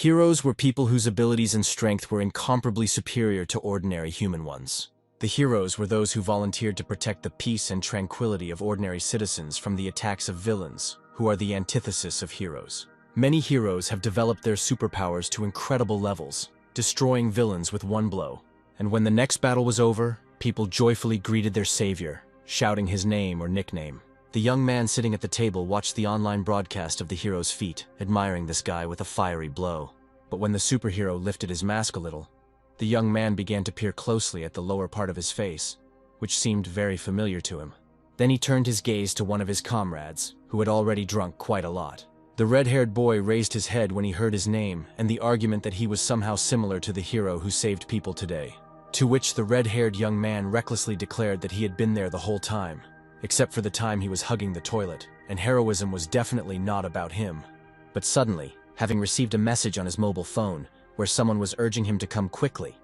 Heroes were people whose abilities and strength were incomparably superior to ordinary human ones. The heroes were those who volunteered to protect the peace and tranquility of ordinary citizens from the attacks of villains, who are the antithesis of heroes. Many heroes have developed their superpowers to incredible levels, destroying villains with one blow. And when the next battle was over, people joyfully greeted their savior, shouting his name or nickname. The young man sitting at the table watched the online broadcast of the hero's feat, admiring this guy with a fiery blow. But when the superhero lifted his mask a little, the young man began to peer closely at the lower part of his face, which seemed very familiar to him. Then he turned his gaze to one of his comrades, who had already drunk quite a lot. The red-haired boy raised his head when he heard his name and the argument that he was somehow similar to the hero who saved people today. To which the red-haired young man recklessly declared that he had been there the whole time, except for the time he was hugging the toilet, and heroism was definitely not about him. But suddenly, having received a message on his mobile phone, where someone was urging him to come quickly,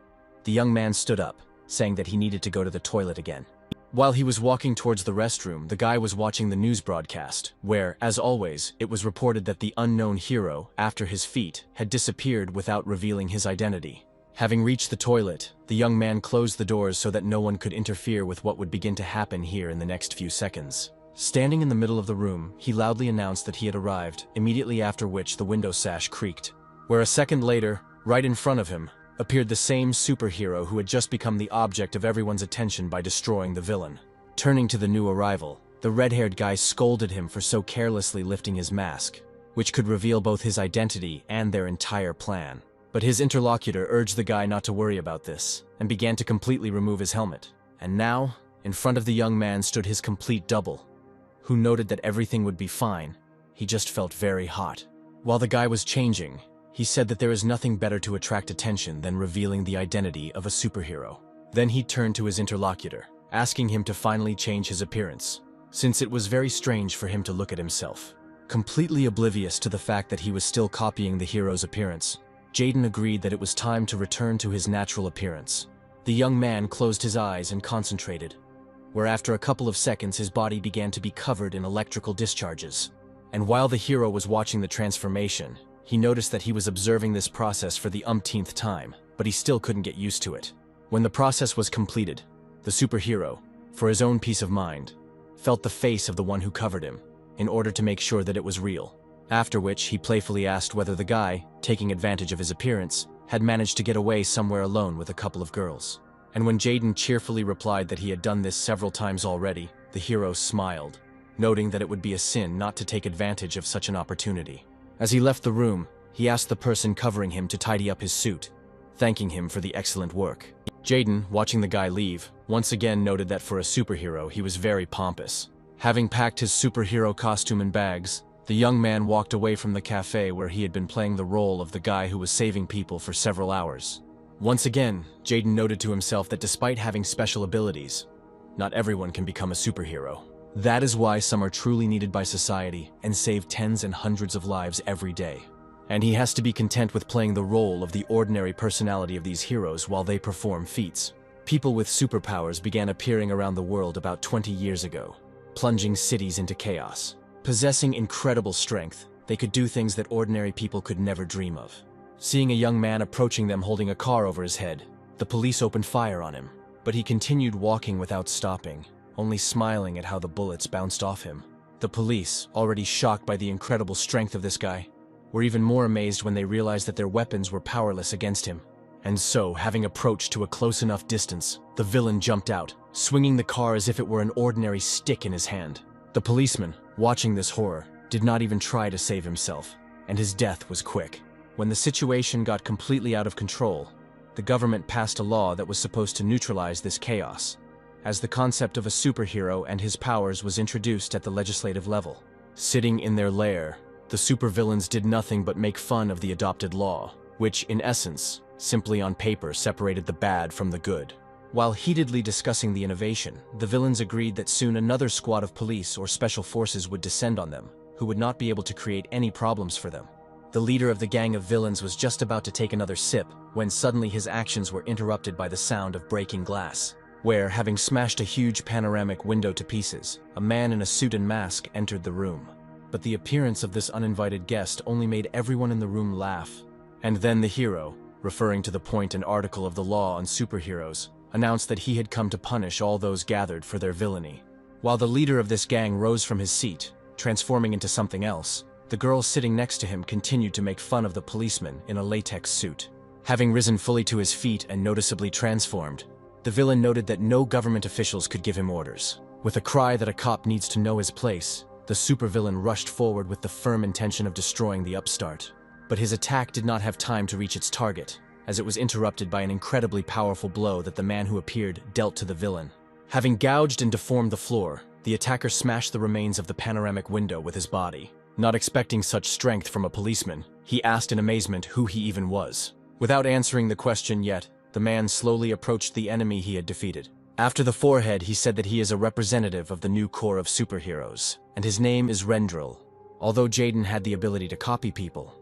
the young man stood up, saying that he needed to go to the toilet again. While he was walking towards the restroom, the guy was watching the news broadcast, where, as always, it was reported that the unknown hero, after his feat, had disappeared without revealing his identity. Having reached the toilet, the young man closed the doors so that no one could interfere with what would begin to happen here in the next few seconds. Standing in the middle of the room, he loudly announced that he had arrived, immediately after which the window sash creaked. Where a second later, right in front of him, appeared the same superhero who had just become the object of everyone's attention by destroying the villain. Turning to the new arrival, the red-haired guy scolded him for so carelessly lifting his mask, which could reveal both his identity and their entire plan. But his interlocutor urged the guy not to worry about this, and began to completely remove his helmet. And now, in front of the young man stood his complete double, who noted that everything would be fine. He just felt very hot. While the guy was changing, he said that there is nothing better to attract attention than revealing the identity of a superhero. Then he turned to his interlocutor, asking him to finally change his appearance, since it was very strange for him to look at himself. Completely oblivious to the fact that he was still copying the hero's appearance, Jaden agreed that it was time to return to his natural appearance. The young man closed his eyes and concentrated, where after a couple of seconds his body began to be covered in electrical discharges. And while the hero was watching the transformation, he noticed that he was observing this process for the umpteenth time, but he still couldn't get used to it. When the process was completed, the superhero, for his own peace of mind, felt the face of the one who covered him, in order to make sure that it was real. After which, he playfully asked whether the guy, taking advantage of his appearance, had managed to get away somewhere alone with a couple of girls. And when Jaden cheerfully replied that he had done this several times already, the hero smiled, noting that it would be a sin not to take advantage of such an opportunity. As he left the room, he asked the person covering him to tidy up his suit, thanking him for the excellent work. Jaden, watching the guy leave, once again noted that for a superhero he was very pompous. Having packed his superhero costume in bags, the young man walked away from the cafe where he had been playing the role of the guy who was saving people for several hours. Once again, Jaden noted to himself that despite having special abilities, not everyone can become a superhero. That is why some are truly needed by society and save tens and hundreds of lives every day. And he has to be content with playing the role of the ordinary personality of these heroes while they perform feats. People with superpowers began appearing around the world about 20 years ago, plunging cities into chaos. Possessing incredible strength, they could do things that ordinary people could never dream of. Seeing a young man approaching them holding a car over his head, the police opened fire on him, but he continued walking without stopping, only smiling at how the bullets bounced off him. The police, already shocked by the incredible strength of this guy, were even more amazed when they realized that their weapons were powerless against him. And so, having approached to a close enough distance, the villain jumped out, swinging the car as if it were an ordinary stick in his hand. The policeman, watching this horror, did not even try to save himself, and his death was quick. When the situation got completely out of control, the government passed a law that was supposed to neutralize this chaos, as the concept of a superhero and his powers was introduced at the legislative level. Sitting in their lair, the supervillains did nothing but make fun of the adopted law, which, in essence, simply on paper separated the bad from the good. While heatedly discussing the innovation, the villains agreed that soon another squad of police or special forces would descend on them, who would not be able to create any problems for them. The leader of the gang of villains was just about to take another sip, when suddenly his actions were interrupted by the sound of breaking glass, where, having smashed a huge panoramic window to pieces, a man in a suit and mask entered the room. But the appearance of this uninvited guest only made everyone in the room laugh, And then the hero, referring to the point and article of the law on superheroes, announced that he had come to punish all those gathered for their villainy. While the leader of this gang rose from his seat, transforming into something else, the girl sitting next to him continued to make fun of the policeman in a latex suit. Having risen fully to his feet and noticeably transformed, the villain noted that no government officials could give him orders. With a cry that a cop needs to know his place, the supervillain rushed forward with the firm intention of destroying the upstart. But his attack did not have time to reach its target, as it was interrupted by an incredibly powerful blow that the man who appeared dealt to the villain. Having gouged and deformed the floor, the attacker smashed the remains of the panoramic window with his body. Not expecting such strength from a policeman, he asked in amazement who he even was. Without answering the question yet, the man slowly approached the enemy he had defeated. After the forehead, he said that he is a representative of the new corps of superheroes, and his name is Rendel. Although Jaden had the ability to copy people,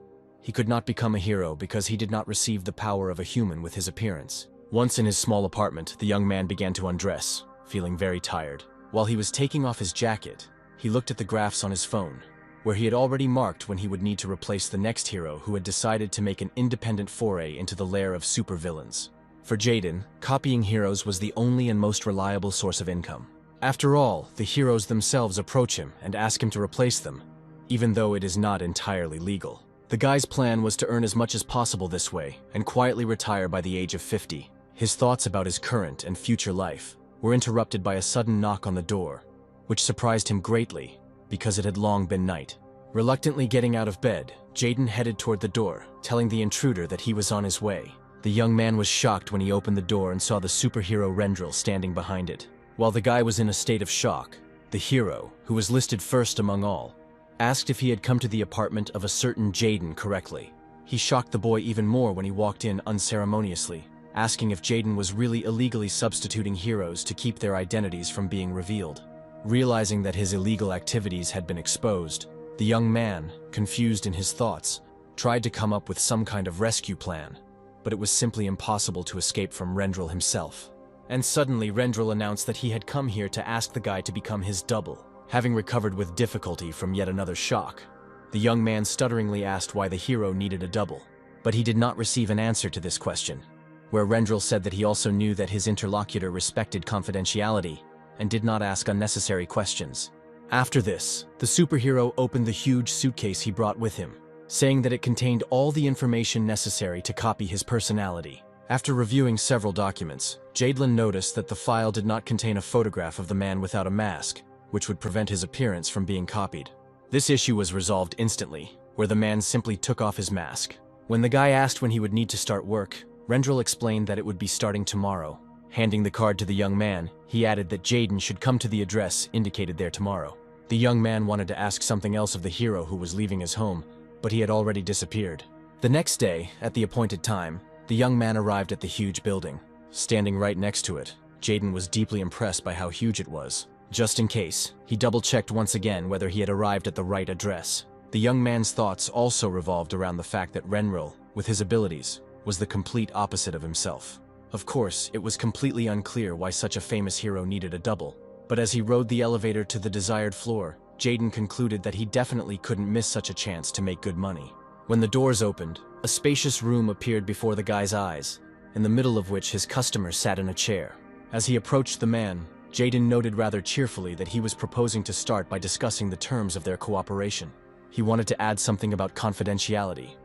he could not become a hero because he did not receive the power of a human with his appearance. Once in his small apartment, the young man began to undress, feeling very tired. While he was taking off his jacket, he looked at the graphs on his phone, where he had already marked when he would need to replace the next hero who had decided to make an independent foray into the lair of supervillains. For Jaden, copying heroes was the only and most reliable source of income. After all, the heroes themselves approach him and ask him to replace them, even though it is not entirely legal. The guy's plan was to earn as much as possible this way and quietly retire by the age of 50. His thoughts about his current and future life were interrupted by a sudden knock on the door, which surprised him greatly because it had long been night. Reluctantly getting out of bed, Jaden headed toward the door, telling the intruder that he was on his way. The young man was shocked when he opened the door and saw the superhero Rendel standing behind it. While the guy was in a state of shock, the hero, who was listed first among all, asked if he had come to the apartment of a certain Jaden correctly. He shocked the boy even more when he walked in unceremoniously, asking if Jaden was really illegally substituting heroes to keep their identities from being revealed. Realizing that his illegal activities had been exposed, the young man, confused in his thoughts, tried to come up with some kind of rescue plan, but it was simply impossible to escape from Rendel himself. And suddenly Rendel announced that he had come here to ask the guy to become his double. Having recovered with difficulty from yet another shock, the young man stutteringly asked why the hero needed a double. But he did not receive an answer to this question, where Rendel said that he also knew that his interlocutor respected confidentiality and did not ask unnecessary questions. After this, the superhero opened the huge suitcase he brought with him, saying that it contained all the information necessary to copy his personality. After reviewing several documents, Jaden noticed that the file did not contain a photograph of the man without a mask, which would prevent his appearance from being copied. This issue was resolved instantly, where the man simply took off his mask. When the guy asked when he would need to start work, Rendel explained that it would be starting tomorrow. Handing the card to the young man, he added that Jaden should come to the address indicated there tomorrow. The young man wanted to ask something else of the hero who was leaving his home, but he had already disappeared. The next day, at the appointed time, the young man arrived at the huge building. Standing right next to it, Jaden was deeply impressed by how huge it was. Just in case, he double-checked once again whether he had arrived at the right address. The young man's thoughts also revolved around the fact that Rendel, with his abilities, was the complete opposite of himself. Of course, it was completely unclear why such a famous hero needed a double, but as he rode the elevator to the desired floor, Jaden concluded that he definitely couldn't miss such a chance to make good money. When the doors opened, a spacious room appeared before the guy's eyes, in the middle of which his customer sat in a chair. As he approached the man, Jaden noted rather cheerfully that he was proposing to start by discussing the terms of their cooperation. He wanted to add something about confidentiality,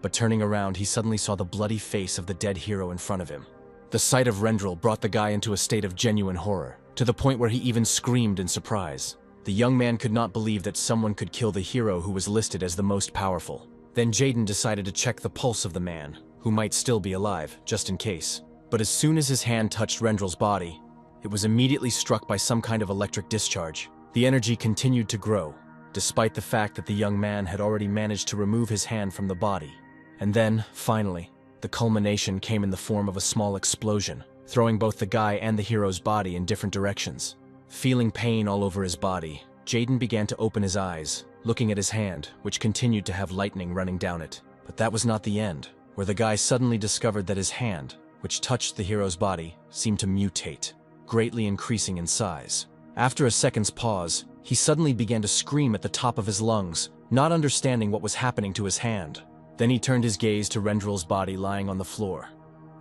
but turning around he suddenly saw the bloody face of the dead hero in front of him. The sight of Rendel brought the guy into a state of genuine horror, to the point where he even screamed in surprise. The young man could not believe that someone could kill the hero who was listed as the most powerful. Then Jaden decided to check the pulse of the man, who might still be alive, just in case. But as soon as his hand touched Rendel's body, it was immediately struck by some kind of electric discharge. The energy continued to grow, despite the fact that the young man had already managed to remove his hand from the body. And then, finally, the culmination came in the form of a small explosion, throwing both the guy and the hero's body in different directions. Feeling pain all over his body, Jaden began to open his eyes, looking at his hand, which continued to have lightning running down it. But that was not the end, where the guy suddenly discovered that his hand, which touched the hero's body, seemed to mutate, greatly increasing in size. After a second's pause, he suddenly began to scream at the top of his lungs, not understanding what was happening to his hand. Then he turned his gaze to Rendel's body lying on the floor,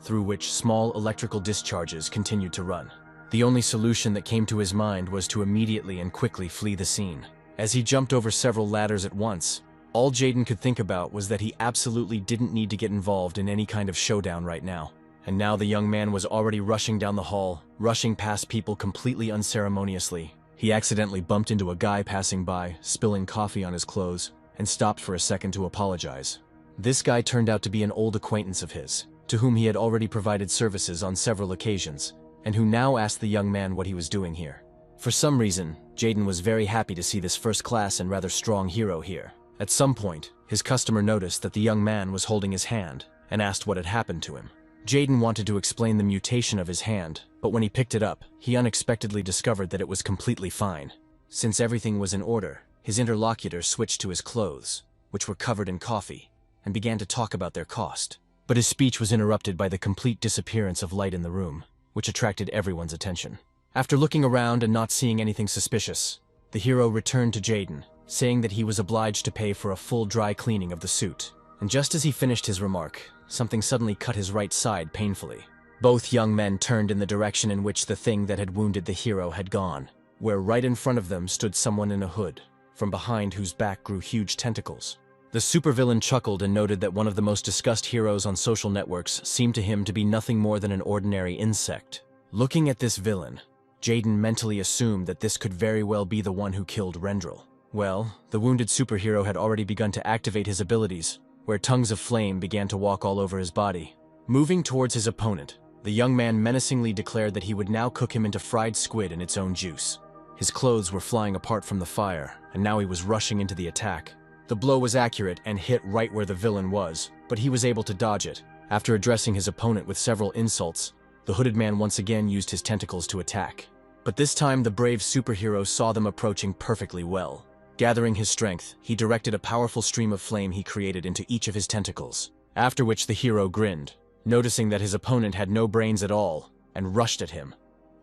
through which small electrical discharges continued to run. The only solution that came to his mind was to immediately and quickly flee the scene. As he jumped over several ladders at once, all Jaden could think about was that he absolutely didn't need to get involved in any kind of showdown right now. And now the young man was already rushing down the hall, rushing past people completely unceremoniously. He accidentally bumped into a guy passing by, spilling coffee on his clothes, and stopped for a second to apologize. This guy turned out to be an old acquaintance of his, to whom he had already provided services on several occasions, and who now asked the young man what he was doing here. For some reason, Jaden was very happy to see this first-class and rather strong hero here. At some point, his customer noticed that the young man was holding his hand, and asked what had happened to him. Jaden wanted to explain the mutation of his hand, but when he picked it up, he unexpectedly discovered that it was completely fine. Since everything was in order, his interlocutor switched to his clothes, which were covered in coffee, and began to talk about their cost. But his speech was interrupted by the complete disappearance of light in the room, which attracted everyone's attention. After looking around and not seeing anything suspicious, the hero returned to Jaden, saying that he was obliged to pay for a full dry cleaning of the suit. And just as he finished his remark, something suddenly cut his right side painfully. Both young men turned in the direction in which the thing that had wounded the hero had gone, where right in front of them stood someone in a hood, from behind whose back grew huge tentacles. The supervillain chuckled and noted that one of the most discussed heroes on social networks seemed to him to be nothing more than an ordinary insect. Looking at this villain, Jaden mentally assumed that this could very well be the one who killed Rendel. Well, the wounded superhero had already begun to activate his abilities, where tongues of flame began to walk all over his body. Moving towards his opponent, the young man menacingly declared that he would now cook him into fried squid in its own juice. His clothes were flying apart from the fire, and now he was rushing into the attack. The blow was accurate and hit right where the villain was, but he was able to dodge it. After addressing his opponent with several insults, the hooded man once again used his tentacles to attack. But this time the brave superhero saw them approaching perfectly well. Gathering his strength, he directed a powerful stream of flame he created into each of his tentacles, after which the hero grinned, noticing that his opponent had no brains at all, and rushed at him,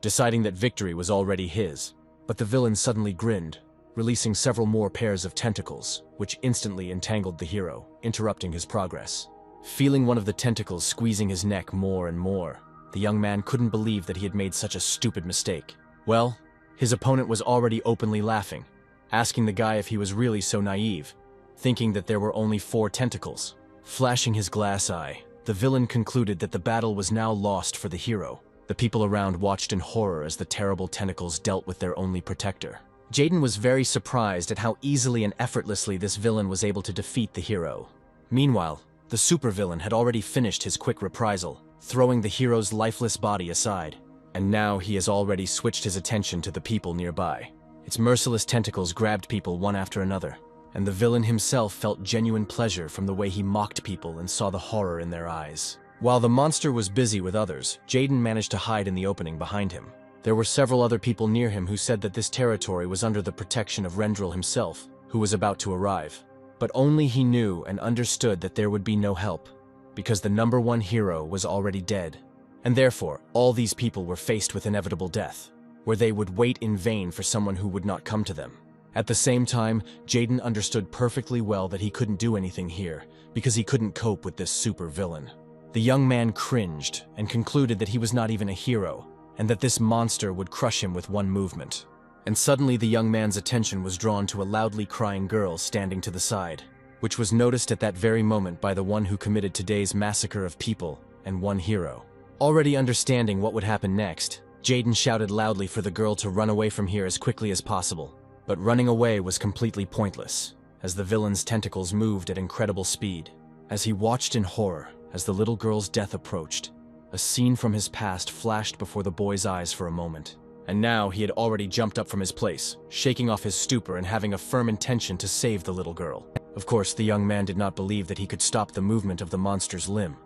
deciding that victory was already his. But the villain suddenly grinned, releasing several more pairs of tentacles, which instantly entangled the hero, interrupting his progress. Feeling one of the tentacles squeezing his neck more and more, the young man couldn't believe that he had made such a stupid mistake. Well, his opponent was already openly laughing, asking the guy if he was really so naive, thinking that there were only 4 tentacles. Flashing his glass eye, the villain concluded that the battle was now lost for the hero. The people around watched in horror as the terrible tentacles dealt with their only protector. Jaden was very surprised at how easily and effortlessly this villain was able to defeat the hero. Meanwhile, the supervillain had already finished his quick reprisal, throwing the hero's lifeless body aside. And now he has already switched his attention to the people nearby. Its merciless tentacles grabbed people one after another, and the villain himself felt genuine pleasure from the way he mocked people and saw the horror in their eyes. While the monster was busy with others, Jaden managed to hide in the opening behind him. There were several other people near him who said that this territory was under the protection of Rendel himself, who was about to arrive. But only he knew and understood that there would be no help, because the #1 hero was already dead. And therefore, all these people were faced with inevitable death, where they would wait in vain for someone who would not come to them. At the same time, Jaden understood perfectly well that he couldn't do anything here, because he couldn't cope with this super villain. The young man cringed and concluded that he was not even a hero, and that this monster would crush him with one movement. And suddenly the young man's attention was drawn to a loudly crying girl standing to the side, which was noticed at that very moment by the one who committed today's massacre of people and one hero. Already understanding what would happen next, Jaden shouted loudly for the girl to run away from here as quickly as possible. But running away was completely pointless, as the villain's tentacles moved at incredible speed. As he watched in horror as the little girl's death approached, a scene from his past flashed before the boy's eyes for a moment. And now he had already jumped up from his place, shaking off his stupor and having a firm intention to save the little girl. Of course, the young man did not believe that he could stop the movement of the monster's limb,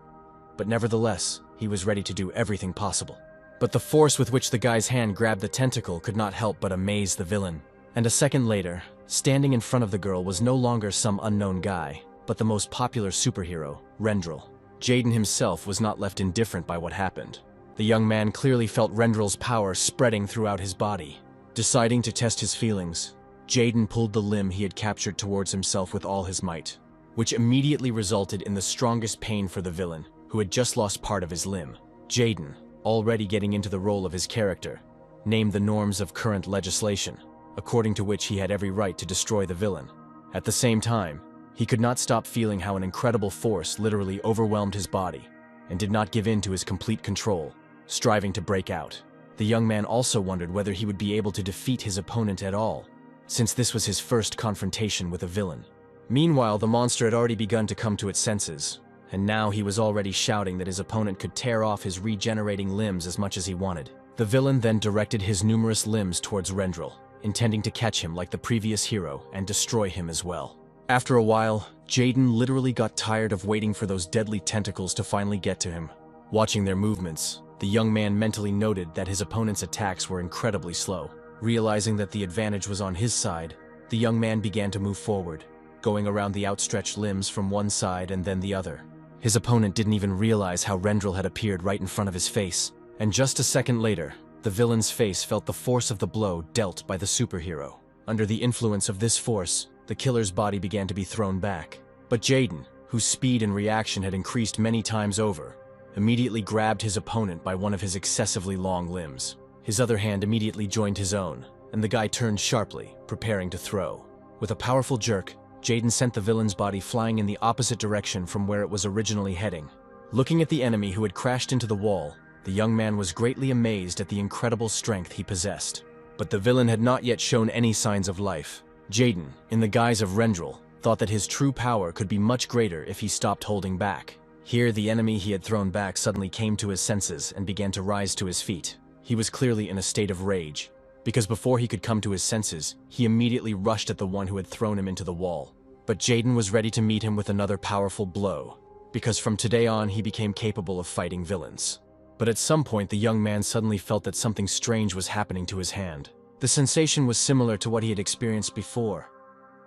but nevertheless, he was ready to do everything possible. But the force with which the guy's hand grabbed the tentacle could not help but amaze the villain. And a second later, standing in front of the girl was no longer some unknown guy, but the most popular superhero, Rendel. Jaden himself was not left indifferent by what happened. The young man clearly felt Rendel's power spreading throughout his body. Deciding to test his feelings, Jaden pulled the limb he had captured towards himself with all his might. which immediately resulted in the strongest pain for the villain, who had just lost part of his limb. Jaden, already getting into the role of his character, named the norms of current legislation, according to which he had every right to destroy the villain. At the same time, he could not stop feeling how an incredible force literally overwhelmed his body, and did not give in to his complete control, striving to break out. The young man also wondered whether he would be able to defeat his opponent at all, since this was his first confrontation with a villain. Meanwhile, the monster had already begun to come to its senses, and now he was already shouting that his opponent could tear off his regenerating limbs as much as he wanted. The villain then directed his numerous limbs towards Rendel, intending to catch him like the previous hero and destroy him as well. After a while, Jaden literally got tired of waiting for those deadly tentacles to finally get to him. Watching their movements, the young man mentally noted that his opponent's attacks were incredibly slow. Realizing that the advantage was on his side, the young man began to move forward, going around the outstretched limbs from one side and then the other. His opponent didn't even realize how Rendel had appeared right in front of his face, and just a second later, the villain's face felt the force of the blow dealt by the superhero. Under the influence of this force, the killer's body began to be thrown back. But Jaden, whose speed and reaction had increased many times over, immediately grabbed his opponent by one of his excessively long limbs. His other hand immediately joined his own, and the guy turned sharply, preparing to throw. With a powerful jerk, Jaden sent the villain's body flying in the opposite direction from where it was originally heading. Looking at the enemy who had crashed into the wall, the young man was greatly amazed at the incredible strength he possessed. But the villain had not yet shown any signs of life. Jaden, in the guise of Rendel, thought that his true power could be much greater if he stopped holding back. Here, the enemy he had thrown back suddenly came to his senses and began to rise to his feet. He was clearly in a state of rage, because before he could come to his senses, he immediately rushed at the one who had thrown him into the wall. But Jaden was ready to meet him with another powerful blow, because from today on he became capable of fighting villains. But at some point, the young man suddenly felt that something strange was happening to his hand. The sensation was similar to what he had experienced before,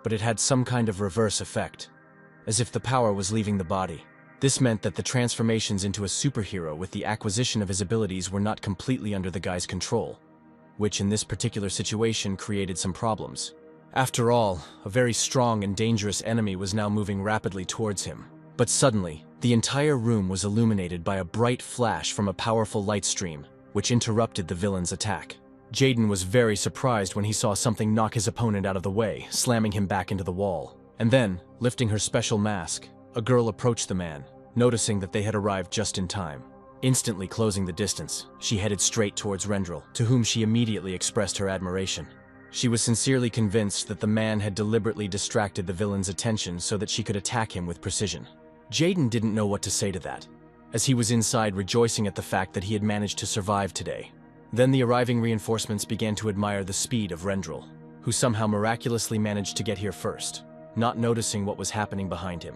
but it had some kind of reverse effect, as if the power was leaving the body. This meant that the transformations into a superhero with the acquisition of his abilities were not completely under the guy's control, which in this particular situation created some problems. After all, a very strong and dangerous enemy was now moving rapidly towards him. But suddenly, the entire room was illuminated by a bright flash from a powerful light stream, which interrupted the villain's attack. Jaden was very surprised when he saw something knock his opponent out of the way, slamming him back into the wall. And then, lifting her special mask, a girl approached the man, noticing that they had arrived just in time. Instantly closing the distance, she headed straight towards Rendel, to whom she immediately expressed her admiration. She was sincerely convinced that the man had deliberately distracted the villain's attention so that she could attack him with precision. Jaden didn't know what to say to that, as he was inside rejoicing at the fact that he had managed to survive today. Then the arriving reinforcements began to admire the speed of Rendel, who somehow miraculously managed to get here first, not noticing what was happening behind him.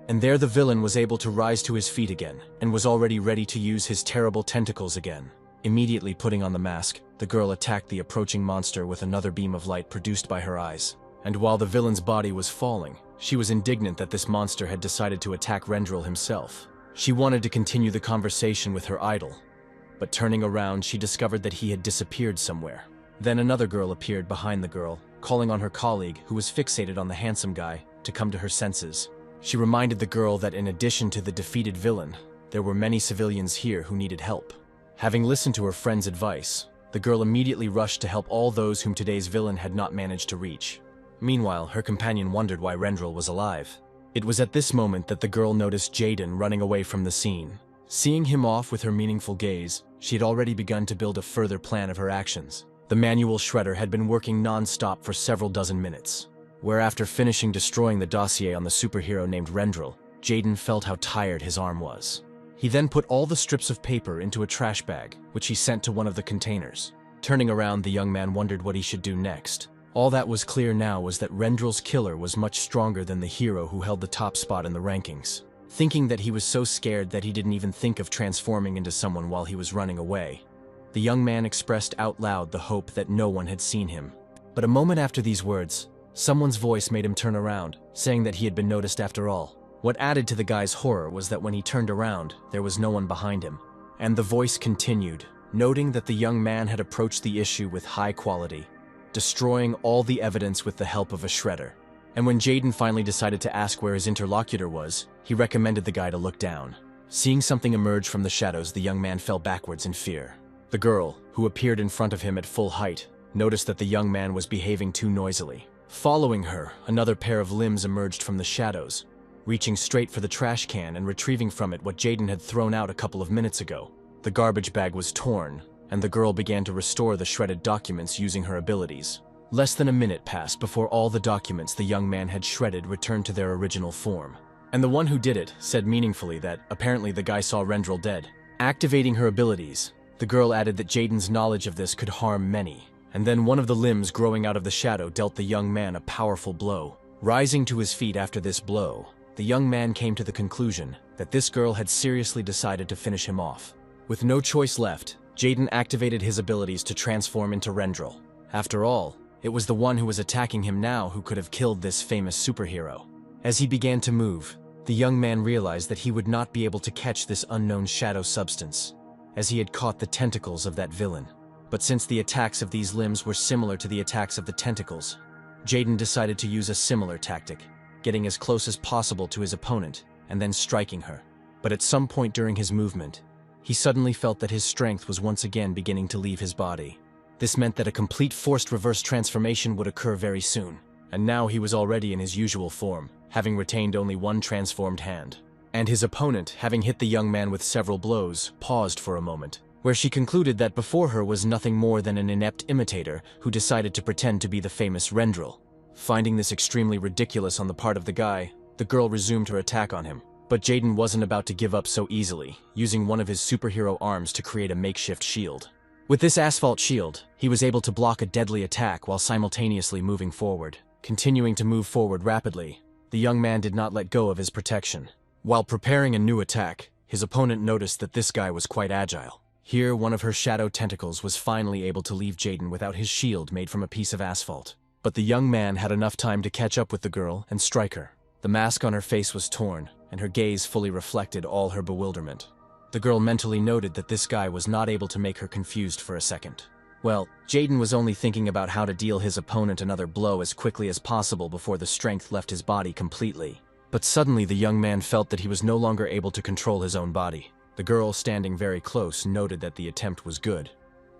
And there the villain was able to rise to his feet again, and was already ready to use his terrible tentacles again. Immediately putting on the mask, the girl attacked the approaching monster with another beam of light produced by her eyes. And while the villain's body was falling, she was indignant that this monster had decided to attack Rendel himself. She wanted to continue the conversation with her idol, but turning around, she discovered that he had disappeared somewhere. Then another girl appeared behind the girl, calling on her colleague, who was fixated on the handsome guy, to come to her senses. She reminded the girl that in addition to the defeated villain, there were many civilians here who needed help. Having listened to her friend's advice, the girl immediately rushed to help all those whom today's villain had not managed to reach. Meanwhile, her companion wondered why Rendel was alive. It was at this moment that the girl noticed Jaden running away from the scene. Seeing him off with her meaningful gaze, she had already begun to build a further plan of her actions. The manual shredder had been working non-stop for several dozen minutes, where after finishing destroying the dossier on the superhero named Rendel, Jaden felt how tired his arm was. He then put all the strips of paper into a trash bag, which he sent to one of the containers. Turning around, the young man wondered what he should do next. All that was clear now was that Rendel's killer was much stronger than the hero who held the top spot in the rankings. Thinking that he was so scared that he didn't even think of transforming into someone while he was running away, the young man expressed out loud the hope that no one had seen him. But a moment after these words, someone's voice made him turn around, saying that he had been noticed after all. What added to the guy's horror was that when he turned around, there was no one behind him. And the voice continued, noting that the young man had approached the issue with high quality, destroying all the evidence with the help of a shredder. And when Jaden finally decided to ask where his interlocutor was, he recommended the guy to look down. Seeing something emerge from the shadows, the young man fell backwards in fear. The girl, who appeared in front of him at full height, noticed that the young man was behaving too noisily. Following her, another pair of limbs emerged from the shadows, reaching straight for the trash can and retrieving from it what Jaden had thrown out a couple of minutes ago. The garbage bag was torn, and the girl began to restore the shredded documents using her abilities. Less than a minute passed before all the documents the young man had shredded returned to their original form. And the one who did it said meaningfully that apparently the guy saw Rendel dead. Activating her abilities, the girl added that Jaden's knowledge of this could harm many. And then one of the limbs growing out of the shadow dealt the young man a powerful blow. Rising to his feet after this blow, the young man came to the conclusion that this girl had seriously decided to finish him off. With no choice left, Jaden activated his abilities to transform into Rendel. After all, it was the one who was attacking him now who could have killed this famous superhero. As he began to move, the young man realized that he would not be able to catch this unknown shadow substance, as he had caught the tentacles of that villain. But since the attacks of these limbs were similar to the attacks of the tentacles, Jaden decided to use a similar tactic, getting as close as possible to his opponent and then striking her. But at some point during his movement, he suddenly felt that his strength was once again beginning to leave his body. This meant that a complete forced reverse transformation would occur very soon, and now he was already in his usual form, having retained only one transformed hand. And his opponent, having hit the young man with several blows, paused for a moment, where she concluded that before her was nothing more than an inept imitator who decided to pretend to be the famous Rendel. Finding this extremely ridiculous on the part of the guy, the girl resumed her attack on him. But Jaden wasn't about to give up so easily, using one of his superhero arms to create a makeshift shield. With this asphalt shield, he was able to block a deadly attack while simultaneously moving forward. Continuing to move forward rapidly, the young man did not let go of his protection. While preparing a new attack, his opponent noticed that this guy was quite agile. Here, one of her shadow tentacles was finally able to leave Jaden without his shield made from a piece of asphalt. But the young man had enough time to catch up with the girl and strike her. The mask on her face was torn, and her gaze fully reflected all her bewilderment. The girl mentally noted that this guy was not able to make her confused for a second. Well, Jaden was only thinking about how to deal his opponent another blow as quickly as possible before the strength left his body completely. But suddenly the young man felt that he was no longer able to control his own body. The girl, standing very close, noted that the attempt was good,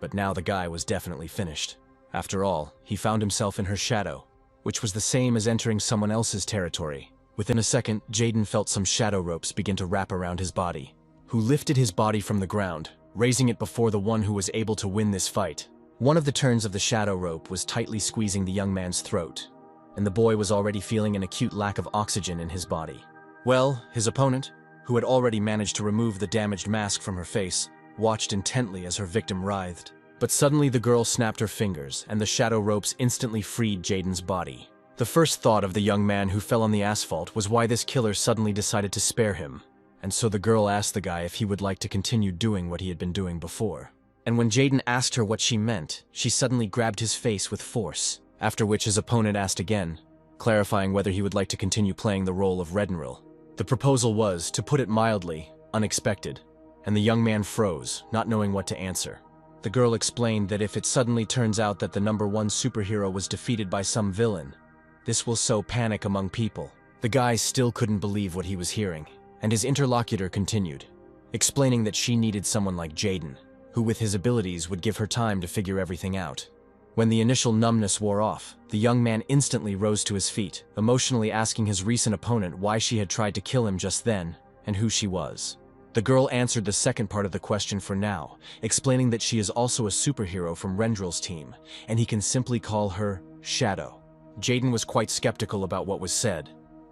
but now the guy was definitely finished. After all, he found himself in her shadow, which was the same as entering someone else's territory. Within a second, Jaden felt some shadow ropes begin to wrap around his body, who lifted his body from the ground, raising it before the one who was able to win this fight. One of the turns of the shadow rope was tightly squeezing the young man's throat, and the boy was already feeling an acute lack of oxygen in his body. Well, his opponent, who had already managed to remove the damaged mask from her face, watched intently as her victim writhed. But suddenly the girl snapped her fingers, and the shadow ropes instantly freed Jaden's body. The first thought of the young man who fell on the asphalt was why this killer suddenly decided to spare him. And so the girl asked the guy if he would like to continue doing what he had been doing before. And when Jaden asked her what she meant, she suddenly grabbed his face with force, after which his opponent asked again, clarifying whether he would like to continue playing the role of Rendel. The proposal was, to put it mildly, unexpected, and the young man froze, not knowing what to answer. The girl explained that if it suddenly turns out that the #1 superhero was defeated by some villain, this will sow panic among people. The guy still couldn't believe what he was hearing, and his interlocutor continued, explaining that she needed someone like Jaden, who with his abilities would give her time to figure everything out. When the initial numbness wore off, the young man instantly rose to his feet, emotionally asking his recent opponent why she had tried to kill him just then, and who she was. The girl answered the second part of the question for now, explaining that she is also a superhero from Rendel's team, and he can simply call her Shadow. Jaden was quite skeptical about what was said,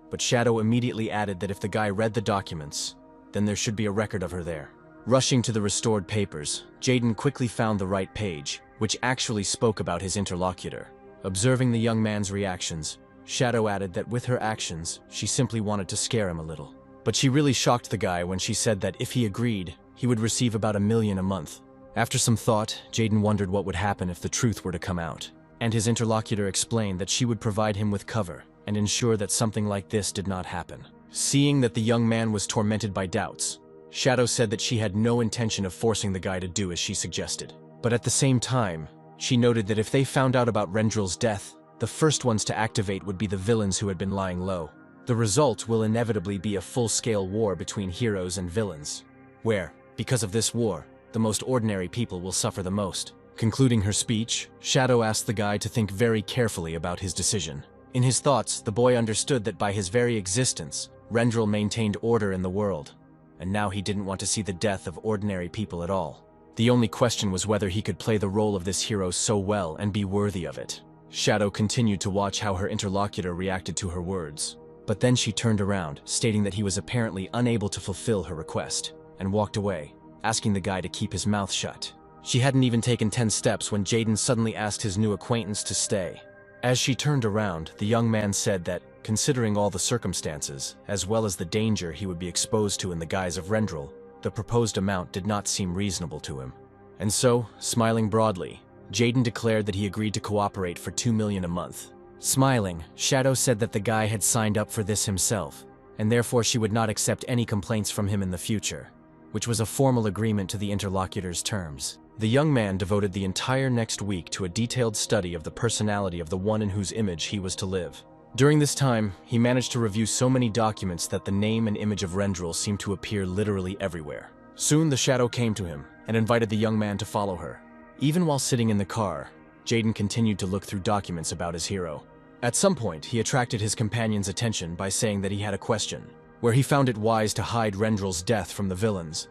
but Shadow immediately added that if the guy read the documents, then there should be a record of her there. Rushing to the restored papers, Jaden quickly found the right page, which actually spoke about his interlocutor. Observing the young man's reactions, Shadow added that with her actions, she simply wanted to scare him a little. But she really shocked the guy when she said that if he agreed, he would receive about $1 million a month. After some thought, Jaden wondered what would happen if the truth were to come out, and his interlocutor explained that she would provide him with cover and ensure that something like this did not happen. Seeing that the young man was tormented by doubts, Shadow said that she had no intention of forcing the guy to do as she suggested. But at the same time, she noted that if they found out about Rendel's death, The first ones to activate would be the villains who had been lying low. The result will inevitably be a full-scale war between heroes and villains, where, because of this war, the most ordinary people will suffer the most. Concluding her speech, Shadow asked the guy to think very carefully about his decision. In his thoughts, the boy understood that by his very existence, Rendel maintained order in the world, and now he didn't want to see the death of ordinary people at all. The only question was whether he could play the role of this hero so well and be worthy of it. Shadow continued to watch how her interlocutor reacted to her words, but then she turned around, stating that he was apparently unable to fulfill her request, and walked away, asking the guy to keep his mouth shut. She hadn't even taken 10 steps when Jaden suddenly asked his new acquaintance to stay. As she turned around, the young man said that, considering all the circumstances, as well as the danger he would be exposed to in the guise of Rendel, the proposed amount did not seem reasonable to him. And so, smiling broadly, Jaden declared that he agreed to cooperate for 2 million a month. Smiling, Shadow said that the guy had signed up for this himself, and therefore she would not accept any complaints from him in the future, which was a formal agreement to the interlocutor's terms. The young man devoted the entire next week to a detailed study of the personality of the one in whose image he was to live. During this time, he managed to review so many documents that the name and image of Rendel seemed to appear literally everywhere. Soon the Shadow came to him and invited the young man to follow her. Even while sitting in the car, Jaden continued to look through documents about his hero. At some point, he attracted his companion's attention by saying that he had a question, where he found it wise to hide Rendel's death from the villains.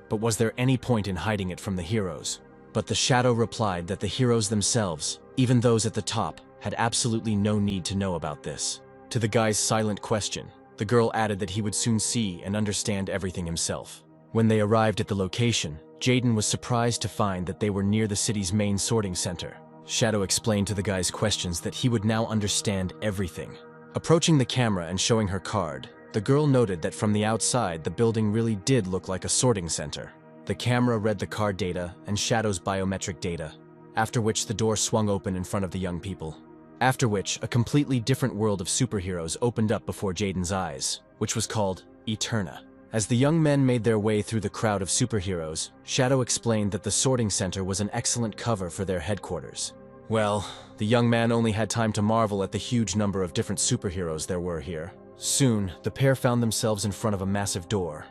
But was there any point in hiding it from the heroes? But the Shadow replied that the heroes themselves, even those at the top, had absolutely no need to know about this. To the guy's silent question, the girl added that he would soon see and understand everything himself. When they arrived at the location, Jaden was surprised to find that they were near the city's main sorting center. Shadow explained to the guy's questions that he would now understand everything. Approaching the camera and showing her card, the girl noted that from the outside the building really did look like a sorting center. The camera read the card data and Shadow's biometric data, after which the door swung open in front of the young people. After which, a completely different world of superheroes opened up before Jaden's eyes, which was called Eterna. As the young men made their way through the crowd of superheroes, Shadow explained that the sorting center was an excellent cover for their headquarters. Well, the young man only had time to marvel at the huge number of different superheroes there were here. Soon, the pair found themselves in front of a massive door,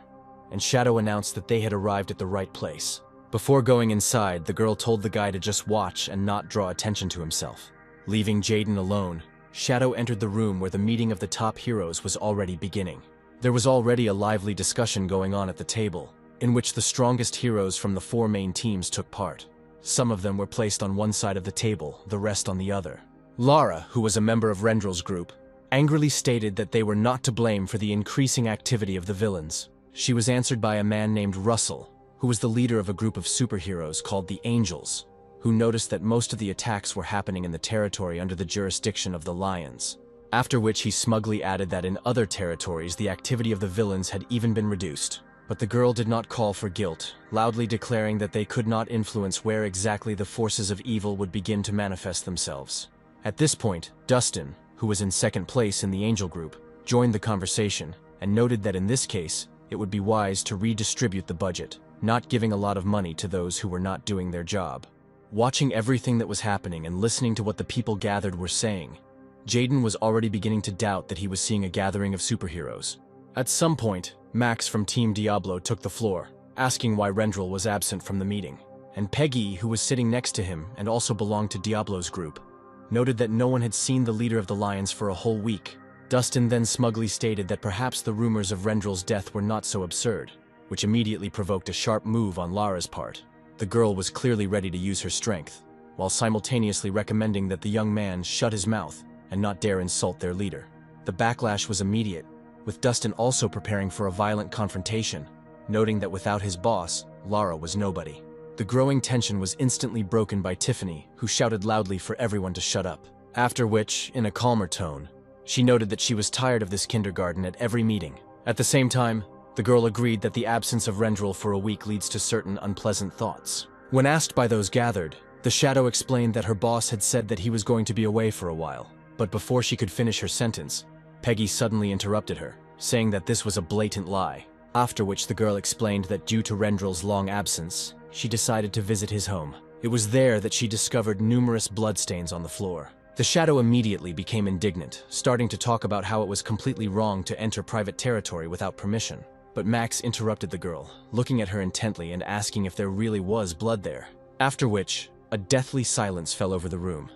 and Shadow announced that they had arrived at the right place. Before going inside, the girl told the guy to just watch and not draw attention to himself. Leaving Jaden alone, Shadow entered the room where the meeting of the top heroes was already beginning. There was already a lively discussion going on at the table, in which the strongest heroes from the 4 main teams took part. Some of them were placed on one side of the table, the rest on the other. Lara, who was a member of Rendel's group, angrily stated that they were not to blame for the increasing activity of the villains. She was answered by a man named Russell, who was the leader of a group of superheroes called the Angels, who noticed that most of the attacks were happening in the territory under the jurisdiction of the Lions. After which he smugly added that in other territories the activity of the villains had even been reduced. But the girl did not call for guilt, loudly declaring that they could not influence where exactly the forces of evil would begin to manifest themselves. At this point, Dustin, who was in second place in the Angel group, joined the conversation and noted that in this case, it would be wise to redistribute the budget, not giving a lot of money to those who were not doing their job. Watching everything that was happening and listening to what the people gathered were saying, Jaden was already beginning to doubt that he was seeing a gathering of superheroes. At some point, Max from Team Diablo took the floor, asking why Rendel was absent from the meeting, and Peggy, who was sitting next to him and also belonged to Diablo's group, noted that no one had seen the leader of the Lions for a whole week. Dustin then smugly stated that perhaps the rumors of Rendel's death were not so absurd, which immediately provoked a sharp move on Lara's part. The girl was clearly ready to use her strength, while simultaneously recommending that the young man shut his mouth and not dare insult their leader. The backlash was immediate, with Dustin also preparing for a violent confrontation, noting that without his boss, Lara was nobody. The growing tension was instantly broken by Tiffany, who shouted loudly for everyone to shut up. After which, in a calmer tone, she noted that she was tired of this kindergarten at every meeting. At the same time, the girl agreed that the absence of Rendel for a week leads to certain unpleasant thoughts. When asked by those gathered, the Shadow explained that her boss had said that he was going to be away for a while. But before she could finish her sentence, Peggy suddenly interrupted her, saying that this was a blatant lie. After which the girl explained that due to Rendel's long absence, she decided to visit his home. It was there that she discovered numerous bloodstains on the floor. The shadow immediately became indignant, starting to talk about how it was completely wrong to enter private territory without permission. But Max interrupted the girl, looking at her intently and asking if there really was blood there. After which, a deathly silence fell over the room,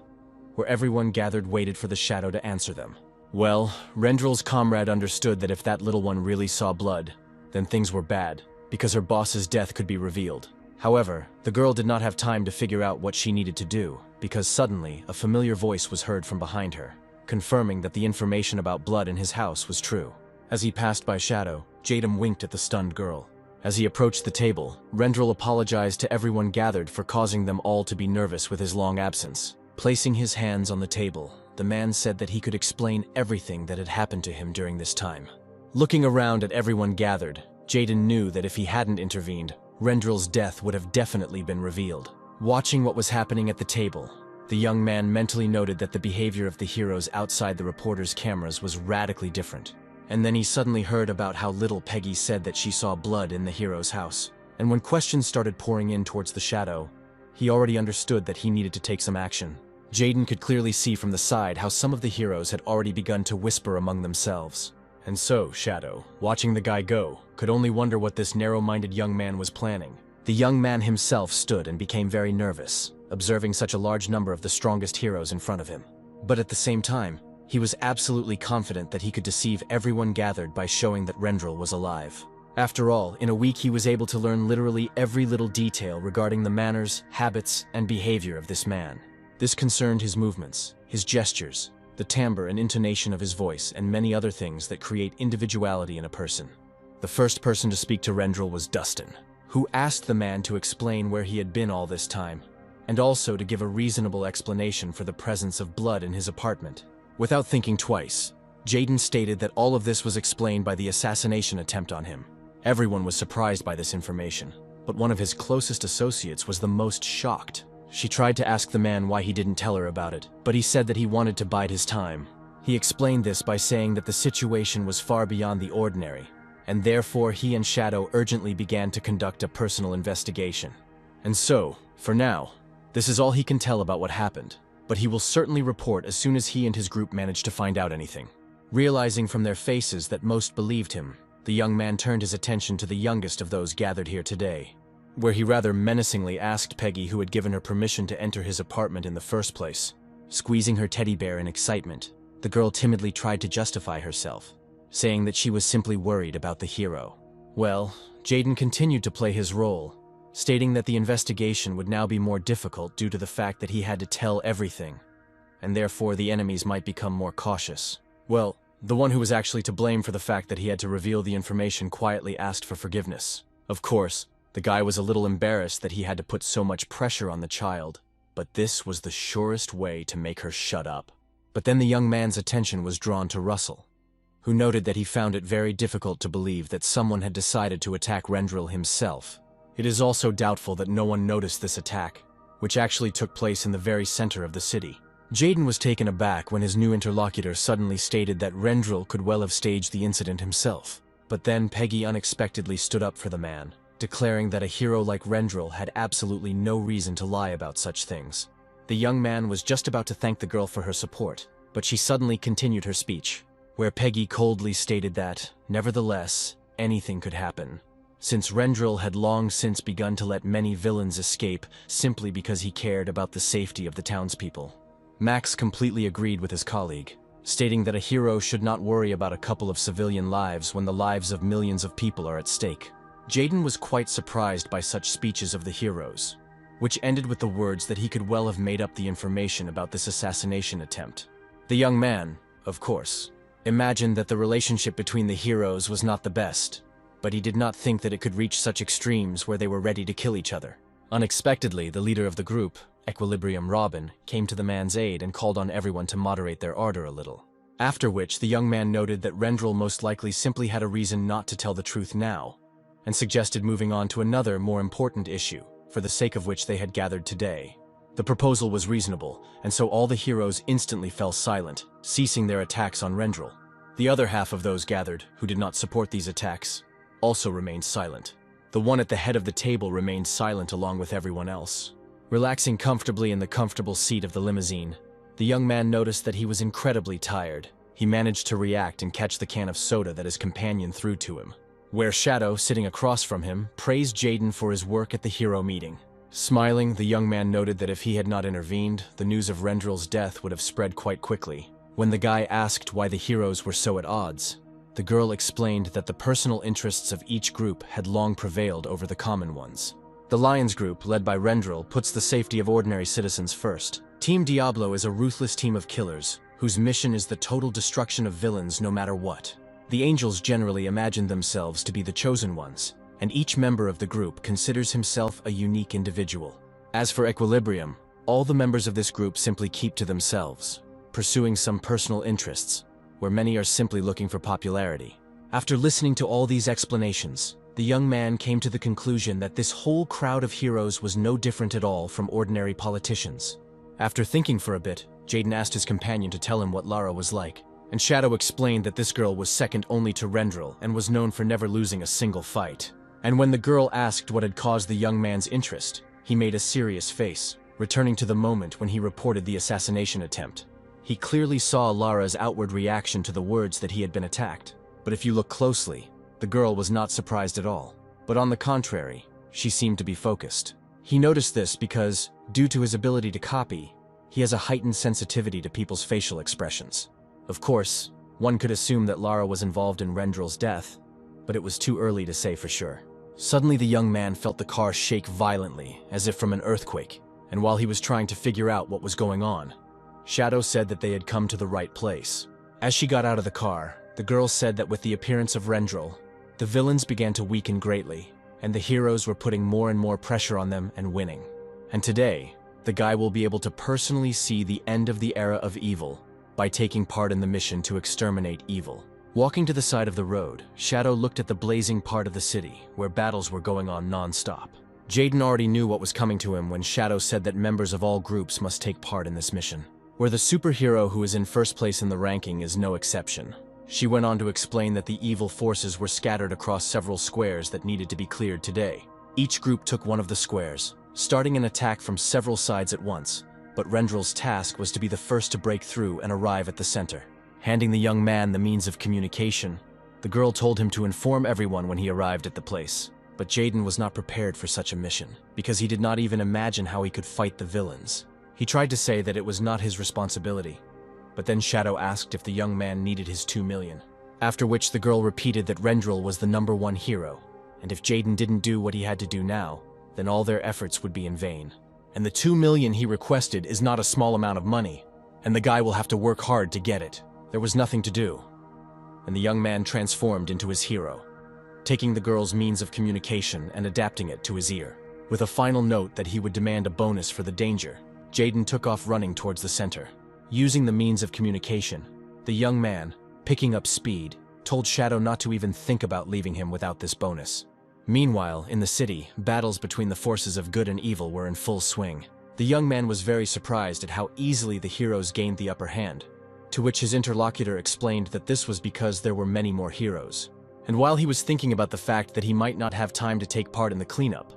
where everyone gathered waited for the shadow to answer them. Well, Rendel's comrade understood that if that little one really saw blood, then things were bad, because her boss's death could be revealed. However, the girl did not have time to figure out what she needed to do, because suddenly a familiar voice was heard from behind her, confirming that the information about blood in his house was true. As he passed by Shadow, Jaden winked at the stunned girl. As he approached the table, Rendel apologized to everyone gathered for causing them all to be nervous with his long absence. Placing his hands on the table, the man said that he could explain everything that had happened to him during this time. Looking around at everyone gathered, Jaden knew that if he hadn't intervened, Rendel's death would have definitely been revealed. Watching what was happening at the table, the young man mentally noted that the behavior of the heroes outside the reporter's cameras was radically different. And then he suddenly heard about how little Peggy said that she saw blood in the hero's house. And when questions started pouring in towards the shadow, he already understood that he needed to take some action. Jaden could clearly see from the side how some of the heroes had already begun to whisper among themselves. And so, Shadow, watching the guy go, could only wonder what this narrow-minded young man was planning. The young man himself stood and became very nervous, observing such a large number of the strongest heroes in front of him. But at the same time, he was absolutely confident that he could deceive everyone gathered by showing that Rendel was alive. After all, in a week he was able to learn literally every little detail regarding the manners, habits, and behavior of this man. This concerned his movements, his gestures, the timbre and intonation of his voice, and many other things that create individuality in a person. The first person to speak to Rendel was Dustin, who asked the man to explain where he had been all this time, and also to give a reasonable explanation for the presence of blood in his apartment. Without thinking twice, Jaden stated that all of this was explained by the assassination attempt on him. Everyone was surprised by this information, but one of his closest associates was the most shocked. She tried to ask the man why he didn't tell her about it, but he said that he wanted to bide his time. He explained this by saying that the situation was far beyond the ordinary, and therefore he and Shadow urgently began to conduct a personal investigation. And so, for now, this is all he can tell about what happened, but he will certainly report as soon as he and his group manage to find out anything. Realizing from their faces that most believed him, the young man turned his attention to the youngest of those gathered here today, where he rather menacingly asked Peggy who had given her permission to enter his apartment in the first place. Squeezing her teddy bear in excitement, the girl timidly tried to justify herself, saying that she was simply worried about the hero. Well, Jaden continued to play his role, stating that the investigation would now be more difficult due to the fact that he had to tell everything, and therefore the enemies might become more cautious. Well, the one who was actually to blame for the fact that he had to reveal the information quietly asked for forgiveness. Of course, the guy was a little embarrassed that he had to put so much pressure on the child, but this was the surest way to make her shut up. But then the young man's attention was drawn to Russell, who noted that he found it very difficult to believe that someone had decided to attack Rendel himself. It is also doubtful that no one noticed this attack, which actually took place in the very center of the city. Jaden was taken aback when his new interlocutor suddenly stated that Rendel could well have staged the incident himself. But then Peggy unexpectedly stood up for the man, declaring that a hero like Rendel had absolutely no reason to lie about such things. The young man was just about to thank the girl for her support, but she suddenly continued her speech, where Peggy coldly stated that, nevertheless, anything could happen, since Rendel had long since begun to let many villains escape simply because he cared about the safety of the townspeople. Max completely agreed with his colleague, stating that a hero should not worry about a couple of civilian lives when the lives of millions of people are at stake. Jaden was quite surprised by such speeches of the heroes, which ended with the words that he could well have made up the information about this assassination attempt. The young man, of course, imagined that the relationship between the heroes was not the best, but he did not think that it could reach such extremes where they were ready to kill each other. Unexpectedly, the leader of the group, Equilibrium Robin, came to the man's aid and called on everyone to moderate their ardor a little. After which, the young man noted that Rendel most likely simply had a reason not to tell the truth now, and suggested moving on to another, more important issue, for the sake of which they had gathered today. The proposal was reasonable, and so all the heroes instantly fell silent, ceasing their attacks on Rendel. The other half of those gathered, who did not support these attacks, also remained silent. The one at the head of the table remained silent along with everyone else. Relaxing comfortably in the comfortable seat of the limousine, The young man noticed that he was incredibly tired. He managed to react and catch the can of soda that his companion threw to him. Where Shadow, sitting across from him, praised Jaden for his work at the hero meeting. Smiling, the young man noted that if he had not intervened, the news of Rendel's death would have spread quite quickly. When the guy asked why the heroes were so at odds, the girl explained that the personal interests of each group had long prevailed over the common ones. The Lions group, led by Rendel, puts the safety of ordinary citizens first. Team Diablo is a ruthless team of killers, whose mission is the total destruction of villains no matter what. The Angels generally imagine themselves to be the chosen ones, and each member of the group considers himself a unique individual. As for Equilibrium, all the members of this group simply keep to themselves, pursuing some personal interests, where many are simply looking for popularity. After listening to all these explanations, the young man came to the conclusion that this whole crowd of heroes was no different at all from ordinary politicians. After thinking for a bit, Jaden asked his companion to tell him what Lara was like, and Shadow explained that this girl was second only to Rendel and was known for never losing a single fight. And when the girl asked what had caused the young man's interest, he made a serious face, returning to the moment when he reported the assassination attempt. He clearly saw Lara's outward reaction to the words that he had been attacked, but if you look closely, the girl was not surprised at all. But on the contrary, she seemed to be focused. He noticed this because, due to his ability to copy, he has a heightened sensitivity to people's facial expressions. Of course, one could assume that Lara was involved in Rendel's death, but it was too early to say for sure. Suddenly the young man felt the car shake violently, as if from an earthquake, and while he was trying to figure out what was going on, Shadow said that they had come to the right place. As she got out of the car, the girl said that with the appearance of Rendel, the villains began to weaken greatly, and the heroes were putting more and more pressure on them and winning. And today, the guy will be able to personally see the end of the era of evil by taking part in the mission to exterminate evil. Walking to the side of the road, Shadow looked at the blazing part of the city, where battles were going on non-stop. Jaden already knew what was coming to him when Shadow said that members of all groups must take part in this mission, where the superhero who is in first place in the ranking is no exception. She went on to explain that the evil forces were scattered across several squares that needed to be cleared today. Each group took one of the squares, starting an attack from several sides at once, but Rendel's task was to be the first to break through and arrive at the center. Handing the young man the means of communication, the girl told him to inform everyone when he arrived at the place. But Jaden was not prepared for such a mission, because he did not even imagine how he could fight the villains. He tried to say that it was not his responsibility, but then Shadow asked if the young man needed his 2 million. After which the girl repeated that Rendel was the #1 hero, and if Jaden didn't do what he had to do now, then all their efforts would be in vain. And the 2 million he requested is not a small amount of money, and the guy will have to work hard to get it. There was nothing to do, and the young man transformed into his hero, taking the girl's means of communication and adapting it to his ear. With a final note that he would demand a bonus for the danger, Jaden took off running towards the center. Using the means of communication, the young man, picking up speed, told Shadow not to even think about leaving him without this bonus. Meanwhile, in the city, battles between the forces of good and evil were in full swing. The young man was very surprised at how easily the heroes gained the upper hand, to which his interlocutor explained that this was because there were many more heroes. And while he was thinking about the fact that he might not have time to take part in the cleanup,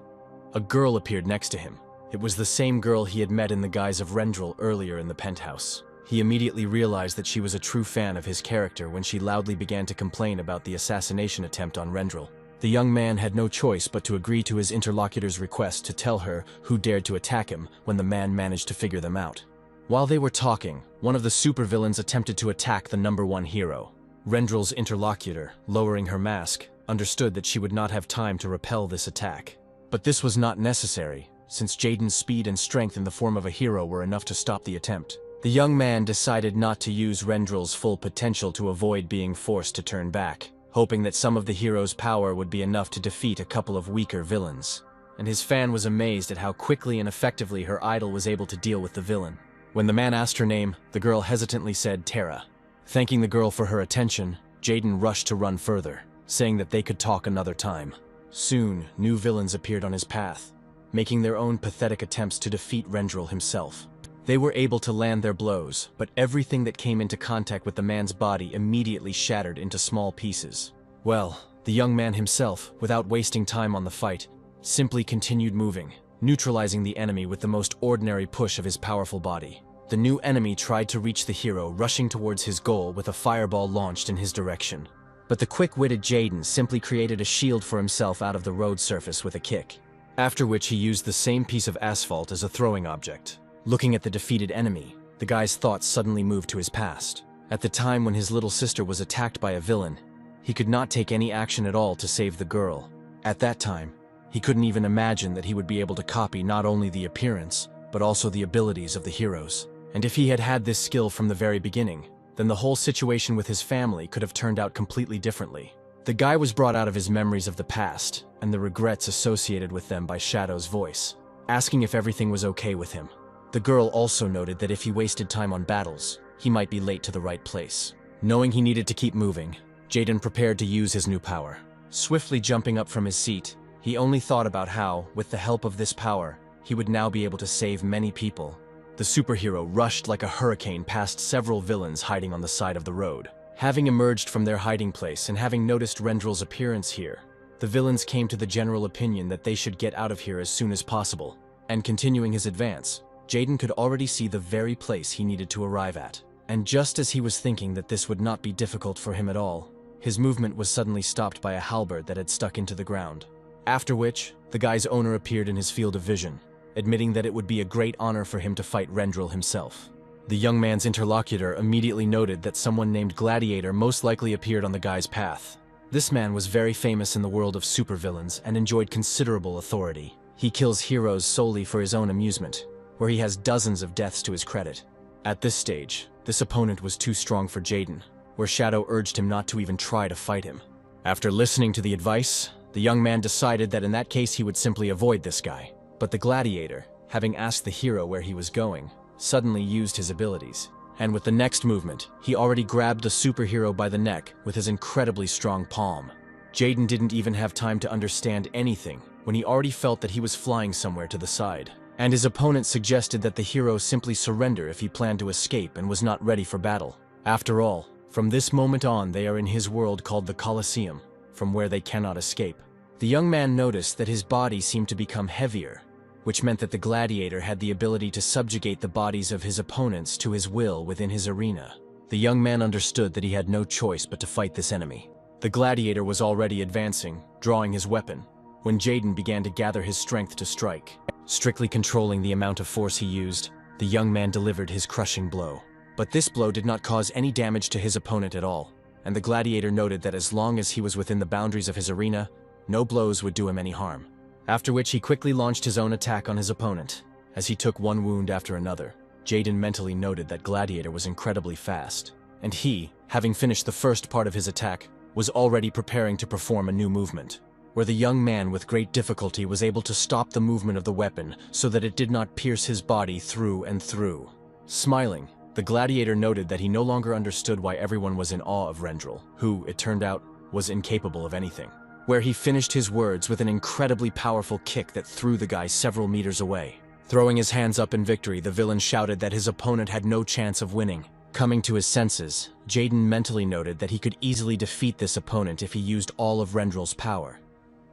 a girl appeared next to him. It was the same girl he had met in the guise of Rendel earlier in the penthouse. He immediately realized that she was a true fan of his character when she loudly began to complain about the assassination attempt on Rendel. The young man had no choice but to agree to his interlocutor's request to tell her who dared to attack him when the man managed to figure them out. While they were talking, one of the supervillains attempted to attack the #1 hero. Rendel's interlocutor, lowering her mask, understood that she would not have time to repel this attack. But this was not necessary, since Jaden's speed and strength in the form of a hero were enough to stop the attempt. The young man decided not to use Rendel's full potential to avoid being forced to turn back, hoping that some of the hero's power would be enough to defeat a couple of weaker villains. And his fan was amazed at how quickly and effectively her idol was able to deal with the villain. When the man asked her name, the girl hesitantly said Tara. Thanking the girl for her attention, Jaden rushed to run further, saying that they could talk another time. Soon, new villains appeared on his path, making their own pathetic attempts to defeat Rendel himself. They were able to land their blows, but everything that came into contact with the man's body immediately shattered into small pieces. Well, the young man himself, without wasting time on the fight, simply continued moving, neutralizing the enemy with the most ordinary push of his powerful body. the new enemy tried to reach the hero, rushing towards his goal with a fireball launched in his direction. But the quick-witted Jaden simply created a shield for himself out of the road surface with a kick, after which he used the same piece of asphalt as a throwing object. Looking at the defeated enemy, the guy's thoughts suddenly moved to his past. At the time when his little sister was attacked by a villain, he could not take any action at all to save the girl. At that time, he couldn't even imagine that he would be able to copy not only the appearance, but also the abilities of the heroes. And if he had had this skill from the very beginning, then the whole situation with his family could have turned out completely differently. The guy was brought out of his memories of the past, and the regrets associated with them by Shadow's voice, asking if everything was okay with him. The girl also noted that if he wasted time on battles, he might be late to the right place. Knowing he needed to keep moving, Jaden prepared to use his new power. Swiftly jumping up from his seat, he only thought about how, with the help of this power, he would now be able to save many people. The superhero rushed like a hurricane past several villains hiding on the side of the road. Having emerged from their hiding place and having noticed Rendel's appearance here, the villains came to the general opinion that they should get out of here as soon as possible. And continuing his advance, Jaden could already see the very place he needed to arrive at. And just as he was thinking that this would not be difficult for him at all, his movement was suddenly stopped by a halberd that had stuck into the ground. After which, the guy's owner appeared in his field of vision, admitting that it would be a great honor for him to fight Rendel himself. The young man's interlocutor immediately noted that someone named Gladiator most likely appeared on the guy's path. This man was very famous in the world of supervillains and enjoyed considerable authority. He kills heroes solely for his own amusement, where he has dozens of deaths to his credit. At this stage, this opponent was too strong for Jaden, where Shadow urged him not to even try to fight him. After listening to the advice, the young man decided that in that case he would simply avoid this guy. But the Gladiator, having asked the hero where he was going, suddenly used his abilities. And with the next movement, he already grabbed the superhero by the neck with his incredibly strong palm. Jaden didn't even have time to understand anything when he already felt that he was flying somewhere to the side. And his opponent suggested that the hero simply surrender if he planned to escape and was not ready for battle. After all, from this moment on they are in his world called the Colosseum, from where they cannot escape. The young man noticed that his body seemed to become heavier, which meant that the Gladiator had the ability to subjugate the bodies of his opponents to his will within his arena. The young man understood that he had no choice but to fight this enemy. The Gladiator was already advancing, drawing his weapon, when Jaden began to gather his strength to strike. Strictly controlling the amount of force he used, the young man delivered his crushing blow. But this blow did not cause any damage to his opponent at all, and the Gladiator noted that as long as he was within the boundaries of his arena, no blows would do him any harm. After which he quickly launched his own attack on his opponent. As he took one wound after another, Jaden mentally noted that Gladiator was incredibly fast, and he, having finished the first part of his attack, was already preparing to perform a new movement, where the young man with great difficulty was able to stop the movement of the weapon so that it did not pierce his body through and through. Smiling, the Gladiator noted that he no longer understood why everyone was in awe of Rendel, who, it turned out, was incapable of anything. Where he finished his words with an incredibly powerful kick that threw the guy several meters away. Throwing his hands up in victory, the villain shouted that his opponent had no chance of winning. Coming to his senses, Jaden mentally noted that he could easily defeat this opponent if he used all of Rendel's power.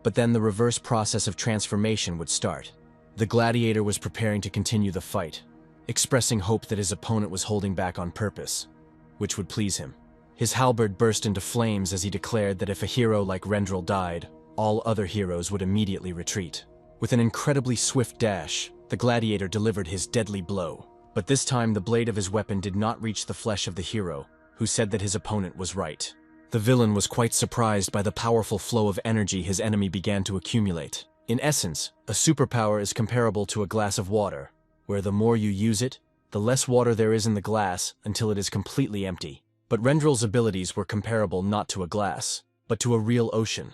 But then the reverse process of transformation would start. The Gladiator was preparing to continue the fight, expressing hope that his opponent was holding back on purpose, which would please him. His halberd burst into flames as he declared that if a hero like Rendel died, all other heroes would immediately retreat. With an incredibly swift dash, the Gladiator delivered his deadly blow. But this time the blade of his weapon did not reach the flesh of the hero, who said that his opponent was right. The villain was quite surprised by the powerful flow of energy his enemy began to accumulate. In essence, a superpower is comparable to a glass of water, where the more you use it, the less water there is in the glass until it is completely empty. But Rendel's abilities were comparable not to a glass, but to a real ocean,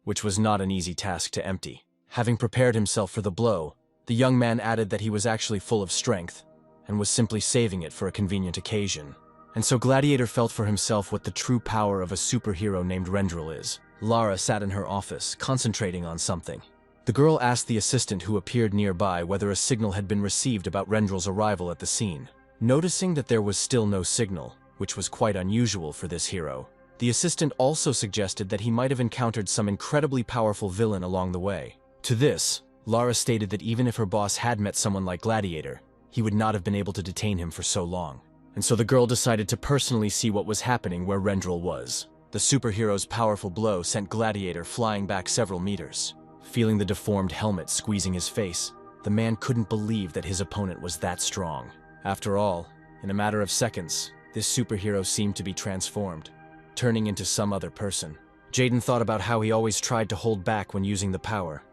which was not an easy task to empty. Having prepared himself for the blow, the young man added that he was actually full of strength, and was simply saving it for a convenient occasion. And so Gladiator felt for himself what the true power of a superhero named Rendel is. Lara sat in her office, concentrating on something. The girl asked the assistant who appeared nearby whether a signal had been received about Rendel's arrival at the scene. Noticing that there was still no signal, which was quite unusual for this hero, the assistant also suggested that he might have encountered some incredibly powerful villain along the way. To this, Lara stated that even if her boss had met someone like Gladiator, he would not have been able to detain him for so long. And so the girl decided to personally see what was happening where Rendel was. The superhero's powerful blow sent Gladiator flying back several meters. Feeling the deformed helmet squeezing his face, the man couldn't believe that his opponent was that strong. After all, in a matter of seconds, this superhero seemed to be transformed, turning into some other person. Jaden thought about how he always tried to hold back when using the power,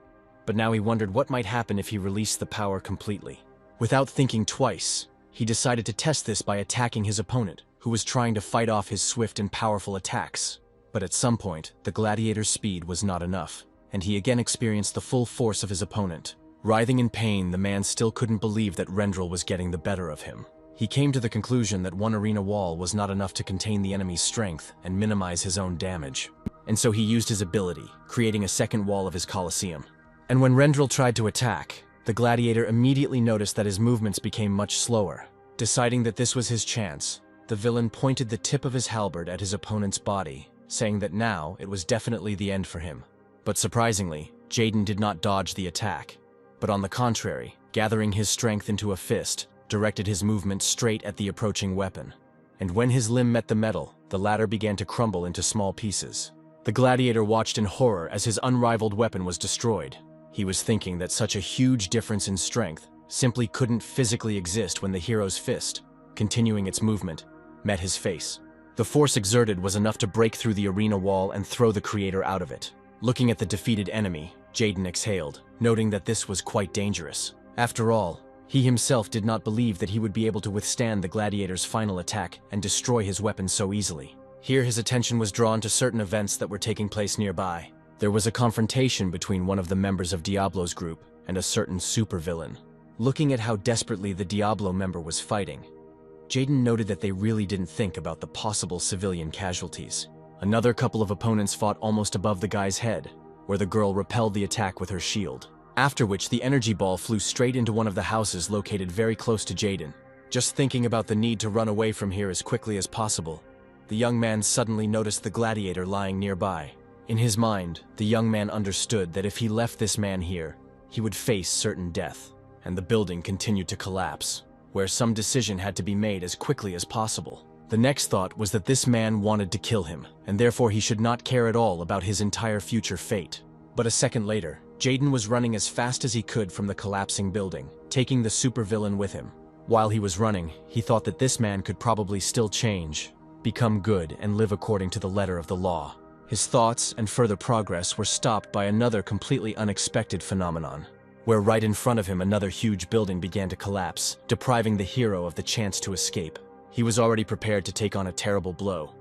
but now he wondered what might happen if he released the power completely. Without thinking twice, he decided to test this by attacking his opponent, who was trying to fight off his swift and powerful attacks. But at some point, the Gladiator's speed was not enough, and he again experienced the full force of his opponent. Writhing in pain, the man still couldn't believe that Rendel was getting the better of him. He came to the conclusion that one arena wall was not enough to contain the enemy's strength and minimize his own damage. And so he used his ability, creating a second wall of his Colosseum. And when Rendel tried to attack, the Gladiator immediately noticed that his movements became much slower. Deciding that this was his chance, the villain pointed the tip of his halberd at his opponent's body, saying that now it was definitely the end for him. But surprisingly, Jaden did not dodge the attack, but on the contrary, gathering his strength into a fist, directed his movement straight at the approaching weapon. And when his limb met the metal, the latter began to crumble into small pieces. The Gladiator watched in horror as his unrivaled weapon was destroyed. He was thinking that such a huge difference in strength simply couldn't physically exist when the hero's fist, continuing its movement, met his face. The force exerted was enough to break through the arena wall and throw the creator out of it. Looking at the defeated enemy, Jaden exhaled, noting that this was quite dangerous. After all, he himself did not believe that he would be able to withstand the Gladiator's final attack and destroy his weapon so easily. Here his attention was drawn to certain events that were taking place nearby. There was a confrontation between one of the members of Diablo's group and a certain supervillain. Looking at how desperately the Diablo member was fighting, Jaden noted that they really didn't think about the possible civilian casualties. Another couple of opponents fought almost above the guy's head, where the girl repelled the attack with her shield. After which the energy ball flew straight into one of the houses located very close to Jaden. Just thinking about the need to run away from here as quickly as possible, the young man suddenly noticed the Gladiator lying nearby. In his mind, the young man understood that if he left this man here, he would face certain death, and the building continued to collapse, where some decision had to be made as quickly as possible. The next thought was that this man wanted to kill him, and therefore he should not care at all about his entire future fate. But a second later, Jaden was running as fast as he could from the collapsing building, taking the supervillain with him. While he was running, he thought that this man could probably still change, become good, and live according to the letter of the law. His thoughts and further progress were stopped by another completely unexpected phenomenon, where right in front of him another huge building began to collapse, depriving the hero of the chance to escape. He was already prepared to take on a terrible blow,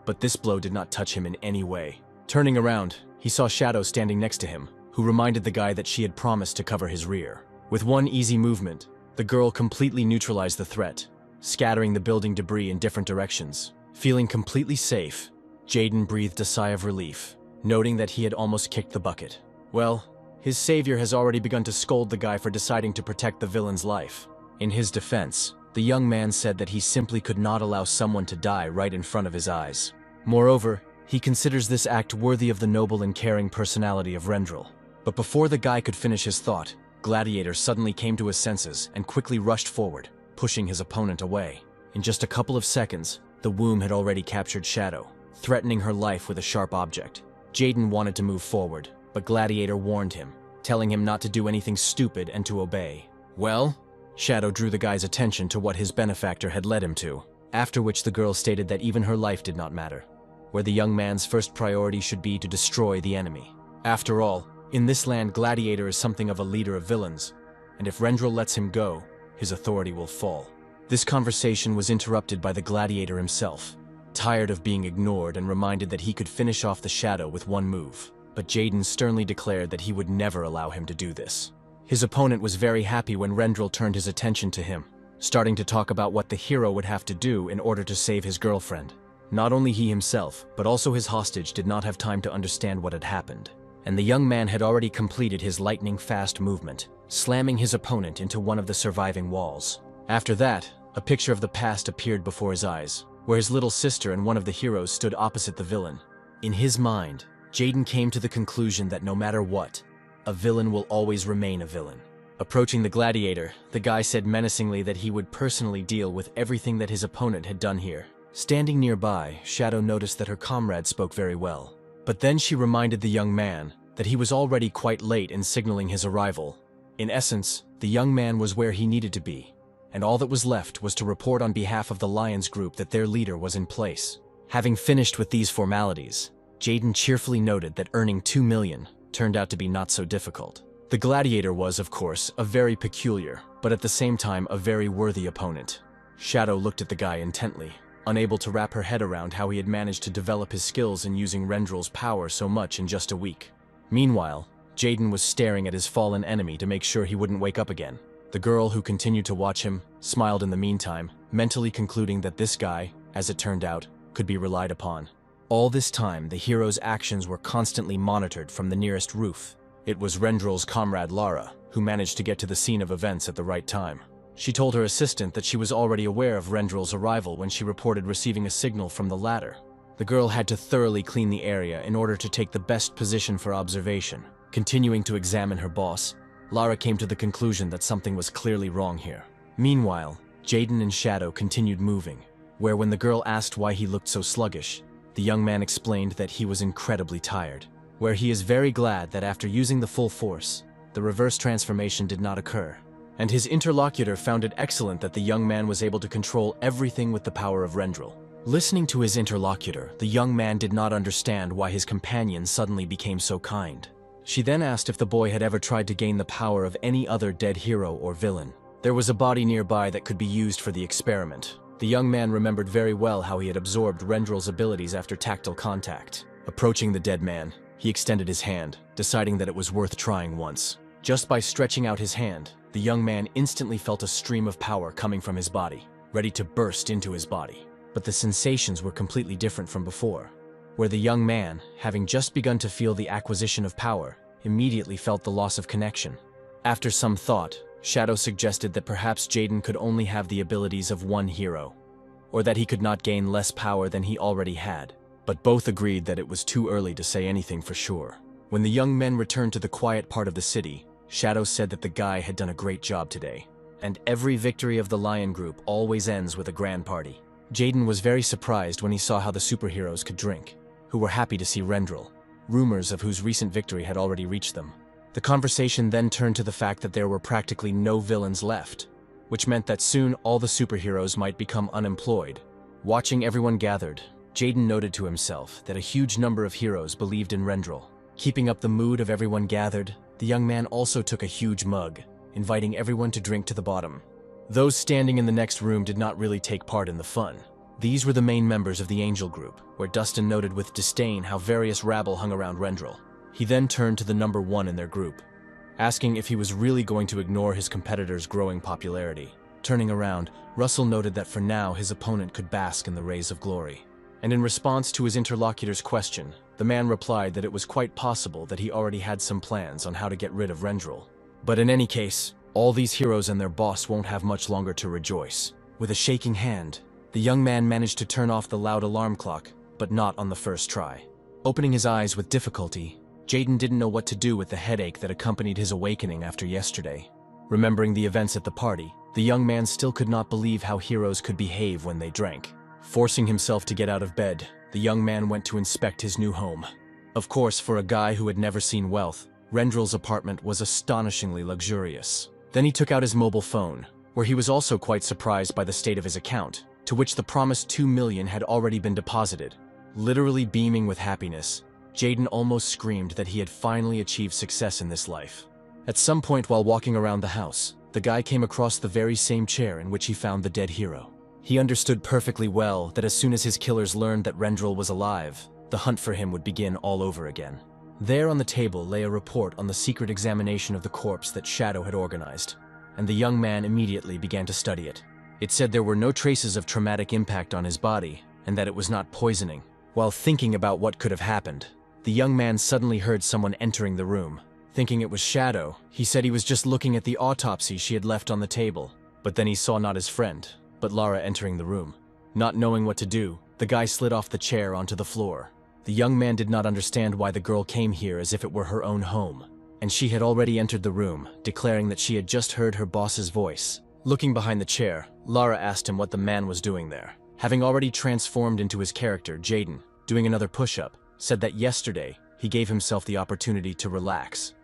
but this blow did not touch him in any way. Turning around, he saw Shadow standing next to him, who reminded the guy that she had promised to cover his rear. With one easy movement, the girl completely neutralized the threat, scattering the building debris in different directions. Feeling completely safe, Jaden breathed a sigh of relief, noting that he had almost kicked the bucket. Well, his savior has already begun to scold the guy for deciding to protect the villain's life. In his defense, the young man said that he simply could not allow someone to die right in front of his eyes. Moreover, he considers this act worthy of the noble and caring personality of Rendel. But before the guy could finish his thought, Gladiator suddenly came to his senses and quickly rushed forward, pushing his opponent away. In just a couple of seconds, the womb had already captured Shadow, threatening her life with a sharp object. Jaden wanted to move forward, but Gladiator warned him, telling him not to do anything stupid and to obey. Well, Shadow drew the guy's attention to what his benefactor had led him to, after which the girl stated that even her life did not matter, where the young man's first priority should be to destroy the enemy. After all, in this land, Gladiator is something of a leader of villains, and if Rendel lets him go, his authority will fall. This conversation was interrupted by the Gladiator himself, tired of being ignored and reminded that he could finish off the Shadow with one move. But Jaden sternly declared that he would never allow him to do this. His opponent was very happy when Rendel turned his attention to him, starting to talk about what the hero would have to do in order to save his girlfriend. Not only he himself, but also his hostage did not have time to understand what had happened, and the young man had already completed his lightning-fast movement, slamming his opponent into one of the surviving walls. After that, a picture of the past appeared before his eyes, where his little sister and one of the heroes stood opposite the villain. In his mind, Jaden came to the conclusion that no matter what, a villain will always remain a villain. Approaching the Gladiator, the guy said menacingly that he would personally deal with everything that his opponent had done here. Standing nearby, Shadow noticed that her comrade spoke very well. But then she reminded the young man that he was already quite late in signaling his arrival. In essence, the young man was where he needed to be, and all that was left was to report on behalf of the Lions group that their leader was in place. Having finished with these formalities, Jaden cheerfully noted that earning 2 million turned out to be not so difficult. The Gladiator was, of course, a very peculiar, but at the same time a very worthy opponent. Shadow looked at the guy intently, unable to wrap her head around how he had managed to develop his skills in using Rendel's power so much in just a week. Meanwhile, Jaden was staring at his fallen enemy to make sure he wouldn't wake up again. The girl, who continued to watch him, smiled in the meantime, mentally concluding that this guy, as it turned out, could be relied upon. All this time, the hero's actions were constantly monitored from the nearest roof. It was Rendel's comrade Lara, who managed to get to the scene of events at the right time. She told her assistant that she was already aware of Rendel's arrival when she reported receiving a signal from the latter. The girl had to thoroughly clean the area in order to take the best position for observation. Continuing to examine her boss, Lara came to the conclusion that something was clearly wrong here. Meanwhile, Jaden and Shadow continued moving, where when the girl asked why he looked so sluggish, the young man explained that he was incredibly tired, where he is very glad that after using the full force, the reverse transformation did not occur. And his interlocutor found it excellent that the young man was able to control everything with the power of Rendel. Listening to his interlocutor, the young man did not understand why his companion suddenly became so kind. She then asked if the boy had ever tried to gain the power of any other dead hero or villain. There was a body nearby that could be used for the experiment. The young man remembered very well how he had absorbed Rendel's abilities after tactile contact. Approaching the dead man, he extended his hand, deciding that it was worth trying once. Just by stretching out his hand, the young man instantly felt a stream of power coming from his body, ready to burst into his body. But the sensations were completely different from before, where the young man, having just begun to feel the acquisition of power, immediately felt the loss of connection. After some thought, Shadow suggested that perhaps Jaden could only have the abilities of one hero, or that he could not gain less power than he already had. But both agreed that it was too early to say anything for sure. When the young men returned to the quiet part of the city, Shadow said that the guy had done a great job today, and every victory of the Lion Group always ends with a grand party. Jaden was very surprised when he saw how the superheroes could drink, who were happy to see Rendel, rumors of whose recent victory had already reached them. The conversation then turned to the fact that there were practically no villains left, which meant that soon all the superheroes might become unemployed. Watching everyone gathered, Jaden noted to himself that a huge number of heroes believed in Rendel. Keeping up the mood of everyone gathered, the young man also took a huge mug, inviting everyone to drink to the bottom. Those standing in the next room did not really take part in the fun. These were the main members of the Angel group, where Dustin noted with disdain how various rabble hung around Rendel. He then turned to the number one in their group, asking if he was really going to ignore his competitor's growing popularity. Turning around, Russell noted that for now his opponent could bask in the rays of glory. And in response to his interlocutor's question, the man replied that it was quite possible that he already had some plans on how to get rid of Rendel. But in any case, all these heroes and their boss won't have much longer to rejoice. With a shaking hand, the young man managed to turn off the loud alarm clock, but not on the first try. Opening his eyes with difficulty, Jaden didn't know what to do with the headache that accompanied his awakening after yesterday. Remembering the events at the party, the young man still could not believe how heroes could behave when they drank. Forcing himself to get out of bed, the young man went to inspect his new home. Of course, for a guy who had never seen wealth, Rendel's apartment was astonishingly luxurious. Then he took out his mobile phone, where he was also quite surprised by the state of his account, to which the promised 2 million had already been deposited. Literally beaming with happiness, Jaden almost screamed that he had finally achieved success in this life. At some point while walking around the house, the guy came across the very same chair in which he found the dead hero. He understood perfectly well that as soon as his killers learned that Rendel was alive, the hunt for him would begin all over again. There on the table lay a report on the secret examination of the corpse that Shadow had organized, and the young man immediately began to study it. It said there were no traces of traumatic impact on his body, and that it was not poisoning. While thinking about what could have happened, the young man suddenly heard someone entering the room. Thinking it was Shadow, he said he was just looking at the autopsy she had left on the table, but then he saw not his friend, but Lara entering the room. Not knowing what to do, the guy slid off the chair onto the floor. The young man did not understand why the girl came here as if it were her own home. and she had already entered the room, declaring that she had just heard her boss's voice. Looking behind the chair, Lara asked him what the man was doing there. Having already transformed into his character, Jaden, doing another push-up, said that yesterday he gave himself the opportunity to relax,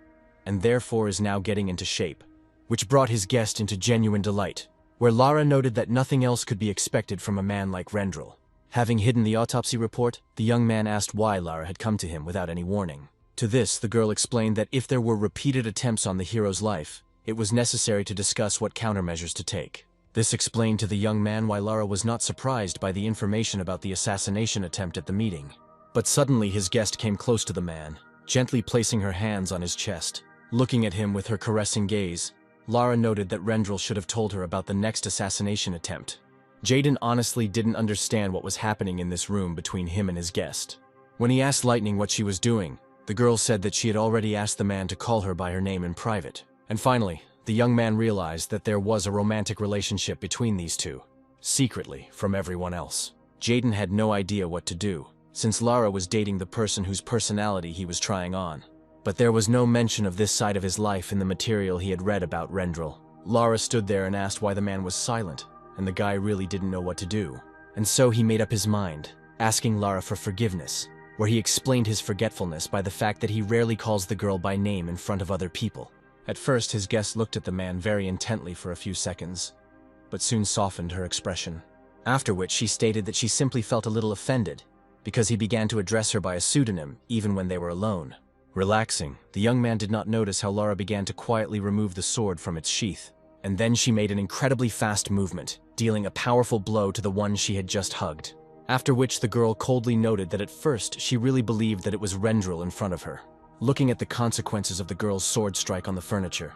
and therefore is now getting into shape, which brought his guest into genuine delight, where Lara noted that nothing else could be expected from a man like Rendel. Having hidden the autopsy report, the young man asked why Lara had come to him without any warning. To this, the girl explained that if there were repeated attempts on the hero's life, it was necessary to discuss what countermeasures to take. This explained to the young man why Lara was not surprised by the information about the assassination attempt at the meeting. But suddenly his guest came close to the man, gently placing her hands on his chest. Looking at him with her caressing gaze, Lara noted that Rendel should have told her about the next assassination attempt. Jaden honestly didn't understand what was happening in this room between him and his guest. When he asked Lightning what she was doing, the girl said that she had already asked the man to call her by her name in private. And finally, the young man realized that there was a romantic relationship between these two, secretly from everyone else. Jaden had no idea what to do, since Lara was dating the person whose personality he was trying on. But there was no mention of this side of his life in the material he had read about Rendel. Lara stood there and asked why the man was silent, and the guy really didn't know what to do. And so he made up his mind, asking Lara for forgiveness, where he explained his forgetfulness by the fact that he rarely calls the girl by name in front of other people. At first, his guest looked at the man very intently for a few seconds, but soon softened her expression. After which she stated that she simply felt a little offended, because he began to address her by a pseudonym even when they were alone. Relaxing, the young man did not notice how Lara began to quietly remove the sword from its sheath, and then she made an incredibly fast movement, dealing a powerful blow to the one she had just hugged. After which the girl coldly noted that at first she really believed that it was Rendel in front of her. Looking at the consequences of the girl's sword strike on the furniture,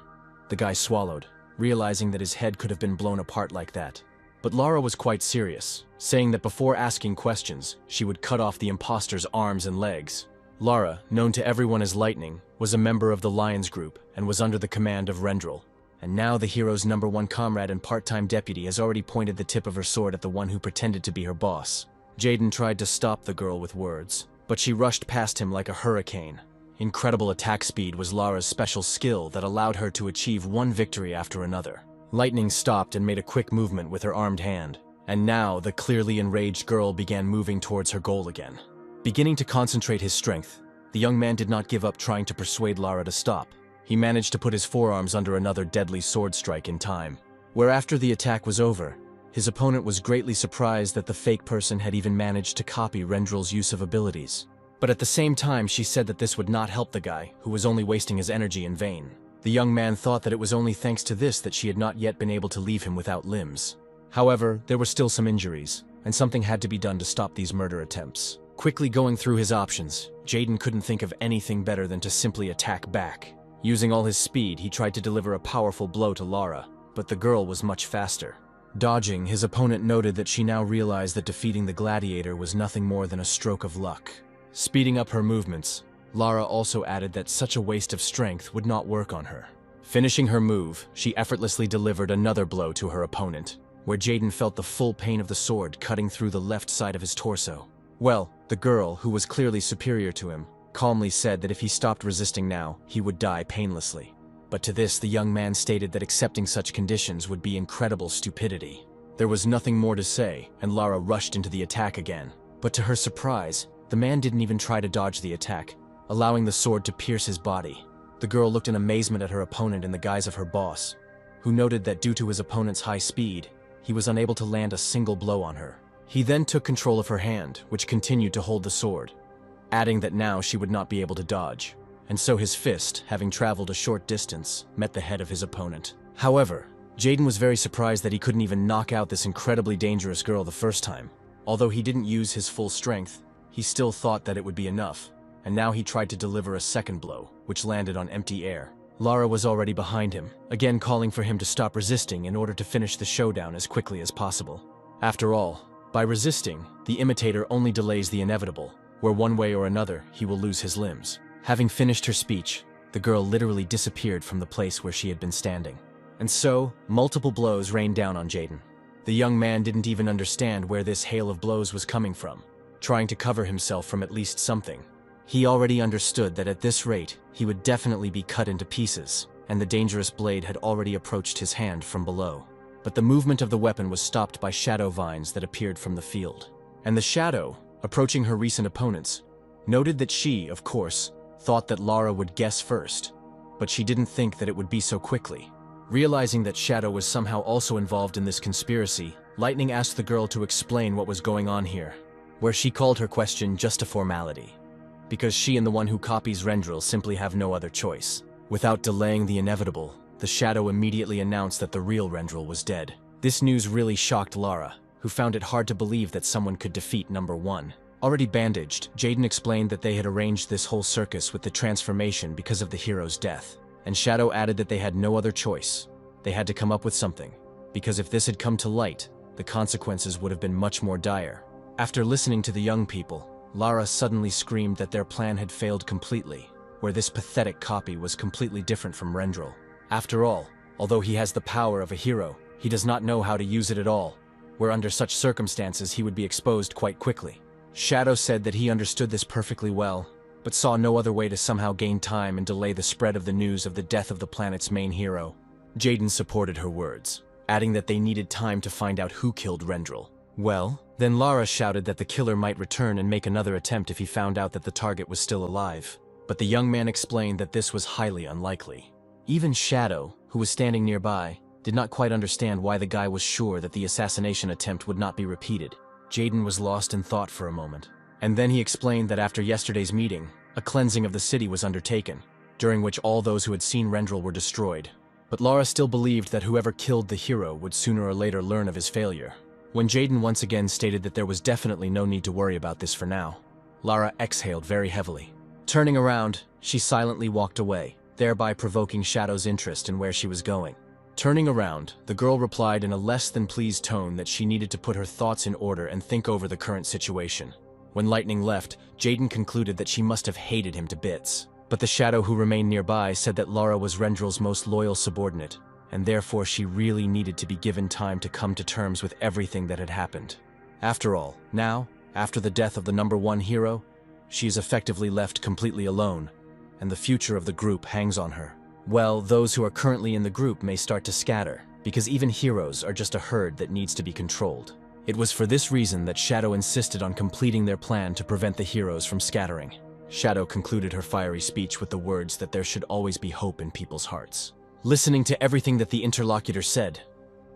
the guy swallowed, realizing that his head could have been blown apart like that. But Lara was quite serious, saying that before asking questions, she would cut off the imposter's arms and legs. Lara, known to everyone as Lightning, was a member of the Lions group and was under the command of Rendel. And now the hero's #1 comrade and part-time deputy has already pointed the tip of her sword at the one who pretended to be her boss. Jaden tried to stop the girl with words, but she rushed past him like a hurricane. Incredible attack speed was Lara's special skill that allowed her to achieve one victory after another. Lightning stopped and made a quick movement with her armed hand, and now the clearly enraged girl began moving towards her goal again. Beginning to concentrate his strength, the young man did not give up trying to persuade Lara to stop. He managed to put his forearms under another deadly sword strike in time, where after the attack was over, his opponent was greatly surprised that the fake person had even managed to copy Rendel's use of abilities. But at the same time, she said that this would not help the guy, who was only wasting his energy in vain. The young man thought that it was only thanks to this that she had not yet been able to leave him without limbs. However, there were still some injuries, and something had to be done to stop these murder attempts. Quickly going through his options, Jaden couldn't think of anything better than to simply attack back. Using all his speed, he tried to deliver a powerful blow to Lara, but the girl was much faster. Dodging, his opponent noted that she now realized that defeating the Gladiator was nothing more than a stroke of luck. Speeding up her movements, Lara also added that such a waste of strength would not work on her. Finishing her move, she effortlessly delivered another blow to her opponent, where Jaden felt the full pain of the sword cutting through the left side of his torso. Well, the girl, who was clearly superior to him, calmly said that if he stopped resisting now, he would die painlessly. But to this, the young man stated that accepting such conditions would be incredible stupidity. There was nothing more to say, and Lara rushed into the attack again. But to her surprise, the man didn't even try to dodge the attack, allowing the sword to pierce his body. The girl looked in amazement at her opponent in the guise of her boss, who noted that due to his opponent's high speed, he was unable to land a single blow on her. He then took control of her hand, which continued to hold the sword, adding that now she would not be able to dodge. And so his fist, having traveled a short distance, met the head of his opponent. However, Jaden was very surprised that he couldn't even knock out this incredibly dangerous girl the first time. Although he didn't use his full strength, he still thought that it would be enough, and now he tried to deliver a second blow, which landed on empty air. Lara was already behind him, again calling for him to stop resisting in order to finish the showdown as quickly as possible. After all, by resisting, the imitator only delays the inevitable, where one way or another he will lose his limbs. Having finished her speech, the girl literally disappeared from the place where she had been standing. And so, multiple blows rained down on Jaden. The young man didn't even understand where this hail of blows was coming from. Trying to cover himself from at least something, He already understood that at this rate, he would definitely be cut into pieces, and the dangerous blade had already approached his hand from below. But the movement of the weapon was stopped by shadow vines that appeared from the field. And the shadow, approaching her recent opponents, noted that she, of course, thought that Lara would guess first, but she didn't think that it would be so quickly. Realizing that Shadow was somehow also involved in this conspiracy, Lightning asked the girl to explain what was going on here, where she called her question just a formality, because she and the one who copies Rendel simply have no other choice. Without delaying the inevitable, the Shadow immediately announced that the real Rendel was dead. This news really shocked Lara, who found it hard to believe that someone could defeat number 1. Already bandaged, Jaden explained that they had arranged this whole circus with the transformation because of the hero's death, and Shadow added that they had no other choice. They had to come up with something, because if this had come to light, the consequences would have been much more dire. After listening to the young people, Lara suddenly screamed that their plan had failed completely, where this pathetic copy was completely different from Rendel. After all, although he has the power of a hero, he does not know how to use it at all, where under such circumstances he would be exposed quite quickly. Shadow said that he understood this perfectly well, but saw no other way to somehow gain time and delay the spread of the news of the death of the planet's main hero. Jaden supported her words, adding that they needed time to find out who killed Rendel. Well, then Lara shouted that the killer might return and make another attempt if he found out that the target was still alive. But the young man explained that this was highly unlikely. Even Shadow, who was standing nearby, did not quite understand why the guy was sure that the assassination attempt would not be repeated. Jaden was lost in thought for a moment, and then he explained that after yesterday's meeting, a cleansing of the city was undertaken, during which all those who had seen Rendel were destroyed. But Lara still believed that whoever killed the hero would sooner or later learn of his failure. When Jaden once again stated that there was definitely no need to worry about this for now, Lara exhaled very heavily. Turning around, she silently walked away, thereby provoking Shadow's interest in where she was going. Turning around, the girl replied in a less than pleased tone that she needed to put her thoughts in order and think over the current situation. When Lightning left, Jaden concluded that she must have hated him to bits. But the Shadow who remained nearby said that Lara was Rendel's most loyal subordinate, and therefore she really needed to be given time to come to terms with everything that had happened. After all, now, after the death of the number 1 hero, she is effectively left completely alone, and the future of the group hangs on her. Well, those who are currently in the group may start to scatter, because even heroes are just a herd that needs to be controlled. It was for this reason that Shadow insisted on completing their plan to prevent the heroes from scattering. Shadow concluded her fiery speech with the words that there should always be hope in people's hearts. Listening to everything that the interlocutor said,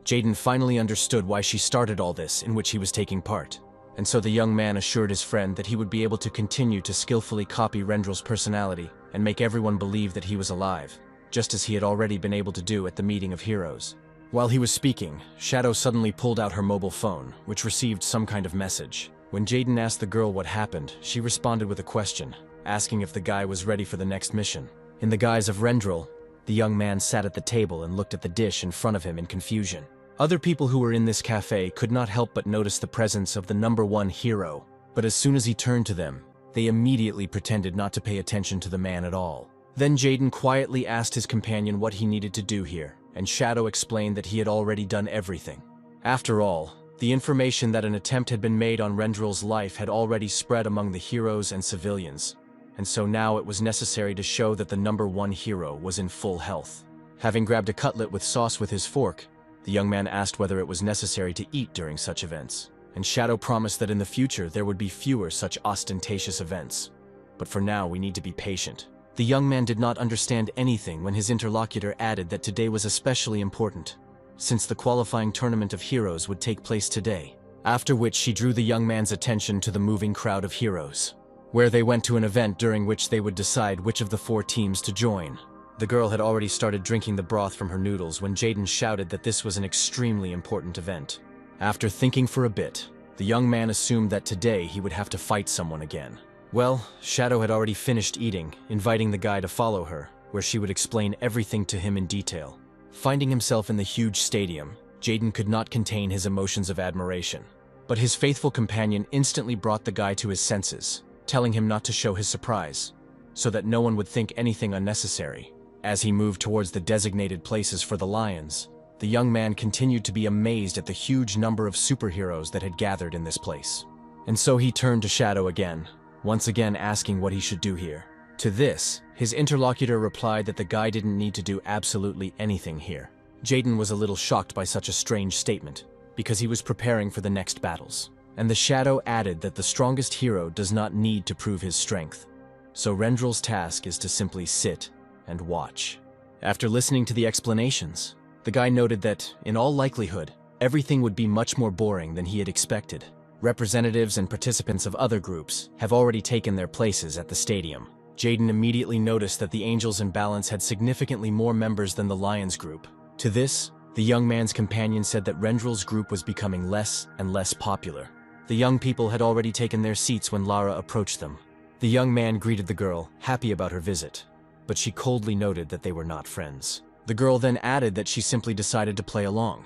Jaden finally understood why she started all this in which he was taking part. And so the young man assured his friend that he would be able to continue to skillfully copy Rendel's personality and make everyone believe that he was alive, just as he had already been able to do at the meeting of heroes. While he was speaking, Shadow suddenly pulled out her mobile phone, which received some kind of message. When Jaden asked the girl what happened, she responded with a question, asking if the guy was ready for the next mission. In the guise of Rendel, the young man sat at the table and looked at the dish in front of him in confusion. Other people who were in this cafe could not help but notice the presence of the number 1 hero, but as soon as he turned to them, they immediately pretended not to pay attention to the man at all. Then Jaden quietly asked his companion what he needed to do here, and Shadow explained that he had already done everything. After all, the information that an attempt had been made on Rendel's life had already spread among the heroes and civilians, and so now it was necessary to show that the number 1 hero was in full health. Having grabbed a cutlet with sauce with his fork, the young man asked whether it was necessary to eat during such events, and Shadow promised that in the future there would be fewer such ostentatious events. But for now we need to be patient. The young man did not understand anything when his interlocutor added that today was especially important, since the qualifying tournament of heroes would take place today, after which she drew the young man's attention to the moving crowd of heroes, where they went to an event during which they would decide which of the 4 teams to join. The girl had already started drinking the broth from her noodles when Jaden shouted that this was an extremely important event. After thinking for a bit, the young man assumed that today he would have to fight someone again. Well, Shadow had already finished eating, inviting the guy to follow her, where she would explain everything to him in detail. Finding himself in the huge stadium, Jaden could not contain his emotions of admiration. But his faithful companion instantly brought the guy to his senses, telling him not to show his surprise, so that no one would think anything unnecessary. As he moved towards the designated places for the lions, the young man continued to be amazed at the huge number of superheroes that had gathered in this place. And so he turned to Shadow again, once again asking what he should do here. To this, his interlocutor replied that the guy didn't need to do absolutely anything here. Jaden was a little shocked by such a strange statement, because he was preparing for the next battles. And the shadow added that the strongest hero does not need to prove his strength. So Rendel's task is to simply sit and watch. After listening to the explanations, the guy noted that, in all likelihood, everything would be much more boring than he had expected. Representatives and participants of other groups have already taken their places at the stadium. Jaden immediately noticed that the Angels in Balance had significantly more members than the Lions group. To this, the young man's companion said that Rendel's group was becoming less and less popular. The young people had already taken their seats when Lara approached them. The young man greeted the girl, happy about her visit, but she coldly noted that they were not friends. The girl then added that she simply decided to play along.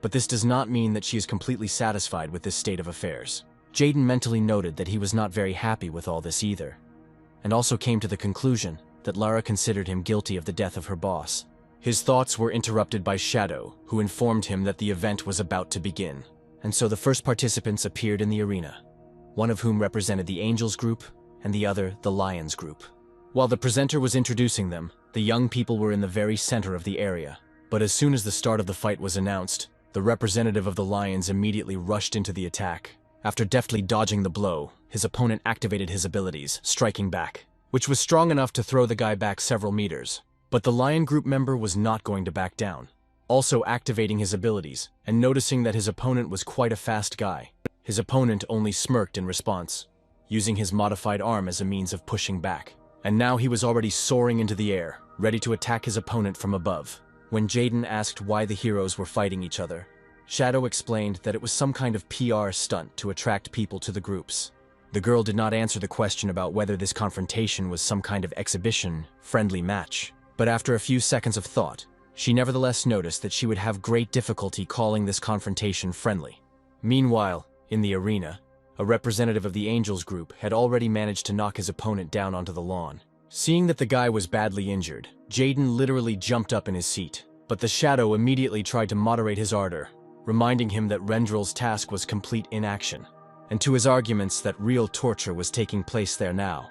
But this does not mean that she is completely satisfied with this state of affairs. Jaden mentally noted that he was not very happy with all this either, and also came to the conclusion that Lara considered him guilty of the death of her boss. His thoughts were interrupted by Shadow, who informed him that the event was about to begin. And so the first participants appeared in the arena, one of whom represented the Angels group and the other the Lions group. While the presenter was introducing them, the young people were in the very center of the area. But as soon as the start of the fight was announced, the representative of the Lions immediately rushed into the attack. After deftly dodging the blow, his opponent activated his abilities, striking back, which was strong enough to throw the guy back several meters. But the Lion group member was not going to back down. Also activating his abilities, and noticing that his opponent was quite a fast guy, his opponent only smirked in response, using his modified arm as a means of pushing back. And now he was already soaring into the air, ready to attack his opponent from above. When Jaden asked why the heroes were fighting each other, Shadow explained that it was some kind of PR stunt to attract people to the groups. The girl did not answer the question about whether this confrontation was some kind of exhibition, friendly match. But after a few seconds of thought, she nevertheless noticed that she would have great difficulty calling this confrontation friendly. Meanwhile, in the arena, a representative of the Angels group had already managed to knock his opponent down onto the lawn. Seeing that the guy was badly injured, Jaden literally jumped up in his seat. But the Shadow immediately tried to moderate his ardor, reminding him that Rendel's task was complete inaction, and to his arguments that real torture was taking place there now.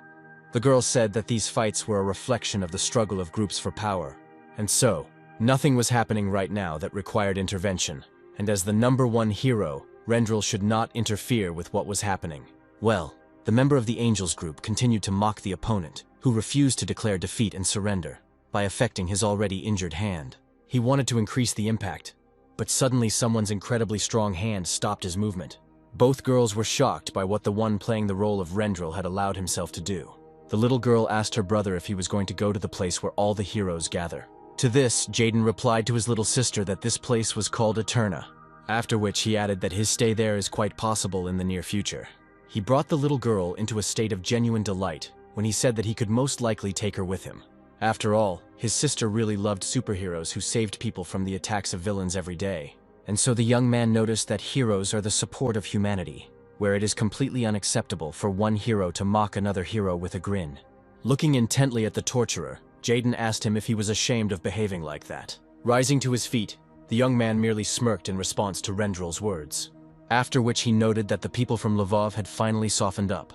The girl said that these fights were a reflection of the struggle of groups for power, and so, nothing was happening right now that required intervention, and as the #1 hero, Rendel should not interfere with what was happening. Well, the member of the Angels group continued to mock the opponent, who refused to declare defeat and surrender, by affecting his already injured hand. He wanted to increase the impact, but suddenly someone's incredibly strong hand stopped his movement. Both girls were shocked by what the one playing the role of Rendel had allowed himself to do. The little girl asked her brother if he was going to go to the place where all the heroes gather. To this, Jaden replied to his little sister that this place was called Eterna, after which he added that his stay there is quite possible in the near future. He brought the little girl into a state of genuine delight when he said that he could most likely take her with him. After all, his sister really loved superheroes who saved people from the attacks of villains every day. And so the young man noticed that heroes are the support of humanity, where it is completely unacceptable for one hero to mock another hero with a grin. Looking intently at the torturer, Jaden asked him if he was ashamed of behaving like that. Rising to his feet, the young man merely smirked in response to Rendel's words, after which he noted that the people from Lvov had finally softened up,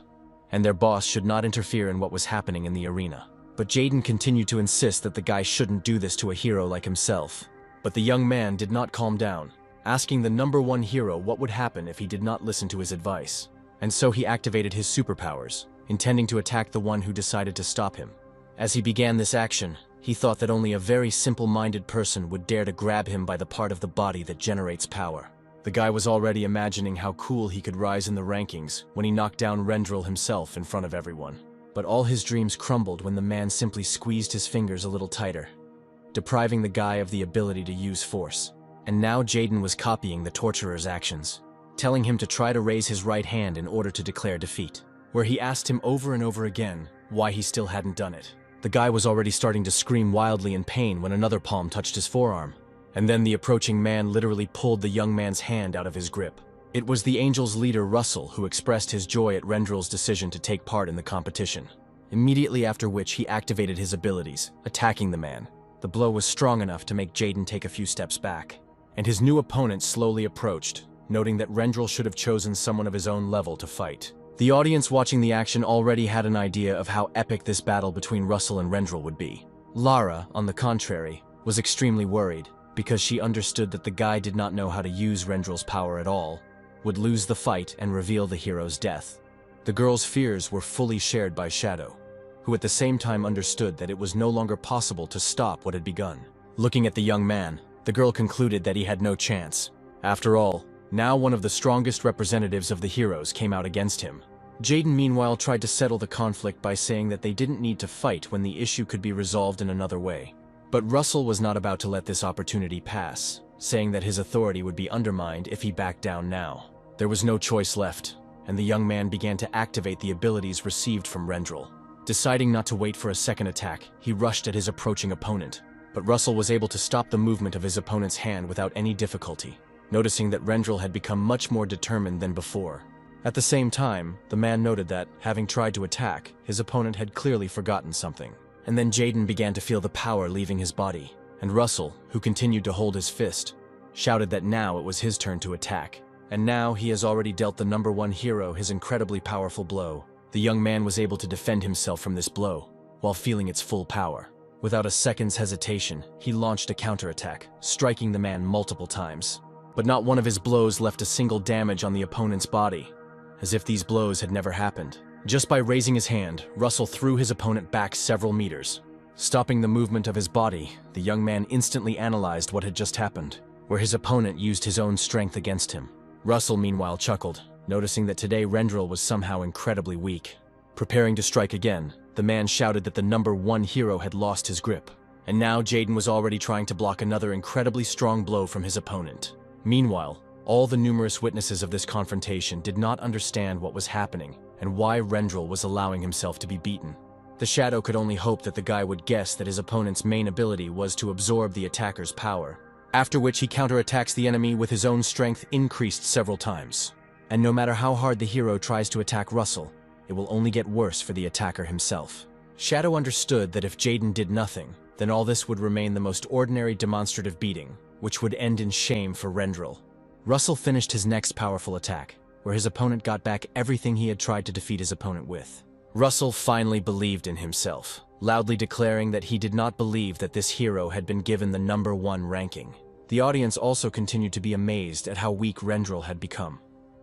and their boss should not interfere in what was happening in the arena. But Jaden continued to insist that the guy shouldn't do this to a hero like himself. But the young man did not calm down, asking the #1 hero what would happen if he did not listen to his advice. And so he activated his superpowers, intending to attack the one who decided to stop him. As he began this action, he thought that only a very simple-minded person would dare to grab him by the part of the body that generates power. The guy was already imagining how cool he could rise in the rankings when he knocked down Rendel himself in front of everyone. But all his dreams crumbled when the man simply squeezed his fingers a little tighter, depriving the guy of the ability to use force. And now Jaden was copying the torturer's actions, telling him to try to raise his right hand in order to declare defeat, where he asked him over and over again why he still hadn't done it. The guy was already starting to scream wildly in pain when another palm touched his forearm, and then the approaching man literally pulled the young man's hand out of his grip. It was the Angels' leader Russell who expressed his joy at Rendel's decision to take part in the competition, immediately after which he activated his abilities, attacking the man. The blow was strong enough to make Jaden take a few steps back, and his new opponent slowly approached, noting that Rendel should have chosen someone of his own level to fight. The audience watching the action already had an idea of how epic this battle between Russell and Rendel would be. Lara, on the contrary, was extremely worried because she understood that the guy did not know how to use Rendel's power at all, would lose the fight and reveal the hero's death. The girl's fears were fully shared by Shadow, who at the same time understood that it was no longer possible to stop what had begun. Looking at the young man, the girl concluded that he had no chance. After all, now one of the strongest representatives of the heroes came out against him. Jaden meanwhile tried to settle the conflict by saying that they didn't need to fight when the issue could be resolved in another way. But Russell was not about to let this opportunity pass, saying that his authority would be undermined if he backed down now. There was no choice left, and the young man began to activate the abilities received from Rendel. Deciding not to wait for a second attack, he rushed at his approaching opponent. But Russell was able to stop the movement of his opponent's hand without any difficulty, noticing that Rendel had become much more determined than before. At the same time, the man noted that, having tried to attack, his opponent had clearly forgotten something. And then Jaden began to feel the power leaving his body, and Russell, who continued to hold his fist, shouted that now it was his turn to attack. And now he has already dealt the #1 hero his incredibly powerful blow. The young man was able to defend himself from this blow, while feeling its full power. Without a second's hesitation, he launched a counterattack, striking the man multiple times. But not one of his blows left a single damage on the opponent's body, as if these blows had never happened. Just by raising his hand, Russell threw his opponent back several meters. Stopping the movement of his body, the young man instantly analyzed what had just happened, where his opponent used his own strength against him. Russell meanwhile chuckled, noticing that today Rendel was somehow incredibly weak. Preparing to strike again, the man shouted that the #1 hero had lost his grip, and now Jaden was already trying to block another incredibly strong blow from his opponent. Meanwhile, all the numerous witnesses of this confrontation did not understand what was happening and why Rendel was allowing himself to be beaten. The Shadow could only hope that the guy would guess that his opponent's main ability was to absorb the attacker's power, after which he counterattacks the enemy with his own strength increased several times. And no matter how hard the hero tries to attack Russell, it will only get worse for the attacker himself. Shadow understood that if Jaden did nothing, then all this would remain the most ordinary demonstrative beating, which would end in shame for Rendel. Russell finished his next powerful attack, where his opponent got back everything he had tried to defeat his opponent with. Russell finally believed in himself, loudly declaring that he did not believe that this hero had been given the #1 ranking. The audience also continued to be amazed at how weak Rendel had become,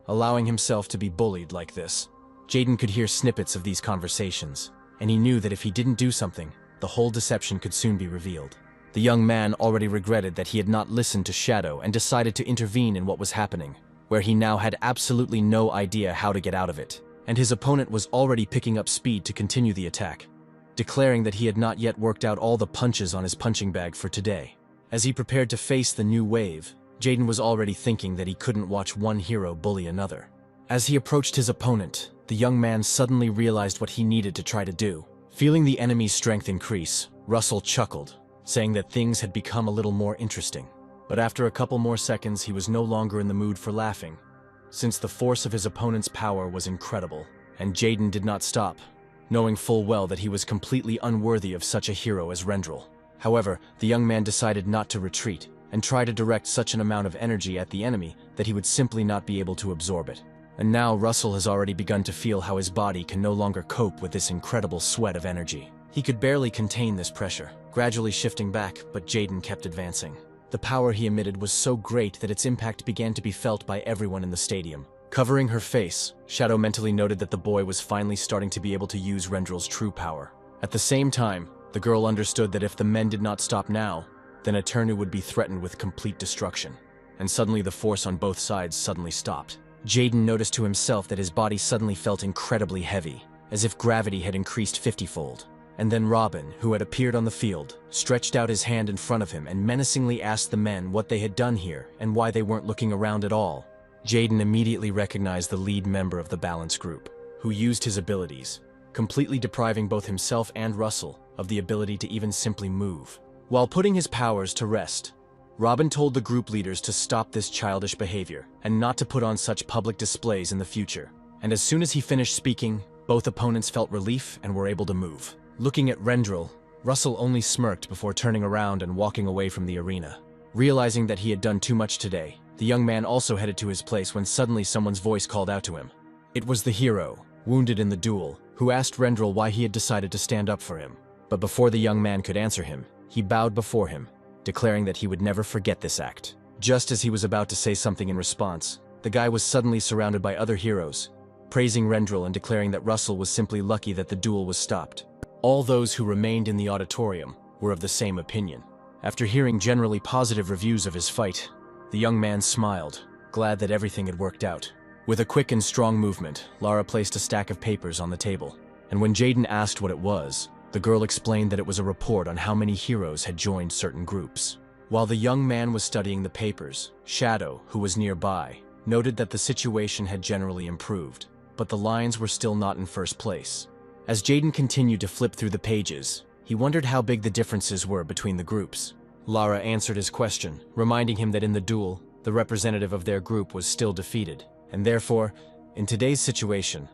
allowing himself to be bullied like this. Jaden could hear snippets of these conversations, and he knew that if he didn't do something, the whole deception could soon be revealed. The young man already regretted that he had not listened to Shadow and decided to intervene in what was happening, where he now had absolutely no idea how to get out of it, and his opponent was already picking up speed to continue the attack, declaring that he had not yet worked out all the punches on his punching bag for today. As he prepared to face the new wave, Jaden was already thinking that he couldn't watch one hero bully another. As he approached his opponent, the young man suddenly realized what he needed to try to do. Feeling the enemy's strength increase, Russell chuckled, saying that things had become a little more interesting. But after a couple more seconds, he was no longer in the mood for laughing, since the force of his opponent's power was incredible, and Jaden did not stop, knowing full well that he was completely unworthy of such a hero as Rendel. However, the young man decided not to retreat, and try to direct such an amount of energy at the enemy that he would simply not be able to absorb it. And now Russell has already begun to feel how his body can no longer cope with this incredible sweat of energy. He could barely contain this pressure, gradually shifting back, but Jaden kept advancing. The power he emitted was so great that its impact began to be felt by everyone in the stadium. Covering her face, Shadow mentally noted that the boy was finally starting to be able to use Rendel's true power. At the same time, the girl understood that if the men did not stop now, then Eternu would be threatened with complete destruction. And suddenly the force on both sides suddenly stopped. Jaden noticed to himself that his body suddenly felt incredibly heavy, as if gravity had increased 50-fold. And then Robin, who had appeared on the field, stretched out his hand in front of him and menacingly asked the men what they had done here and why they weren't looking around at all. Jaden immediately recognized the lead member of the balance group, who used his abilities, completely depriving both himself and Russell of the ability to even simply move. While putting his powers to rest, Robin told the group leaders to stop this childish behavior and not to put on such public displays in the future. And as soon as he finished speaking, both opponents felt relief and were able to move. Looking at Rendel, Russell only smirked before turning around and walking away from the arena. Realizing that he had done too much today, the young man also headed to his place when suddenly someone's voice called out to him. It was the hero, wounded in the duel, who asked Rendel why he had decided to stand up for him. But before the young man could answer him, he bowed before him, declaring that he would never forget this act. Just as he was about to say something in response, the guy was suddenly surrounded by other heroes, praising Rendel and declaring that Russell was simply lucky that the duel was stopped. All those who remained in the auditorium were of the same opinion. After hearing generally positive reviews of his fight, the young man smiled, glad that everything had worked out. With a quick and strong movement, Lara placed a stack of papers on the table, and when Jaden asked what it was, the girl explained that it was a report on how many heroes had joined certain groups. While the young man was studying the papers, Shadow, who was nearby, noted that the situation had generally improved, but the lions were still not in first place. As Jaden continued to flip through the pages, he wondered how big the differences were between the groups. Lara answered his question, reminding him that in the duel, the representative of their group was still defeated, and therefore, in today's situation,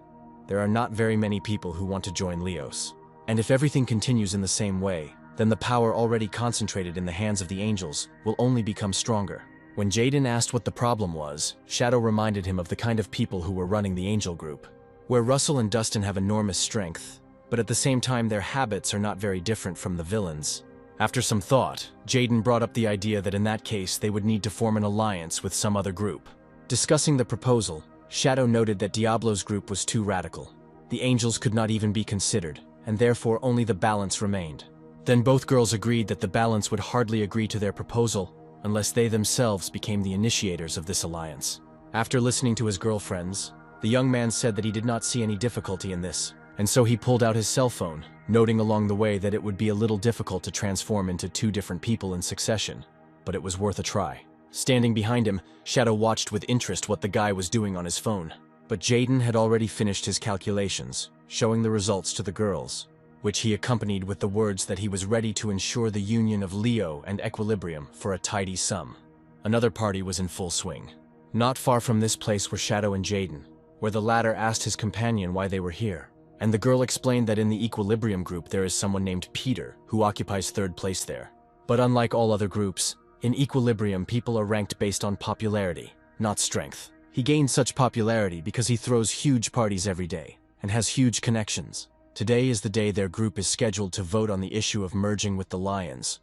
there are not very many people who want to join Leos. And if everything continues in the same way, then the power already concentrated in the hands of the angels will only become stronger. When Jaden asked what the problem was, Shadow reminded him of the kind of people who were running the angel group, where Russell and Dustin have enormous strength, but at the same time their habits are not very different from the villains. After some thought, Jaden brought up the idea that in that case they would need to form an alliance with some other group. Discussing the proposal, Shadow noted that Diablo's group was too radical. The angels could not even be considered, and therefore only the balance remained. Then both girls agreed that the balance would hardly agree to their proposal unless they themselves became the initiators of this alliance. After listening to his girlfriends, the young man said that he did not see any difficulty in this, and so he pulled out his cell phone, noting along the way that it would be a little difficult to transform into two different people in succession, but it was worth a try. Standing behind him, Shadow watched with interest what the guy was doing on his phone, but Jaden had already finished his calculations, showing the results to the girls, which he accompanied with the words that he was ready to ensure the union of Leo and Equilibrium for a tidy sum. Another party was in full swing. Not far from this place were Shadow and Jaden, where the latter asked his companion why they were here, and the girl explained that in the Equilibrium group there is someone named Peter who occupies third place there. But unlike all other groups, in Equilibrium people are ranked based on popularity, not strength. He gained such popularity because he throws huge parties every day, and has huge connections. Today is the day their group is scheduled to vote on the issue of merging with the Lions,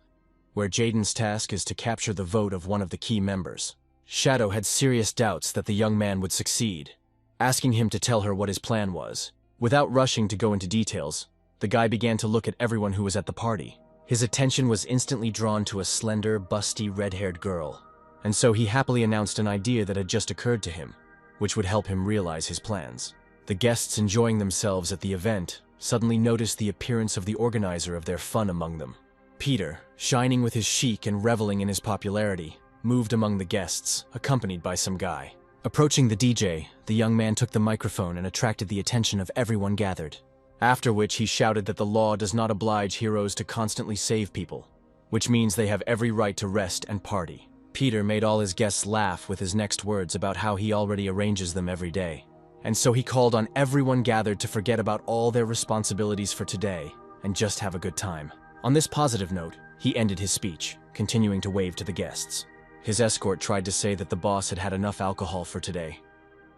where Jaden's task is to capture the vote of one of the key members. Shadow had serious doubts that the young man would succeed, asking him to tell her what his plan was. Without rushing to go into details, the guy began to look at everyone who was at the party. His attention was instantly drawn to a slender, busty, red-haired girl, and so he happily announced an idea that had just occurred to him, which would help him realize his plans. The guests enjoying themselves at the event suddenly noticed the appearance of the organizer of their fun among them. Peter, shining with his chic and reveling in his popularity, moved among the guests, accompanied by some guy. Approaching the DJ, the young man took the microphone and attracted the attention of everyone gathered, after which he shouted that the law does not oblige heroes to constantly save people, which means they have every right to rest and party. Peter made all his guests laugh with his next words about how he already arranges them every day. And so he called on everyone gathered to forget about all their responsibilities for today and just have a good time. On this positive note, he ended his speech, continuing to wave to the guests. His escort tried to say that the boss had had enough alcohol for today,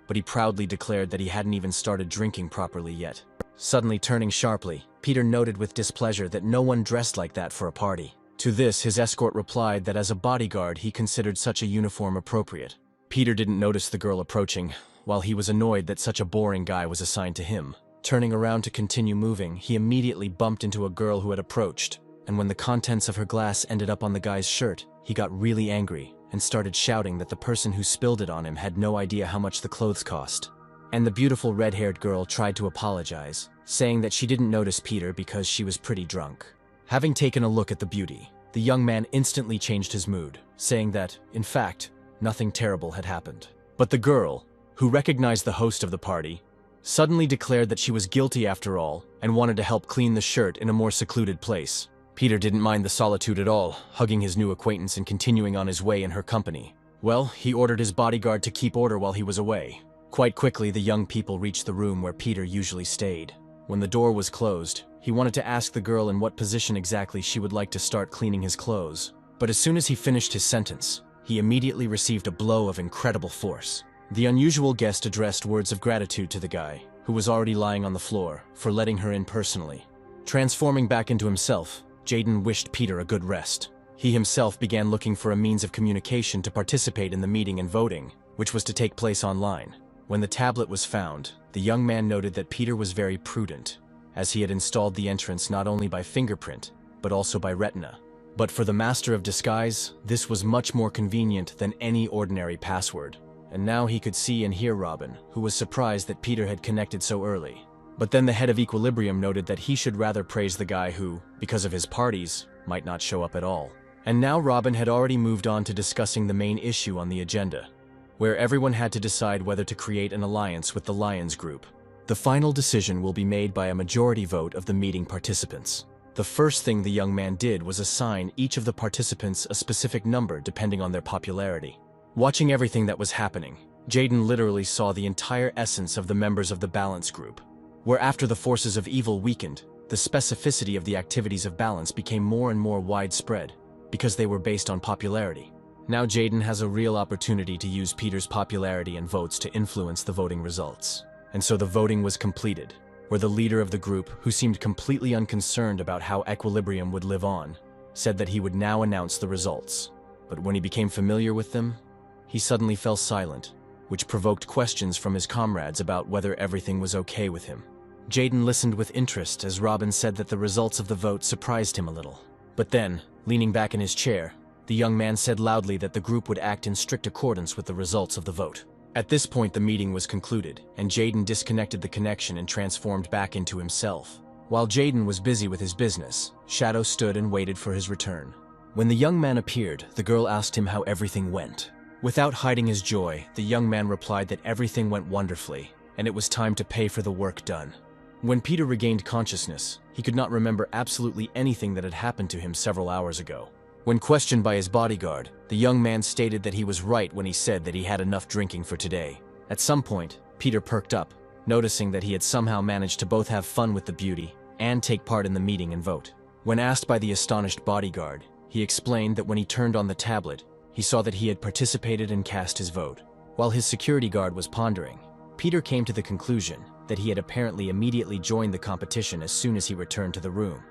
but he proudly declared that he hadn't even started drinking properly yet. Suddenly turning sharply, Peter noted with displeasure that no one dressed like that for a party. To this, his escort replied that as a bodyguard he considered such a uniform appropriate. Peter didn't notice the girl approaching, while he was annoyed that such a boring guy was assigned to him. Turning around to continue moving, he immediately bumped into a girl who had approached, and when the contents of her glass ended up on the guy's shirt, he got really angry and started shouting that the person who spilled it on him had no idea how much the clothes cost. And the beautiful red-haired girl tried to apologize, saying that she didn't notice Peter because she was pretty drunk. Having taken a look at the beauty, the young man instantly changed his mood, saying that, in fact, nothing terrible had happened. But the girl, who recognized the host of the party, suddenly declared that she was guilty after all and wanted to help clean the shirt in a more secluded place. Peter didn't mind the solitude at all, hugging his new acquaintance and continuing on his way in her company. Well, he ordered his bodyguard to keep order while he was away. Quite quickly, the young people reached the room where Peter usually stayed. When the door was closed, he wanted to ask the girl in what position exactly she would like to start cleaning his clothes. But as soon as he finished his sentence, he immediately received a blow of incredible force. The unusual guest addressed words of gratitude to the guy, who was already lying on the floor, for letting her in personally. Transforming back into himself, Jaden wished Peter a good rest. He himself began looking for a means of communication to participate in the meeting and voting, which was to take place online. When the tablet was found, the young man noted that Peter was very prudent, as he had installed the entrance not only by fingerprint, but also by retina. But for the master of disguise, this was much more convenient than any ordinary password. And now he could see and hear Robin, who was surprised that Peter had connected so early. But then the head of Equilibrium noted that he should rather praise the guy who, because of his parties, might not show up at all. And now Robin had already moved on to discussing the main issue on the agenda, where everyone had to decide whether to create an alliance with the Lions group. The final decision will be made by a majority vote of the meeting participants. The first thing the young man did was assign each of the participants a specific number depending on their popularity. Watching everything that was happening, Jaden literally saw the entire essence of the members of the Balance group, where after the forces of evil weakened, the specificity of the activities of Balance became more and more widespread, because they were based on popularity. Now Jaden has a real opportunity to use Peter's popularity and votes to influence the voting results. And so the voting was completed, where the leader of the group, who seemed completely unconcerned about how Equilibrium would live on, said that he would now announce the results. But when he became familiar with them, he suddenly fell silent, which provoked questions from his comrades about whether everything was okay with him. Jaden listened with interest as Robin said that the results of the vote surprised him a little. But then, leaning back in his chair, the young man said loudly that the group would act in strict accordance with the results of the vote. At this point, the meeting was concluded, and Jaden disconnected the connection and transformed back into himself. While Jaden was busy with his business, Shadow stood and waited for his return. When the young man appeared, the girl asked him how everything went. Without hiding his joy, the young man replied that everything went wonderfully, and it was time to pay for the work done. When Peter regained consciousness, he could not remember absolutely anything that had happened to him several hours ago. When questioned by his bodyguard, the young man stated that he was right when he said that he had enough drinking for today. At some point, Peter perked up, noticing that he had somehow managed to both have fun with the beauty and take part in the meeting and vote. When asked by the astonished bodyguard, he explained that when he turned on the tablet, he saw that he had participated and cast his vote. While his security guard was pondering, Peter came to the conclusion that he had apparently immediately joined the competition as soon as he returned to the room,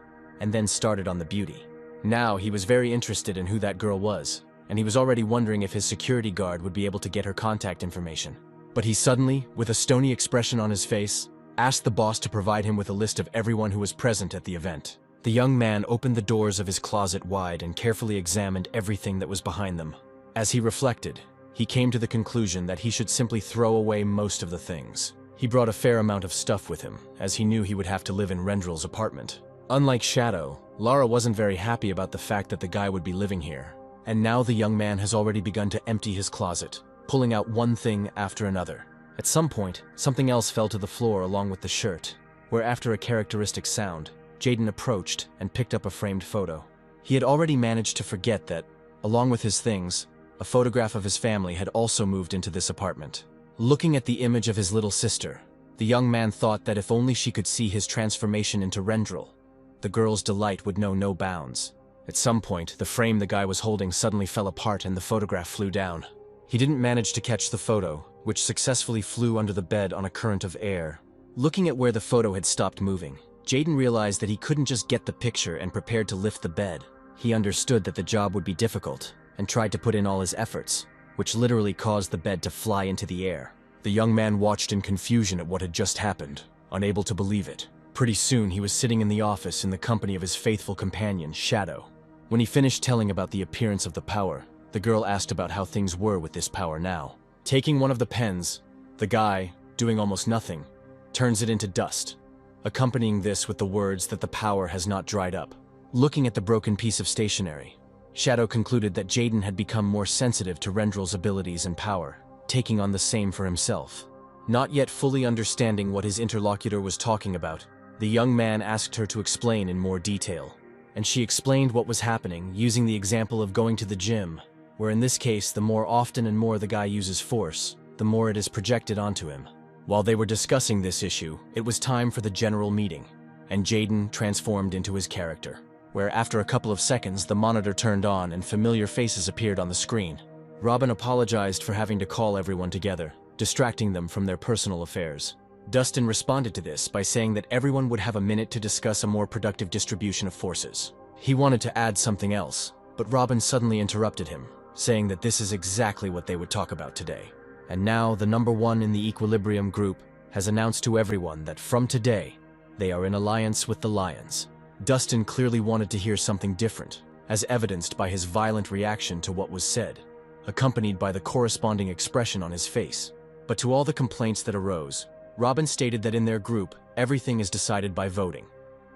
and then started on the beauty. Now he was very interested in who that girl was, and he was already wondering if his security guard would be able to get her contact information. But he suddenly, with a stony expression on his face, asked the boss to provide him with a list of everyone who was present at the event. The young man opened the doors of his closet wide and carefully examined everything that was behind them. As he reflected, he came to the conclusion that he should simply throw away most of the things. He brought a fair amount of stuff with him, as he knew he would have to live in Rendel's apartment. Unlike Shadow, Lara wasn't very happy about the fact that the guy would be living here. And now the young man has already begun to empty his closet, pulling out one thing after another. At some point, something else fell to the floor along with the shirt, where after a characteristic sound, Jaden approached and picked up a framed photo. He had already managed to forget that, along with his things, a photograph of his family had also moved into this apartment. Looking at the image of his little sister, the young man thought that if only she could see his transformation into Rendel, the girl's delight would know no bounds. At some point, the frame the guy was holding suddenly fell apart and the photograph flew down. He didn't manage to catch the photo, which successfully flew under the bed on a current of air. Looking at where the photo had stopped moving, Jaden realized that he couldn't just get the picture and prepared to lift the bed. He understood that the job would be difficult, and tried to put in all his efforts, which literally caused the bed to fly into the air. The young man watched in confusion at what had just happened, unable to believe it. Pretty soon he was sitting in the office in the company of his faithful companion, Shadow. When he finished telling about the appearance of the power, the girl asked about how things were with this power now. Taking one of the pens, the guy, doing almost nothing, turns it into dust, accompanying this with the words that the power has not dried up. Looking at the broken piece of stationery, Shadow concluded that Jaden had become more sensitive to Rendel's abilities and power, taking on the same for himself. Not yet fully understanding what his interlocutor was talking about, the young man asked her to explain in more detail. And she explained what was happening using the example of going to the gym, where in this case the more often and more the guy uses force, the more it is projected onto him. While they were discussing this issue, it was time for the general meeting, and Jaden transformed into his character, where after a couple of seconds the monitor turned on and familiar faces appeared on the screen. Robin apologized for having to call everyone together, distracting them from their personal affairs. Dustin responded to this by saying that everyone would have a minute to discuss a more productive distribution of forces. He wanted to add something else, but Robin suddenly interrupted him, saying that this is exactly what they would talk about today. And now the number one in the Equilibrium group has announced to everyone that from today, they are in alliance with the Lions. Dustin clearly wanted to hear something different, as evidenced by his violent reaction to what was said, accompanied by the corresponding expression on his face. But to all the complaints that arose, Robin stated that in their group, everything is decided by voting.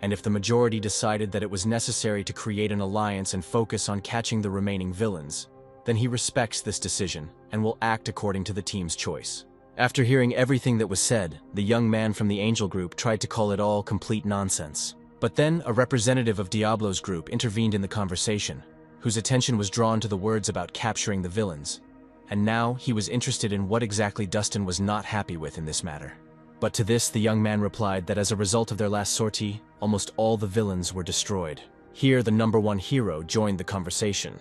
And if the majority decided that it was necessary to create an alliance and focus on catching the remaining villains, then he respects this decision and will act according to the team's choice. After hearing everything that was said, the young man from the Angel group tried to call it all complete nonsense. But then a representative of Diablo's group intervened in the conversation, whose attention was drawn to the words about capturing the villains. And now he was interested in what exactly Dustin was not happy with in this matter. But to this the young man replied that as a result of their last sortie, almost all the villains were destroyed. Here the number one hero joined the conversation,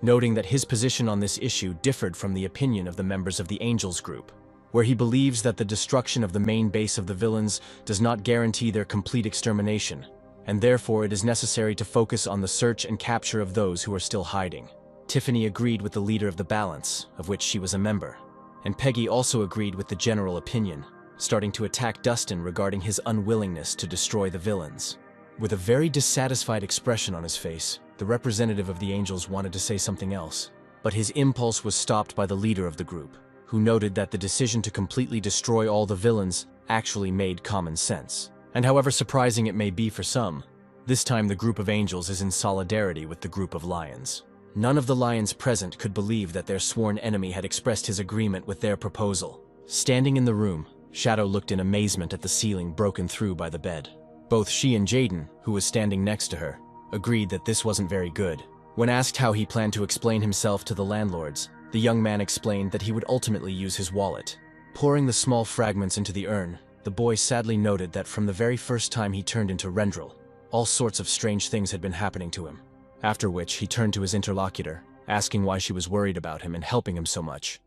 noting that his position on this issue differed from the opinion of the members of the Angels group, where he believes that the destruction of the main base of the villains does not guarantee their complete extermination, and therefore it is necessary to focus on the search and capture of those who are still hiding. Tiffany agreed with the leader of the Balance, of which she was a member, and Peggy also agreed with the general opinion, starting to attack Dustin regarding his unwillingness to destroy the villains. With a very dissatisfied expression on his face, the representative of the Angels wanted to say something else, but his impulse was stopped by the leader of the group, who noted that the decision to completely destroy all the villains actually made common sense. And however surprising it may be for some, this time the group of Angels is in solidarity with the group of Lions. None of the Lions present could believe that their sworn enemy had expressed his agreement with their proposal. Standing in the room, Shadow looked in amazement at the ceiling broken through by the bed. Both she and Jaden, who was standing next to her, agreed that this wasn't very good. When asked how he planned to explain himself to the landlords, the young man explained that he would ultimately use his wallet. Pouring the small fragments into the urn, the boy sadly noted that from the very first time he turned into Rendel, all sorts of strange things had been happening to him. After which, he turned to his interlocutor, asking why she was worried about him and helping him so much,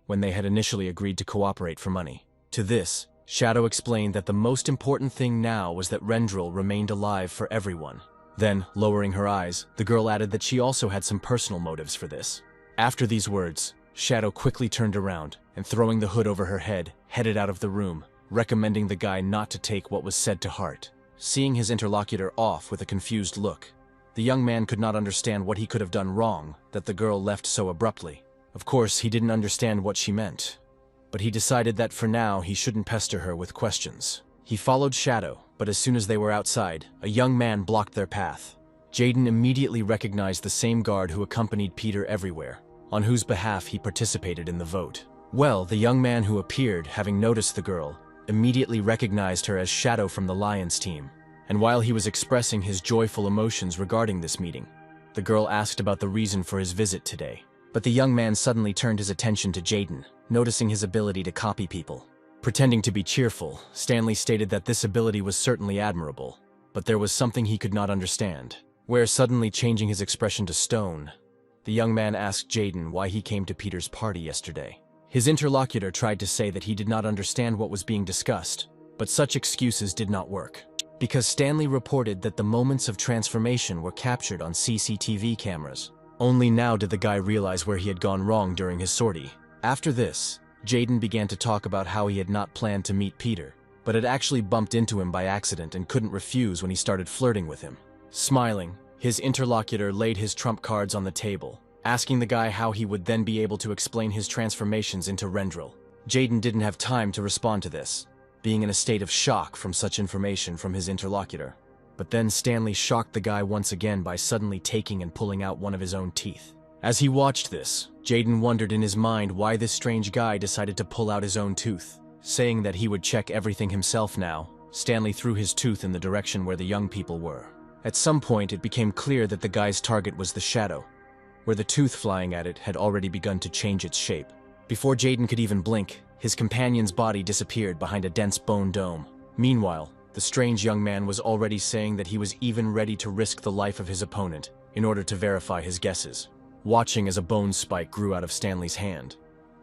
when they had initially agreed to cooperate for money. To this, Shadow explained that the most important thing now was that Rendel remained alive for everyone. Then, lowering her eyes, the girl added that she also had some personal motives for this. After these words, Shadow quickly turned around and, throwing the hood over her head, headed out of the room, recommending the guy not to take what was said to heart. Seeing his interlocutor off with a confused look, the young man could not understand what he could have done wrong that the girl left so abruptly. Of course, he didn't understand what she meant, but he decided that for now he shouldn't pester her with questions. He followed Shadow, but as soon as they were outside, a young man blocked their path. Jaden immediately recognized the same guard who accompanied Peter everywhere, on whose behalf he participated in the vote. Well, the young man who appeared, having noticed the girl, immediately recognized her as Shadow from the Lions team, and while he was expressing his joyful emotions regarding this meeting, the girl asked about the reason for his visit today. But the young man suddenly turned his attention to Jaden, noticing his ability to copy people. Pretending to be cheerful, Stanley stated that this ability was certainly admirable, but there was something he could not understand. Where suddenly changing his expression to stone, the young man asked Jaden why he came to Peter's party yesterday. His interlocutor tried to say that he did not understand what was being discussed, but such excuses did not work, because Stanley reported that the moments of transformation were captured on CCTV cameras. Only now did the guy realize where he had gone wrong during his sortie. After this, Jaden began to talk about how he had not planned to meet Peter, but had actually bumped into him by accident and couldn't refuse when he started flirting with him. Smiling, his interlocutor laid his trump cards on the table, asking the guy how he would then be able to explain his transformations into Rendel. Jaden didn't have time to respond to this, being in a state of shock from such information from his interlocutor. But then Stanley shocked the guy once again by suddenly taking and pulling out one of his own teeth. As he watched this, Jaden wondered in his mind why this strange guy decided to pull out his own tooth. Saying that he would check everything himself now, Stanley threw his tooth in the direction where the young people were. At some point, it became clear that the guy's target was the Shadow, where the tooth flying at it had already begun to change its shape. Before Jaden could even blink, his companion's body disappeared behind a dense bone dome. Meanwhile, the strange young man was already saying that he was even ready to risk the life of his opponent in order to verify his guesses. Watching as a bone spike grew out of Stanley's hand,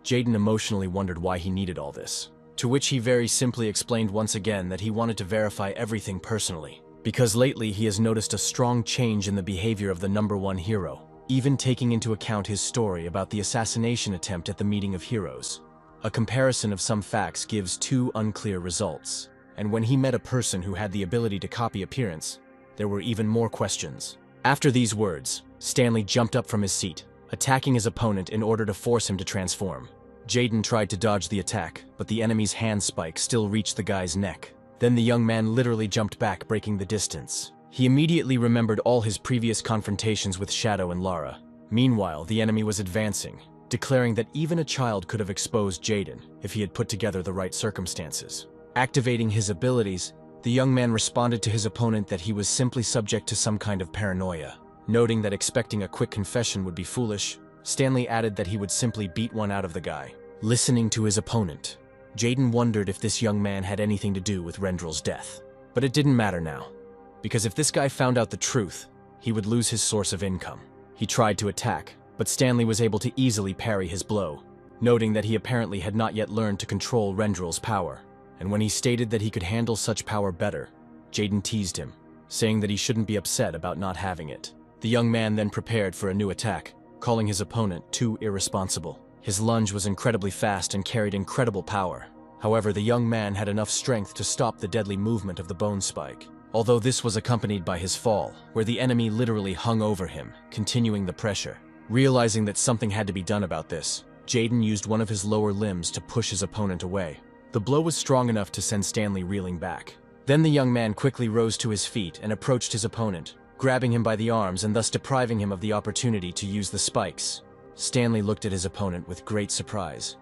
Jaden emotionally wondered why he needed all this. To which he very simply explained once again that he wanted to verify everything personally, because lately he has noticed a strong change in the behavior of the #1 hero, even taking into account his story about the assassination attempt at the meeting of heroes. A comparison of some facts gives two unclear results, and when he met a person who had the ability to copy appearance, there were even more questions. After these words, Stanley jumped up from his seat, attacking his opponent in order to force him to transform. Jaden tried to dodge the attack, but the enemy's hand spike still reached the guy's neck. Then the young man literally jumped back, breaking the distance. He immediately remembered all his previous confrontations with Shadow and Lara. Meanwhile, the enemy was advancing, declaring that even a child could have exposed Jaden if he had put together the right circumstances. Activating his abilities, the young man responded to his opponent that he was simply subject to some kind of paranoia. Noting that expecting a quick confession would be foolish, Stanley added that he would simply beat one out of the guy. Listening to his opponent, Jaden wondered if this young man had anything to do with Rendel's death. But it didn't matter now, because if this guy found out the truth, he would lose his source of income. He tried to attack, but Stanley was able to easily parry his blow, noting that he apparently had not yet learned to control Rendel's power. And when he stated that he could handle such power better, Jaden teased him, saying that he shouldn't be upset about not having it. The young man then prepared for a new attack, calling his opponent too irresponsible. His lunge was incredibly fast and carried incredible power. However, the young man had enough strength to stop the deadly movement of the bone spike, although this was accompanied by his fall, where the enemy literally hung over him, continuing the pressure. Realizing that something had to be done about this, Jaden used one of his lower limbs to push his opponent away. The blow was strong enough to send Stanley reeling back. Then the young man quickly rose to his feet and approached his opponent, grabbing him by the arms and thus depriving him of the opportunity to use the spikes. Stanley looked at his opponent with great surprise,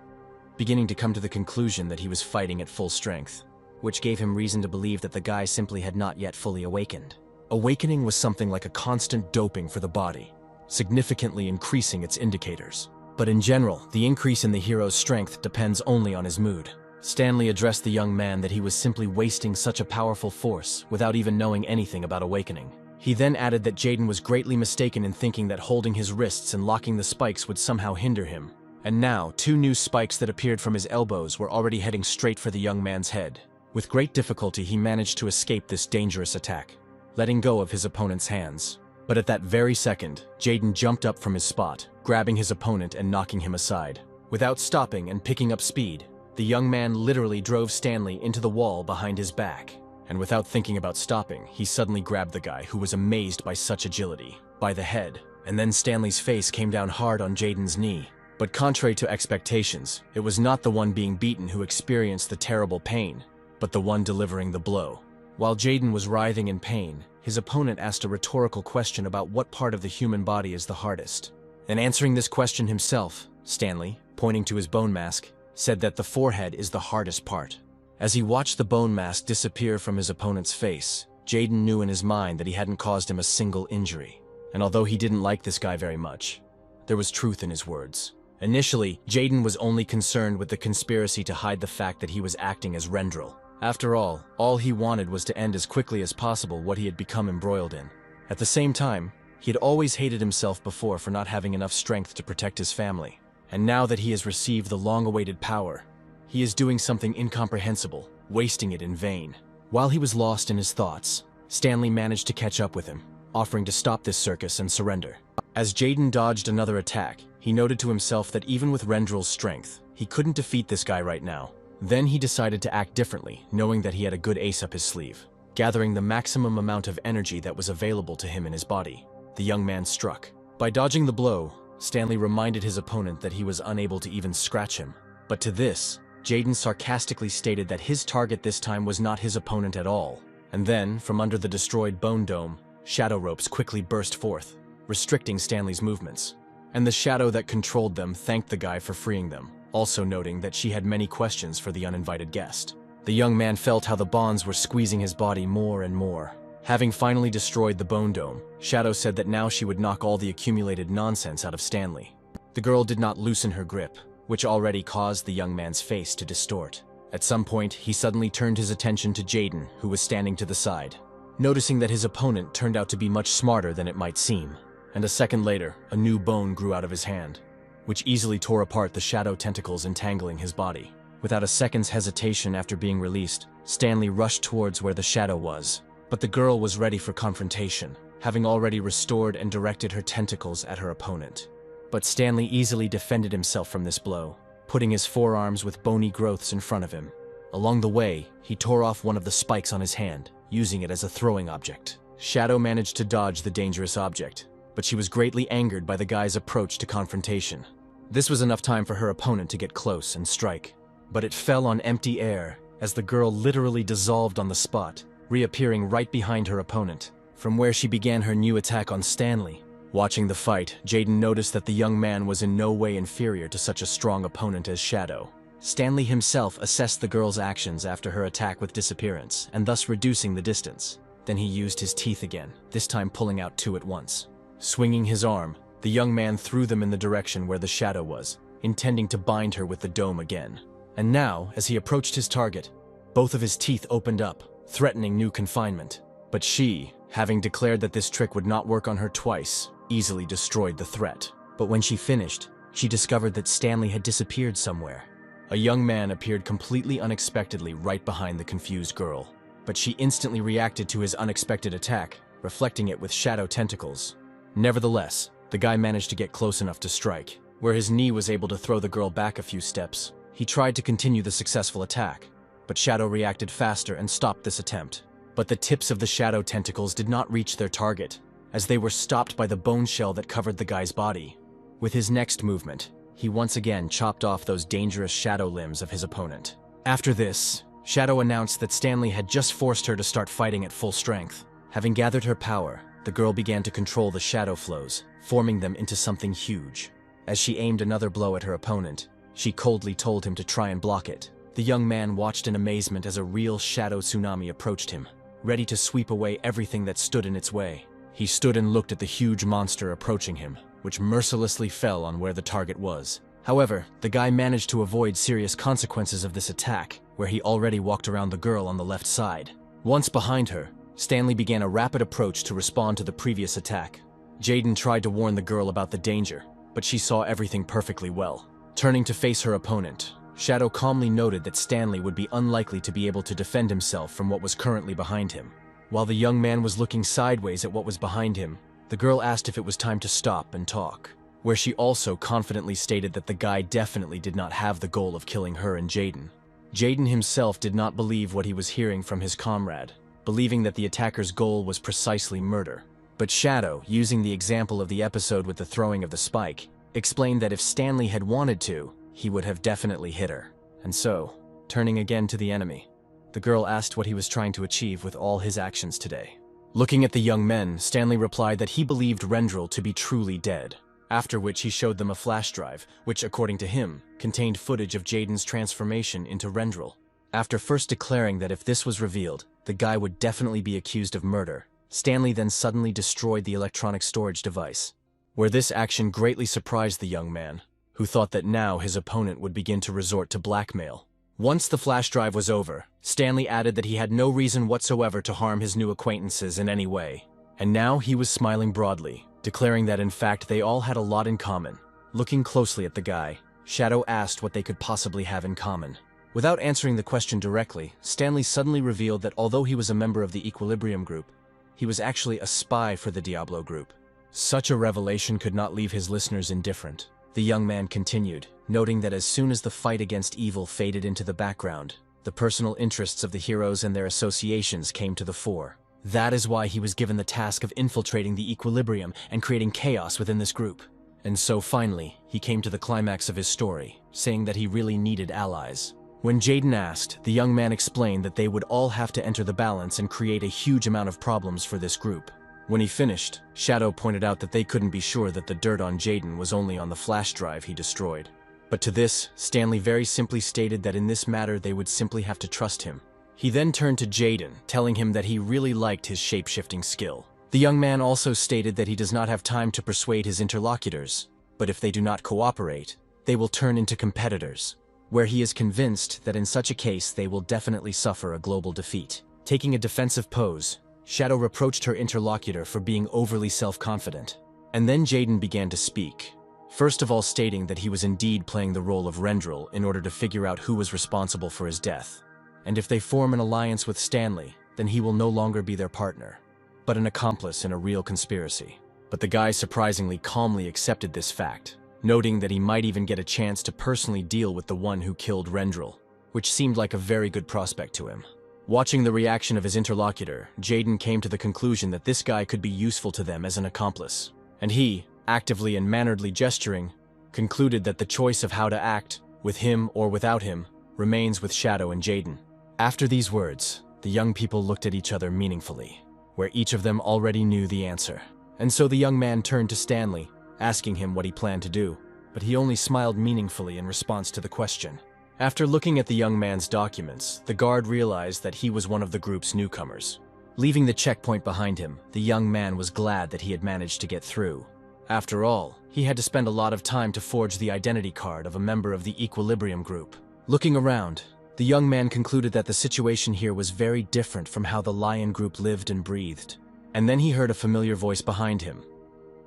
beginning to come to the conclusion that he was fighting at full strength, which gave him reason to believe that the guy simply had not yet fully awakened. Awakening was something like a constant doping for the body, significantly increasing its indicators. But in general, the increase in the hero's strength depends only on his mood. Stanley addressed the young man that he was simply wasting such a powerful force without even knowing anything about awakening. He then added that Jaden was greatly mistaken in thinking that holding his wrists and locking the spikes would somehow hinder him. And now, two new spikes that appeared from his elbows were already heading straight for the young man's head. With great difficulty, he managed to escape this dangerous attack, letting go of his opponent's hands. But at that very second, Jaden jumped up from his spot, grabbing his opponent and knocking him aside. Without stopping and picking up speed, the young man literally drove Stanley into the wall behind his back. And without thinking about stopping, he suddenly grabbed the guy, who was amazed by such agility, by the head, and then Stanley's face came down hard on Jaden's knee. But contrary to expectations, it was not the one being beaten who experienced the terrible pain, but the one delivering the blow. While Jaden was writhing in pain, his opponent asked a rhetorical question about what part of the human body is the hardest. And answering this question himself, Stanley, pointing to his bone mask, said that the forehead is the hardest part. As he watched the bone mask disappear from his opponent's face, Jaden knew in his mind that he hadn't caused him a single injury. And although he didn't like this guy very much, there was truth in his words. Initially, Jaden was only concerned with the conspiracy to hide the fact that he was acting as Rendel. After all he wanted was to end as quickly as possible what he had become embroiled in. At the same time, he had always hated himself before for not having enough strength to protect his family. And now that he has received the long-awaited power, he is doing something incomprehensible, wasting it in vain. While he was lost in his thoughts, Stanley managed to catch up with him, offering to stop this circus and surrender. As Jaden dodged another attack, he noted to himself that even with Rendel's strength, he couldn't defeat this guy right now. Then he decided to act differently, knowing that he had a good ace up his sleeve. Gathering the maximum amount of energy that was available to him in his body, the young man struck. By dodging the blow, Stanley reminded his opponent that he was unable to even scratch him. But to this, Jaden sarcastically stated that his target this time was not his opponent at all. And then, from under the destroyed bone dome, shadow ropes quickly burst forth, restricting Stanley's movements. And the shadow that controlled them thanked the guy for freeing them, also noting that she had many questions for the uninvited guest. The young man felt how the bonds were squeezing his body more and more. Having finally destroyed the bone dome, Shadow said that now she would knock all the accumulated nonsense out of Stanley. The girl did not loosen her grip, which already caused the young man's face to distort. At some point, he suddenly turned his attention to Jaden, who was standing to the side, noticing that his opponent turned out to be much smarter than it might seem. And a second later, a new bone grew out of his hand, which easily tore apart the shadow tentacles entangling his body. Without a second's hesitation after being released, Stanley rushed towards where the shadow was. But the girl was ready for confrontation, having already restored and directed her tentacles at her opponent. But Stanley easily defended himself from this blow, putting his forearms with bony growths in front of him. Along the way, he tore off one of the spikes on his hand, using it as a throwing object. Shadow managed to dodge the dangerous object, but she was greatly angered by the guy's approach to confrontation. This was enough time for her opponent to get close and strike, but it fell on empty air as the girl literally dissolved on the spot, reappearing right behind her opponent, from where she began her new attack on Stanley. Watching the fight, Jaden noticed that the young man was in no way inferior to such a strong opponent as Shadow. Stanley himself assessed the girl's actions after her attack with disappearance, and thus reducing the distance. Then he used his teeth again, this time pulling out two at once. Swinging his arm, the young man threw them in the direction where the shadow was, intending to bind her with the dome again. And now, as he approached his target, both of his teeth opened up, threatening new confinement. But she, having declared that this trick would not work on her twice, easily destroyed the threat. But when she finished, she discovered that Stanley had disappeared somewhere. A young man appeared completely unexpectedly right behind the confused girl. But she instantly reacted to his unexpected attack, reflecting it with shadow tentacles. Nevertheless, the guy managed to get close enough to strike, where his knee was able to throw the girl back a few steps. He tried to continue the successful attack, but Shadow reacted faster and stopped this attempt. But the tips of the shadow tentacles did not reach their target, as they were stopped by the bone shell that covered the guy's body. With his next movement, he once again chopped off those dangerous shadow limbs of his opponent. After this, Shadow announced that Stanley had just forced her to start fighting at full strength. Having gathered her power, the girl began to control the shadow flows, forming them into something huge. As she aimed another blow at her opponent, she coldly told him to try and block it. The young man watched in amazement as a real shadow tsunami approached him, ready to sweep away everything that stood in its way. He stood and looked at the huge monster approaching him, which mercilessly fell on where the target was. However, the guy managed to avoid serious consequences of this attack, where he already walked around the girl on the left side. Once behind her, Stanley began a rapid approach to respond to the previous attack. Jaden tried to warn the girl about the danger, but she saw everything perfectly well. Turning to face her opponent, Shadow calmly noted that Stanley would be unlikely to be able to defend himself from what was currently behind him. While the young man was looking sideways at what was behind him, the girl asked if it was time to stop and talk, where she also confidently stated that the guy definitely did not have the goal of killing her and Jaden. Jaden himself did not believe what he was hearing from his comrade, believing that the attacker's goal was precisely murder. But Shadow, using the example of the episode with the throwing of the spike, explained that if Stanley had wanted to, he would have definitely hit her. And so, turning again to the enemy, the girl asked what he was trying to achieve with all his actions today. Looking at the young men, Stanley replied that he believed Rendel to be truly dead, after which he showed them a flash drive, which, according to him, contained footage of Jaden's transformation into Rendel. After first declaring that if this was revealed, the guy would definitely be accused of murder, Stanley then suddenly destroyed the electronic storage device, where this action greatly surprised the young man, who thought that now his opponent would begin to resort to blackmail. Once the flash drive was over, Stanley added that he had no reason whatsoever to harm his new acquaintances in any way. And now he was smiling broadly, declaring that in fact they all had a lot in common. Looking closely at the guy, Shadow asked what they could possibly have in common. Without answering the question directly, Stanley suddenly revealed that although he was a member of the Equilibrium group, he was actually a spy for the Diablo group. Such a revelation could not leave his listeners indifferent. The young man continued, noting that as soon as the fight against evil faded into the background, the personal interests of the heroes and their associations came to the fore. That is why he was given the task of infiltrating the Equilibrium and creating chaos within this group. And so finally, he came to the climax of his story, saying that he really needed allies. When Jaden asked, the young man explained that they would all have to enter the balance and create a huge amount of problems for this group. When he finished, Shadow pointed out that they couldn't be sure that the dirt on Jaden was only on the flash drive he destroyed. But to this, Stanley very simply stated that in this matter they would simply have to trust him. He then turned to Jaden, telling him that he really liked his shape-shifting skill. The young man also stated that he does not have time to persuade his interlocutors, but if they do not cooperate, they will turn into competitors, where he is convinced that in such a case they will definitely suffer a global defeat. Taking a defensive pose, Shadow reproached her interlocutor for being overly self-confident. And then Jaden began to speak. first of all stating that he was indeed playing the role of Rendel in order to figure out who was responsible for his death. And if they form an alliance with Stanley, then he will no longer be their partner, but an accomplice in a real conspiracy. But the guy surprisingly calmly accepted this fact, noting that he might even get a chance to personally deal with the one who killed Rendel, which seemed like a very good prospect to him. Watching the reaction of his interlocutor, Jaden came to the conclusion that this guy could be useful to them as an accomplice. And he, actively and manneredly gesturing, concluded that the choice of how to act, with him or without him, remains with Shadow and Jaden. After these words, the young people looked at each other meaningfully, where each of them already knew the answer. And so the young man turned to Stanley, asking him what he planned to do, but he only smiled meaningfully in response to the question. After looking at the young man's documents, the guard realized that he was one of the group's newcomers. Leaving the checkpoint behind him, the young man was glad that he had managed to get through. After all, he had to spend a lot of time to forge the identity card of a member of the Equilibrium group. Looking around, the young man concluded that the situation here was very different from how the Lion group lived and breathed. And then he heard a familiar voice behind him,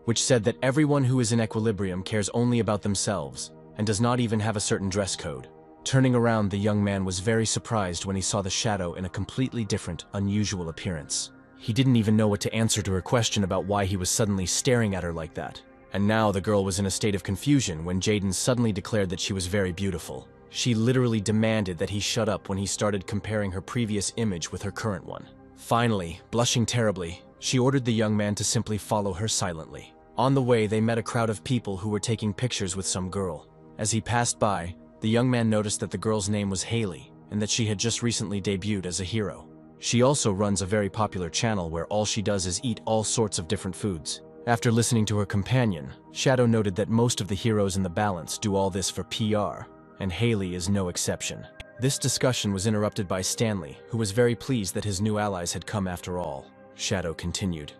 which said that everyone who is in Equilibrium cares only about themselves and does not even have a certain dress code. Turning around, the young man was very surprised when he saw the Shadow in a completely different, unusual appearance. He didn't even know what to answer to her question about why he was suddenly staring at her like that. And now the girl was in a state of confusion when Jaden suddenly declared that she was very beautiful. She literally demanded that he shut up when he started comparing her previous image with her current one. Finally, blushing terribly, she ordered the young man to simply follow her silently. On the way, they met a crowd of people who were taking pictures with some girl. As he passed by, the young man noticed that the girl's name was Haley, and that she had just recently debuted as a hero. She also runs a very popular channel where all she does is eat all sorts of different foods. After listening to her companion, Shadow noted that most of the heroes in the balance do all this for PR, and Haley is no exception. This discussion was interrupted by Stanley, who was very pleased that his new allies had come after all. Shadow continued,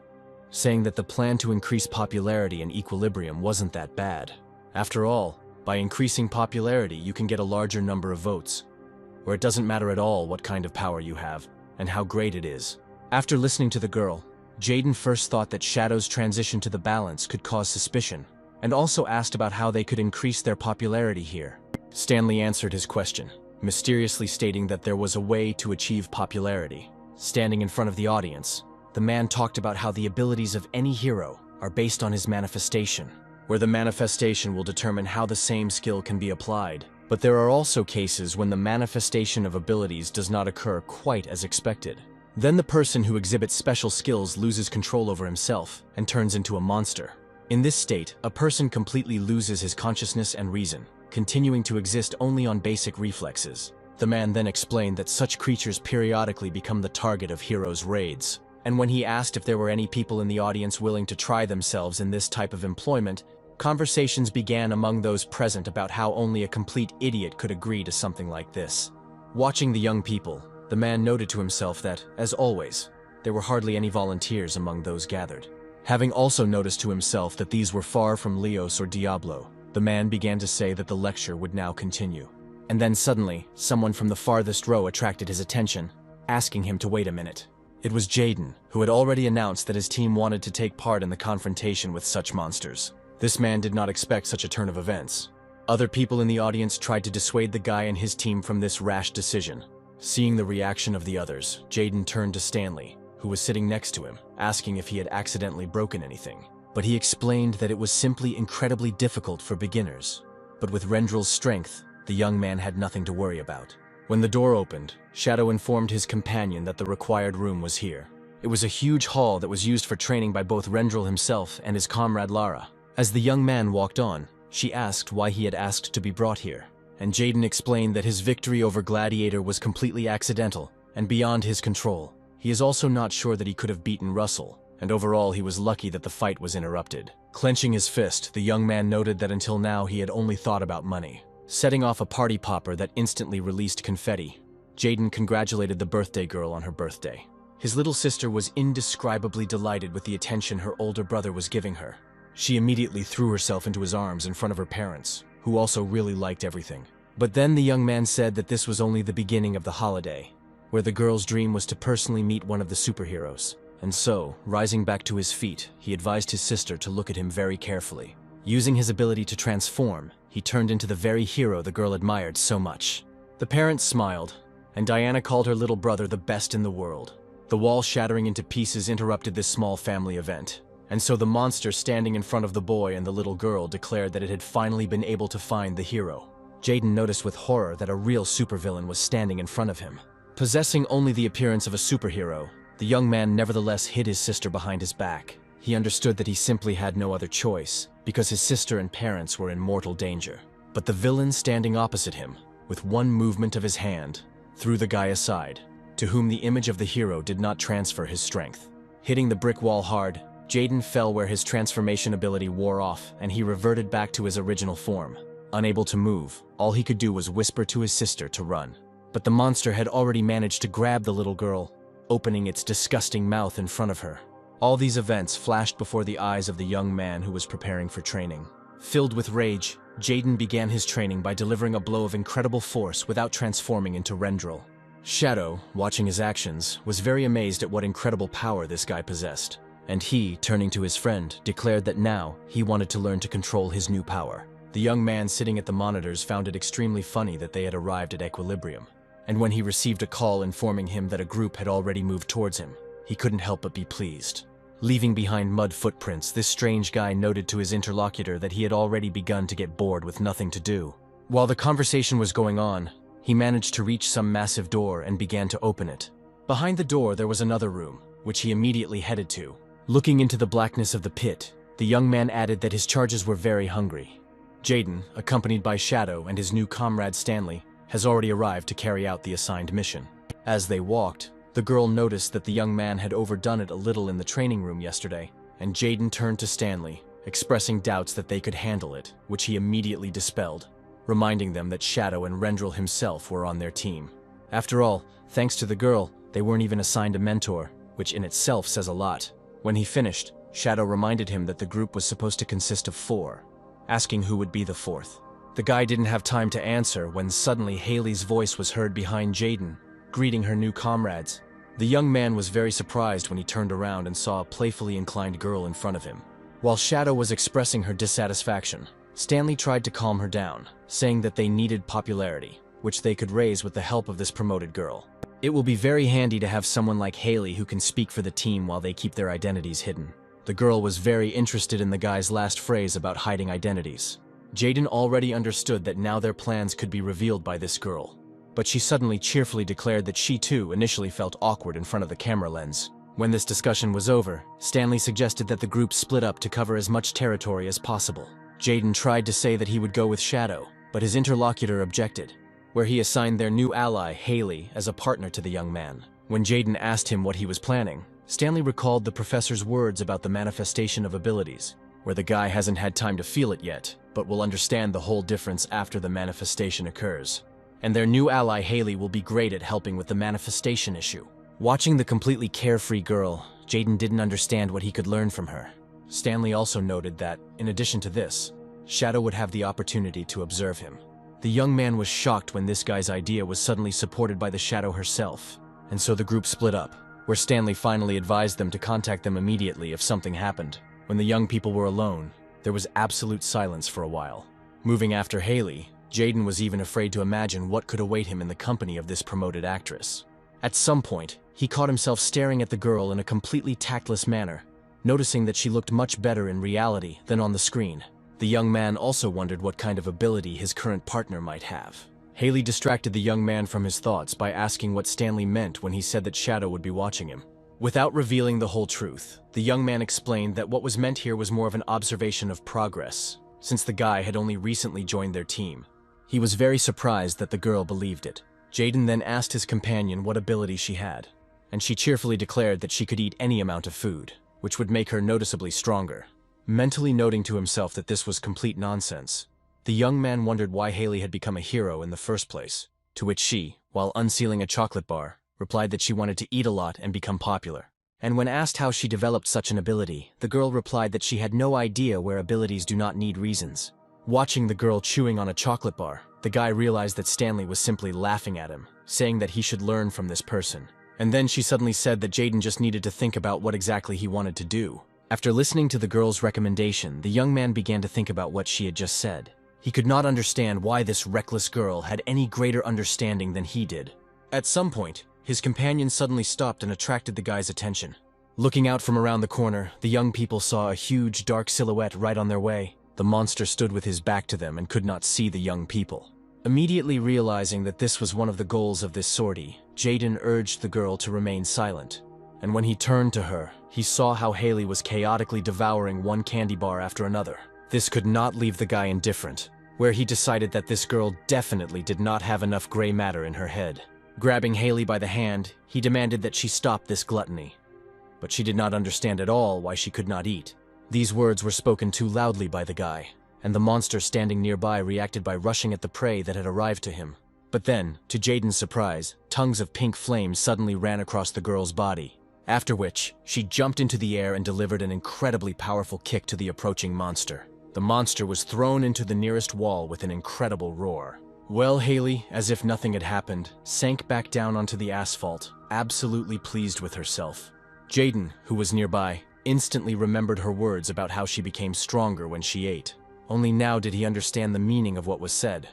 saying that the plan to increase popularity in Equilibrium wasn't that bad. After all, by increasing popularity, you can get a larger number of votes, where it doesn't matter at all what kind of power you have and how great it is. After listening to the girl, Jaden first thought that Shadow's transition to the balance could cause suspicion, and also asked about how they could increase their popularity here. Stanley answered his question, mysteriously stating that there was a way to achieve popularity. Standing in front of the audience, the man talked about how the abilities of any hero are based on his manifestation, where the manifestation will determine how the same skill can be applied. But there are also cases when the manifestation of abilities does not occur quite as expected. Then the person who exhibits special skills loses control over himself and turns into a monster. In this state, a person completely loses his consciousness and reason, continuing to exist only on basic reflexes. The man then explained that such creatures periodically become the target of heroes' raids. And when he asked if there were any people in the audience willing to try themselves in this type of employment, conversations began among those present about how only a complete idiot could agree to something like this. Watching the young people, the man noted to himself that, as always, there were hardly any volunteers among those gathered. Having also noticed to himself that these were far from Leos or Diablo, the man began to say that the lecture would now continue. And then suddenly, someone from the farthest row attracted his attention, asking him to wait a minute. It was Jaden, who had already announced that his team wanted to take part in the confrontation with such monsters. This man did not expect such a turn of events. Other people in the audience tried to dissuade the guy and his team from this rash decision. Seeing the reaction of the others, Jaden turned to Stanley, who was sitting next to him, asking if he had accidentally broken anything. But he explained that it was simply incredibly difficult for beginners. But with Rendel's strength, the young man had nothing to worry about. When the door opened, Shadow informed his companion that the required room was here. It was a huge hall that was used for training by both Rendel himself and his comrade Lara. As the young man walked on, she asked why he had asked to be brought here, and Jaden explained that his victory over Gladiator was completely accidental and beyond his control. He is also not sure that he could have beaten Russell, and overall he was lucky that the fight was interrupted. Clenching his fist, the young man noted that until now he had only thought about money. Setting off a party popper that instantly released confetti, Jaden congratulated the birthday girl on her birthday. His little sister was indescribably delighted with the attention her older brother was giving her. She immediately threw herself into his arms in front of her parents, who also really liked everything. But then the young man said that this was only the beginning of the holiday, where the girl's dream was to personally meet one of the superheroes. And so, rising back to his feet, he advised his sister to look at him very carefully. Using his ability to transform, he turned into the very hero the girl admired so much. The parents smiled, and Diana called her little brother the best in the world. The wall shattering into pieces interrupted this small family event, and so the monster standing in front of the boy and the little girl declared that it had finally been able to find the hero. Jaden noticed with horror that a real supervillain was standing in front of him. Possessing only the appearance of a superhero, the young man nevertheless hid his sister behind his back. He understood that he simply had no other choice, because his sister and parents were in mortal danger. But the villain standing opposite him, with one movement of his hand, threw the guy aside, to whom the image of the hero did not transfer his strength. Hitting the brick wall hard, Jaden fell where his transformation ability wore off, and he reverted back to his original form. Unable to move, all he could do was whisper to his sister to run. But the monster had already managed to grab the little girl, opening its disgusting mouth in front of her. All these events flashed before the eyes of the young man who was preparing for training. Filled with rage, Jaden began his training by delivering a blow of incredible force without transforming into Rendel. Shadow, watching his actions, was very amazed at what incredible power this guy possessed. And he, turning to his friend, declared that now he wanted to learn to control his new power. The young man sitting at the monitors found it extremely funny that they had arrived at equilibrium. And when he received a call informing him that a group had already moved towards him, he couldn't help but be pleased. Leaving behind mud footprints, this strange guy noted to his interlocutor that he had already begun to get bored with nothing to do. While the conversation was going on, he managed to reach some massive door and began to open it. Behind the door there was another room, which he immediately headed to. Looking into the blackness of the pit, the young man added that his charges were very hungry. Jaden, accompanied by Shadow and his new comrade Stanley, has already arrived to carry out the assigned mission. As they walked, the girl noticed that the young man had overdone it a little in the training room yesterday, and Jaden turned to Stanley, expressing doubts that they could handle it, which he immediately dispelled, reminding them that Shadow and Rendel himself were on their team. After all, thanks to the girl, they weren't even assigned a mentor, which in itself says a lot. When he finished, Shadow reminded him that the group was supposed to consist of 4, asking who would be the 4th. The guy didn't have time to answer when suddenly Haley's voice was heard behind Jaden, greeting her new comrades. The young man was very surprised when he turned around and saw a playfully inclined girl in front of him. While Shadow was expressing her dissatisfaction, Stanley tried to calm her down, saying that they needed popularity, which they could raise with the help of this promoted girl. It will be very handy to have someone like Haley who can speak for the team while they keep their identities hidden. The girl was very interested in the guy's last phrase about hiding identities. Jaden already understood that now their plans could be revealed by this girl. But she suddenly cheerfully declared that she too initially felt awkward in front of the camera lens. When this discussion was over, Stanley suggested that the group split up to cover as much territory as possible. Jaden tried to say that he would go with Shadow, but his interlocutor objected, where he assigned their new ally, Haley, as a partner to the young man. When Jaden asked him what he was planning, Stanley recalled the professor's words about the manifestation of abilities, where the guy hasn't had time to feel it yet, but will understand the whole difference after the manifestation occurs. And their new ally Haley will be great at helping with the manifestation issue. Watching the completely carefree girl, Jaden didn't understand what he could learn from her. Stanley also noted that, in addition to this, Shadow would have the opportunity to observe him. The young man was shocked when this guy's idea was suddenly supported by the Shadow herself, and so the group split up, where Stanley finally advised them to contact them immediately if something happened. When the young people were alone, there was absolute silence for a while. Moving after Haley, Jaden was even afraid to imagine what could await him in the company of this promoted actress. At some point, he caught himself staring at the girl in a completely tactless manner, noticing that she looked much better in reality than on the screen. The young man also wondered what kind of ability his current partner might have. Haley distracted the young man from his thoughts by asking what Stanley meant when he said that Shadow would be watching him. Without revealing the whole truth, the young man explained that what was meant here was more of an observation of progress, since the guy had only recently joined their team. He was very surprised that the girl believed it. Jaden then asked his companion what ability she had, and she cheerfully declared that she could eat any amount of food, which would make her noticeably stronger. Mentally noting to himself that this was complete nonsense, the young man wondered why Haley had become a hero in the first place, to which she, while unsealing a chocolate bar, replied that she wanted to eat a lot and become popular. And when asked how she developed such an ability, the girl replied that she had no idea where abilities do not need reasons. Watching the girl chewing on a chocolate bar, the guy realized that Stanley was simply laughing at him, saying that he should learn from this person. And then she suddenly said that Jaden just needed to think about what exactly he wanted to do. After listening to the girl's recommendation, the young man began to think about what she had just said. He could not understand why this reckless girl had any greater understanding than he did. At some point, his companion suddenly stopped and attracted the guy's attention. Looking out from around the corner, the young people saw a huge, dark silhouette right on their way. The monster stood with his back to them and could not see the young people. Immediately realizing that this was one of the goals of this sortie, Jaden urged the girl to remain silent. And when he turned to her, he saw how Haley was chaotically devouring one candy bar after another. This could not leave the guy indifferent, where he decided that this girl definitely did not have enough gray matter in her head. Grabbing Haley by the hand, he demanded that she stop this gluttony. But she did not understand at all why she could not eat. These words were spoken too loudly by the guy, and the monster standing nearby reacted by rushing at the prey that had arrived to him. But then, to Jaden's surprise, tongues of pink flame suddenly ran across the girl's body, after which she jumped into the air and delivered an incredibly powerful kick to the approaching monster. The monster was thrown into the nearest wall with an incredible roar. Well, Haley, as if nothing had happened, sank back down onto the asphalt, absolutely pleased with herself. Jaden, who was nearby, instantly remembered her words about how she became stronger when she ate. Only now did he understand the meaning of what was said,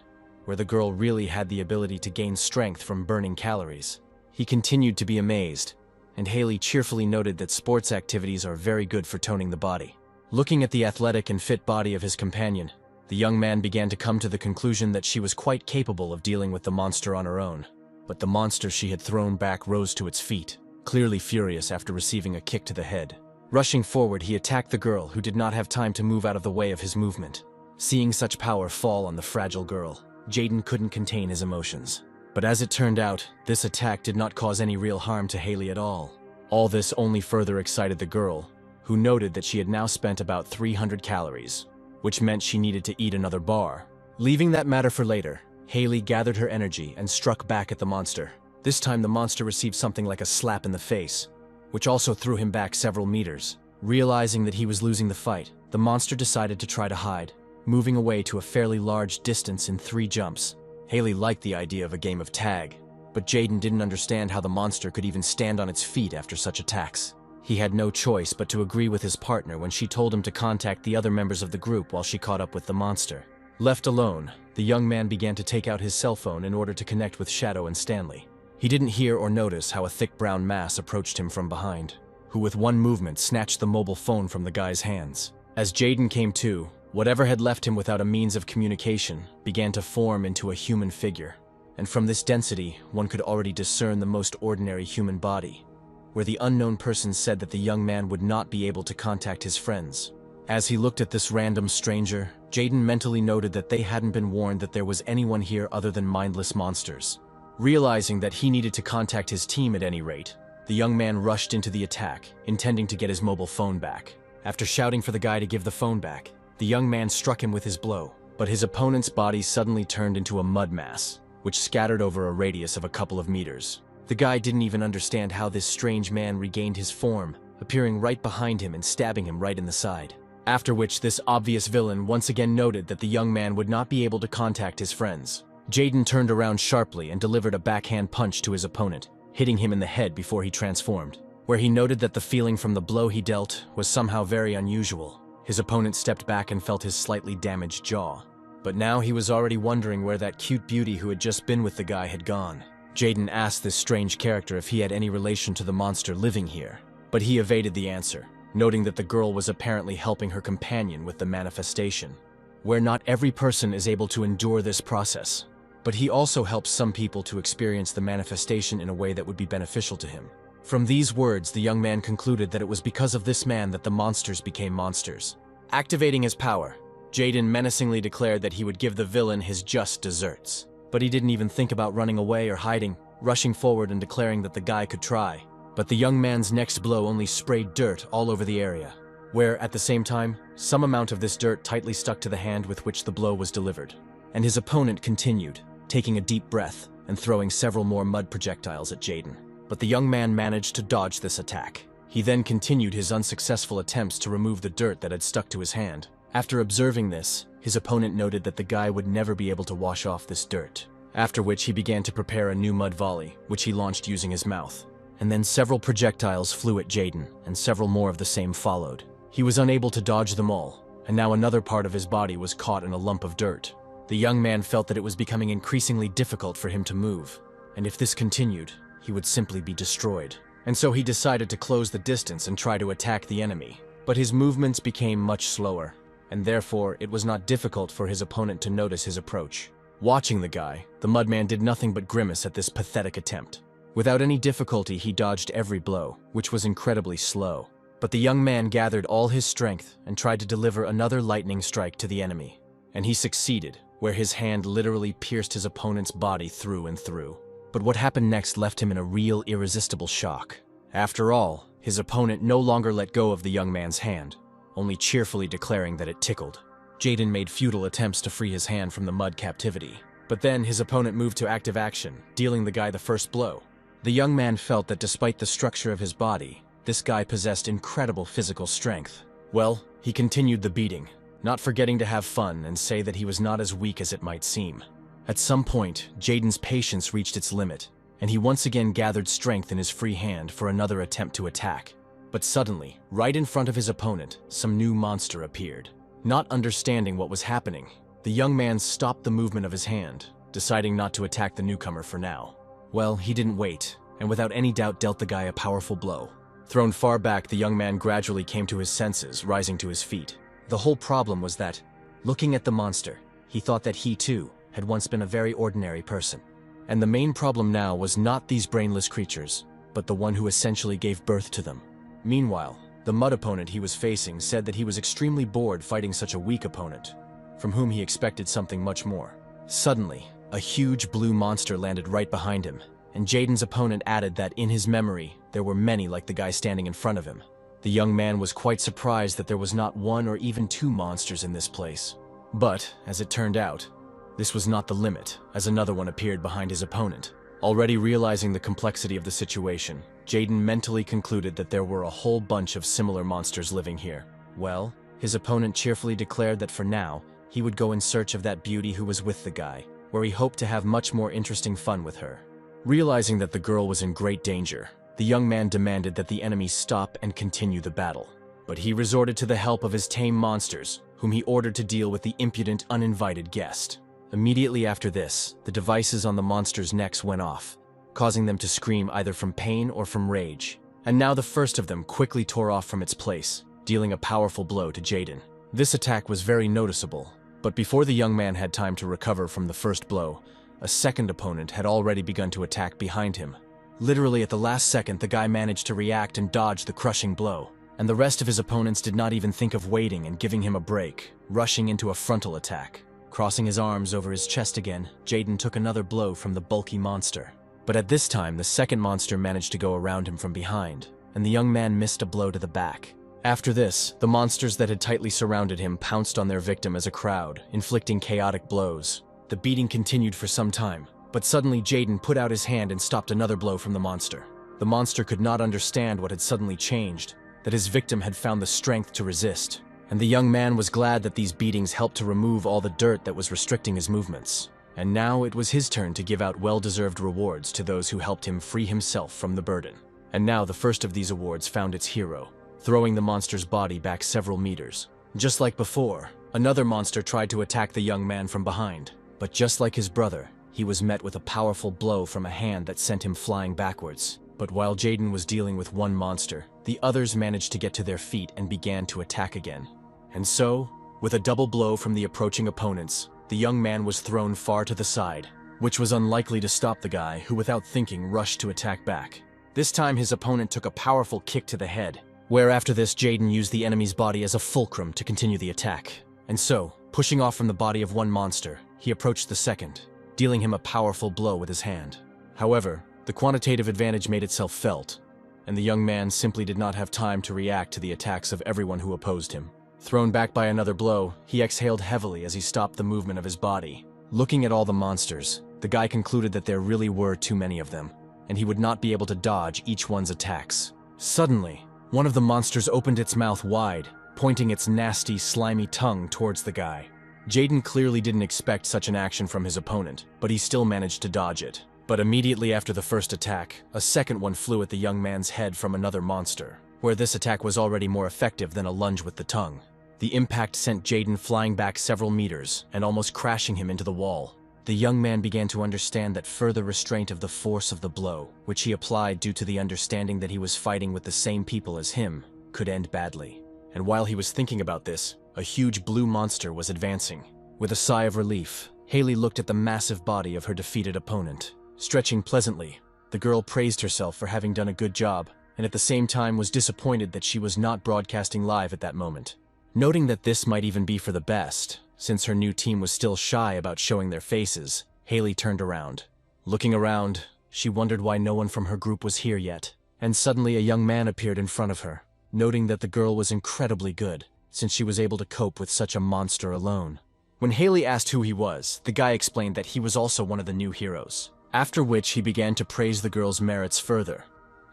where the girl really had the ability to gain strength from burning calories. He continued to be amazed, and Haley cheerfully noted that sports activities are very good for toning the body. Looking at the athletic and fit body of his companion, the young man began to come to the conclusion that she was quite capable of dealing with the monster on her own. But the monster she had thrown back rose to its feet, clearly furious after receiving a kick to the head. Rushing forward, he attacked the girl, who did not have time to move out of the way of his movement. Seeing such power fall on the fragile girl, Jaden couldn't contain his emotions. But as it turned out, this attack did not cause any real harm to Haley at all. All this only further excited the girl, who noted that she had now spent about 300 calories, which meant she needed to eat another bar. Leaving that matter for later, Haley gathered her energy and struck back at the monster. This time the monster received something like a slap in the face, which also threw him back several meters. Realizing that he was losing the fight, the monster decided to try to hide, moving away to a fairly large distance in 3 jumps. Haley liked the idea of a game of tag, but Jaden didn't understand how the monster could even stand on its feet after such attacks. He had no choice but to agree with his partner when she told him to contact the other members of the group while she caught up with the monster. Left alone, the young man began to take out his cell phone in order to connect with Shadow and Stanley. He didn't hear or notice how a thick brown mass approached him from behind, who with one movement snatched the mobile phone from the guy's hands. As Jaden came to, whatever had left him without a means of communication began to form into a human figure. And from this density, one could already discern the most ordinary human body, where the unknown person said that the young man would not be able to contact his friends. As he looked at this random stranger, Jaden mentally noted that they hadn't been warned that there was anyone here other than mindless monsters. Realizing that he needed to contact his team at any rate, the young man rushed into the attack, intending to get his mobile phone back. After shouting for the guy to give the phone back, the young man struck him with his blow, but his opponent's body suddenly turned into a mud mass, which scattered over a radius of a couple of meters. The guy didn't even understand how this strange man regained his form, appearing right behind him and stabbing him right in the side. After which this obvious villain once again noted that the young man would not be able to contact his friends. Jaden turned around sharply and delivered a backhand punch to his opponent, hitting him in the head before he transformed, where he noted that the feeling from the blow he dealt was somehow very unusual. His opponent stepped back and felt his slightly damaged jaw. But now he was already wondering where that cute beauty who had just been with the guy had gone. Jaden asked this strange character if he had any relation to the monster living here, but he evaded the answer, noting that the girl was apparently helping her companion with the manifestation, where not every person is able to endure this process. But he also helps some people to experience the manifestation in a way that would be beneficial to him. From these words, the young man concluded that it was because of this man that the monsters became monsters. Activating his power, Jaden menacingly declared that he would give the villain his just desserts. But he didn't even think about running away or hiding, rushing forward and declaring that the guy could try. But the young man's next blow only sprayed dirt all over the area, where, at the same time, some amount of this dirt tightly stuck to the hand with which the blow was delivered. And his opponent continued, taking a deep breath and throwing several more mud projectiles at Jaden. But the young man managed to dodge this attack. He then continued his unsuccessful attempts to remove the dirt that had stuck to his hand. After observing this, his opponent noted that the guy would never be able to wash off this dirt, after which he began to prepare a new mud volley, which he launched using his mouth. And then several projectiles flew at Jaden, and several more of the same followed. He was unable to dodge them all, and now another part of his body was caught in a lump of dirt. The young man felt that it was becoming increasingly difficult for him to move, and if this continued, he would simply be destroyed. And so he decided to close the distance and try to attack the enemy. But his movements became much slower, and therefore it was not difficult for his opponent to notice his approach. Watching the guy, the mudman did nothing but grimace at this pathetic attempt. Without any difficulty, he dodged every blow, which was incredibly slow. But the young man gathered all his strength and tried to deliver another lightning strike to the enemy. And he succeeded, where his hand literally pierced his opponent's body through and through. But what happened next left him in a real irresistible shock. After all, his opponent no longer let go of the young man's hand, only cheerfully declaring that it tickled. Jaden made futile attempts to free his hand from the mud captivity. But then his opponent moved to active action, dealing the guy the first blow. The young man felt that despite the structure of his body, this guy possessed incredible physical strength. Well, he continued the beating, not forgetting to have fun and say that he was not as weak as it might seem. At some point, Jaden's patience reached its limit, and he once again gathered strength in his free hand for another attempt to attack. But suddenly, right in front of his opponent, some new monster appeared. Not understanding what was happening, the young man stopped the movement of his hand, deciding not to attack the newcomer for now. Well, he didn't wait, and without any doubt dealt the guy a powerful blow. Thrown far back, the young man gradually came to his senses, rising to his feet. The whole problem was that, looking at the monster, he thought that he too had once been a very ordinary person. And the main problem now was not these brainless creatures, but the one who essentially gave birth to them. Meanwhile, the mud opponent he was facing said that he was extremely bored fighting such a weak opponent, from whom he expected something much more. Suddenly, a huge blue monster landed right behind him, and Jaden's opponent added that in his memory, there were many like the guy standing in front of him. The young man was quite surprised that there was not one or even two monsters in this place. But, as it turned out, this was not the limit, as another one appeared behind his opponent. Already realizing the complexity of the situation, Jaden mentally concluded that there were a whole bunch of similar monsters living here. Well, his opponent cheerfully declared that for now, he would go in search of that beauty who was with the guy, where he hoped to have much more interesting fun with her. Realizing that the girl was in great danger, the young man demanded that the enemy stop and continue the battle. But he resorted to the help of his tame monsters, whom he ordered to deal with the impudent, uninvited guest. Immediately after this, the devices on the monsters' necks went off, causing them to scream either from pain or from rage. And now the first of them quickly tore off from its place, dealing a powerful blow to Jaden. This attack was very noticeable, but before the young man had time to recover from the first blow, a second opponent had already begun to attack behind him. Literally at the last second, the guy managed to react and dodge the crushing blow, and the rest of his opponents did not even think of waiting and giving him a break, rushing into a frontal attack. Crossing his arms over his chest again, Jaden took another blow from the bulky monster. But at this time, the second monster managed to go around him from behind, and the young man missed a blow to the back. After this, the monsters that had tightly surrounded him pounced on their victim as a crowd, inflicting chaotic blows. The beating continued for some time, but suddenly Jaden put out his hand and stopped another blow from the monster. The monster could not understand what had suddenly changed, that his victim had found the strength to resist. And the young man was glad that these beatings helped to remove all the dirt that was restricting his movements. And now it was his turn to give out well-deserved rewards to those who helped him free himself from the burden. And now the first of these awards found its hero, throwing the monster's body back several meters. Just like before, another monster tried to attack the young man from behind. But just like his brother, he was met with a powerful blow from a hand that sent him flying backwards. But while Jaden was dealing with one monster, the others managed to get to their feet and began to attack again. And so, with a double blow from the approaching opponents, the young man was thrown far to the side, which was unlikely to stop the guy who, without thinking, rushed to attack back. This time his opponent took a powerful kick to the head, where after this Jaden used the enemy's body as a fulcrum to continue the attack. And so, pushing off from the body of one monster, he approached the second, dealing him a powerful blow with his hand. However, the quantitative advantage made itself felt, and the young man simply did not have time to react to the attacks of everyone who opposed him. Thrown back by another blow, he exhaled heavily as he stopped the movement of his body. Looking at all the monsters, the guy concluded that there really were too many of them, and he would not be able to dodge each one's attacks. Suddenly, one of the monsters opened its mouth wide, pointing its nasty, slimy tongue towards the guy. Jaden clearly didn't expect such an action from his opponent, but he still managed to dodge it. But immediately after the first attack, a second one flew at the young man's head from another monster. where this attack was already more effective than a lunge with the tongue. The impact sent Jaden flying back several meters and almost crashing him into the wall. The young man began to understand that further restraint of the force of the blow, which he applied due to the understanding that he was fighting with the same people as him, could end badly. And while he was thinking about this, a huge blue monster was advancing. With a sigh of relief, Haley looked at the massive body of her defeated opponent. Stretching pleasantly, the girl praised herself for having done a good job, and at the same time was disappointed that she was not broadcasting live at that moment. Noting that this might even be for the best, since her new team was still shy about showing their faces, Haley turned around. Looking around, she wondered why no one from her group was here yet, and suddenly a young man appeared in front of her, noting that the girl was incredibly good, since she was able to cope with such a monster alone. When Haley asked who he was, the guy explained that he was also one of the new heroes, after which he began to praise the girl's merits further,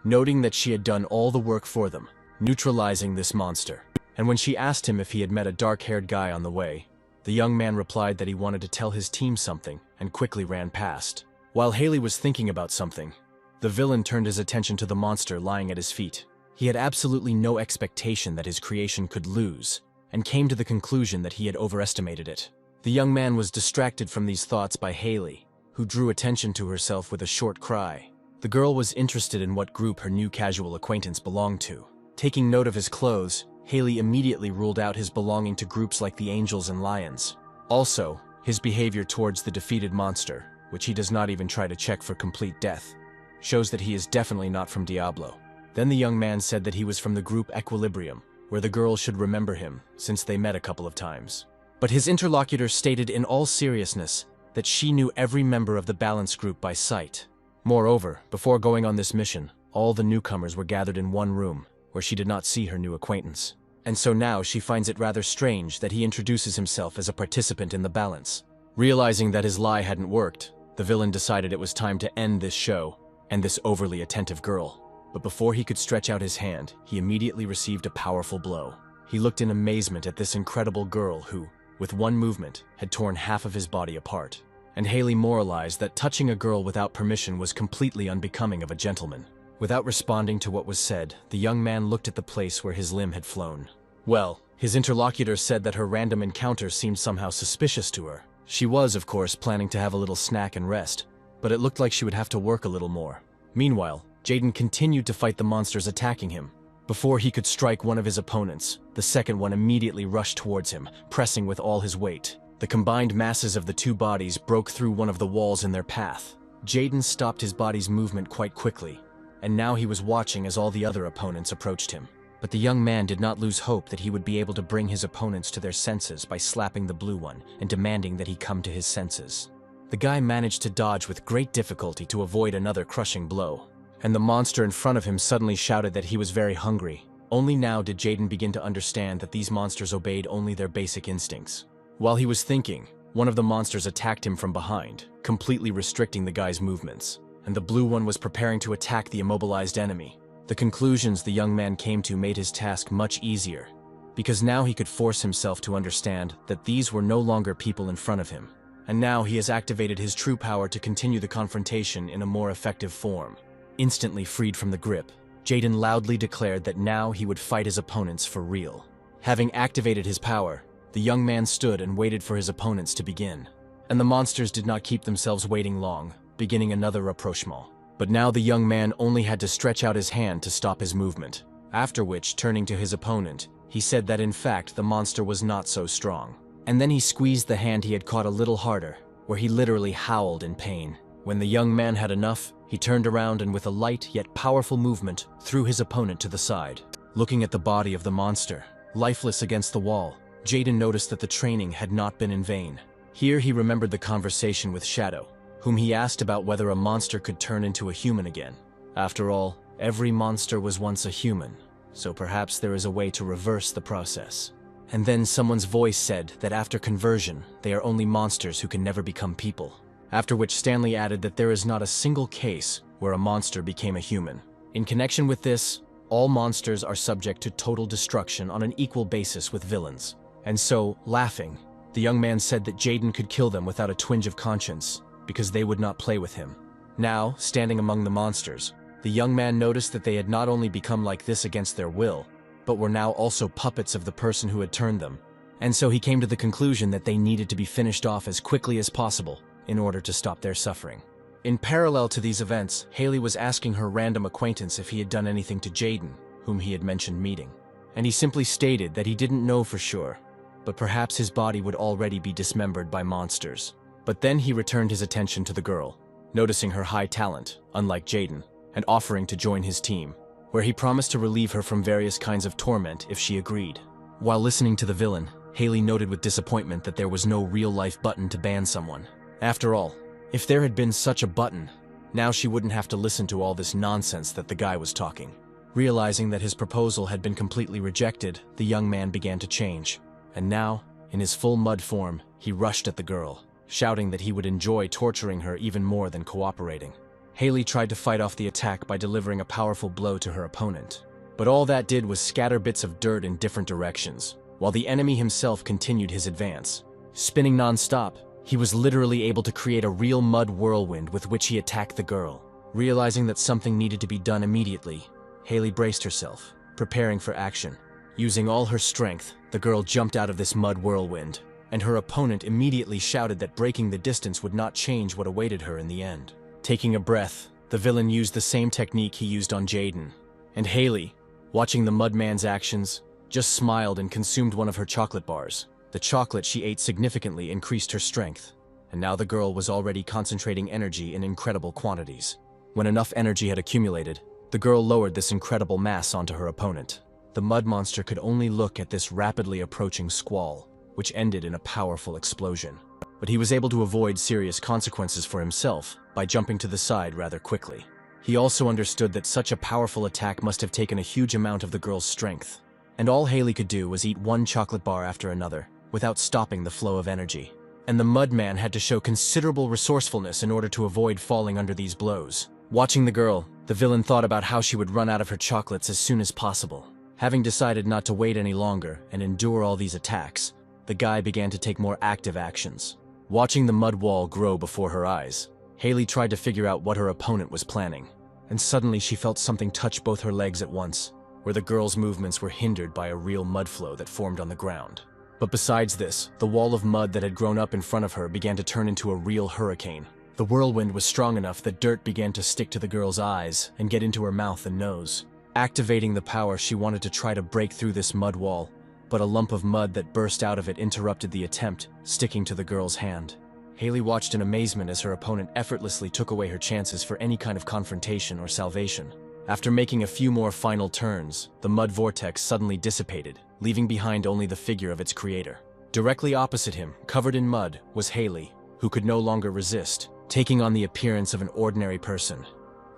noting that she had done all the work for them, neutralizing this monster. And when she asked him if he had met a dark-haired guy on the way, the young man replied that he wanted to tell his team something and quickly ran past. While Haley was thinking about something, the villain turned his attention to the monster lying at his feet. He had absolutely no expectation that his creation could lose, and came to the conclusion that he had overestimated it. The young man was distracted from these thoughts by Haley, who drew attention to herself with a short cry. The girl was interested in what group her new casual acquaintance belonged to. Taking note of his clothes, Haley immediately ruled out his belonging to groups like the Angels and Lions. Also, his behavior towards the defeated monster, which he does not even try to check for complete death, shows that he is definitely not from Diablo. Then the young man said that he was from the group Equilibrium, where the girl should remember him, since they met a couple of times. But his interlocutor stated in all seriousness that she knew every member of the Balance group by sight. Moreover, before going on this mission, all the newcomers were gathered in one room, where she did not see her new acquaintance. And so now she finds it rather strange that he introduces himself as a participant in the Balance. Realizing that his lie hadn't worked, the villain decided it was time to end this show and this overly attentive girl. But before he could stretch out his hand, he immediately received a powerful blow. He looked in amazement at this incredible girl who, with one movement, had torn half of his body apart. And Haley moralized that touching a girl without permission was completely unbecoming of a gentleman. Without responding to what was said, the young man looked at the place where his limb had flown. Well, his interlocutor said that her random encounter seemed somehow suspicious to her. She was, of course, planning to have a little snack and rest, but it looked like she would have to work a little more. Meanwhile, Jaden continued to fight the monsters attacking him. Before he could strike one of his opponents, the second one immediately rushed towards him, pressing with all his weight. The combined masses of the two bodies broke through one of the walls in their path. Jaden stopped his body's movement quite quickly, and now he was watching as all the other opponents approached him. But the young man did not lose hope that he would be able to bring his opponents to their senses by slapping the blue one and demanding that he come to his senses. The guy managed to dodge with great difficulty to avoid another crushing blow, and the monster in front of him suddenly shouted that he was very hungry. Only now did Jaden begin to understand that these monsters obeyed only their basic instincts. While he was thinking, one of the monsters attacked him from behind, completely restricting the guy's movements, and the blue one was preparing to attack the immobilized enemy. The conclusions the young man came to made his task much easier, because now he could force himself to understand that these were no longer people in front of him, and now he has activated his true power to continue the confrontation in a more effective form. Instantly freed from the grip, Jaden loudly declared that now he would fight his opponents for real. Having activated his power, the young man stood and waited for his opponents to begin. And the monsters did not keep themselves waiting long, beginning another rapprochement. But now the young man only had to stretch out his hand to stop his movement, after which, turning to his opponent, he said that in fact the monster was not so strong. And then he squeezed the hand he had caught a little harder, where he literally howled in pain. When the young man had enough, he turned around and with a light yet powerful movement, threw his opponent to the side. Looking at the body of the monster, lifeless against the wall, Jaden noticed that the training had not been in vain. Here he remembered the conversation with Shadow, whom he asked about whether a monster could turn into a human again. After all, every monster was once a human, so perhaps there is a way to reverse the process. And then someone's voice said that after conversion, they are only monsters who can never become people. After which Stanley added that there is not a single case where a monster became a human. In connection with this, all monsters are subject to total destruction on an equal basis with villains. And so, laughing, the young man said that Jaden could kill them without a twinge of conscience, because they would not play with him. Now, standing among the monsters, The young man noticed that they had not only become like this against their will, but were now also puppets of the person who had turned them. And so he came to the conclusion that they needed to be finished off as quickly as possible in order to stop their suffering. In parallel to these events, Haley was asking her random acquaintance if he had done anything to Jaden, whom he had mentioned meeting. And he simply stated that he didn't know for sure, but perhaps his body would already be dismembered by monsters. But then he returned his attention to the girl, noticing her high talent, unlike Jaden, and offering to join his team, where he promised to relieve her from various kinds of torment if she agreed. While listening to the villain, Haley noted with disappointment that there was no real-life button to ban someone. After all, if there had been such a button, now she wouldn't have to listen to all this nonsense that the guy was talking. Realizing that his proposal had been completely rejected, the young man began to change. And now, in his full mud form, he rushed at the girl, shouting that he would enjoy torturing her even more than cooperating. Haley tried to fight off the attack by delivering a powerful blow to her opponent. But all that did was scatter bits of dirt in different directions, while the enemy himself continued his advance. Spinning non-stop, he was literally able to create a real mud whirlwind with which he attacked the girl. Realizing that something needed to be done immediately, Haley braced herself, preparing for action. Using all her strength, the girl jumped out of this mud whirlwind, and her opponent immediately shouted that breaking the distance would not change what awaited her in the end. Taking a breath, the villain used the same technique he used on Jaden, and Haley, watching the mudman's actions, just smiled and consumed one of her chocolate bars. The chocolate she ate significantly increased her strength, and now the girl was already concentrating energy in incredible quantities. When enough energy had accumulated, the girl lowered this incredible mass onto her opponent. The mud monster could only look at this rapidly approaching squall, which ended in a powerful explosion. But he was able to avoid serious consequences for himself by jumping to the side rather quickly. He also understood that such a powerful attack must have taken a huge amount of the girl's strength, and all Haley could do was eat one chocolate bar after another, without stopping the flow of energy. And the mudman had to show considerable resourcefulness in order to avoid falling under these blows. Watching the girl, the villain thought about how she would run out of her chocolates as soon as possible. Having decided not to wait any longer and endure all these attacks, the guy began to take more active actions. Watching the mud wall grow before her eyes, Haley tried to figure out what her opponent was planning. And suddenly she felt something touch both her legs at once, where the girl's movements were hindered by a real mud flow that formed on the ground. But besides this, the wall of mud that had grown up in front of her began to turn into a real hurricane. The whirlwind was strong enough that dirt began to stick to the girl's eyes and get into her mouth and nose. Activating the power, she wanted to try to break through this mud wall, but a lump of mud that burst out of it interrupted the attempt, sticking to the girl's hand. Haley watched in amazement as her opponent effortlessly took away her chances for any kind of confrontation or salvation. After making a few more final turns, the mud vortex suddenly dissipated, leaving behind only the figure of its creator. Directly opposite him, covered in mud, was Haley, who could no longer resist, taking on the appearance of an ordinary person.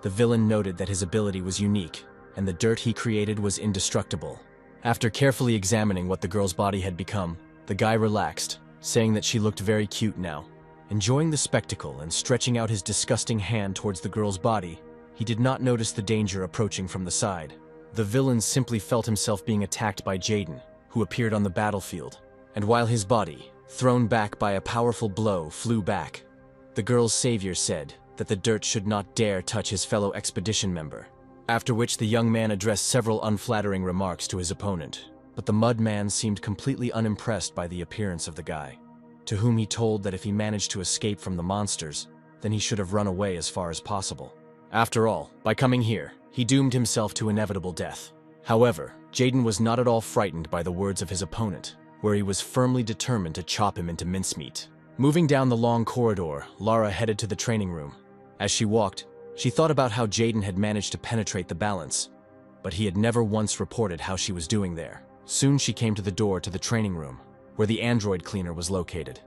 The villain noted that his ability was unique, and the dirt he created was indestructible. After carefully examining what the girl's body had become, the guy relaxed, saying that she looked very cute now. Enjoying the spectacle and stretching out his disgusting hand towards the girl's body, he did not notice the danger approaching from the side. The villain simply felt himself being attacked by Jaden, who appeared on the battlefield, and while his body, thrown back by a powerful blow, flew back, the girl's savior said that the dirt should not dare touch his fellow expedition member. After which the young man addressed several unflattering remarks to his opponent, but the mud man seemed completely unimpressed by the appearance of the guy, to whom he told that if he managed to escape from the monsters, then he should have run away as far as possible. After all, by coming here, he doomed himself to inevitable death. However, Jaden was not at all frightened by the words of his opponent, where he was firmly determined to chop him into mincemeat. Moving down the long corridor, Lara headed to the training room. As she walked, she thought about how Jaden had managed to penetrate the balance, but he had never once reported how she was doing there. Soon she came to the door to the training room, where the android cleaner was located,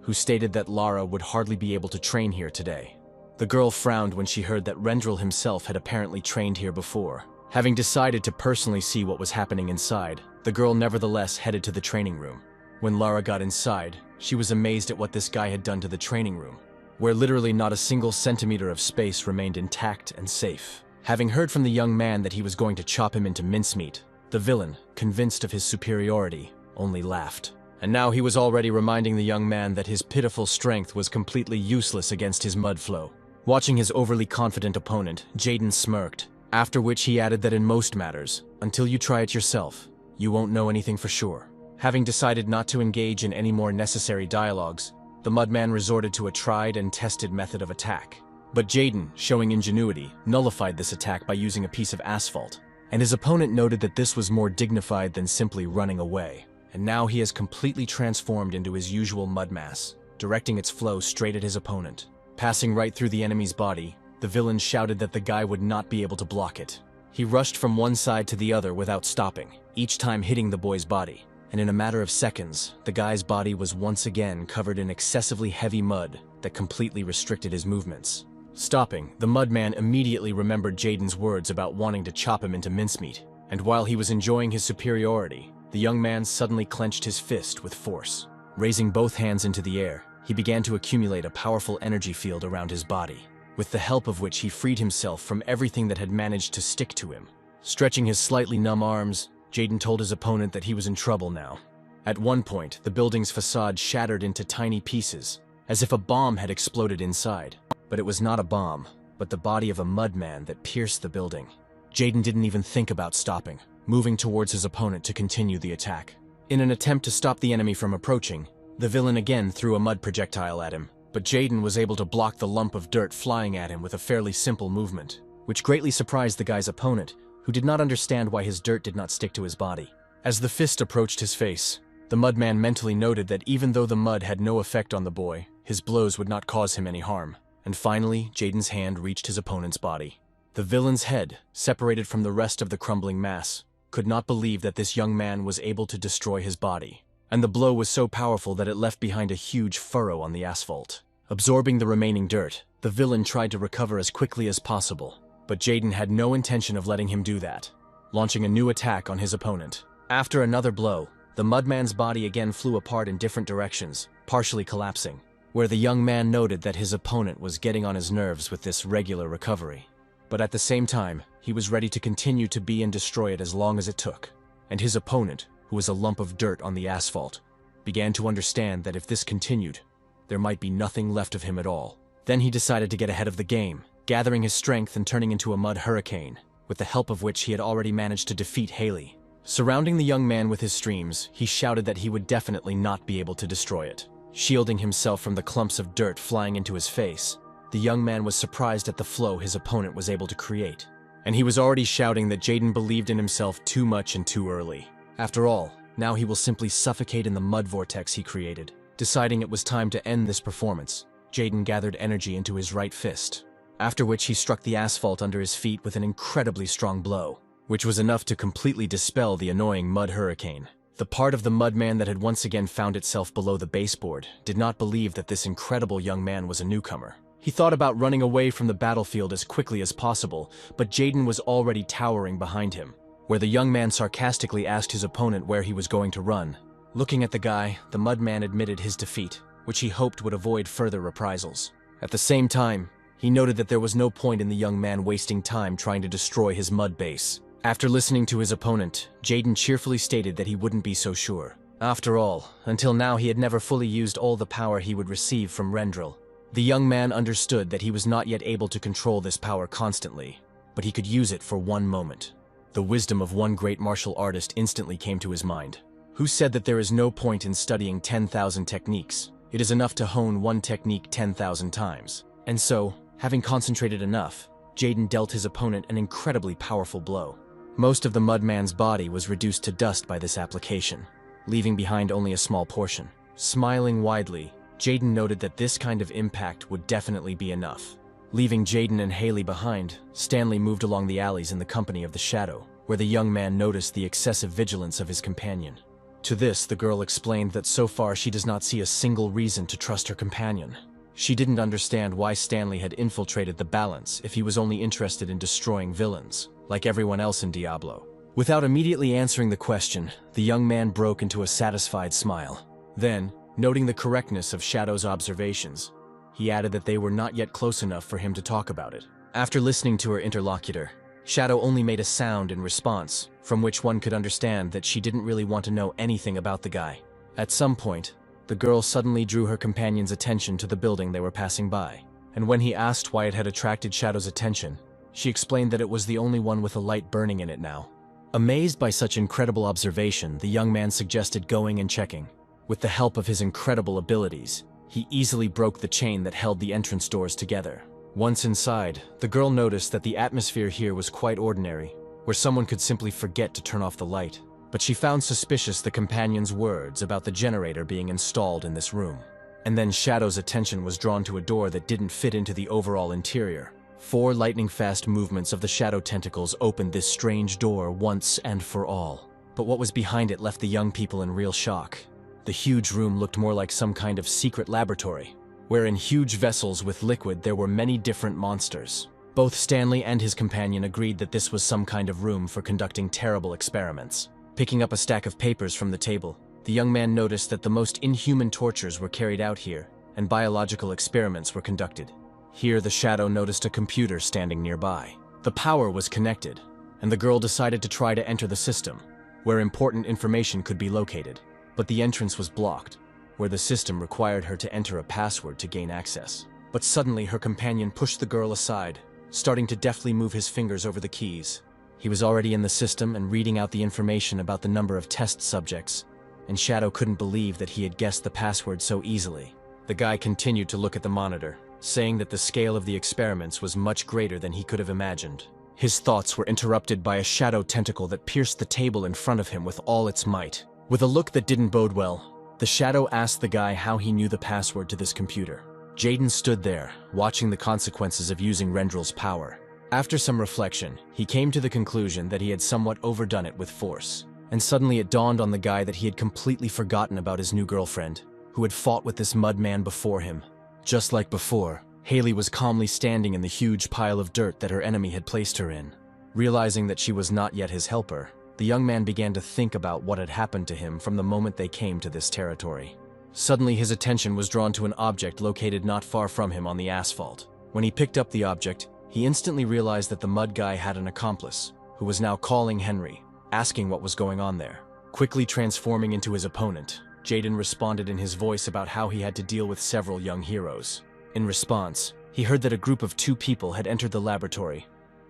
who stated that Lara would hardly be able to train here today. The girl frowned when she heard that Rendel himself had apparently trained here before. Having decided to personally see what was happening inside, the girl nevertheless headed to the training room. When Lara got inside, she was amazed at what this guy had done to the training room, where literally not a single centimeter of space remained intact and safe. Having heard from the young man that he was going to chop him into mincemeat, the villain, convinced of his superiority, only laughed. And now he was already reminding the young man that his pitiful strength was completely useless against his mud flow. Watching his overly confident opponent, Jaden smirked, after which he added that in most matters, until you try it yourself, you won't know anything for sure. Having decided not to engage in any more necessary dialogues, the Mudman resorted to a tried and tested method of attack. But Jaden, showing ingenuity, nullified this attack by using a piece of asphalt, and his opponent noted that this was more dignified than simply running away. And now he has completely transformed into his usual mud mass, directing its flow straight at his opponent. Passing right through the enemy's body, the villain shouted that the guy would not be able to block it. He rushed from one side to the other without stopping, each time hitting the boy's body. And in a matter of seconds, the guy's body was once again covered in excessively heavy mud that completely restricted his movements. Stopping, the Mudman immediately remembered Jaden's words about wanting to chop him into mincemeat, and while he was enjoying his superiority, the young man suddenly clenched his fist with force. Raising both hands into the air, he began to accumulate a powerful energy field around his body, with the help of which he freed himself from everything that had managed to stick to him. Stretching his slightly numb arms, Jaden told his opponent that he was in trouble now. At one point, the building's facade shattered into tiny pieces, as if a bomb had exploded inside. But it was not a bomb, but the body of a mudman that pierced the building. Jaden didn't even think about stopping, moving towards his opponent to continue the attack. In an attempt to stop the enemy from approaching, the villain again threw a mud projectile at him, but Jaden was able to block the lump of dirt flying at him with a fairly simple movement, which greatly surprised the guy's opponent, who did not understand why his dirt did not stick to his body. As the fist approached his face, the mudman mentally noted that even though the mud had no effect on the boy, his blows would not cause him any harm. And finally, Jaden's hand reached his opponent's body. The villain's head, separated from the rest of the crumbling mass, could not believe that this young man was able to destroy his body. And the blow was so powerful that it left behind a huge furrow on the asphalt. Absorbing the remaining dirt, the villain tried to recover as quickly as possible, but Jaden had no intention of letting him do that, launching a new attack on his opponent. After another blow, the mudman's body again flew apart in different directions, partially collapsing, where the young man noted that his opponent was getting on his nerves with this regular recovery. But at the same time, he was ready to continue to be and destroy it as long as it took. And his opponent, who was a lump of dirt on the asphalt, began to understand that if this continued, there might be nothing left of him at all. Then he decided to get ahead of the game, gathering his strength and turning into a mud hurricane, with the help of which he had already managed to defeat Haley. Surrounding the young man with his streams, he shouted that he would definitely not be able to destroy it. Shielding himself from the clumps of dirt flying into his face, the young man was surprised at the flow his opponent was able to create. And he was already shouting that Jaden believed in himself too much and too early. After all, now he will simply suffocate in the mud vortex he created. Deciding it was time to end this performance, Jaden gathered energy into his right fist, after which he struck the asphalt under his feet with an incredibly strong blow, which was enough to completely dispel the annoying mud hurricane. The part of the mudman that had once again found itself below the baseboard did not believe that this incredible young man was a newcomer. He thought about running away from the battlefield as quickly as possible, but Jaden was already towering behind him, where the young man sarcastically asked his opponent where he was going to run. Looking at the guy, the mudman admitted his defeat, which he hoped would avoid further reprisals. At the same time, he noted that there was no point in the young man wasting time trying to destroy his mud base. After listening to his opponent, Jaden cheerfully stated that he wouldn't be so sure. After all, until now he had never fully used all the power he would receive from Rendel. The young man understood that he was not yet able to control this power constantly, but he could use it for one moment. The wisdom of one great martial artist instantly came to his mind, who said that there is no point in studying 10,000 techniques. It is enough to hone one technique 10,000 times. And so, having concentrated enough, Jaden dealt his opponent an incredibly powerful blow. Most of the mudman's body was reduced to dust by this application, leaving behind only a small portion. Smiling widely, Jaden noted that this kind of impact would definitely be enough. Leaving Jaden and Haley behind, Stanley moved along the alleys in the company of the Shadow, where the young man noticed the excessive vigilance of his companion. To this, the girl explained that so far she does not see a single reason to trust her companion. She didn't understand why Stanley had infiltrated the balance if he was only interested in destroying villains, like everyone else in Diablo. Without immediately answering the question, the young man broke into a satisfied smile. Then, noting the correctness of Shadow's observations, he added that they were not yet close enough for him to talk about it. After listening to her interlocutor, Shadow only made a sound in response, from which one could understand that she didn't really want to know anything about the guy. At some point, the girl suddenly drew her companion's attention to the building they were passing by. and when he asked why it had attracted Shadow's attention, she explained that it was the only one with a light burning in it now. Amazed by such incredible observation, the young man suggested going and checking. With the help of his incredible abilities, he easily broke the chain that held the entrance doors together. Once inside, the girl noticed that the atmosphere here was quite ordinary, where someone could simply forget to turn off the light. But she found suspicious the companion's words about the generator being installed in this room. And then Shadow's attention was drawn to a door that didn't fit into the overall interior. 4 lightning-fast movements of the shadow tentacles opened this strange door once and for all. But what was behind it left the young people in real shock. The huge room looked more like some kind of secret laboratory, where in huge vessels with liquid there were many different monsters. Both Stanley and his companion agreed that this was some kind of room for conducting terrible experiments. Picking up a stack of papers from the table, the young man noticed that the most inhuman tortures were carried out here, and biological experiments were conducted. Here the Shadow noticed a computer standing nearby. The power was connected, and the girl decided to try to enter the system, where important information could be located. But the entrance was blocked, where the system required her to enter a password to gain access. But suddenly her companion pushed the girl aside, starting to deftly move his fingers over the keys. He was already in the system and reading out the information about the number of test subjects, and Shadow couldn't believe that he had guessed the password so easily. The guy continued to look at the monitor, saying that the scale of the experiments was much greater than he could have imagined. His thoughts were interrupted by a shadow tentacle that pierced the table in front of him with all its might. With a look that didn't bode well, the Shadow asked the guy how he knew the password to this computer. Jaden stood there, watching the consequences of using Rendel's power. After some reflection, he came to the conclusion that he had somewhat overdone it with force. And suddenly it dawned on the guy that he had completely forgotten about his new girlfriend, who had fought with this mud man before him. Just like before, Haley was calmly standing in the huge pile of dirt that her enemy had placed her in. Realizing that she was not yet his helper, the young man began to think about what had happened to him from the moment they came to this territory. Suddenly his attention was drawn to an object located not far from him on the asphalt. When he picked up the object, he instantly realized that the mud guy had an accomplice, who was now calling Henry, asking what was going on there. Quickly transforming into his opponent, Jaden responded in his voice about how he had to deal with several young heroes. In response, he heard that a group of 2 people had entered the laboratory,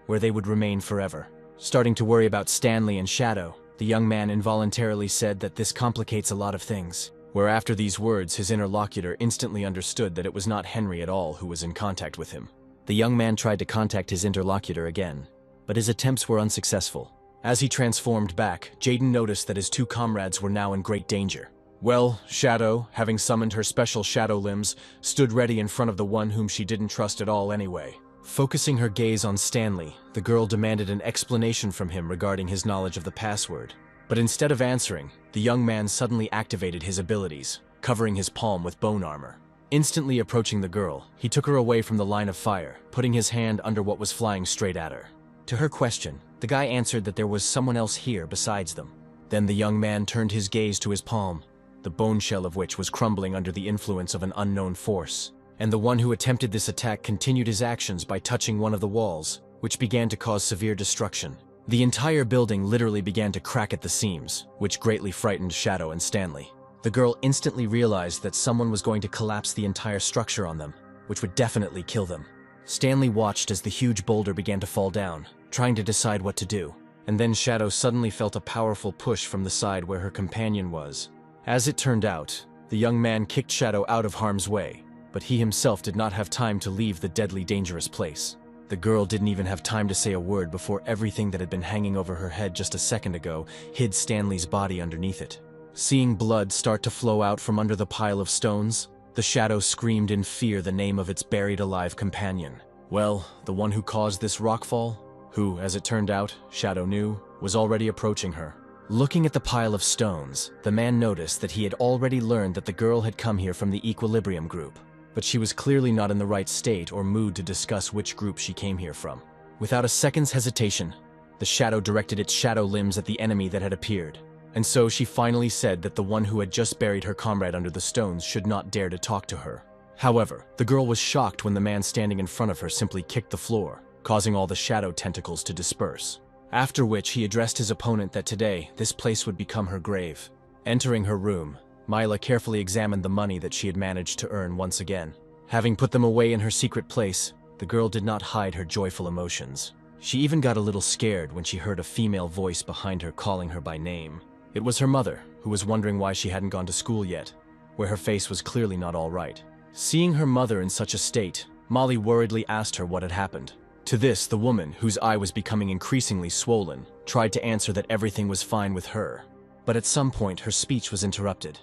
where they would remain forever. Starting to worry about Stanley and Shadow, the young man involuntarily said that this complicates a lot of things, where after these words his interlocutor instantly understood that it was not Henry at all who was in contact with him. The young man tried to contact his interlocutor again, but his attempts were unsuccessful. As he transformed back, Jaden noticed that his 2 comrades were now in great danger. Well, Shadow, having summoned her special shadow limbs, stood ready in front of the one whom she didn't trust at all anyway. Focusing her gaze on Stanley, the girl demanded an explanation from him regarding his knowledge of the password. But instead of answering, the young man suddenly activated his abilities, covering his palm with bone armor. Instantly approaching the girl, he took her away from the line of fire, putting his hand under what was flying straight at her. To her question, the guy answered that there was someone else here besides them. Then the young man turned his gaze to his palm, the bone shell of which was crumbling under the influence of an unknown force. And the one who attempted this attack continued his actions by touching one of the walls, which began to cause severe destruction. The entire building literally began to crack at the seams, which greatly frightened Shadow and Stanley. The girl instantly realized that someone was going to collapse the entire structure on them, which would definitely kill them. Stanley watched as the huge boulder began to fall down, trying to decide what to do. And then Shadow suddenly felt a powerful push from the side where her companion was. As it turned out, the young man kicked Shadow out of harm's way, but he himself did not have time to leave the deadly dangerous place. The girl didn't even have time to say a word before everything that had been hanging over her head just a second ago hid Stanley's body underneath it. Seeing blood start to flow out from under the pile of stones, the Shadow screamed in fear the name of its buried alive companion. Well, the one who caused this rockfall, who, as it turned out, Shadow knew, was already approaching her. Looking at the pile of stones, the man noticed that he had already learned that the girl had come here from the Equilibrium group, but she was clearly not in the right state or mood to discuss which group she came here from. Without a second's hesitation, the Shadow directed its shadow limbs at the enemy that had appeared. And so she finally said that the one who had just buried her comrade under the stones should not dare to talk to her. However, the girl was shocked when the man standing in front of her simply kicked the floor, causing all the shadow tentacles to disperse. After which he addressed his opponent that today, this place would become her grave. Entering her room, Mila carefully examined the money that she had managed to earn once again. Having put them away in her secret place, the girl did not hide her joyful emotions. She even got a little scared when she heard a female voice behind her calling her by name. It was her mother, who was wondering why she hadn't gone to school yet, where her face was clearly not all right. Seeing her mother in such a state, Molly worriedly asked her what had happened. To this, the woman, whose eye was becoming increasingly swollen, tried to answer that everything was fine with her. But at some point, her speech was interrupted,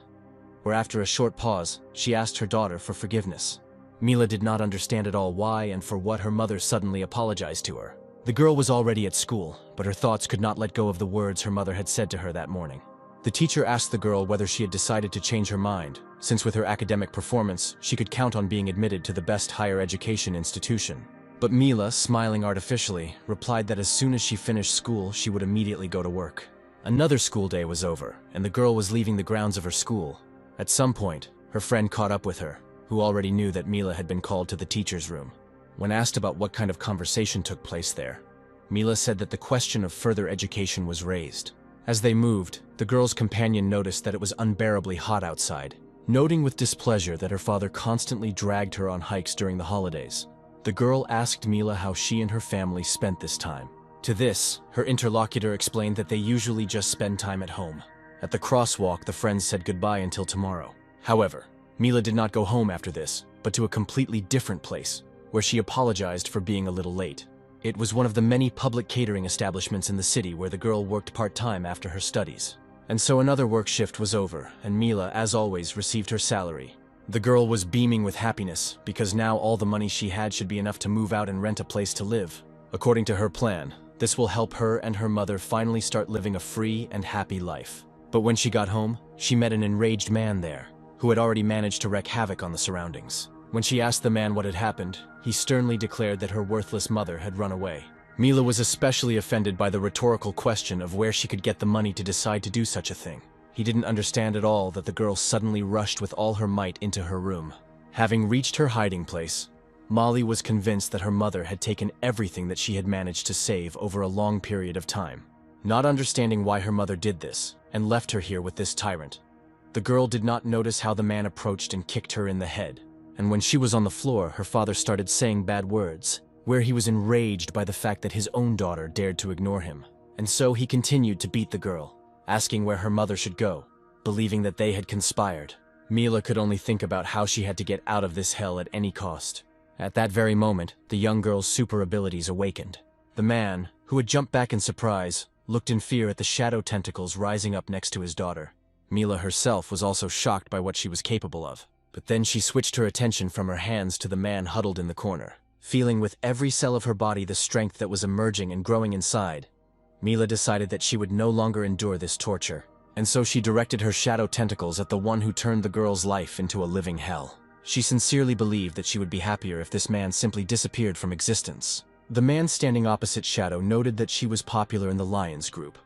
where after a short pause, she asked her daughter for forgiveness. Mila did not understand at all why and for what her mother suddenly apologized to her. The girl was already at school, but her thoughts could not let go of the words her mother had said to her that morning. The teacher asked the girl whether she had decided to change her mind, since with her academic performance, she could count on being admitted to the best higher education institution. But Mila, smiling artificially, replied that as soon as she finished school, she would immediately go to work. Another school day was over, and the girl was leaving the grounds of her school. At some point, her friend caught up with her, who already knew that Mila had been called to the teacher's room. When asked about what kind of conversation took place there, Mila said that the question of further education was raised. As they moved, the girl's companion noticed that it was unbearably hot outside, noting with displeasure that her father constantly dragged her on hikes during the holidays. The girl asked Mila how she and her family spent this time. To this, her interlocutor explained that they usually just spend time at home. At the crosswalk, the friends said goodbye until tomorrow. However, Mila did not go home after this, but to a completely different place, where she apologized for being a little late. It was one of the many public catering establishments in the city where the girl worked part-time after her studies. And so another work shift was over, and Mila, as always, received her salary. The girl was beaming with happiness, because now all the money she had should be enough to move out and rent a place to live. According to her plan, this will help her and her mother finally start living a free and happy life. But when she got home, she met an enraged man there, who had already managed to wreak havoc on the surroundings. When she asked the man what had happened, he sternly declared that her worthless mother had run away. Mila was especially offended by the rhetorical question of where she could get the money to decide to do such a thing. He didn't understand at all that the girl suddenly rushed with all her might into her room. Having reached her hiding place, Molly was convinced that her mother had taken everything that she had managed to save over a long period of time. Not understanding why her mother did this, and left her here with this tyrant, the girl did not notice how the man approached and kicked her in the head. And when she was on the floor, her father started saying bad words, where he was enraged by the fact that his own daughter dared to ignore him. And so he continued to beat the girl, asking where her mother should go, believing that they had conspired. Mila could only think about how she had to get out of this hell at any cost. At that very moment, the young girl's super abilities awakened. The man, who had jumped back in surprise, looked in fear at the shadow tentacles rising up next to his daughter. Mila herself was also shocked by what she was capable of. But then she switched her attention from her hands to the man huddled in the corner. Feeling with every cell of her body the strength that was emerging and growing inside, Mila decided that she would no longer endure this torture. And so she directed her shadow tentacles at the one who turned the girl's life into a living hell. She sincerely believed that she would be happier if this man simply disappeared from existence. The man standing opposite Shadow noted that she was popular in the Lions group,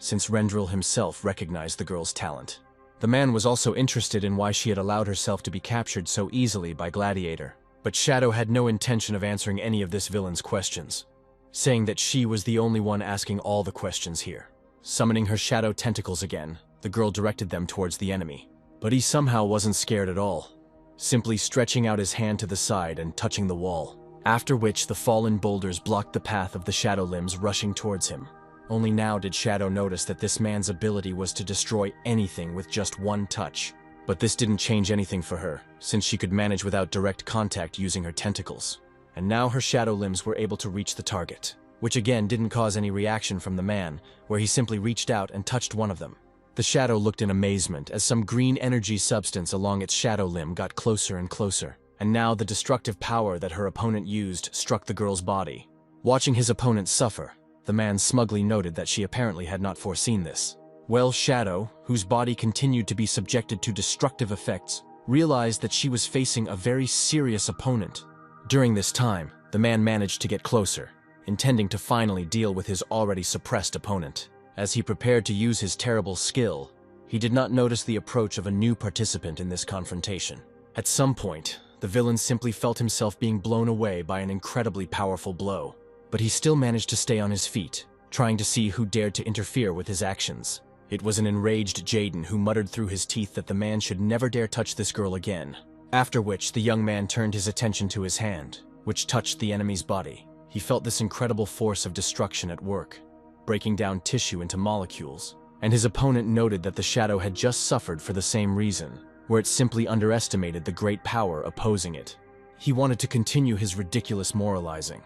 since Rendel himself recognized the girl's talent. The man was also interested in why she had allowed herself to be captured so easily by Gladiator. But Shadow had no intention of answering any of this villain's questions, saying that she was the only one asking all the questions here. Summoning her shadow tentacles again, the girl directed them towards the enemy. But he somehow wasn't scared at all, simply stretching out his hand to the side and touching the wall, after which the fallen boulders blocked the path of the shadow limbs rushing towards him. Only now did Shadow notice that this man's ability was to destroy anything with just one touch. But this didn't change anything for her, since she could manage without direct contact using her tentacles. And now her shadow limbs were able to reach the target, which again didn't cause any reaction from the man, where he simply reached out and touched one of them. The shadow looked in amazement as some green energy substance along its shadow limb got closer and closer, and now the destructive power that her opponent used struck the girl's body. Watching his opponent suffer, the man smugly noted that she apparently had not foreseen this. Well, Shadow, whose body continued to be subjected to destructive effects, realized that she was facing a very serious opponent. During this time, the man managed to get closer, intending to finally deal with his already suppressed opponent. As he prepared to use his terrible skill, he did not notice the approach of a new participant in this confrontation. At some point, the villain simply felt himself being blown away by an incredibly powerful blow, but he still managed to stay on his feet, trying to see who dared to interfere with his actions. It was an enraged Jaden who muttered through his teeth that the man should never dare touch this girl again. After which, the young man turned his attention to his hand, which touched the enemy's body. He felt this incredible force of destruction at work, breaking down tissue into molecules. And his opponent noted that the shadow had just suffered for the same reason, where it simply underestimated the great power opposing it. He wanted to continue his ridiculous moralizing,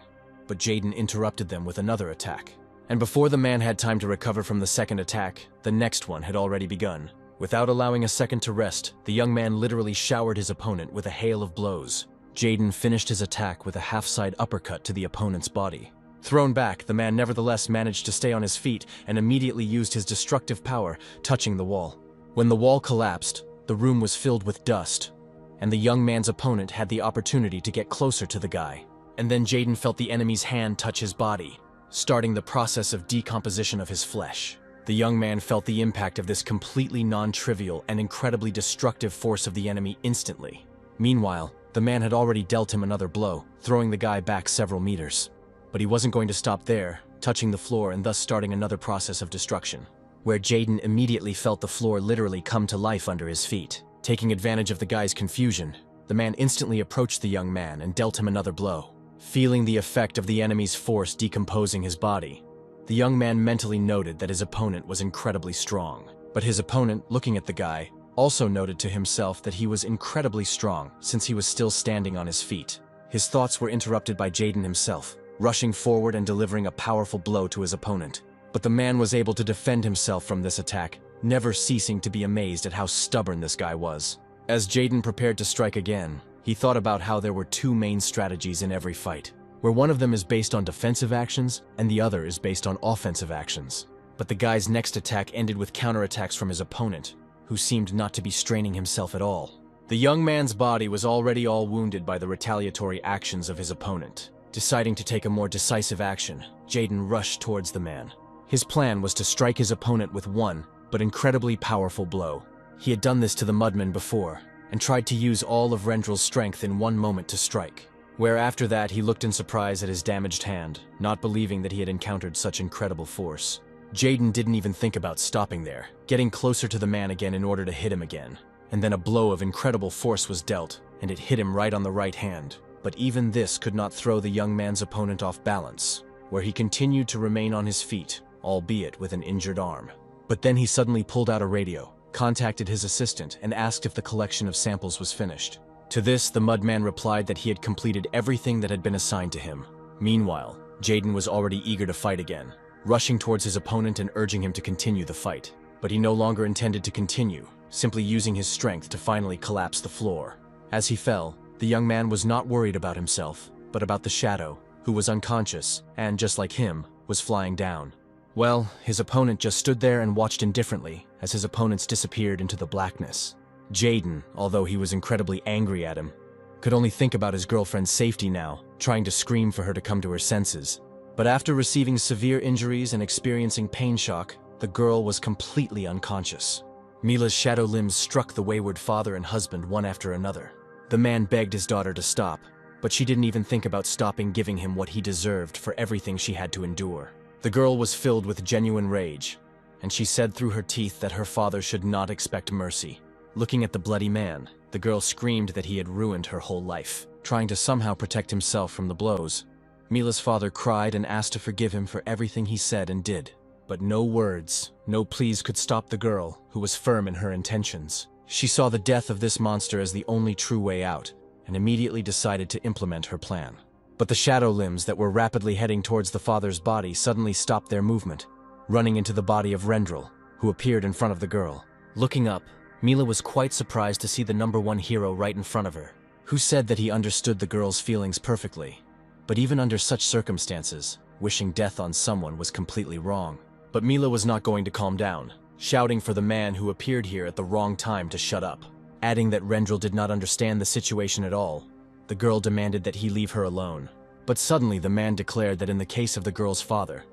but Jaden interrupted them with another attack. And before the man had time to recover from the second attack, the next one had already begun. Without allowing a second to rest, the young man literally showered his opponent with a hail of blows. Jaden finished his attack with a half-side uppercut to the opponent's body. Thrown back, the man nevertheless managed to stay on his feet and immediately used his destructive power, touching the wall. When the wall collapsed, the room was filled with dust, and the young man's opponent had the opportunity to get closer to the guy. And then Jaden felt the enemy's hand touch his body, starting the process of decomposition of his flesh. The young man felt the impact of this completely non-trivial and incredibly destructive force of the enemy instantly. Meanwhile, the man had already dealt him another blow, throwing the guy back several meters. But he wasn't going to stop there, touching the floor and thus starting another process of destruction, where Jaden immediately felt the floor literally come to life under his feet. Taking advantage of the guy's confusion, the man instantly approached the young man and dealt him another blow. Feeling the effect of the enemy's force decomposing his body, the young man mentally noted that his opponent was incredibly strong. But his opponent, looking at the guy, also noted to himself that he was incredibly strong since he was still standing on his feet. His thoughts were interrupted by Jaden himself, rushing forward and delivering a powerful blow to his opponent. But the man was able to defend himself from this attack, never ceasing to be amazed at how stubborn this guy was. As Jaden prepared to strike again, he thought about how there were two main strategies in every fight, where one of them is based on defensive actions and the other is based on offensive actions. But the guy's next attack ended with counterattacks from his opponent, who seemed not to be straining himself at all. The young man's body was already all wounded by the retaliatory actions of his opponent. Deciding to take a more decisive action, Jaden rushed towards the man. His plan was to strike his opponent with one, but incredibly powerful blow. He had done this to the mudman before, and tried to use all of Rendel's strength in one moment to strike. Where after that he looked in surprise at his damaged hand, not believing that he had encountered such incredible force. Jaden didn't even think about stopping there, getting closer to the man again in order to hit him again. And then a blow of incredible force was dealt, and it hit him right on the right hand. But even this could not throw the young man's opponent off balance, where he continued to remain on his feet, albeit with an injured arm. But then he suddenly pulled out a radio, contacted his assistant, and asked if the collection of samples was finished. To this, the mudman replied that he had completed everything that had been assigned to him. Meanwhile, Jaden was already eager to fight again, rushing towards his opponent and urging him to continue the fight. But he no longer intended to continue, simply using his strength to finally collapse the floor. As he fell, the young man was not worried about himself, but about the shadow, who was unconscious and, just like him, was flying down. Well, his opponent just stood there and watched indifferently as his opponents disappeared into the blackness. Jaden, although he was incredibly angry at him, could only think about his girlfriend's safety now, trying to scream for her to come to her senses. But after receiving severe injuries and experiencing pain shock, the girl was completely unconscious. Mila's shadow limbs struck the wayward father and husband one after another. The man begged his daughter to stop, but she didn't even think about stopping giving him what he deserved for everything she had to endure. The girl was filled with genuine rage, and she said through her teeth that her father should not expect mercy. Looking at the bloody man, the girl screamed that he had ruined her whole life, trying to somehow protect himself from the blows. Mila's father cried and asked to forgive him for everything he said and did. But no words, no pleas could stop the girl, who was firm in her intentions. She saw the death of this monster as the only true way out, and immediately decided to implement her plan. But the shadow limbs that were rapidly heading towards the father's body suddenly stopped their movement, running into the body of Rendel, who appeared in front of the girl. Looking up, Mila was quite surprised to see the #1 hero right in front of her, who said that he understood the girl's feelings perfectly. But even under such circumstances, wishing death on someone was completely wrong. But Mila was not going to calm down, shouting for the man who appeared here at the wrong time to shut up. Adding that Rendel did not understand the situation at all, the girl demanded that he leave her alone. But suddenly the man declared that in the case of the girl's father,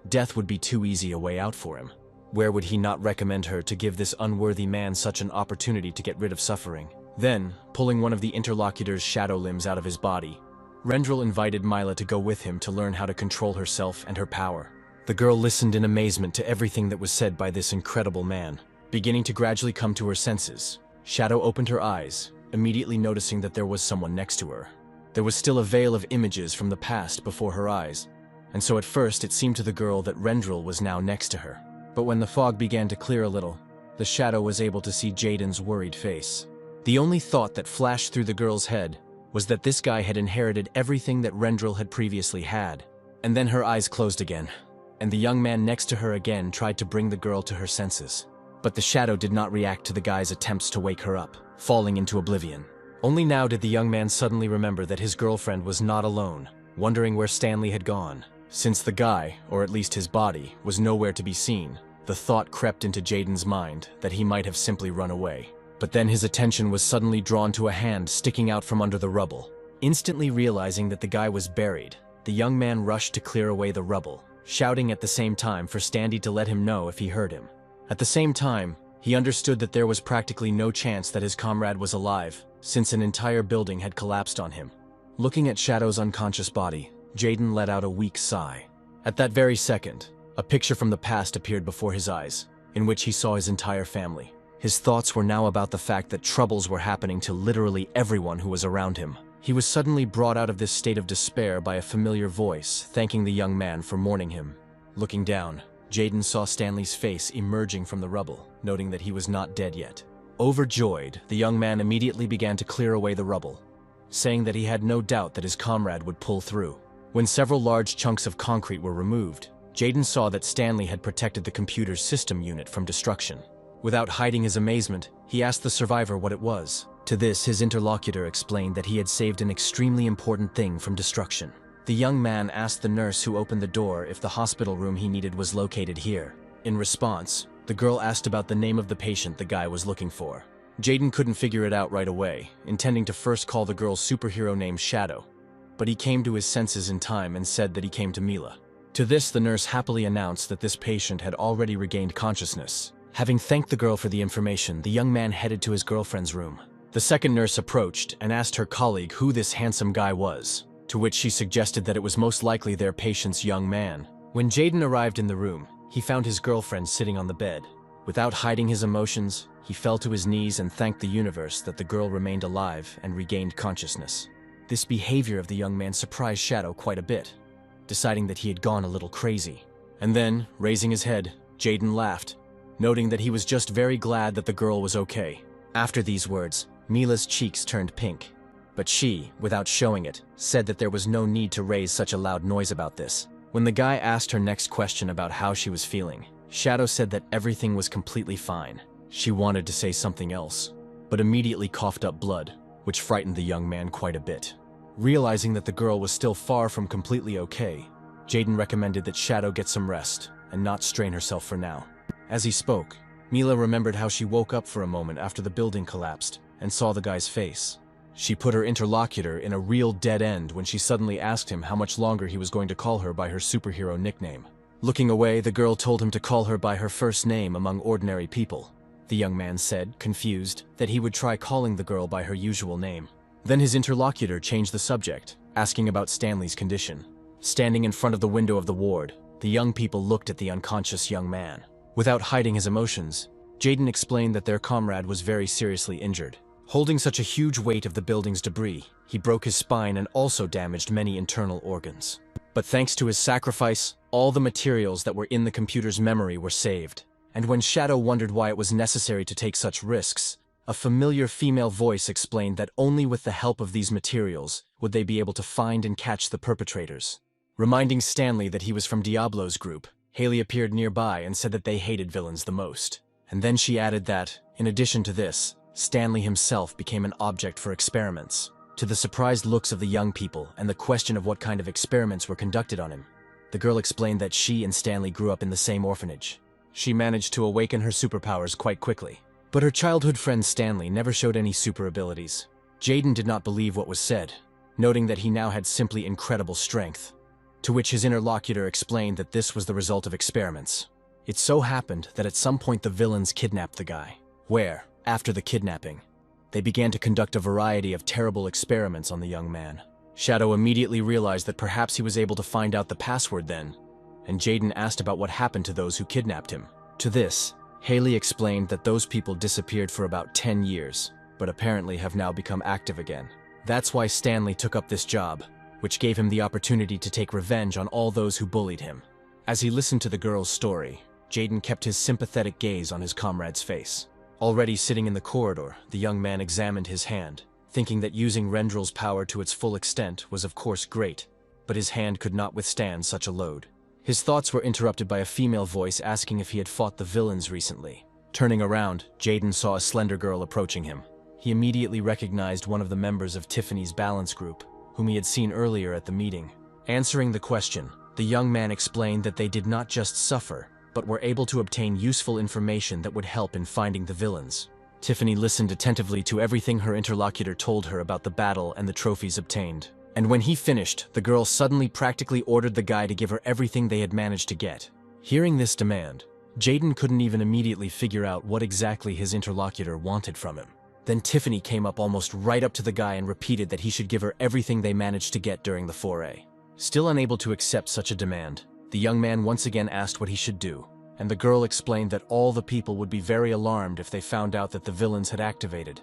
death would be too easy a way out for him. Where would he not recommend her to give this unworthy man such an opportunity to get rid of suffering? Then, pulling one of the interlocutor's shadow limbs out of his body, Rendel invited Mila to go with him to learn how to control herself and her power. The girl listened in amazement to everything that was said by this incredible man. Beginning to gradually come to her senses, Shadow opened her eyes, immediately noticing that there was someone next to her. There was still a veil of images from the past before her eyes, and so at first it seemed to the girl that Rendel was now next to her. But when the fog began to clear a little, the shadow was able to see Jaden's worried face. The only thought that flashed through the girl's head was that this guy had inherited everything that Rendel had previously had. And then her eyes closed again, and the young man next to her again tried to bring the girl to her senses. But the shadow did not react to the guy's attempts to wake her up, falling into oblivion. Only now did the young man suddenly remember that his girlfriend was not alone, wondering where Stanley had gone. Since the guy, or at least his body, was nowhere to be seen, the thought crept into Jaden's mind that he might have simply run away. But then his attention was suddenly drawn to a hand sticking out from under the rubble. Instantly realizing that the guy was buried, the young man rushed to clear away the rubble, shouting at the same time for Stanley to let him know if he heard him. At the same time, he understood that there was practically no chance that his comrade was alive, since an entire building had collapsed on him. Looking at Shadow's unconscious body, Jaden let out a weak sigh. At that very second, a picture from the past appeared before his eyes, in which he saw his entire family. His thoughts were now about the fact that troubles were happening to literally everyone who was around him. He was suddenly brought out of this state of despair by a familiar voice, thanking the young man for mourning him. Looking down, Jaden saw Stanley's face emerging from the rubble, noting that he was not dead yet. Overjoyed, the young man immediately began to clear away the rubble, saying that he had no doubt that his comrade would pull through. When several large chunks of concrete were removed, Jaden saw that Stanley had protected the computer's system unit from destruction. Without hiding his amazement, he asked the survivor what it was. To this, his interlocutor explained that he had saved an extremely important thing from destruction. The young man asked the nurse who opened the door if the hospital room he needed was located here. In response, the girl asked about the name of the patient the guy was looking for. Jaden couldn't figure it out right away, intending to first call the girl's superhero name Shadow, but he came to his senses in time and said that he came to Mila. To this, the nurse happily announced that this patient had already regained consciousness. Having thanked the girl for the information, the young man headed to his girlfriend's room. The second nurse approached and asked her colleague who this handsome guy was, to which she suggested that it was most likely their patient's young man. When Jaden arrived in the room, he found his girlfriend sitting on the bed. Without hiding his emotions, he fell to his knees and thanked the universe that the girl remained alive and regained consciousness. This behavior of the young man surprised Shadow quite a bit, deciding that he had gone a little crazy. And then, raising his head, Jaden laughed, noting that he was just very glad that the girl was okay. After these words, Mila's cheeks turned pink, but she, without showing it, said that there was no need to raise such a loud noise about this. When the guy asked her next question about how she was feeling, Shadow said that everything was completely fine. She wanted to say something else, but immediately coughed up blood, which frightened the young man quite a bit. Realizing that the girl was still far from completely okay, Jaden recommended that Shadow get some rest and not strain herself for now. As he spoke, Mila remembered how she woke up for a moment after the building collapsed and saw the guy's face. She put her interlocutor in a real dead end when she suddenly asked him how much longer he was going to call her by her superhero nickname. Looking away, the girl told him to call her by her first name among ordinary people. The young man said, confused, that he would try calling the girl by her usual name. Then his interlocutor changed the subject, asking about Stanley's condition. Standing in front of the window of the ward, the young people looked at the unconscious young man. Without hiding his emotions, Jaden explained that their comrade was very seriously injured. Holding such a huge weight of the building's debris, he broke his spine and also damaged many internal organs. But thanks to his sacrifice, all the materials that were in the computer's memory were saved. And when Shadow wondered why it was necessary to take such risks, a familiar female voice explained that only with the help of these materials would they be able to find and catch the perpetrators. Reminding Stanley that he was from Diablo's group, Haley appeared nearby and said that they hated villains the most. And then she added that, in addition to this, Stanley himself became an object for experiments. To the surprised looks of the young people and the question of what kind of experiments were conducted on him, the girl explained that she and Stanley grew up in the same orphanage. She managed to awaken her superpowers quite quickly. But her childhood friend Stanley never showed any super abilities. Jaden did not believe what was said, noting that he now had simply incredible strength. To which his interlocutor explained that this was the result of experiments. It so happened that at some point the villains kidnapped the guy, where, after the kidnapping, they began to conduct a variety of terrible experiments on the young man. Shadow immediately realized that perhaps he was able to find out the password then, and Jaden asked about what happened to those who kidnapped him. To this, Haley explained that those people disappeared for about 10 years. but apparently have now become active again. That's why Stanley took up this job, which gave him the opportunity to take revenge on all those who bullied him. As he listened to the girl's story, Jaden kept his sympathetic gaze on his comrade's face. Already sitting in the corridor, the young man examined his hand, thinking that using Rendel's power to its full extent was of course great, but his hand could not withstand such a load. His thoughts were interrupted by a female voice asking if he had fought the villains recently. Turning around, Jaden saw a slender girl approaching him. He immediately recognized one of the members of Tiffany's balance group, whom he had seen earlier at the meeting. Answering the question, the young man explained that they did not just suffer, but were able to obtain useful information that would help in finding the villains. Tiffany listened attentively to everything her interlocutor told her about the battle and the trophies obtained. And when he finished, the girl suddenly practically ordered the guy to give her everything they had managed to get. Hearing this demand, Jaden couldn't even immediately figure out what exactly his interlocutor wanted from him. Then Tiffany came up almost right up to the guy and repeated that he should give her everything they managed to get during the foray. Still unable to accept such a demand, the young man once again asked what he should do, and the girl explained that all the people would be very alarmed if they found out that the villains had activated,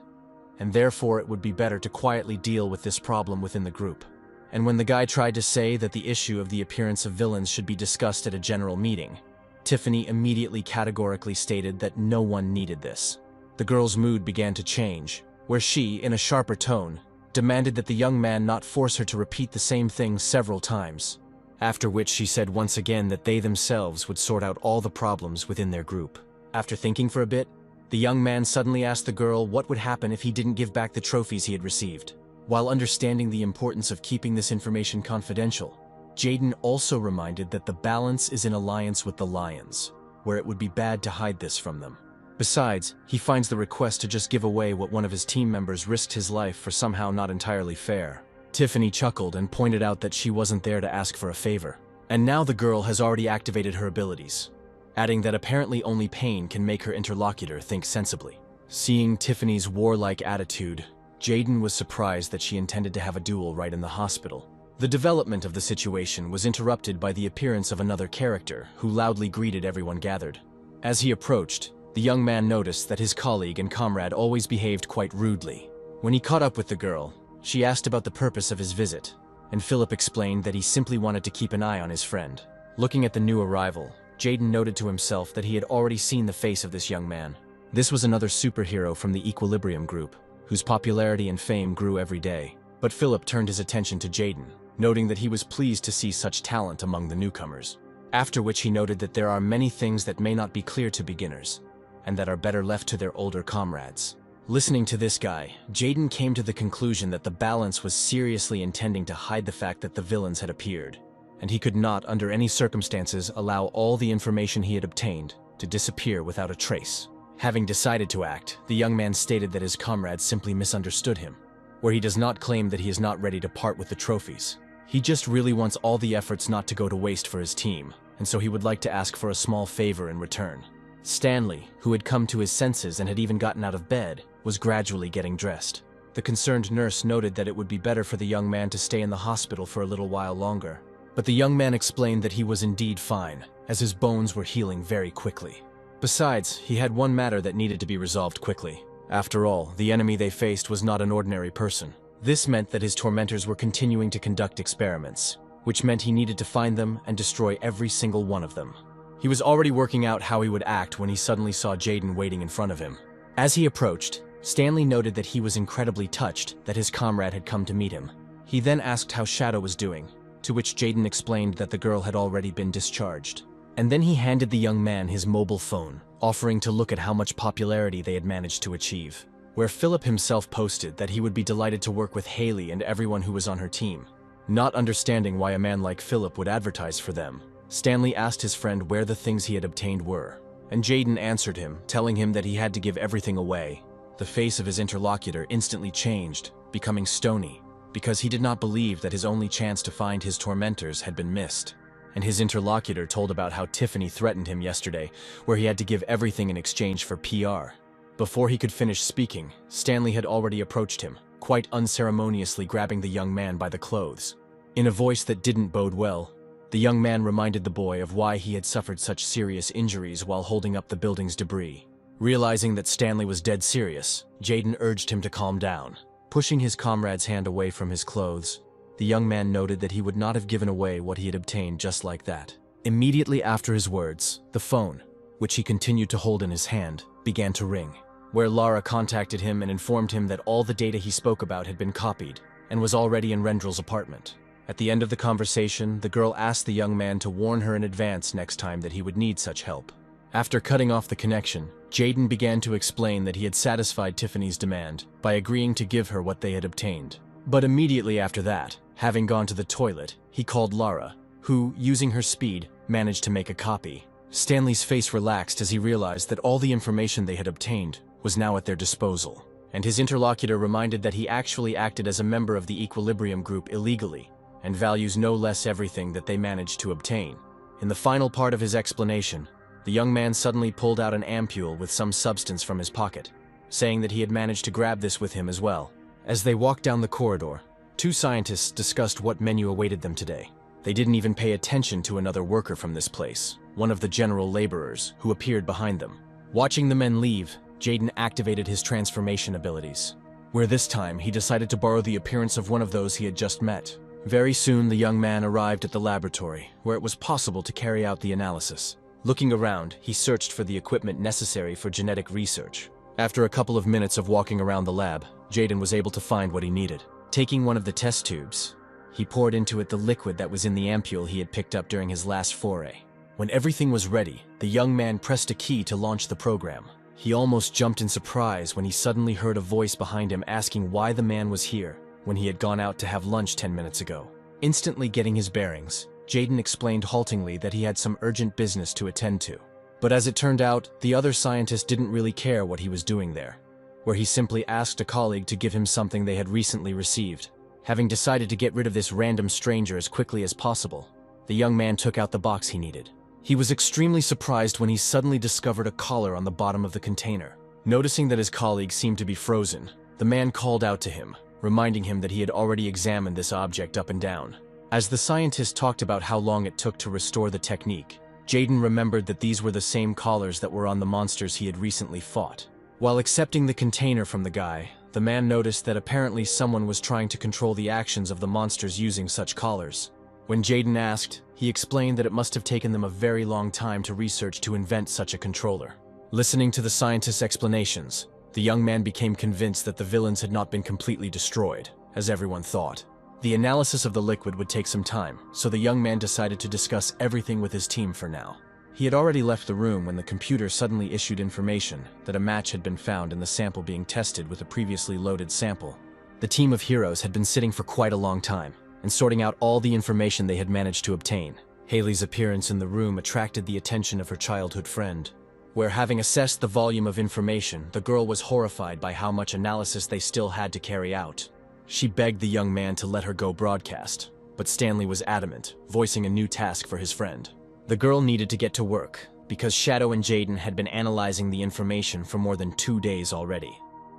and therefore it would be better to quietly deal with this problem within the group. And when the guy tried to say that the issue of the appearance of villains should be discussed at a general meeting, Tiffany immediately categorically stated that no one needed this. The girl's mood began to change, where she, in a sharper tone, demanded that the young man not force her to repeat the same thing several times, after which she said once again that they themselves would sort out all the problems within their group. After thinking for a bit, the young man suddenly asked the girl what would happen if he didn't give back the trophies he had received. While understanding the importance of keeping this information confidential, Jaden also reminded that the balance is in alliance with the lions, where it would be bad to hide this from them. Besides, he finds the request to just give away what one of his team members risked his life for somehow not entirely fair. Tiffany chuckled and pointed out that she wasn't there to ask for a favor. And now the girl has already activated her abilities, adding that apparently only pain can make her interlocutor think sensibly. Seeing Tiffany's warlike attitude, Jaden was surprised that she intended to have a duel right in the hospital. The development of the situation was interrupted by the appearance of another character who loudly greeted everyone gathered. As he approached, the young man noticed that his colleague and comrade always behaved quite rudely. When he caught up with the girl, she asked about the purpose of his visit, and Philip explained that he simply wanted to keep an eye on his friend. Looking at the new arrival, Jaden noted to himself that he had already seen the face of this young man. This was another superhero from the Equilibrium group, whose popularity and fame grew every day. But Philip turned his attention to Jaden, noting that he was pleased to see such talent among the newcomers. After which he noted that there are many things that may not be clear to beginners, and that are better left to their older comrades. Listening to this guy, Jaden came to the conclusion that the balance was seriously intending to hide the fact that the villains had appeared, and he could not, under any circumstances, allow all the information he had obtained to disappear without a trace. Having decided to act, the young man stated that his comrades simply misunderstood him, where he does not claim that he is not ready to part with the trophies. He just really wants all the efforts not to go to waste for his team, and so he would like to ask for a small favor in return. Stanley, who had come to his senses and had even gotten out of bed, was gradually getting dressed. The concerned nurse noted that it would be better for the young man to stay in the hospital for a little while longer, but the young man explained that he was indeed fine, as his bones were healing very quickly. Besides, he had one matter that needed to be resolved quickly. After all, the enemy they faced was not an ordinary person. This meant that his tormentors were continuing to conduct experiments, which meant he needed to find them and destroy every single one of them. He was already working out how he would act when he suddenly saw Jaden waiting in front of him. As he approached, Stanley noted that he was incredibly touched that his comrade had come to meet him. He then asked how Shadow was doing, to which Jaden explained that the girl had already been discharged. And then he handed the young man his mobile phone, offering to look at how much popularity they had managed to achieve, where Philip himself posted that he would be delighted to work with Haley and everyone who was on her team. Not understanding why a man like Philip would advertise for them, Stanley asked his friend where the things he had obtained were, and Jaden answered him, telling him that he had to give everything away. The face of his interlocutor instantly changed, becoming stony, because he did not believe that his only chance to find his tormentors had been missed. And his interlocutor told about how Tiffany threatened him yesterday, where he had to give everything in exchange for PR. Before he could finish speaking, Stanley had already approached him, quite unceremoniously grabbing the young man by the clothes. In a voice that didn't bode well, the young man reminded the boy of why he had suffered such serious injuries while holding up the building's debris. Realizing that Stanley was dead serious, Jaden urged him to calm down. Pushing his comrade's hand away from his clothes, the young man noted that he would not have given away what he had obtained just like that. Immediately after his words, the phone, which he continued to hold in his hand, began to ring, where Lara contacted him and informed him that all the data he spoke about had been copied and was already in Rendel's apartment. At the end of the conversation, the girl asked the young man to warn her in advance next time that he would need such help. After cutting off the connection, Jaden began to explain that he had satisfied Tiffany's demand by agreeing to give her what they had obtained. But immediately after that, having gone to the toilet, he called Lara, who, using her speed, managed to make a copy. Stanley's face relaxed as he realized that all the information they had obtained was now at their disposal, and his interlocutor reminded that he actually acted as a member of the Equilibrium group illegally, and values no less everything that they managed to obtain. In the final part of his explanation, the young man suddenly pulled out an ampule with some substance from his pocket, saying that he had managed to grab this with him as well. As they walked down the corridor, two scientists discussed what menu awaited them today. They didn't even pay attention to another worker from this place, one of the general laborers, who appeared behind them. Watching the men leave, Jaden activated his transformation abilities, where this time he decided to borrow the appearance of one of those he had just met. Very soon the young man arrived at the laboratory, where it was possible to carry out the analysis. Looking around, he searched for the equipment necessary for genetic research. After a couple of minutes of walking around the lab, Jaden was able to find what he needed. Taking one of the test tubes, he poured into it the liquid that was in the ampule he had picked up during his last foray. When everything was ready, the young man pressed a key to launch the program. He almost jumped in surprise when he suddenly heard a voice behind him asking why the man was here when he had gone out to have lunch 10 minutes ago. Instantly getting his bearings, Jaden explained haltingly that he had some urgent business to attend to. But as it turned out, the other scientist didn't really care what he was doing there, where he simply asked a colleague to give him something they had recently received. Having decided to get rid of this random stranger as quickly as possible, the young man took out the box he needed. He was extremely surprised when he suddenly discovered a collar on the bottom of the container. Noticing that his colleague seemed to be frozen, the man called out to him, reminding him that he had already examined this object up and down. As the scientist talked about how long it took to restore the technique, Jaden remembered that these were the same collars that were on the monsters he had recently fought. While accepting the container from the guy, the man noticed that apparently someone was trying to control the actions of the monsters using such collars. When Jaden asked, he explained that it must have taken them a very long time to research to invent such a controller. Listening to the scientist's explanations, the young man became convinced that the villains had not been completely destroyed, as everyone thought. The analysis of the liquid would take some time, so the young man decided to discuss everything with his team for now. He had already left the room when the computer suddenly issued information that a match had been found in the sample being tested with a previously loaded sample. The team of heroes had been sitting for quite a long time, and sorting out all the information they had managed to obtain. Haley's appearance in the room attracted the attention of her childhood friend, where, having assessed the volume of information, the girl was horrified by how much analysis they still had to carry out. She begged the young man to let her go broadcast, but Stanley was adamant, voicing a new task for his friend. The girl needed to get to work, because Shadow and Jaden had been analyzing the information for more than 2 days already.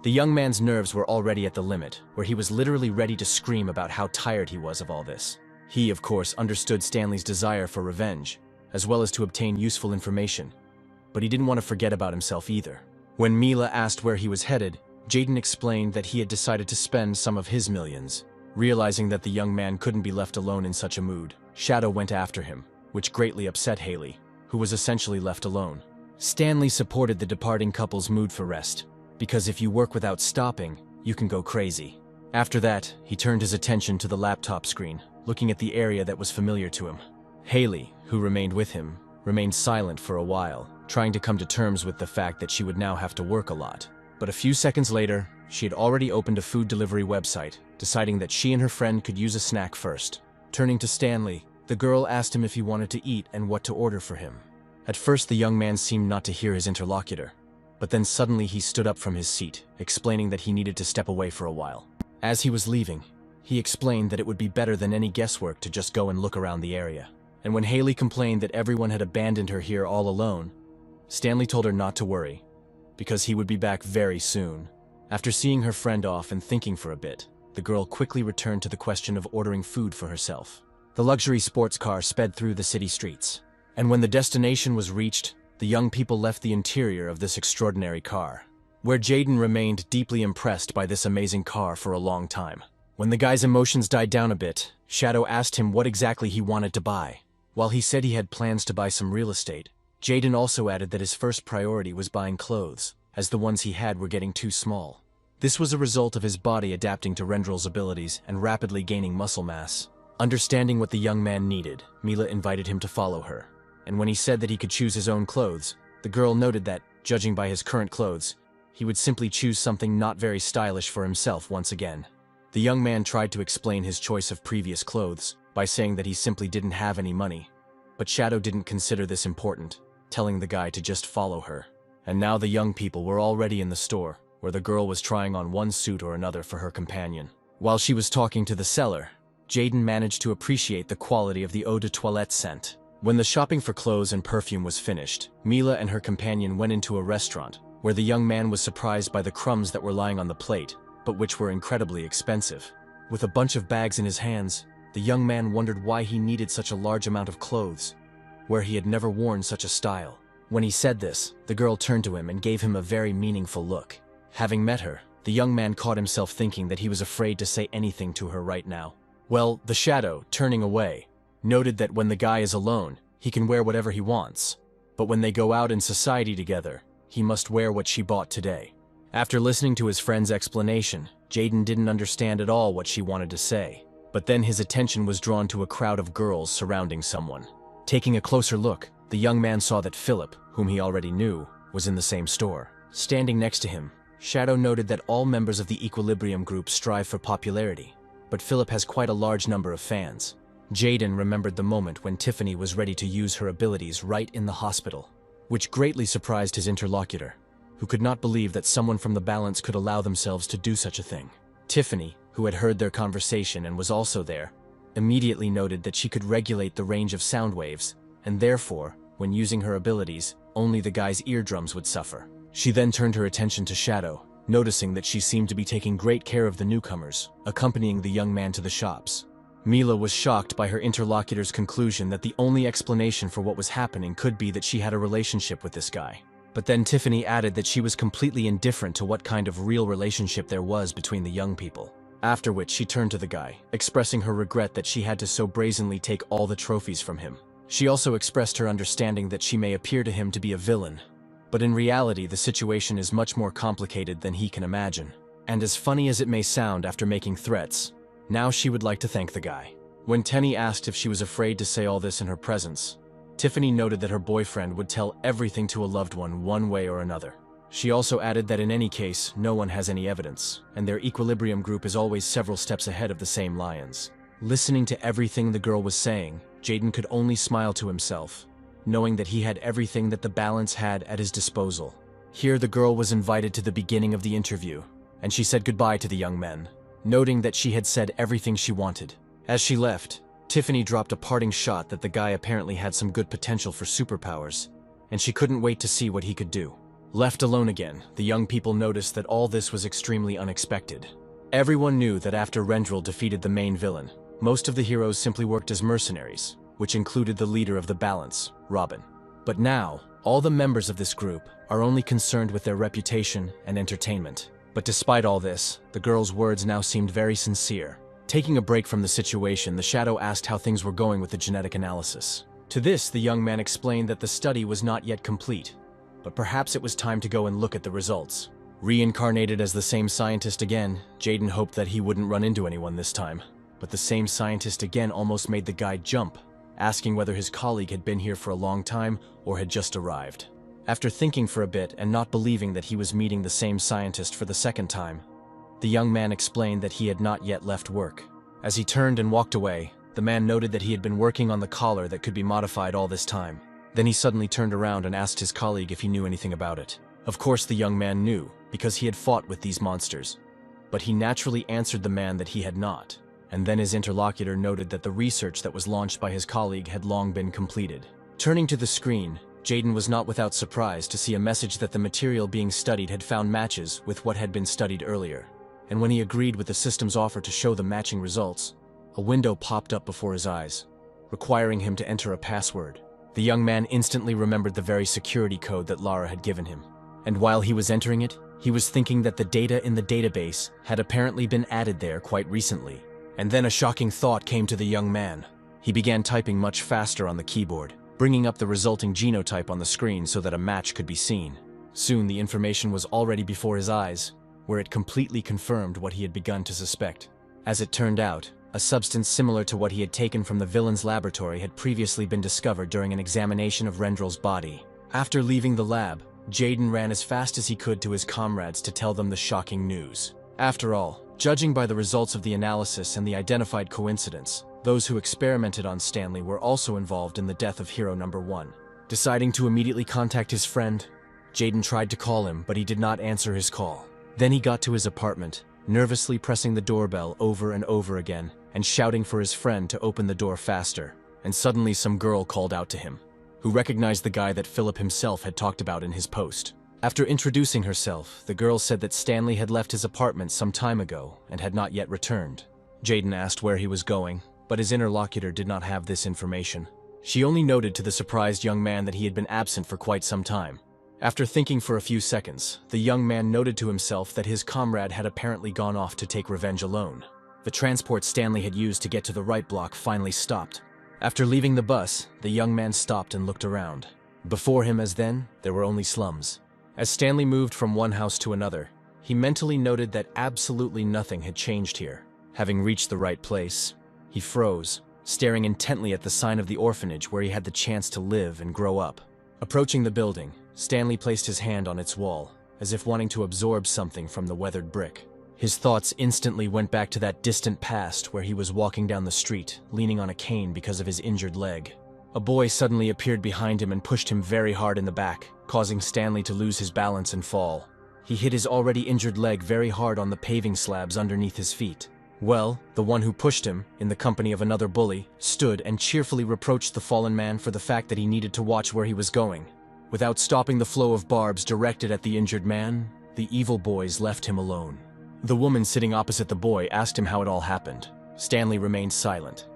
The young man's nerves were already at the limit, where he was literally ready to scream about how tired he was of all this. He, of course, understood Stanley's desire for revenge, as well as to obtain useful information, but he didn't want to forget about himself either. When Mila asked where he was headed, Jaden explained that he had decided to spend some of his millions. Realizing that the young man couldn't be left alone in such a mood, Shadow went after him, which greatly upset Haley, who was essentially left alone. Stanley supported the departing couple's mood for rest, because if you work without stopping, you can go crazy. After that, he turned his attention to the laptop screen, looking at the area that was familiar to him. Haley, who remained with him, remained silent for a while, trying to come to terms with the fact that she would now have to work a lot. But a few seconds later, she had already opened a food delivery website, deciding that she and her friend could use a snack first. Turning to Stanley, the girl asked him if he wanted to eat and what to order for him. At first, the young man seemed not to hear his interlocutor, but then suddenly he stood up from his seat, explaining that he needed to step away for a while. As he was leaving, he explained that it would be better than any guesswork to just go and look around the area. And when Haley complained that everyone had abandoned her here all alone, Stanley told her not to worry, because he would be back very soon. After seeing her friend off and thinking for a bit, the girl quickly returned to the question of ordering food for herself. The luxury sports car sped through the city streets, and when the destination was reached, the young people left the interior of this extraordinary car, where Jaden remained deeply impressed by this amazing car for a long time. When the guy's emotions died down a bit, Shadow asked him what exactly he wanted to buy. While he said he had plans to buy some real estate, Jaden also added that his first priority was buying clothes, as the ones he had were getting too small. This was a result of his body adapting to Rendel's abilities and rapidly gaining muscle mass. Understanding what the young man needed, Mila invited him to follow her. And when he said that he could choose his own clothes, the girl noted that, judging by his current clothes, he would simply choose something not very stylish for himself once again. The young man tried to explain his choice of previous clothes by saying that he simply didn't have any money. But Shadow didn't consider this important, telling the guy to just follow her. And now the young people were already in the store, where the girl was trying on one suit or another for her companion. While she was talking to the seller, Jaden managed to appreciate the quality of the eau de toilette scent. When the shopping for clothes and perfume was finished, Mila and her companion went into a restaurant, where the young man was surprised by the crumbs that were lying on the plate, but which were incredibly expensive. With a bunch of bags in his hands, the young man wondered why he needed such a large amount of clothes, where he had never worn such a style. When he said this, the girl turned to him and gave him a very meaningful look. Having met her, the young man caught himself thinking that he was afraid to say anything to her right now. Well, the Shadow, turning away, noted that when the guy is alone, he can wear whatever he wants. But when they go out in society together, he must wear what she bought today. After listening to his friend's explanation, Jaden didn't understand at all what she wanted to say. But then his attention was drawn to a crowd of girls surrounding someone. Taking a closer look, the young man saw that Philip, whom he already knew, was in the same store. Standing next to him, Shadow noted that all members of the Equilibrium group strive for popularity, but Philip has quite a large number of fans. Jaden remembered the moment when Tiffany was ready to use her abilities right in the hospital, which greatly surprised his interlocutor, who could not believe that someone from the balance could allow themselves to do such a thing. Tiffany, who had heard their conversation and was also there, immediately noted that she could regulate the range of sound waves, and therefore, when using her abilities, only the guy's eardrums would suffer. She then turned her attention to Shadow, noticing that she seemed to be taking great care of the newcomers, accompanying the young man to the shops. Mila was shocked by her interlocutor's conclusion that the only explanation for what was happening could be that she had a relationship with this guy. But then Tiffany added that she was completely indifferent to what kind of real relationship there was between the young people. After which she turned to the guy, expressing her regret that she had to so brazenly take all the trophies from him. She also expressed her understanding that she may appear to him to be a villain, but in reality the situation is much more complicated than he can imagine. And as funny as it may sound after making threats, now she would like to thank the guy. When Tenny asked if she was afraid to say all this in her presence, Tiffany noted that her boyfriend would tell everything to a loved one way or another. She also added that in any case, no one has any evidence, and their Equilibrium group is always several steps ahead of the same lions. Listening to everything the girl was saying, Jaden could only smile to himself, knowing that he had everything that the balance had at his disposal. Here the girl was invited to the beginning of the interview, and she said goodbye to the young men, noting that she had said everything she wanted. As she left, Tiffany dropped a parting shot that the guy apparently had some good potential for superpowers, and she couldn't wait to see what he could do. Left alone again, the young people noticed that all this was extremely unexpected. Everyone knew that after Rendel defeated the main villain, most of the heroes simply worked as mercenaries, which included the leader of the balance, Robin. But now, all the members of this group are only concerned with their reputation and entertainment. But despite all this, the girl's words now seemed very sincere. Taking a break from the situation, the Shadow asked how things were going with the genetic analysis. To this, the young man explained that the study was not yet complete, but perhaps it was time to go and look at the results. Reincarnated as the same scientist again, Jaden hoped that he wouldn't run into anyone this time. But the same scientist again almost made the guy jump, asking whether his colleague had been here for a long time or had just arrived. After thinking for a bit and not believing that he was meeting the same scientist for the second time, the young man explained that he had not yet left work. As he turned and walked away, the man noted that he had been working on the collar that could be modified all this time. Then he suddenly turned around and asked his colleague if he knew anything about it. Of course the young man knew, because he had fought with these monsters. But he naturally answered the man that he had not. And then his interlocutor noted that the research that was launched by his colleague had long been completed. Turning to the screen, Jaden was not without surprise to see a message that the material being studied had found matches with what had been studied earlier. And when he agreed with the system's offer to show the matching results, a window popped up before his eyes, requiring him to enter a password. The young man instantly remembered the very security code that Lara had given him. And while he was entering it, he was thinking that the data in the database had apparently been added there quite recently. And then a shocking thought came to the young man. He began typing much faster on the keyboard, bringing up the resulting genotype on the screen so that a match could be seen. Soon the information was already before his eyes, where it completely confirmed what he had begun to suspect. As it turned out, a substance similar to what he had taken from the villain's laboratory had previously been discovered during an examination of Rendel's body. After leaving the lab, Jaden ran as fast as he could to his comrades to tell them the shocking news. After all, judging by the results of the analysis and the identified coincidence, those who experimented on Stanley were also involved in the death of hero number 1. Deciding to immediately contact his friend, Jaden tried to call him, but he did not answer his call. Then he got to his apartment, nervously pressing the doorbell over and over again, and shouting for his friend to open the door faster. And suddenly some girl called out to him, who recognized the guy that Philip himself had talked about in his post. After introducing herself, the girl said that Stanley had left his apartment some time ago and had not yet returned. Jaden asked where he was going, but his interlocutor did not have this information. She only noted to the surprised young man that he had been absent for quite some time. After thinking for a few seconds, the young man noted to himself that his comrade had apparently gone off to take revenge alone. The transport Stanley had used to get to the right block finally stopped. After leaving the bus, the young man stopped and looked around. Before him, as then, there were only slums. As Stanley moved from one house to another, he mentally noted that absolutely nothing had changed here. Having reached the right place, he froze, staring intently at the sign of the orphanage where he had the chance to live and grow up. Approaching the building, Stanley placed his hand on its wall, as if wanting to absorb something from the weathered brick. His thoughts instantly went back to that distant past where he was walking down the street, leaning on a cane because of his injured leg. A boy suddenly appeared behind him and pushed him very hard in the back, causing Stanley to lose his balance and fall. He hit his already injured leg very hard on the paving slabs underneath his feet. Well, the one who pushed him, in the company of another bully, stood and cheerfully reproached the fallen man for the fact that he needed to watch where he was going. Without stopping the flow of barbs directed at the injured man, the evil boys left him alone. The woman sitting opposite the boy asked him how it all happened. Stanley remained silent.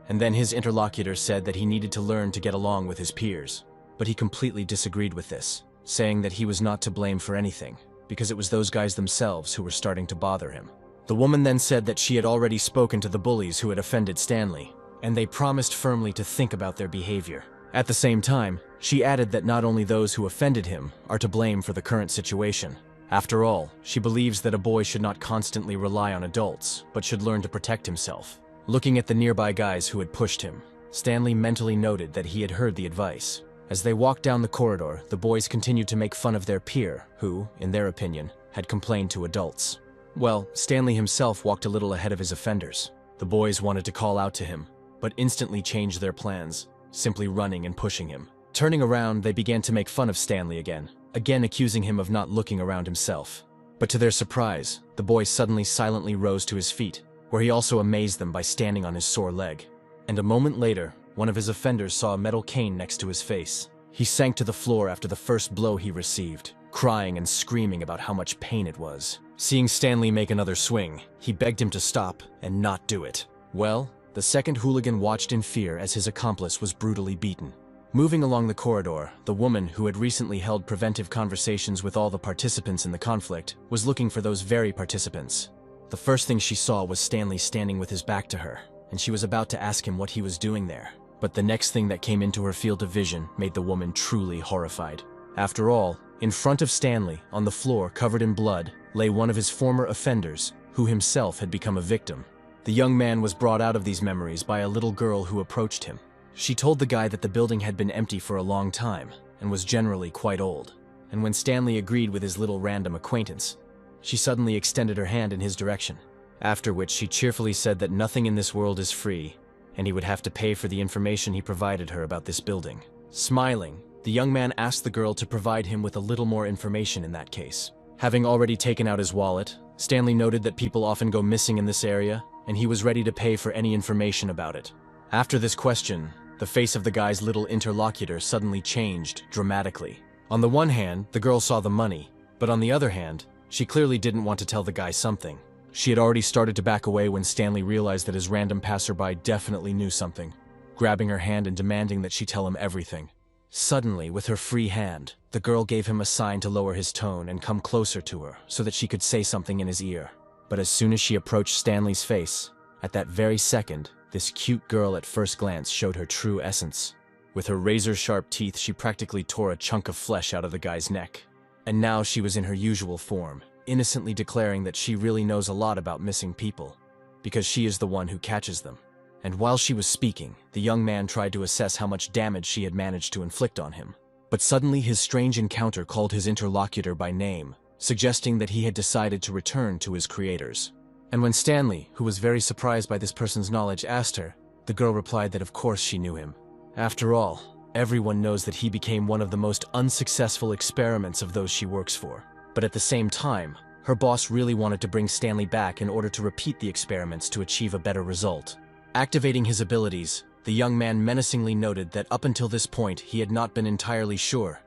And then his interlocutor said that he needed to learn to get along with his peers. But he completely disagreed with this, saying that he was not to blame for anything, because it was those guys themselves who were starting to bother him. The woman then said that she had already spoken to the bullies who had offended Stanley, and they promised firmly to think about their behavior. At the same time, she added that not only those who offended him are to blame for the current situation. After all, she believes that a boy should not constantly rely on adults, but should learn to protect himself. Looking at the nearby guys who had pushed him, Stanley mentally noted that he had heard the advice. As they walked down the corridor, the boys continued to make fun of their peer, who, in their opinion, had complained to adults. Well, Stanley himself walked a little ahead of his offenders. The boys wanted to call out to him, but instantly changed their plans, simply running and pushing him. Turning around, they began to make fun of Stanley again accusing him of not looking around himself. But to their surprise, the boy suddenly silently rose to his feet, where he also amazed them by standing on his sore leg. And a moment later, one of his offenders saw a metal cane next to his face. He sank to the floor after the first blow he received, crying and screaming about how much pain it was. Seeing Stanley make another swing, he begged him to stop and not do it. Well, the second hooligan watched in fear as his accomplice was brutally beaten. Moving along the corridor, the woman who had recently held preventive conversations with all the participants in the conflict was looking for those very participants. The first thing she saw was Stanley standing with his back to her, and she was about to ask him what he was doing there. But the next thing that came into her field of vision made the woman truly horrified. After all, in front of Stanley, on the floor covered in blood, lay one of his former offenders, who himself had become a victim. The young man was brought out of these memories by a little girl who approached him. She told the guy that the building had been empty for a long time, and was generally quite old. And when Stanley agreed with his little random acquaintance, she suddenly extended her hand in his direction. After which she cheerfully said that nothing in this world is free, and he would have to pay for the information he provided her about this building. Smiling, the young man asked the girl to provide him with a little more information in that case. Having already taken out his wallet, Stanley noted that people often go missing in this area, and he was ready to pay for any information about it. After this question, the face of the guy's little interlocutor suddenly changed dramatically. On the one hand, the girl saw the money, but on the other hand, she clearly didn't want to tell the guy something. She had already started to back away when Stanley realized that his random passerby definitely knew something. grabbing her hand and demanding that she tell him everything. Suddenly, with her free hand, the girl gave him a sign to lower his tone and come closer to her so that she could say something in his ear. But as soon as she approached Stanley's face, at that very second, this cute girl at first glance showed her true essence. With her razor-sharp teeth, she practically tore a chunk of flesh out of the guy's neck. And now she was in her usual form, innocently declaring that she really knows a lot about missing people, because she is the one who catches them. And while she was speaking, the young man tried to assess how much damage she had managed to inflict on him. But suddenly his strange encounter called his interlocutor by name, suggesting that he had decided to return to his creators. And when Stanley, who was very surprised by this person's knowledge, asked her, the girl replied that of course she knew him. After all, everyone knows that he became one of the most unsuccessful experiments of those she works for. But at the same time, her boss really wanted to bring Stanley back in order to repeat the experiments to achieve a better result. Activating his abilities, the young man menacingly noted that up until this point he had not been entirely sure,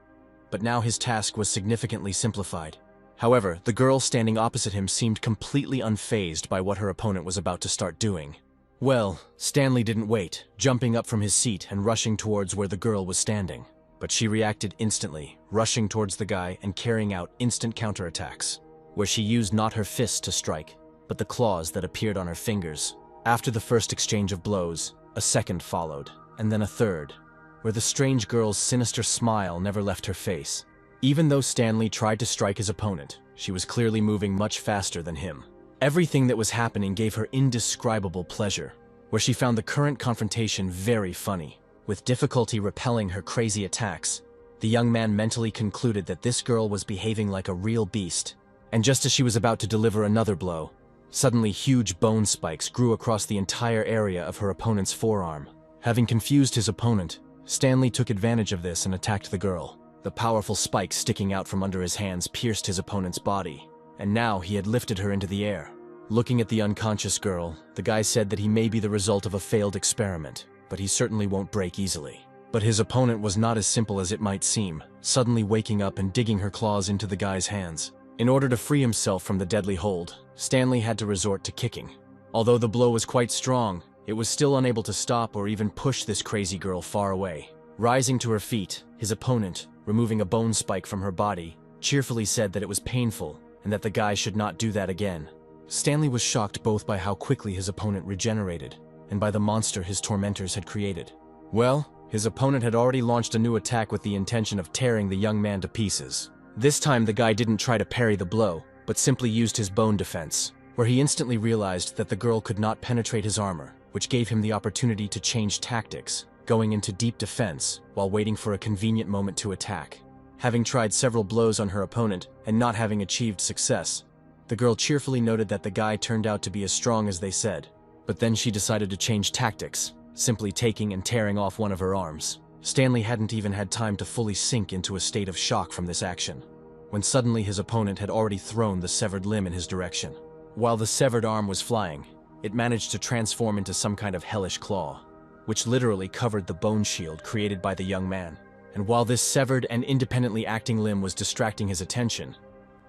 but now his task was significantly simplified. However, the girl standing opposite him seemed completely unfazed by what her opponent was about to start doing. Well, Stanley didn't wait, jumping up from his seat and rushing towards where the girl was standing. But she reacted instantly, rushing towards the guy and carrying out instant counterattacks, where she used not her fists to strike, but the claws that appeared on her fingers. After the first exchange of blows, a second followed, and then a third, where the strange girl's sinister smile never left her face. Even though Stanley tried to strike his opponent, she was clearly moving much faster than him. Everything that was happening gave her indescribable pleasure, where she found the current confrontation very funny. With difficulty repelling her crazy attacks, the young man mentally concluded that this girl was behaving like a real beast. And just as she was about to deliver another blow, suddenly huge bone spikes grew across the entire area of her opponent's forearm. Having confused his opponent, Stanley took advantage of this and attacked the girl. The powerful spikes sticking out from under his hands pierced his opponent's body, and now he had lifted her into the air. Looking at the unconscious girl, the guy said that he may be the result of a failed experiment, but he certainly won't break easily. But his opponent was not as simple as it might seem, suddenly waking up and digging her claws into the guy's hands. In order to free himself from the deadly hold, Stanley had to resort to kicking. Although the blow was quite strong, it was still unable to stop or even push this crazy girl far away. Rising to her feet, his opponent, removing a bone spike from her body, cheerfully said that it was painful and that the guy should not do that again. Stanley was shocked both by how quickly his opponent regenerated and by the monster his tormentors had created. Well, his opponent had already launched a new attack with the intention of tearing the young man to pieces. This time the guy didn't try to parry the blow, but simply used his bone defense, where he instantly realized that the girl could not penetrate his armor, which gave him the opportunity to change tactics, going into deep defense while waiting for a convenient moment to attack. Having tried several blows on her opponent and not having achieved success, the girl cheerfully noted that the guy turned out to be as strong as they said. But then she decided to change tactics, simply taking and tearing off one of her arms. Stanley hadn't even had time to fully sink into a state of shock from this action, when suddenly his opponent had already thrown the severed limb in his direction. While the severed arm was flying, it managed to transform into some kind of hellish claw, which literally covered the bone shield created by the young man. And while this severed and independently acting limb was distracting his attention,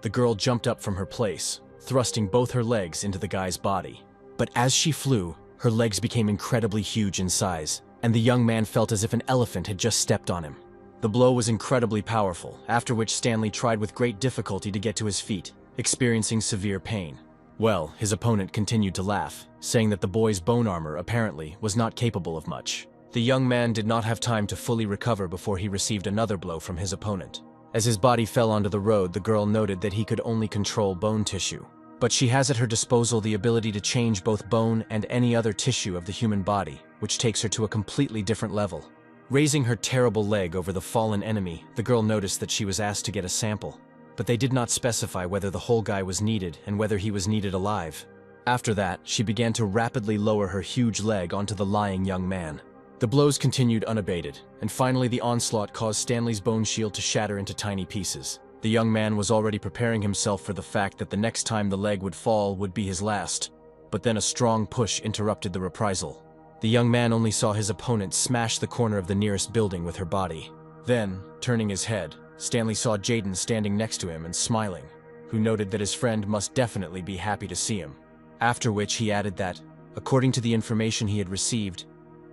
the girl jumped up from her place, thrusting both her legs into the guy's body. But as she flew, her legs became incredibly huge in size, and the young man felt as if an elephant had just stepped on him. The blow was incredibly powerful, after which Stanley tried with great difficulty to get to his feet, experiencing severe pain. Well, his opponent continued to laugh, saying that the boy's bone armor, apparently, was not capable of much. The young man did not have time to fully recover before he received another blow from his opponent. As his body fell onto the road, the girl noted that he could only control bone tissue. But she has at her disposal the ability to change both bone and any other tissue of the human body, which takes her to a completely different level. Raising her terrible leg over the fallen enemy, the girl noticed that she was asked to get a sample. But they did not specify whether the whole guy was needed and whether he was needed alive. After that, she began to rapidly lower her huge leg onto the lying young man. The blows continued unabated, and finally the onslaught caused Stanley's bone shield to shatter into tiny pieces. The young man was already preparing himself for the fact that the next time the leg would fall would be his last, but then a strong push interrupted the reprisal. The young man only saw his opponent smash the corner of the nearest building with her body. Then, turning his head, Stanley saw Jaden standing next to him and smiling, who noted that his friend must definitely be happy to see him. After which he added that, according to the information he had received,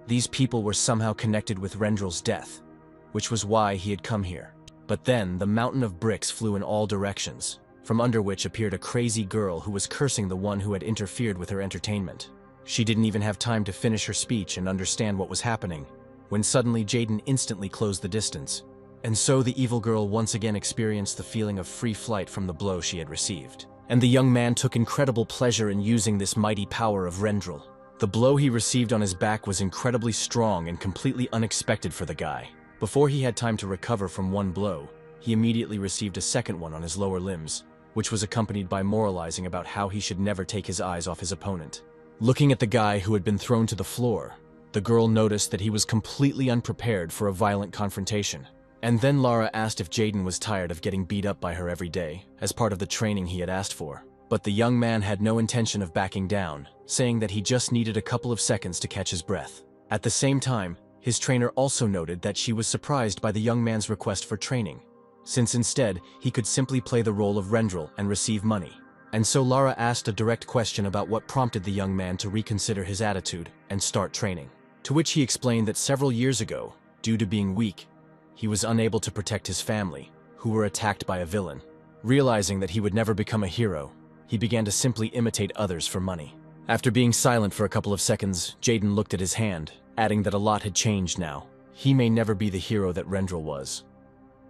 These people were somehow connected with Rendel's death, which was why he had come here. But then, the mountain of bricks flew in all directions, from under which appeared a crazy girl who was cursing the one who had interfered with her entertainment. She didn't even have time to finish her speech and understand what was happening, when suddenly Jaden instantly closed the distance. And so the evil girl once again experienced the feeling of free flight from the blow she had received. And the young man took incredible pleasure in using this mighty power of Rendel. The blow he received on his back was incredibly strong and completely unexpected for the guy. Before he had time to recover from one blow, he immediately received a second one on his lower limbs, which was accompanied by moralizing about how he should never take his eyes off his opponent. Looking at the guy who had been thrown to the floor, the girl noticed that he was completely unprepared for a violent confrontation. And then Lara asked if Jaden was tired of getting beat up by her every day, as part of the training he had asked for. But the young man had no intention of backing down, saying that he just needed a couple of seconds to catch his breath. At the same time, his trainer also noted that she was surprised by the young man's request for training, since instead he could simply play the role of Rendel and receive money. And so Lara asked a direct question about what prompted the young man to reconsider his attitude and start training. To which he explained that several years ago, due to being weak, he was unable to protect his family, who were attacked by a villain. Realizing that he would never become a hero, he began to simply imitate others for money. After being silent for a couple of seconds, Jaden looked at his hand, adding that a lot had changed now. He may never be the hero that Rendel was,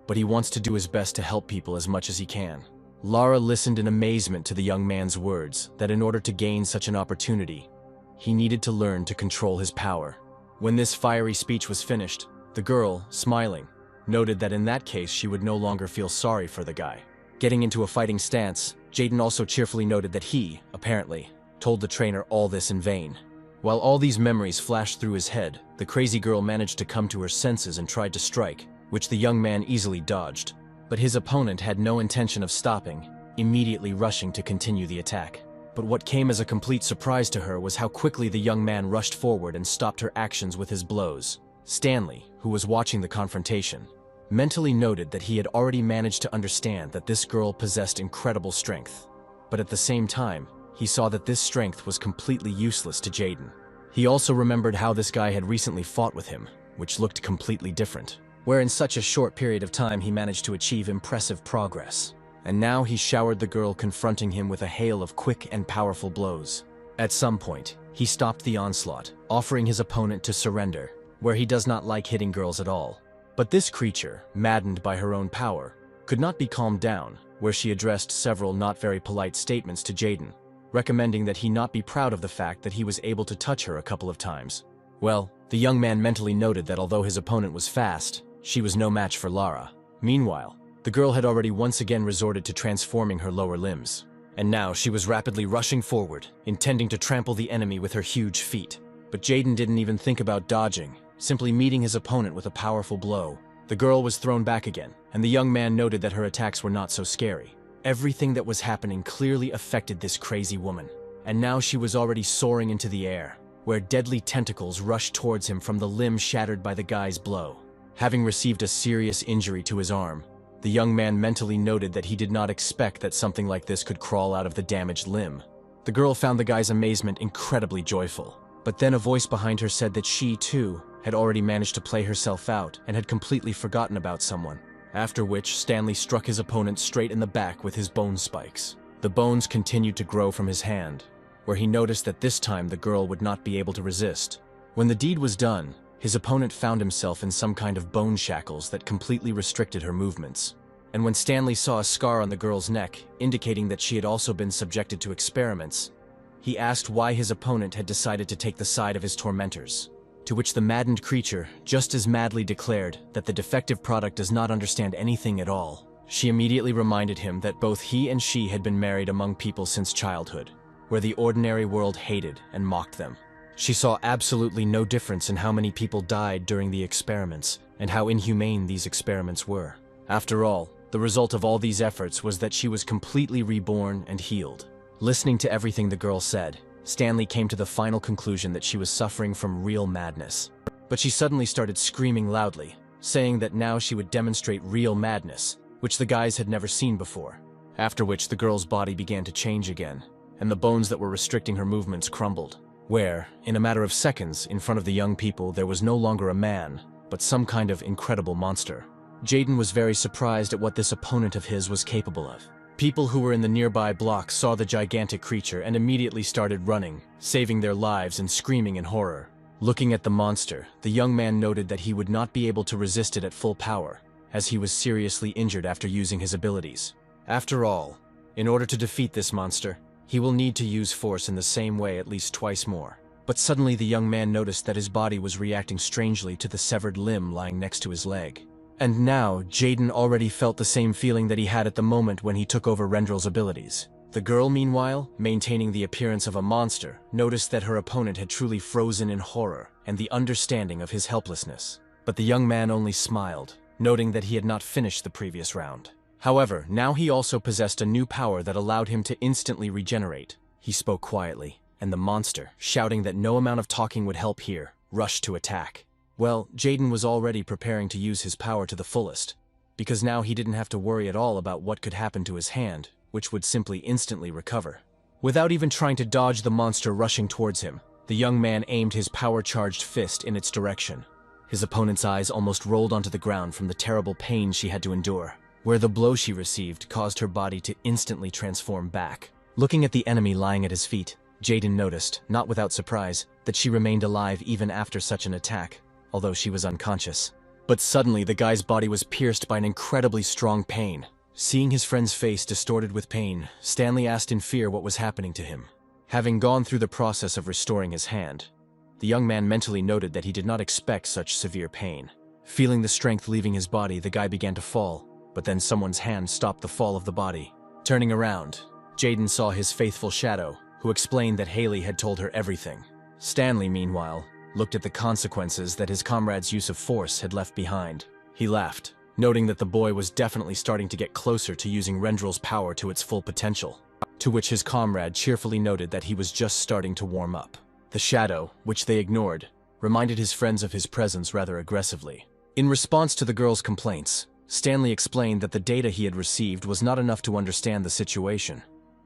but he wants to do his best to help people as much as he can. Lara listened in amazement to the young man's words that in order to gain such an opportunity, he needed to learn to control his power. When this fiery speech was finished, the girl, smiling, noted that in that case she would no longer feel sorry for the guy. Getting into a fighting stance, Jaden also cheerfully noted that he, apparently, told the trainer all this in vain. While all these memories flashed through his head, the crazy girl managed to come to her senses and tried to strike, which the young man easily dodged. But his opponent had no intention of stopping, immediately rushing to continue the attack. But what came as a complete surprise to her was how quickly the young man rushed forward and stopped her actions with his blows. Stanley, who was watching the confrontation, mentally noted that he had already managed to understand that this girl possessed incredible strength. But at the same time, he saw that this strength was completely useless to Jaden. He also remembered how this guy had recently fought with him, which looked completely different, where in such a short period of time he managed to achieve impressive progress. And now he showered the girl, confronting him with a hail of quick and powerful blows. At some point, he stopped the onslaught, offering his opponent to surrender, where he does not like hitting girls at all. But this creature, maddened by her own power, could not be calmed down, where she addressed several not very polite statements to Jaden, recommending that he not be proud of the fact that he was able to touch her a couple of times. Well, the young man mentally noted that although his opponent was fast, she was no match for Lara. Meanwhile, the girl had already once again resorted to transforming her lower limbs, and now she was rapidly rushing forward, intending to trample the enemy with her huge feet. But Jaden didn't even think about dodging, simply meeting his opponent with a powerful blow. The girl was thrown back again, and the young man noted that her attacks were not so scary. Everything that was happening clearly affected this crazy woman, and now she was already soaring into the air, where deadly tentacles rushed towards him from the limb shattered by the guy's blow. Having received a serious injury to his arm, the young man mentally noted that he did not expect that something like this could crawl out of the damaged limb. The girl found the guy's amazement incredibly joyful, but then a voice behind her said that she, too, had already managed to play herself out and had completely forgotten about someone. After which, Stanley struck his opponent straight in the back with his bone spikes. The bones continued to grow from his hand, where he noticed that this time the girl would not be able to resist. When the deed was done, his opponent found himself in some kind of bone shackles that completely restricted her movements. And when Stanley saw a scar on the girl's neck, indicating that she had also been subjected to experiments, he asked why his opponent had decided to take the side of his tormentors. To which the maddened creature just as madly declared that the defective product does not understand anything at all. She immediately reminded him that both he and she had been married among people since childhood, where the ordinary world hated and mocked them. She saw absolutely no difference in how many people died during the experiments and how inhumane these experiments were. After all, the result of all these efforts was that she was completely reborn and healed. Listening to everything the girl said, Stanley came to the final conclusion that she was suffering from real madness. But she suddenly started screaming loudly, saying that now she would demonstrate real madness, which the guys had never seen before. After which the girl's body began to change again, and the bones that were restricting her movements crumbled. where, in a matter of seconds, in front of the young people, there was no longer a man, but some kind of incredible monster. Jaden was very surprised at what this opponent of his was capable of. People who were in the nearby block saw the gigantic creature and immediately started running, saving their lives and screaming in horror. Looking at the monster, the young man noted that he would not be able to resist it at full power, as he was seriously injured after using his abilities. After all, in order to defeat this monster, he will need to use force in the same way at least twice more. But suddenly the young man noticed that his body was reacting strangely to the severed limb lying next to his leg. And now, Jaden already felt the same feeling that he had at the moment when he took over Rendel's abilities. The girl, meanwhile, maintaining the appearance of a monster, noticed that her opponent had truly frozen in horror and the understanding of his helplessness. But the young man only smiled, noting that he had not finished the previous round. However, now he also possessed a new power that allowed him to instantly regenerate. He spoke quietly, and the monster, shouting that no amount of talking would help here, rushed to attack. Well, Jaden was already preparing to use his power to the fullest, because now he didn't have to worry at all about what could happen to his hand, which would simply instantly recover. Without even trying to dodge the monster rushing towards him, the young man aimed his power-charged fist in its direction. His opponent's eyes almost rolled onto the ground from the terrible pain she had to endure, where the blow she received caused her body to instantly transform back. Looking at the enemy lying at his feet, Jaden noticed, not without surprise, that she remained alive even after such an attack, although she was unconscious. But suddenly the guy's body was pierced by an incredibly strong pain. Seeing his friend's face distorted with pain, Stanley asked in fear what was happening to him. Having gone through the process of restoring his hand, the young man mentally noted that he did not expect such severe pain. Feeling the strength leaving his body, the guy began to fall, but then someone's hand stopped the fall of the body. Turning around, Jaden saw his faithful Shadow, who explained that Haley had told her everything. Stanley, meanwhile, looked at the consequences that his comrade's use of force had left behind. He laughed, noting that the boy was definitely starting to get closer to using Rendel's power to its full potential, to which his comrade cheerfully noted that he was just starting to warm up. The Shadow, which they ignored, reminded his friends of his presence rather aggressively. In response to the girl's complaints, Stanley explained that the data he had received was not enough to understand the situation,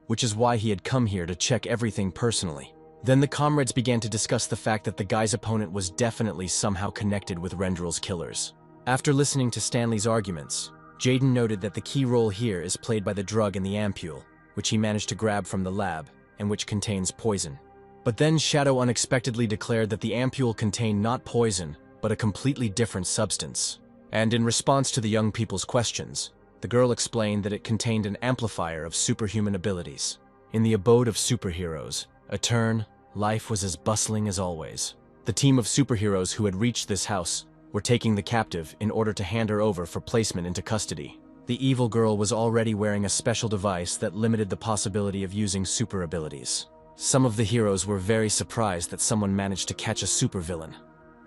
which is why he had come here to check everything personally. Then the comrades began to discuss the fact that the guy's opponent was definitely somehow connected with Rendel's killers. After listening to Stanley's arguments, Jaden noted that the key role here is played by the drug in the ampule, which he managed to grab from the lab, and which contains poison. But then Shadow unexpectedly declared that the ampule contained not poison, but a completely different substance. And in response to the young people's questions, the girl explained that it contained an amplifier of superhuman abilities. In the abode of superheroes, Etern, life was as bustling as always. The team of superheroes who had reached this house were taking the captive in order to hand her over for placement into custody. The evil girl was already wearing a special device that limited the possibility of using super abilities. Some of the heroes were very surprised that someone managed to catch a supervillain,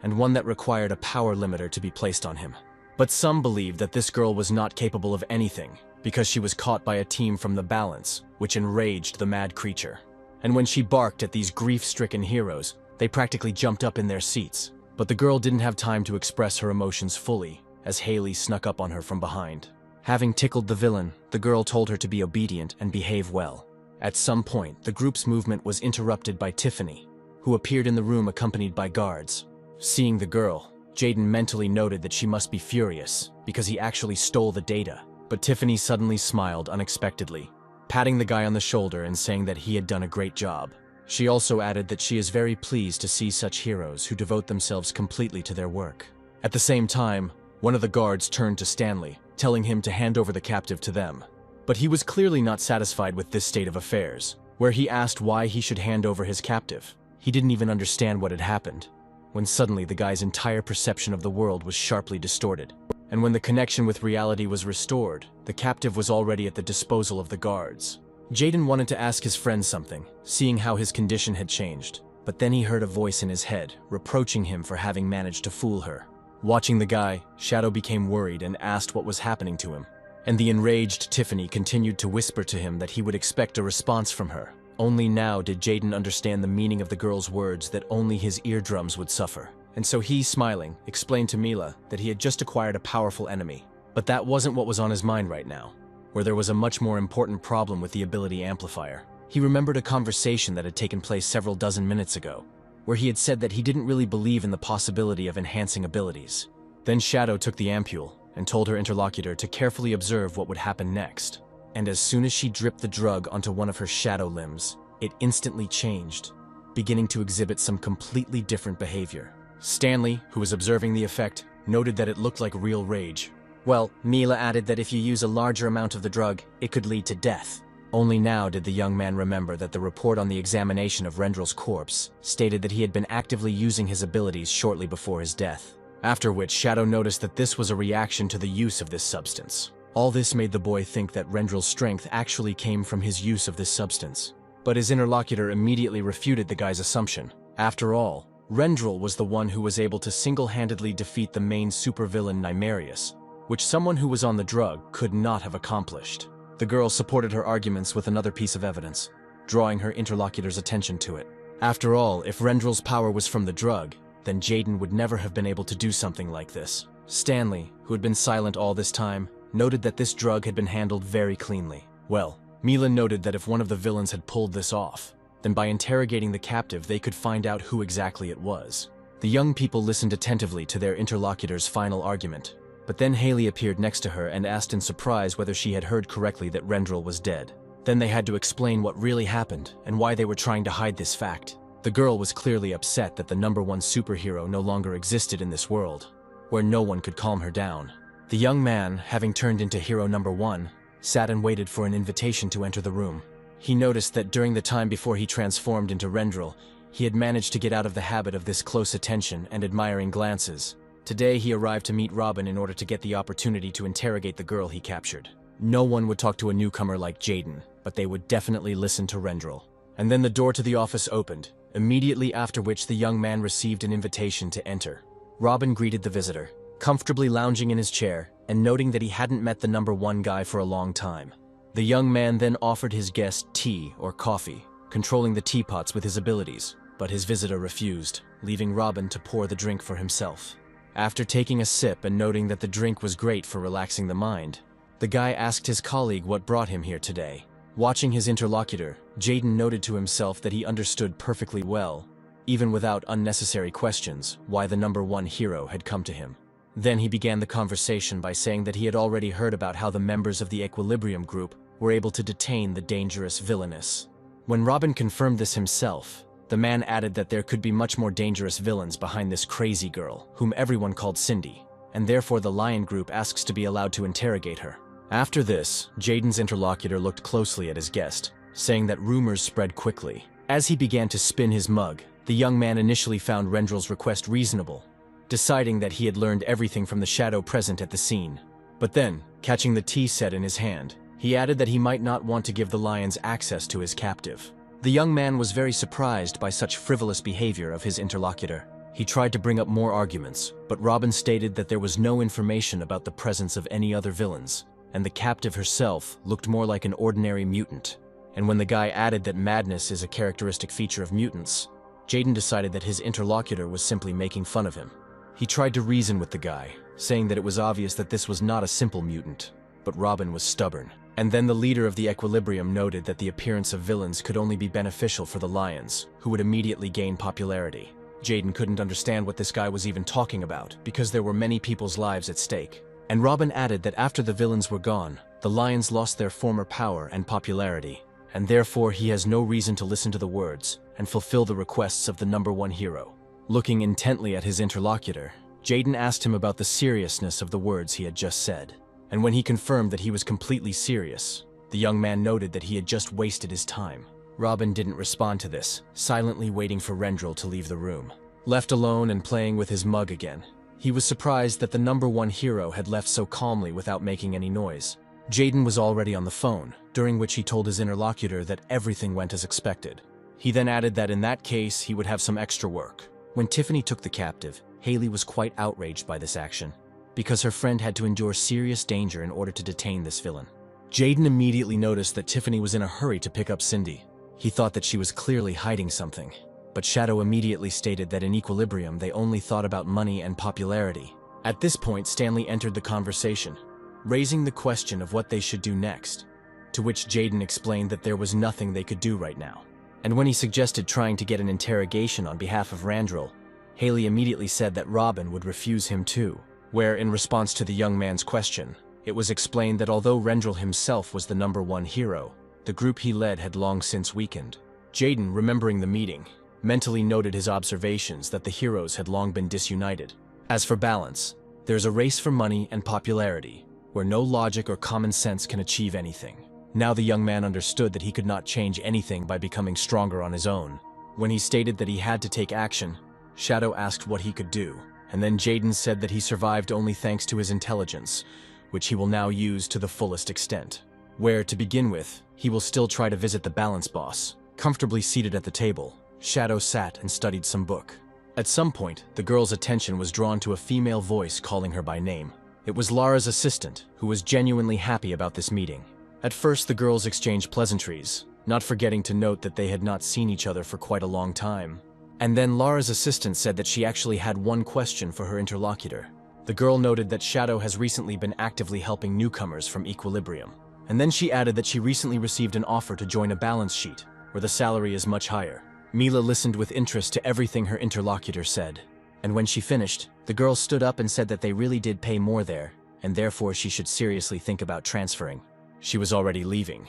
and one that required a power limiter to be placed on him. But some believed that this girl was not capable of anything, because she was caught by a team from the Balance, which enraged the mad creature. And when she barked at these grief-stricken heroes, they practically jumped up in their seats. But the girl didn't have time to express her emotions fully, as Haley snuck up on her from behind. Having tickled the villain, the girl told her to be obedient and behave well. At some point, the group's movement was interrupted by Tiffany, who appeared in the room accompanied by guards. Seeing the girl, Jaden mentally noted that she must be furious, because he actually stole the data. But Tiffany suddenly smiled unexpectedly, patting the guy on the shoulder and saying that he had done a great job. She also added that she is very pleased to see such heroes who devote themselves completely to their work. At the same time, one of the guards turned to Stanley, telling him to hand over the captive to them. But he was clearly not satisfied with this state of affairs, where he asked why he should hand over his captive. He didn't even understand what had happened, when suddenly the guy's entire perception of the world was sharply distorted. And when the connection with reality was restored, the captive was already at the disposal of the guards. Jaden wanted to ask his friend something, seeing how his condition had changed, but then he heard a voice in his head, reproaching him for having managed to fool her. Watching the guy, Shadow became worried and asked what was happening to him. And the enraged Tiffany continued to whisper to him that he would expect a response from her. Only now did Jaden understand the meaning of the girl's words, that only his eardrums would suffer. And so he, smiling, explained to Mila that he had just acquired a powerful enemy. But that wasn't what was on his mind right now, where there was a much more important problem with the ability amplifier. He remembered a conversation that had taken place several dozen minutes ago, where he had said that he didn't really believe in the possibility of enhancing abilities. Then Shadow took the ampule and told her interlocutor to carefully observe what would happen next. And as soon as she dripped the drug onto one of her shadow limbs, it instantly changed, beginning to exhibit some completely different behavior. Stanley, who was observing the effect, noted that it looked like real rage. Well, Mila added that if you use a larger amount of the drug, it could lead to death. Only now did the young man remember that the report on the examination of Rendel's corpse stated that he had been actively using his abilities shortly before his death. After which, Shadow noticed that this was a reaction to the use of this substance. All this made the boy think that Rendel's strength actually came from his use of this substance. But his interlocutor immediately refuted the guy's assumption. After all, Rendel was the one who was able to single-handedly defeat the main supervillain Nymerius, which someone who was on the drug could not have accomplished. The girl supported her arguments with another piece of evidence, drawing her interlocutor's attention to it. After all, if Rendel's power was from the drug, then Jaden would never have been able to do something like this. Stanley, who had been silent all this time, noted that this drug had been handled very cleanly. Well, Mila noted that if one of the villains had pulled this off, then by interrogating the captive they could find out who exactly it was. The young people listened attentively to their interlocutor's final argument, but then Haley appeared next to her and asked in surprise whether she had heard correctly that Rendel was dead. Then they had to explain what really happened and why they were trying to hide this fact. The girl was clearly upset that the #1 superhero no longer existed in this world, where no one could calm her down. The young man, having turned into hero #1, sat and waited for an invitation to enter the room. He noticed that during the time before he transformed into Rendel, he had managed to get out of the habit of this close attention and admiring glances. Today he arrived to meet Robin in order to get the opportunity to interrogate the girl he captured. No one would talk to a newcomer like Jaden, but they would definitely listen to Rendel. And then the door to the office opened, immediately after which the young man received an invitation to enter. Robin greeted the visitor, comfortably lounging in his chair and noting that he hadn't met the #1 guy for a long time. The young man then offered his guest tea or coffee, controlling the teapots with his abilities, but his visitor refused, leaving Robin to pour the drink for himself. After taking a sip and noting that the drink was great for relaxing the mind, the guy asked his colleague what brought him here today. Watching his interlocutor, Jaden noted to himself that he understood perfectly well, even without unnecessary questions, why the #1 hero had come to him. Then he began the conversation by saying that he had already heard about how the members of the Equilibrium group were able to detain the dangerous villainess. When Robin confirmed this himself, the man added that there could be much more dangerous villains behind this crazy girl, whom everyone called Cindy, and therefore the Lion group asks to be allowed to interrogate her. After this, Jaden's interlocutor looked closely at his guest, saying that rumors spread quickly. As he began to spin his mug, the young man initially found Rendel's request reasonable, deciding that he had learned everything from the shadow present at the scene. But then, catching the tea set in his hand, he added that he might not want to give the lions access to his captive. The young man was very surprised by such frivolous behavior of his interlocutor. He tried to bring up more arguments, but Robin stated that there was no information about the presence of any other villains, and the captive herself looked more like an ordinary mutant. And when the guy added that madness is a characteristic feature of mutants, Jaden decided that his interlocutor was simply making fun of him. He tried to reason with the guy, saying that it was obvious that this was not a simple mutant, but Robin was stubborn. And then the leader of the Equilibrium noted that the appearance of villains could only be beneficial for the lions, who would immediately gain popularity. Jaden couldn't understand what this guy was even talking about, because there were many people's lives at stake. And Robin added that after the villains were gone, the lions lost their former power and popularity, and therefore he has no reason to listen to the words and fulfill the requests of the #1 hero. Looking intently at his interlocutor, Jaden asked him about the seriousness of the words he had just said. And when he confirmed that he was completely serious, the young man noted that he had just wasted his time. Robin didn't respond to this, silently waiting for Rendel to leave the room. Left alone and playing with his mug again, he was surprised that the #1 hero had left so calmly without making any noise. Jaden was already on the phone, during which he told his interlocutor that everything went as expected. He then added that in that case he would have some extra work. When Tiffany took the captive, Haley was quite outraged by this action, because her friend had to endure serious danger in order to detain this villain. Jaden immediately noticed that Tiffany was in a hurry to pick up Cindy. He thought that she was clearly hiding something, but Shadow immediately stated that in Equilibrium they only thought about money and popularity. At this point, Stanley entered the conversation, raising the question of what they should do next. to which Jaden explained that there was nothing they could do right now. And when he suggested trying to get an interrogation on behalf of Rendel, Haley immediately said that Robin would refuse him too, where, in response to the young man's question, it was explained that although Rendel himself was the #1 hero, the group he led had long since weakened. Jaden, remembering the meeting, mentally noted his observations that the heroes had long been disunited. As for balance, there's a race for money and popularity, where no logic or common sense can achieve anything. Now the young man understood that he could not change anything by becoming stronger on his own. When he stated that he had to take action, Shadow asked what he could do, and then Jaden said that he survived only thanks to his intelligence, which he will now use to the fullest extent. Where, to begin with, he will still try to visit the balance boss. Comfortably seated at the table, Shadow sat and studied some book. At some point, the girl's attention was drawn to a female voice calling her by name. It was Lara's assistant, who was genuinely happy about this meeting. At first, the girls exchanged pleasantries, not forgetting to note that they had not seen each other for quite a long time. And then Lara's assistant said that she actually had one question for her interlocutor. The girl noted that Shadow has recently been actively helping newcomers from Equilibrium. And then she added that she recently received an offer to join a balance sheet, where the salary is much higher. Mila listened with interest to everything her interlocutor said. And when she finished, the girl stood up and said that they really did pay more there, and therefore she should seriously think about transferring. She was already leaving,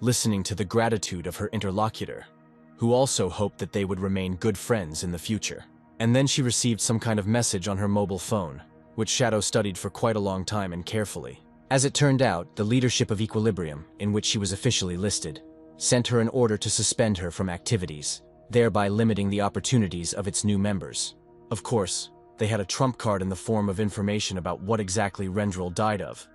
listening to the gratitude of her interlocutor, who also hoped that they would remain good friends in the future. And then she received some kind of message on her mobile phone, which Shadow studied for quite a long time and carefully. As it turned out, the leadership of Equilibrium, in which she was officially listed, sent her an order to suspend her from activities, thereby limiting the opportunities of its new members. Of course, they had a trump card in the form of information about what exactly Rendel died of,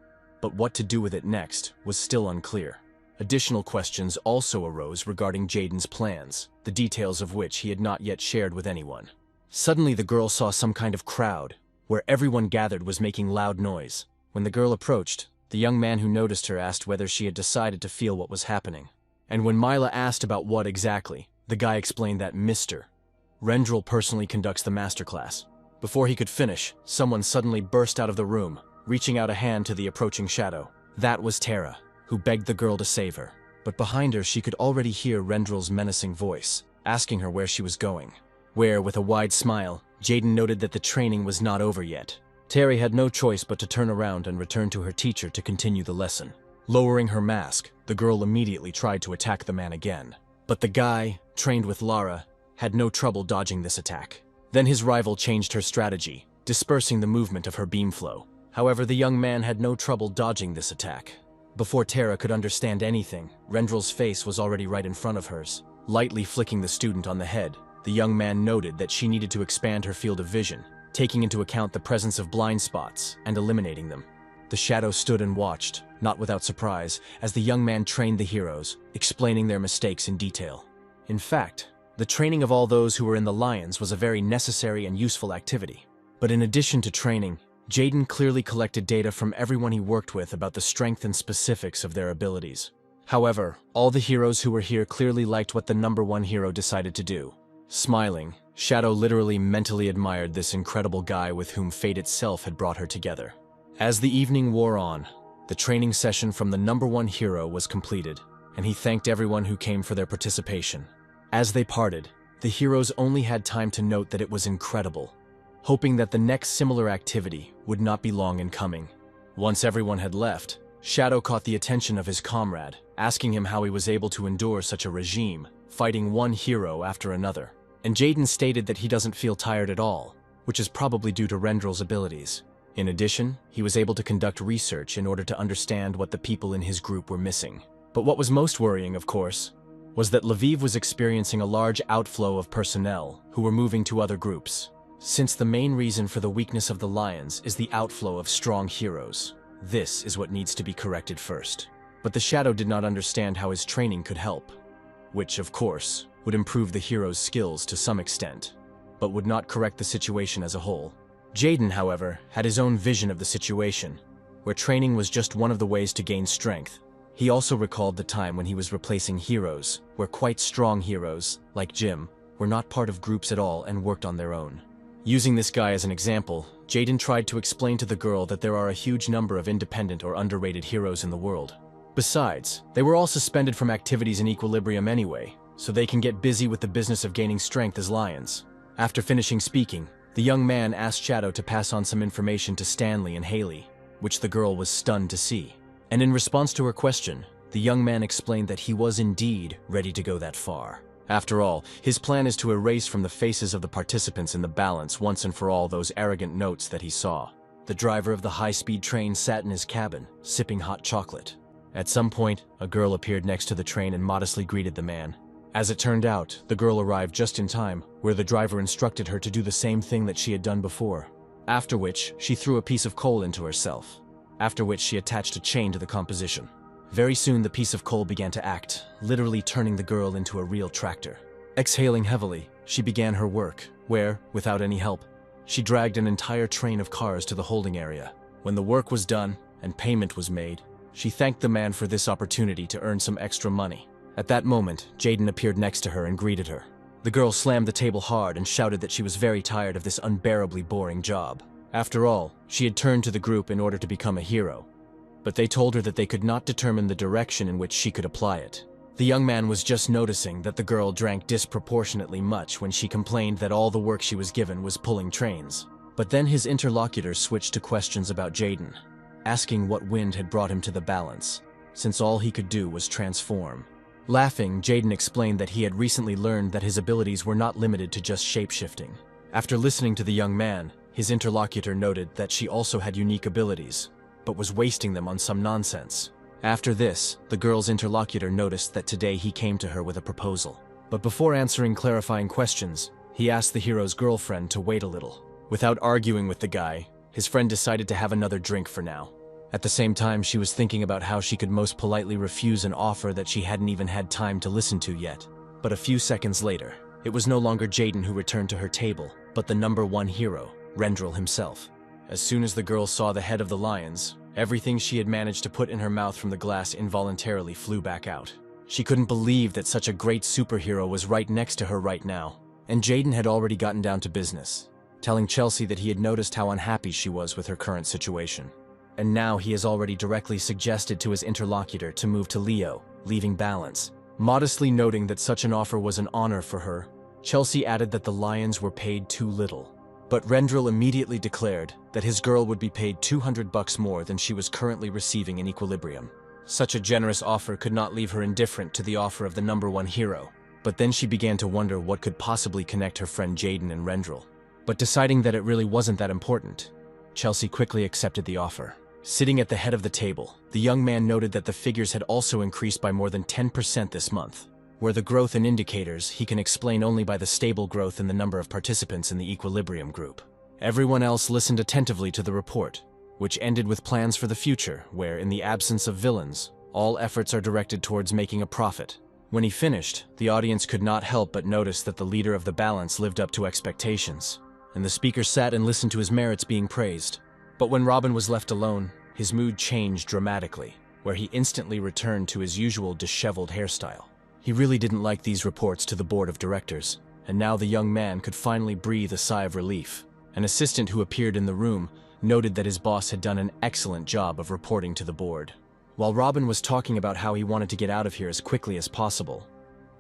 but what to do with it next was still unclear. Additional questions also arose regarding Jaden's plans, the details of which he had not yet shared with anyone. Suddenly the girl saw some kind of crowd, where everyone gathered was making loud noise. When the girl approached, the young man who noticed her asked whether she had decided to feel what was happening. And when Mila asked about what exactly, the guy explained that Mr. Rendel personally conducts the masterclass. Before he could finish, someone suddenly burst out of the room, reaching out a hand to the approaching Shadow. That was Tara, who begged the girl to save her. But behind her she could already hear Rendel's menacing voice, asking her where she was going. Where, with a wide smile, Jaden noted that the training was not over yet. Terry had no choice but to turn around and return to her teacher to continue the lesson. Lowering her mask, the girl immediately tried to attack the man again. But the guy, trained with Lara, had no trouble dodging this attack. Then his rival changed her strategy, dispersing the movement of her beam flow. However, the young man had no trouble dodging this attack. Before Tara could understand anything, Rendel's face was already right in front of hers. Lightly flicking the student on the head, the young man noted that she needed to expand her field of vision, taking into account the presence of blind spots and eliminating them. The Shadow stood and watched, not without surprise, as the young man trained the heroes, explaining their mistakes in detail. In fact, the training of all those who were in the Lions was a very necessary and useful activity. But in addition to training, Jaden clearly collected data from everyone he worked with about the strength and specifics of their abilities. However, all the heroes who were here clearly liked what the #1 hero decided to do. Smiling, Shadow literally mentally admired this incredible guy with whom fate itself had brought her together. As the evening wore on, the training session from the #1 hero was completed, and he thanked everyone who came for their participation. As they parted, the heroes only had time to note that it was incredible, hoping that the next similar activity would not be long in coming. Once everyone had left, Shadow caught the attention of his comrade, asking him how he was able to endure such a regime, fighting one hero after another. And Jaden stated that he doesn't feel tired at all, which is probably due to Rendel's abilities. In addition, he was able to conduct research in order to understand what the people in his group were missing. But what was most worrying, of course, was that Lviv was experiencing a large outflow of personnel who were moving to other groups. Since the main reason for the weakness of the Lions is the outflow of strong heroes, this is what needs to be corrected first. But the Shadow did not understand how his training could help, which, of course, would improve the hero's skills to some extent, but would not correct the situation as a whole. Jaden, however, had his own vision of the situation, where training was just one of the ways to gain strength. He also recalled the time when he was replacing heroes, where quite strong heroes, like Jim, were not part of groups at all and worked on their own. Using this guy as an example, Jaden tried to explain to the girl that there are a huge number of independent or underrated heroes in the world. Besides, they were all suspended from activities in Equilibrium anyway, so they can get busy with the business of gaining strength as lions. After finishing speaking, the young man asked Shadow to pass on some information to Stanley and Haley, which the girl was stunned to see. And in response to her question, the young man explained that he was indeed ready to go that far. After all, his plan is to erase from the faces of the participants in the balance once and for all those arrogant notes that he saw. The driver of the high-speed train sat in his cabin, sipping hot chocolate. At some point, a girl appeared next to the train and modestly greeted the man. As it turned out, the girl arrived just in time, where the driver instructed her to do the same thing that she had done before. After which, she threw a piece of coal into herself. After which she attached a chain to the composition. Very soon the piece of coal began to act, literally turning the girl into a real tractor. Exhaling heavily, she began her work, where, without any help, she dragged an entire train of cars to the holding area. When the work was done, and payment was made, she thanked the man for this opportunity to earn some extra money. At that moment, Jaden appeared next to her and greeted her. The girl slammed the table hard and shouted that she was very tired of this unbearably boring job. After all, she had turned to the group in order to become a hero. But they told her that they could not determine the direction in which she could apply it. The young man was just noticing that the girl drank disproportionately much when she complained that all the work she was given was pulling trains. But then his interlocutor switched to questions about Jaden, asking what wind had brought him to the balance, since all he could do was transform. Laughing, Jaden explained that he had recently learned that his abilities were not limited to just shape-shifting. After listening to the young man, his interlocutor noted that she also had unique abilities, but was wasting them on some nonsense. After this, the girl's interlocutor noticed that today he came to her with a proposal. But before answering clarifying questions, he asked the hero's girlfriend to wait a little. Without arguing with the guy, his friend decided to have another drink for now. At the same time, she was thinking about how she could most politely refuse an offer that she hadn't even had time to listen to yet. But a few seconds later, it was no longer Jaden who returned to her table, but the #1 hero, Rendel himself. As soon as the girl saw the head of the lions, everything she had managed to put in her mouth from the glass involuntarily flew back out. She couldn't believe that such a great superhero was right next to her right now. And Jaden had already gotten down to business, telling Chelsea that he had noticed how unhappy she was with her current situation. And now he has already directly suggested to his interlocutor to move to Leo, leaving balance. Modestly noting that such an offer was an honor for her, Chelsea added that the lions were paid too little. But Rendel immediately declared that his girl would be paid $200 more than she was currently receiving in Equilibrium. Such a generous offer could not leave her indifferent to the offer of the #1 hero. But then she began to wonder what could possibly connect her friend Jaden and Rendel. But deciding that it really wasn't that important, Chelsea quickly accepted the offer. Sitting at the head of the table, the young man noted that the figures had also increased by more than 10% this month. Where the growth in indicators he can explain only by the stable growth in the number of participants in the Equilibrium group. Everyone else listened attentively to the report, which ended with plans for the future, where, in the absence of villains, all efforts are directed towards making a profit. When he finished, the audience could not help but notice that the leader of the balance lived up to expectations, and the speaker sat and listened to his merits being praised. But when Robin was left alone, his mood changed dramatically, where he instantly returned to his usual disheveled hairstyle. He really didn't like these reports to the board of directors, and now the young man could finally breathe a sigh of relief. An assistant who appeared in the room noted that his boss had done an excellent job of reporting to the board. While Robin was talking about how he wanted to get out of here as quickly as possible,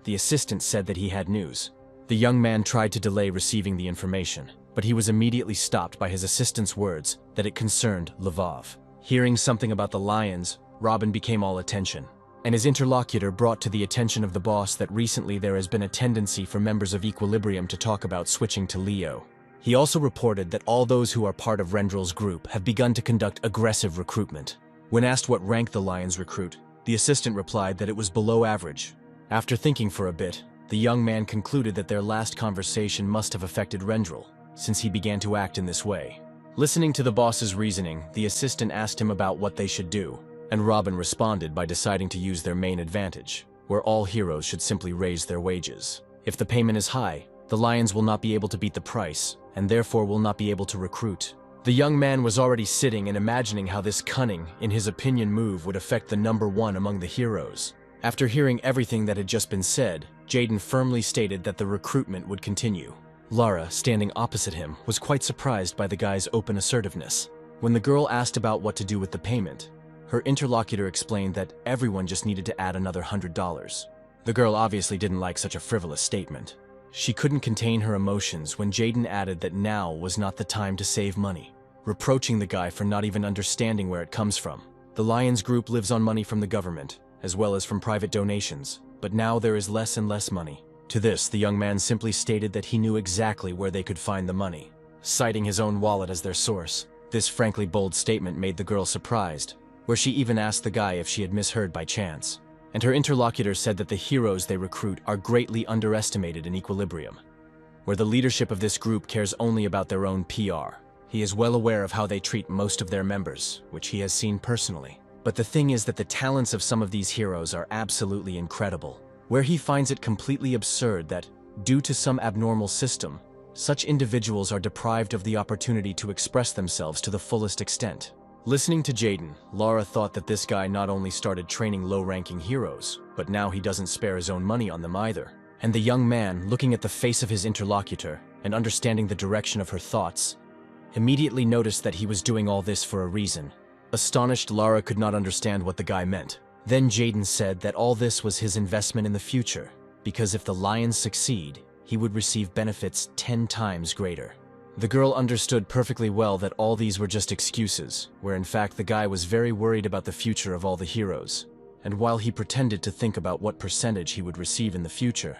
the assistant said that he had news. The young man tried to delay receiving the information, but he was immediately stopped by his assistant's words that it concerned Lvov. Hearing something about the lions, Robin became all attention, and his interlocutor brought to the attention of the boss that recently there has been a tendency for members of Equilibrium to talk about switching to Leo. He also reported that all those who are part of Rendel's group have begun to conduct aggressive recruitment. When asked what rank the lions recruit, the assistant replied that it was below average. After thinking for a bit, the young man concluded that their last conversation must have affected Rendel, since he began to act in this way. Listening to the boss's reasoning, the assistant asked him about what they should do, and Robin responded by deciding to use their main advantage, where all heroes should simply raise their wages. If the payment is high, the lions will not be able to beat the price, and therefore will not be able to recruit. The young man was already sitting and imagining how this cunning, in his opinion, move would affect the #1 among the heroes. After hearing everything that had just been said, Jaden firmly stated that the recruitment would continue. Lara, standing opposite him, was quite surprised by the guy's open assertiveness. When the girl asked about what to do with the payment, Her interlocutor explained that everyone just needed to add another $100. The girl obviously didn't like such a frivolous statement. She couldn't contain her emotions when Jaden added that now was not the time to save money, reproaching the guy for not even understanding where it comes from. The Lions group lives on money from the government, as well as from private donations, but now there is less and less money. To this, the young man simply stated that he knew exactly where they could find the money, citing his own wallet as their source. This frankly bold statement made the girl surprised, where she even asked the guy if she had misheard by chance. And her interlocutor said that the heroes they recruit are greatly underestimated in Equilibrium, where the leadership of this group cares only about their own PR. He is well aware of how they treat most of their members, which he has seen personally. But the thing is that the talents of some of these heroes are absolutely incredible, where he finds it completely absurd that, due to some abnormal system, such individuals are deprived of the opportunity to express themselves to the fullest extent. Listening to Jaden, Lara thought that this guy not only started training low-ranking heroes, but now he doesn't spare his own money on them either. And the young man, looking at the face of his interlocutor and understanding the direction of her thoughts, immediately noticed that he was doing all this for a reason. Astonished, Lara could not understand what the guy meant. Then Jaden said that all this was his investment in the future, because if the Lions succeed, he would receive benefits 10 times greater. The girl understood perfectly well that all these were just excuses, where in fact the guy was very worried about the future of all the heroes. And while he pretended to think about what percentage he would receive in the future,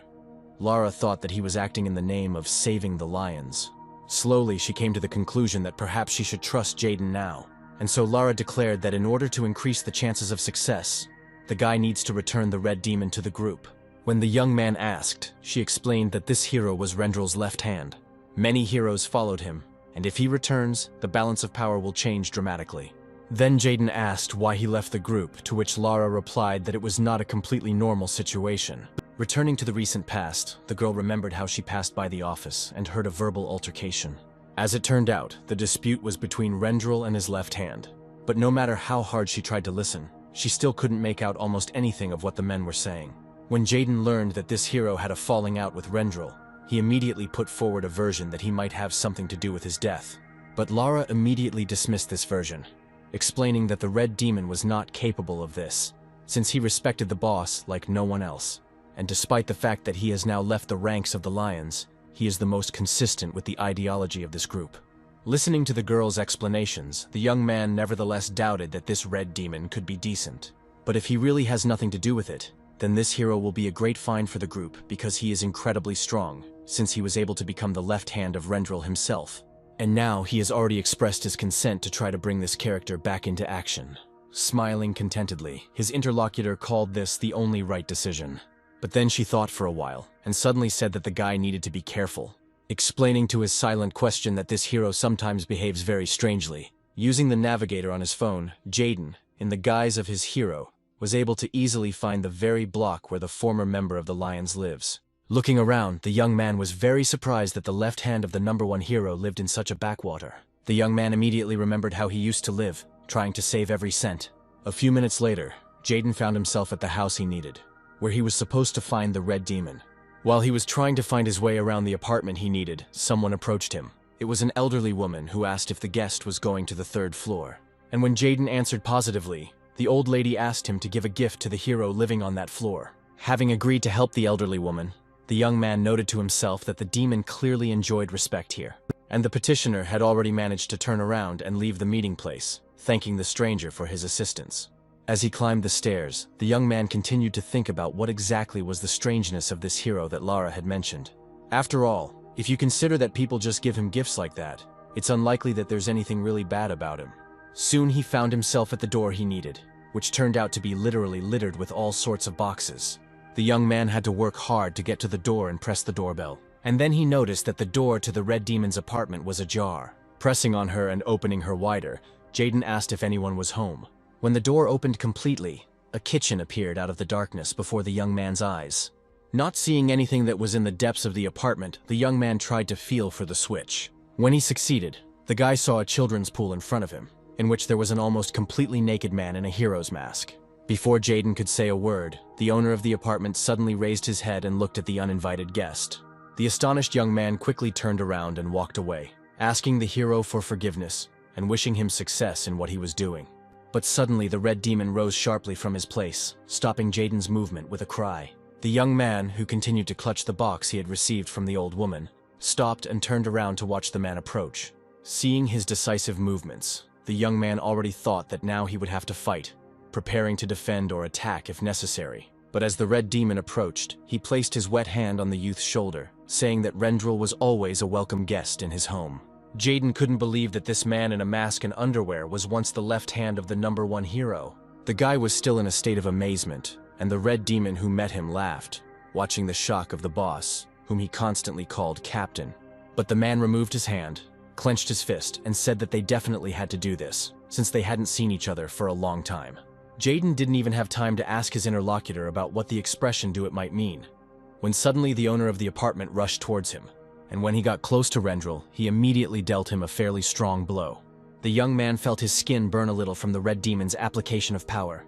Lara thought that he was acting in the name of saving the Lions. Slowly, she came to the conclusion that perhaps she should trust Jaden now, and so Lara declared that in order to increase the chances of success, the guy needs to return the red demon to the group. When the young man asked, she explained that this hero was Rendel's left hand. Many heroes followed him, and if he returns, the balance of power will change dramatically. Then Jaden asked why he left the group, to which Lara replied that it was not a completely normal situation. Returning to the recent past, the girl remembered how she passed by the office and heard a verbal altercation. As it turned out, the dispute was between Rendel and his left hand. But no matter how hard she tried to listen, she still couldn't make out almost anything of what the men were saying. When Jaden learned that this hero had a falling out with Rendel, he immediately put forward a version that he might have something to do with his death. But Lara immediately dismissed this version, explaining that the red demon was not capable of this, since he respected the boss like no one else. And despite the fact that he has now left the ranks of the Lions, he is the most consistent with the ideology of this group. Listening to the girl's explanations, the young man nevertheless doubted that this red demon could be decent. But if he really has nothing to do with it, then this hero will be a great find for the group because he is incredibly strong, since he was able to become the left hand of Rendel himself. And now he has already expressed his consent to try to bring this character back into action. Smiling contentedly, his interlocutor called this the only right decision. But then she thought for a while, and suddenly said that the guy needed to be careful, explaining to his silent question that this hero sometimes behaves very strangely. Using the navigator on his phone, Jaden, in the guise of his hero, was able to easily find the very block where the former member of the Lions lives. Looking around, the young man was very surprised that the left hand of the #1 hero lived in such a backwater. The young man immediately remembered how he used to live, trying to save every cent. A few minutes later, Jaden found himself at the house he needed, where he was supposed to find the red demon. While he was trying to find his way around the apartment he needed, someone approached him. It was an elderly woman who asked if the guest was going to the 3rd floor. And when Jaden answered positively, the old lady asked him to give a gift to the hero living on that floor. Having agreed to help the elderly woman, the young man noted to himself that the demon clearly enjoyed respect here. And the petitioner had already managed to turn around and leave the meeting place, thanking the stranger for his assistance. As he climbed the stairs, the young man continued to think about what exactly was the strangeness of this hero that Lara had mentioned. After all, if you consider that people just give him gifts like that, it's unlikely that there's anything really bad about him. Soon he found himself at the door he needed, which turned out to be literally littered with all sorts of boxes. The young man had to work hard to get to the door and press the doorbell. And then he noticed that the door to the red demon's apartment was ajar. Pressing on her and opening her wider, Jaden asked if anyone was home. When the door opened completely, a kitchen appeared out of the darkness before the young man's eyes. Not seeing anything that was in the depths of the apartment, the young man tried to feel for the switch. When he succeeded, the guy saw a children's pool in front of him, in which there was an almost completely naked man in a hero's mask. Before Jaden could say a word, the owner of the apartment suddenly raised his head and looked at the uninvited guest. The astonished young man quickly turned around and walked away, asking the hero for forgiveness and wishing him success in what he was doing. But suddenly the red demon rose sharply from his place, stopping Jaden's movement with a cry. The young man, who continued to clutch the box he had received from the old woman, stopped and turned around to watch the man approach. Seeing his decisive movements, the young man already thought that now he would have to fight, preparing to defend or attack if necessary. But as the red demon approached, he placed his wet hand on the youth's shoulder, saying that Rendel was always a welcome guest in his home. Jaden couldn't believe that this man in a mask and underwear was once the left hand of the #1 hero. The guy was still in a state of amazement, and the red demon who met him laughed, watching the shock of the boss, whom he constantly called Captain. But the man removed his hand, clenched his fist, and said that they definitely had to do this, since they hadn't seen each other for a long time. Jaden didn't even have time to ask his interlocutor about what the expression "do it" might mean, when suddenly the owner of the apartment rushed towards him, and when he got close to Rendel, he immediately dealt him a fairly strong blow. The young man felt his skin burn a little from the red demon's application of power,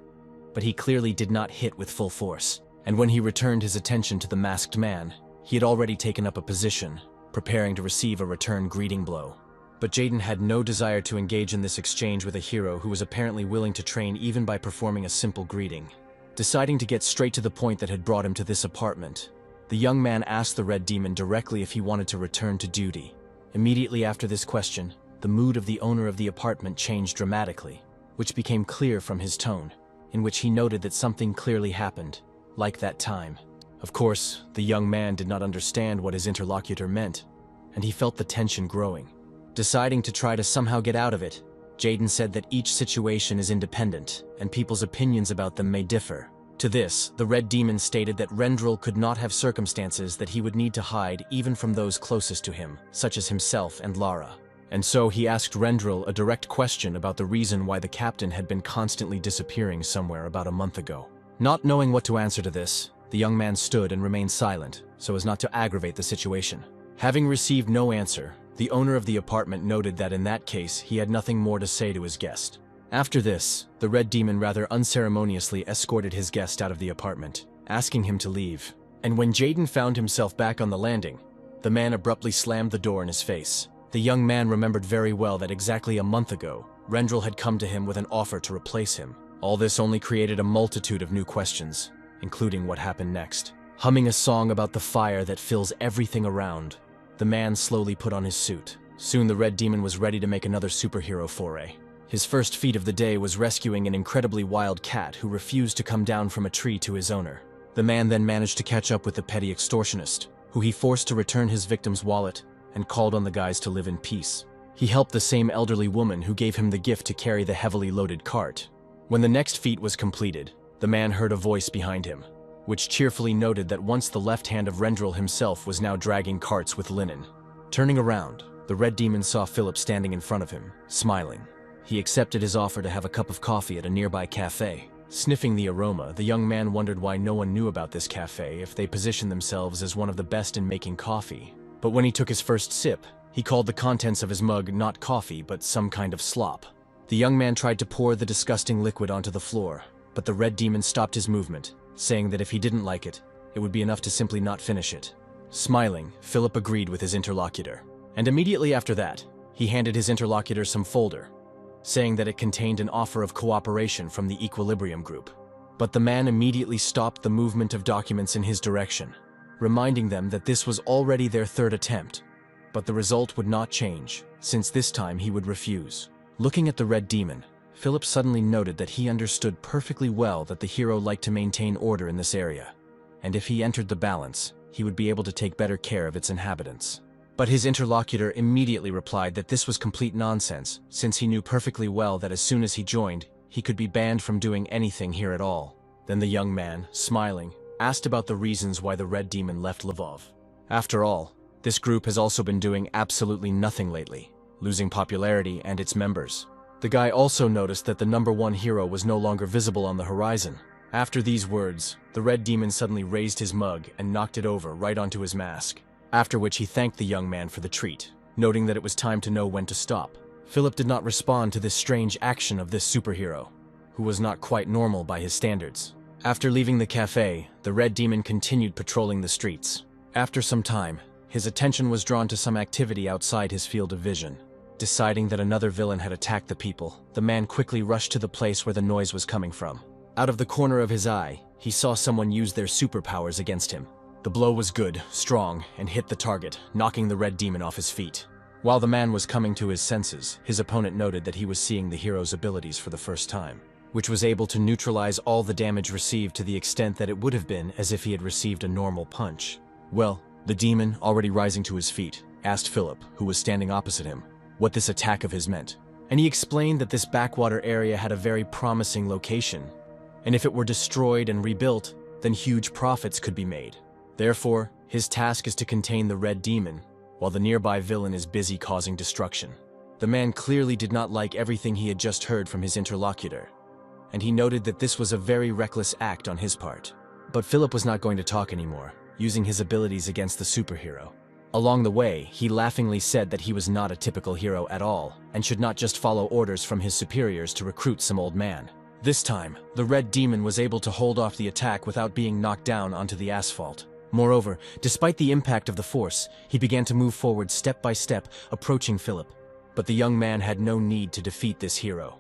but he clearly did not hit with full force, and when he returned his attention to the masked man, he had already taken up a position, preparing to receive a return greeting blow. But Jaden had no desire to engage in this exchange with a hero who was apparently willing to train even by performing a simple greeting. Deciding to get straight to the point that had brought him to this apartment, the young man asked the red demon directly if he wanted to return to duty. Immediately after this question, the mood of the owner of the apartment changed dramatically, which became clear from his tone, in which he noted that something clearly happened, like that time. Of course, the young man did not understand what his interlocutor meant, and he felt the tension growing. Deciding to try to somehow get out of it, Jaden said that each situation is independent, and people's opinions about them may differ. To this, the red demon stated that Rendel could not have circumstances that he would need to hide even from those closest to him, such as himself and Lara. And so he asked Rendel a direct question about the reason why the captain had been constantly disappearing somewhere about a month ago. Not knowing what to answer to this, the young man stood and remained silent, so as not to aggravate the situation. Having received no answer, the owner of the apartment noted that in that case he had nothing more to say to his guest. After this, the red demon rather unceremoniously escorted his guest out of the apartment, asking him to leave. And when Jaden found himself back on the landing, the man abruptly slammed the door in his face. The young man remembered very well that exactly a month ago, Rendel had come to him with an offer to replace him. All this only created a multitude of new questions, including what happened next. Humming a song about the fire that fills everything around, the man slowly put on his suit. Soon the red demon was ready to make another superhero foray. His first feat of the day was rescuing an incredibly wild cat who refused to come down from a tree to his owner. The man then managed to catch up with the petty extortionist, who he forced to return his victim's wallet and called on the guys to live in peace. He helped the same elderly woman who gave him the gift to carry the heavily loaded cart. When the next feat was completed, the man heard a voice behind him, which cheerfully noted that once the left hand of Rendel himself was now dragging carts with linen. Turning around, the red demon saw Philip standing in front of him, smiling. He accepted his offer to have a cup of coffee at a nearby cafe. Sniffing the aroma, the young man wondered why no one knew about this cafe if they positioned themselves as one of the best in making coffee. But when he took his first sip, he called the contents of his mug not coffee but some kind of slop. The young man tried to pour the disgusting liquid onto the floor, but the red demon stopped his movement, saying that if he didn't like it, it would be enough to simply not finish it. Smiling, Philip agreed with his interlocutor, and immediately after that, he handed his interlocutor some folder, saying that it contained an offer of cooperation from the Equilibrium group. But the man immediately stopped the movement of documents in his direction, reminding them that this was already their third attempt. But the result would not change, since this time he would refuse. Looking at the red demon, Philip suddenly noted that he understood perfectly well that the hero liked to maintain order in this area, and if he entered the balance, he would be able to take better care of its inhabitants. But his interlocutor immediately replied that this was complete nonsense, since he knew perfectly well that as soon as he joined, he could be banned from doing anything here at all. Then the young man, smiling, asked about the reasons why the red demon left Lvov. After all, this group has also been doing absolutely nothing lately, losing popularity and its members. The guy also noticed that the #1 hero was no longer visible on the horizon. After these words, the red demon suddenly raised his mug and knocked it over right onto his mask, after which he thanked the young man for the treat, noting that it was time to know when to stop. Philip did not respond to this strange action of this superhero, who was not quite normal by his standards. After leaving the cafe, the red demon continued patrolling the streets. After some time, his attention was drawn to some activity outside his field of vision. Deciding that another villain had attacked the people, the man quickly rushed to the place where the noise was coming from. Out of the corner of his eye, he saw someone use their superpowers against him. The blow was good, strong, and hit the target, knocking the red demon off his feet. While the man was coming to his senses, his opponent noted that he was seeing the hero's abilities for the first time, which was able to neutralize all the damage received to the extent that it would have been as if he had received a normal punch. Well, the demon, already rising to his feet, asked Philip, who was standing opposite him, what this attack of his meant. And he explained that this backwater area had a very promising location, and if it were destroyed and rebuilt, then huge profits could be made. Therefore, his task is to contain the red demon, while the nearby villain is busy causing destruction. The man clearly did not like everything he had just heard from his interlocutor, and he noted that this was a very reckless act on his part. But Philip was not going to talk anymore, using his abilities against the superhero. Along the way, he laughingly said that he was not a typical hero at all, and should not just follow orders from his superiors to recruit some old man. This time, the red demon was able to hold off the attack without being knocked down onto the asphalt. Moreover, despite the impact of the force, he began to move forward step by step, approaching Philip. But the young man had no need to defeat this hero,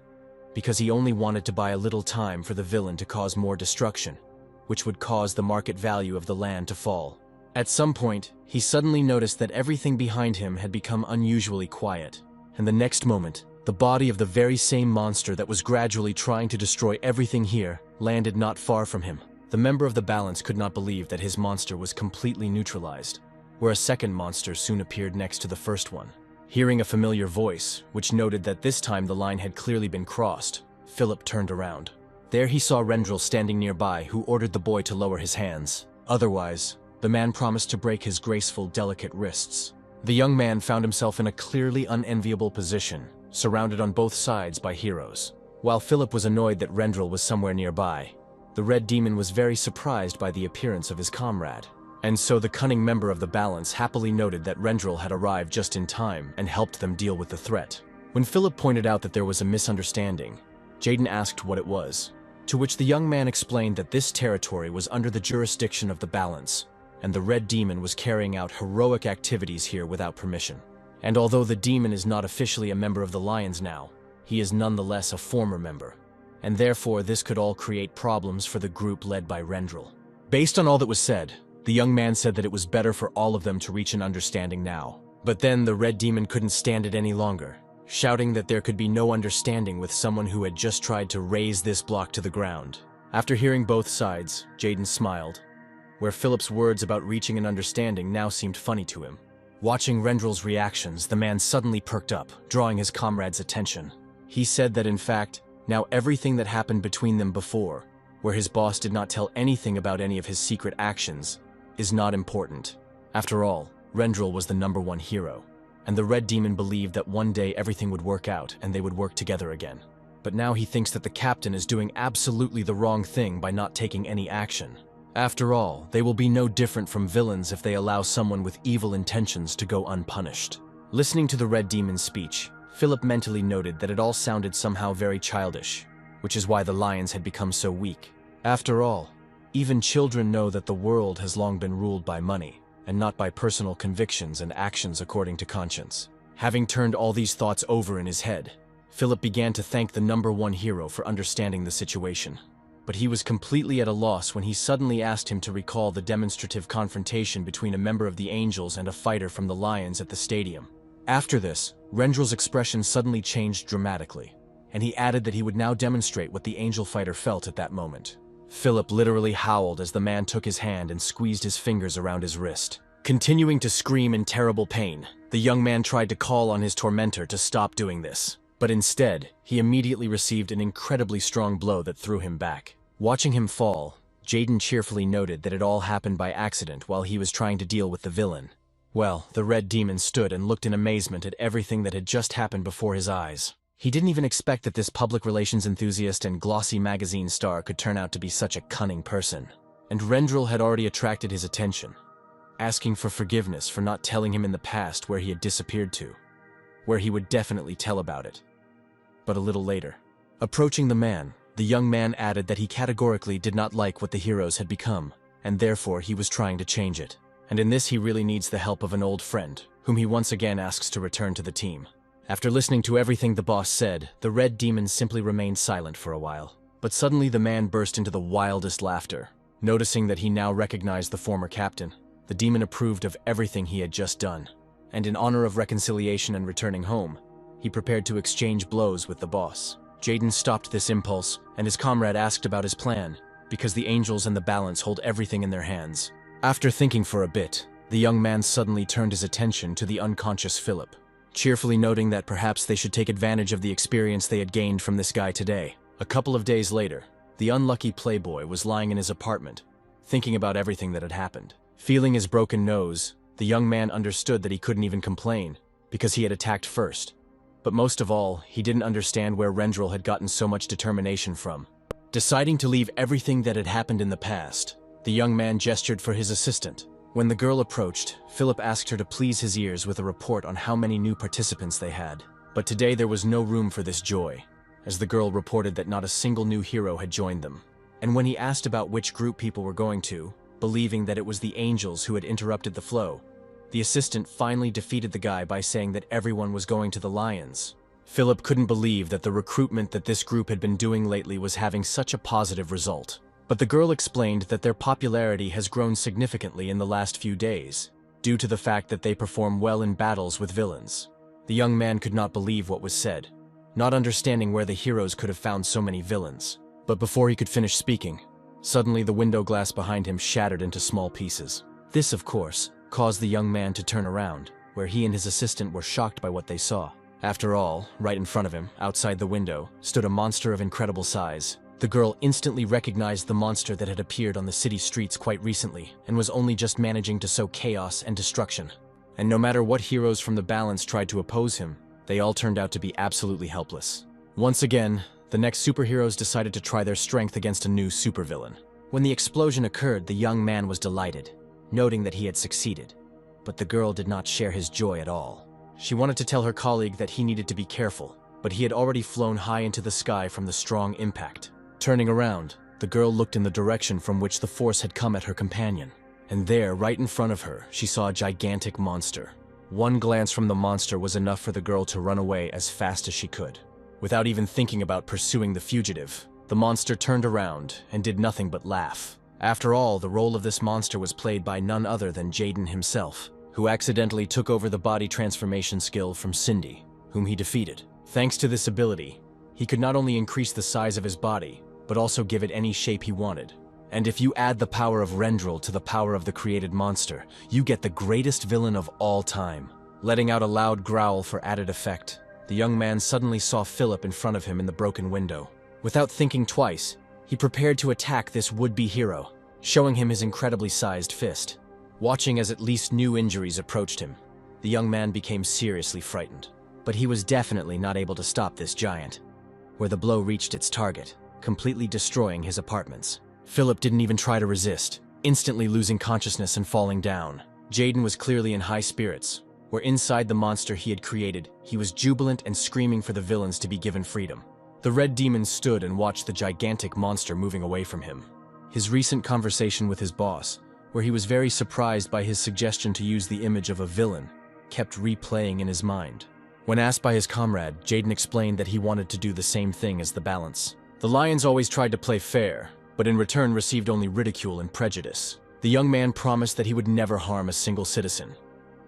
because he only wanted to buy a little time for the villain to cause more destruction, which would cause the market value of the land to fall. At some point, he suddenly noticed that everything behind him had become unusually quiet, and the next moment, the body of the very same monster that was gradually trying to destroy everything here landed not far from him. The member of the balance could not believe that his monster was completely neutralized, where a second monster soon appeared next to the first one. Hearing a familiar voice, which noted that this time the line had clearly been crossed, Philip turned around. There he saw Rendel standing nearby, who ordered the boy to lower his hands. Otherwise, the man promised to break his graceful, delicate wrists. The young man found himself in a clearly unenviable position, surrounded on both sides by heroes. While Philip was annoyed that Rendel was somewhere nearby, the red demon was very surprised by the appearance of his comrade. And so the cunning member of the balance happily noted that Rendel had arrived just in time and helped them deal with the threat. When Philip pointed out that there was a misunderstanding, Jaden asked what it was, to which the young man explained that this territory was under the jurisdiction of the balance, and the red demon was carrying out heroic activities here without permission. And although the demon is not officially a member of the Lions now, he is nonetheless a former member, and therefore this could all create problems for the group led by Rendel. Based on all that was said, the young man said that it was better for all of them to reach an understanding now. But then the red demon couldn't stand it any longer, shouting that there could be no understanding with someone who had just tried to raze this block to the ground. After hearing both sides, Jaden smiled, where Philip's words about reaching an understanding now seemed funny to him. Watching Rendel's reactions, the man suddenly perked up, drawing his comrade's attention. He said that in fact, now everything that happened between them before, where his boss did not tell anything about any of his secret actions, is not important. After all, Rendel was the #1 hero, and the red demon believed that one day everything would work out and they would work together again. But now he thinks that the captain is doing absolutely the wrong thing by not taking any action. After all, they will be no different from villains if they allow someone with evil intentions to go unpunished. Listening to the red demon's speech, Philip mentally noted that it all sounded somehow very childish, which is why the lions had become so weak. After all, even children know that the world has long been ruled by money, and not by personal convictions and actions according to conscience. Having turned all these thoughts over in his head, Philip began to thank the #1 hero for understanding the situation. But he was completely at a loss when he suddenly asked him to recall the demonstrative confrontation between a member of the Angels and a fighter from the Lions at the stadium. After this, Rendel's expression suddenly changed dramatically, and he added that he would now demonstrate what the Angel fighter felt at that moment. Philip literally howled as the man took his hand and squeezed his fingers around his wrist. Continuing to scream in terrible pain, the young man tried to call on his tormentor to stop doing this. But instead, he immediately received an incredibly strong blow that threw him back. Watching him fall, Jaden cheerfully noted that it all happened by accident while he was trying to deal with the villain. Well, the red demon stood and looked in amazement at everything that had just happened before his eyes. He didn't even expect that this public relations enthusiast and glossy magazine star could turn out to be such a cunning person. And Rendel had already attracted his attention, asking for forgiveness for not telling him in the past where he had disappeared to, where he would definitely tell about it. But a little later, approaching the man, the young man added that he categorically did not like what the heroes had become, and therefore he was trying to change it. And in this he really needs the help of an old friend, whom he once again asks to return to the team. After listening to everything the boss said, the red demon simply remained silent for a while. But suddenly the man burst into the wildest laughter. Noticing that he now recognized the former captain, the demon approved of everything he had just done. And in honor of reconciliation and returning home, he prepared to exchange blows with the boss. Jaden stopped this impulse, and his comrade asked about his plan, because the angels and the balance hold everything in their hands. After thinking for a bit, the young man suddenly turned his attention to the unconscious Philip, cheerfully noting that perhaps they should take advantage of the experience they had gained from this guy today. A couple of days later, the unlucky playboy was lying in his apartment, thinking about everything that had happened. Feeling his broken nose, the young man understood that he couldn't even complain, because he had attacked first. But most of all, he didn't understand where Rendel had gotten so much determination from. Deciding to leave everything that had happened in the past, the young man gestured for his assistant. When the girl approached, Philip asked her to please his ears with a report on how many new participants they had. But today there was no room for this joy, as the girl reported that not a single new hero had joined them. And when he asked about which group people were going to, believing that it was the angels who had interrupted the flow, the assistant finally defeated the guy by saying that everyone was going to the lions. Philip couldn't believe that the recruitment that this group had been doing lately was having such a positive result. But the girl explained that their popularity has grown significantly in the last few days, due to the fact that they perform well in battles with villains. The young man could not believe what was said, not understanding where the heroes could have found so many villains. But before he could finish speaking, suddenly the window glass behind him shattered into small pieces. This, of course, caused the young man to turn around, where he and his assistant were shocked by what they saw. After all, right in front of him, outside the window, stood a monster of incredible size. The girl instantly recognized the monster that had appeared on the city streets quite recently, and was only just managing to sow chaos and destruction. And no matter what heroes from the balance tried to oppose him, they all turned out to be absolutely helpless. Once again, the next superheroes decided to try their strength against a new supervillain. When the explosion occurred, the young man was delighted, noting that he had succeeded. But the girl did not share his joy at all. She wanted to tell her colleague that he needed to be careful, but he had already flown high into the sky from the strong impact. Turning around, the girl looked in the direction from which the force had come at her companion. And there, right in front of her, she saw a gigantic monster. One glance from the monster was enough for the girl to run away as fast as she could. Without even thinking about pursuing the fugitive, the monster turned around and did nothing but laugh. After all, the role of this monster was played by none other than Jaden himself, who accidentally took over the body transformation skill from Cindy, whom he defeated. Thanks to this ability, he could not only increase the size of his body, but also give it any shape he wanted. And if you add the power of Rendel to the power of the created monster, you get the greatest villain of all time. Letting out a loud growl for added effect, the young man suddenly saw Philip in front of him in the broken window. Without thinking twice, he prepared to attack this would-be hero, showing him his incredibly sized fist. Watching as at least new injuries approached him, the young man became seriously frightened. But he was definitely not able to stop this giant, where the blow reached its target, completely destroying his apartments. Philip didn't even try to resist, instantly losing consciousness and falling down. Jaden was clearly in high spirits, where inside the monster he had created, he was jubilant and screaming for the villains to be given freedom. The red demon stood and watched the gigantic monster moving away from him. His recent conversation with his boss, where he was very surprised by his suggestion to use the image of a villain, kept replaying in his mind. When asked by his comrade, Jaden explained that he wanted to do the same thing as the balance. The lions always tried to play fair, but in return received only ridicule and prejudice. The young man promised that he would never harm a single citizen,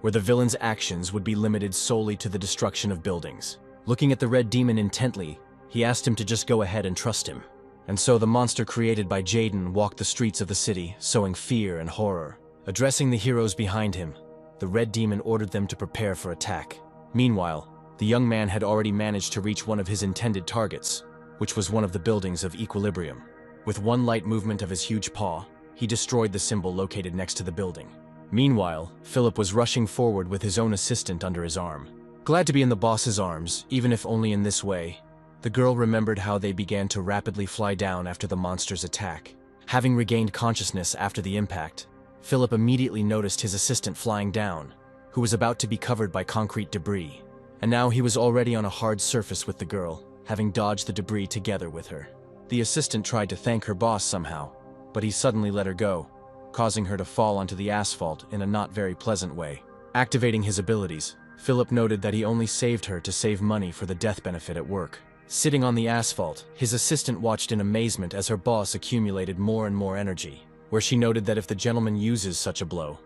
where the villain's actions would be limited solely to the destruction of buildings. Looking at the red demon intently, he asked him to just go ahead and trust him. And so the monster created by Jaden walked the streets of the city, sowing fear and horror. Addressing the heroes behind him, the red demon ordered them to prepare for attack. Meanwhile, the young man had already managed to reach one of his intended targets, which was one of the buildings of Equilibrium. With one light movement of his huge paw, he destroyed the symbol located next to the building. Meanwhile, Philip was rushing forward with his own assistant under his arm. Glad to be in the boss's arms, even if only in this way, the girl remembered how they began to rapidly fly down after the monster's attack. Having regained consciousness after the impact, Philip immediately noticed his assistant flying down, who was about to be covered by concrete debris. And now he was already on a hard surface with the girl, having dodged the debris together with her. The assistant tried to thank her boss somehow, but he suddenly let her go, causing her to fall onto the asphalt in a not very pleasant way. Activating his abilities, Philip noted that he only saved her to save money for the death benefit at work. Sitting on the asphalt, his assistant watched in amazement as her boss accumulated more and more energy, where she noted that if the gentleman uses such a blow,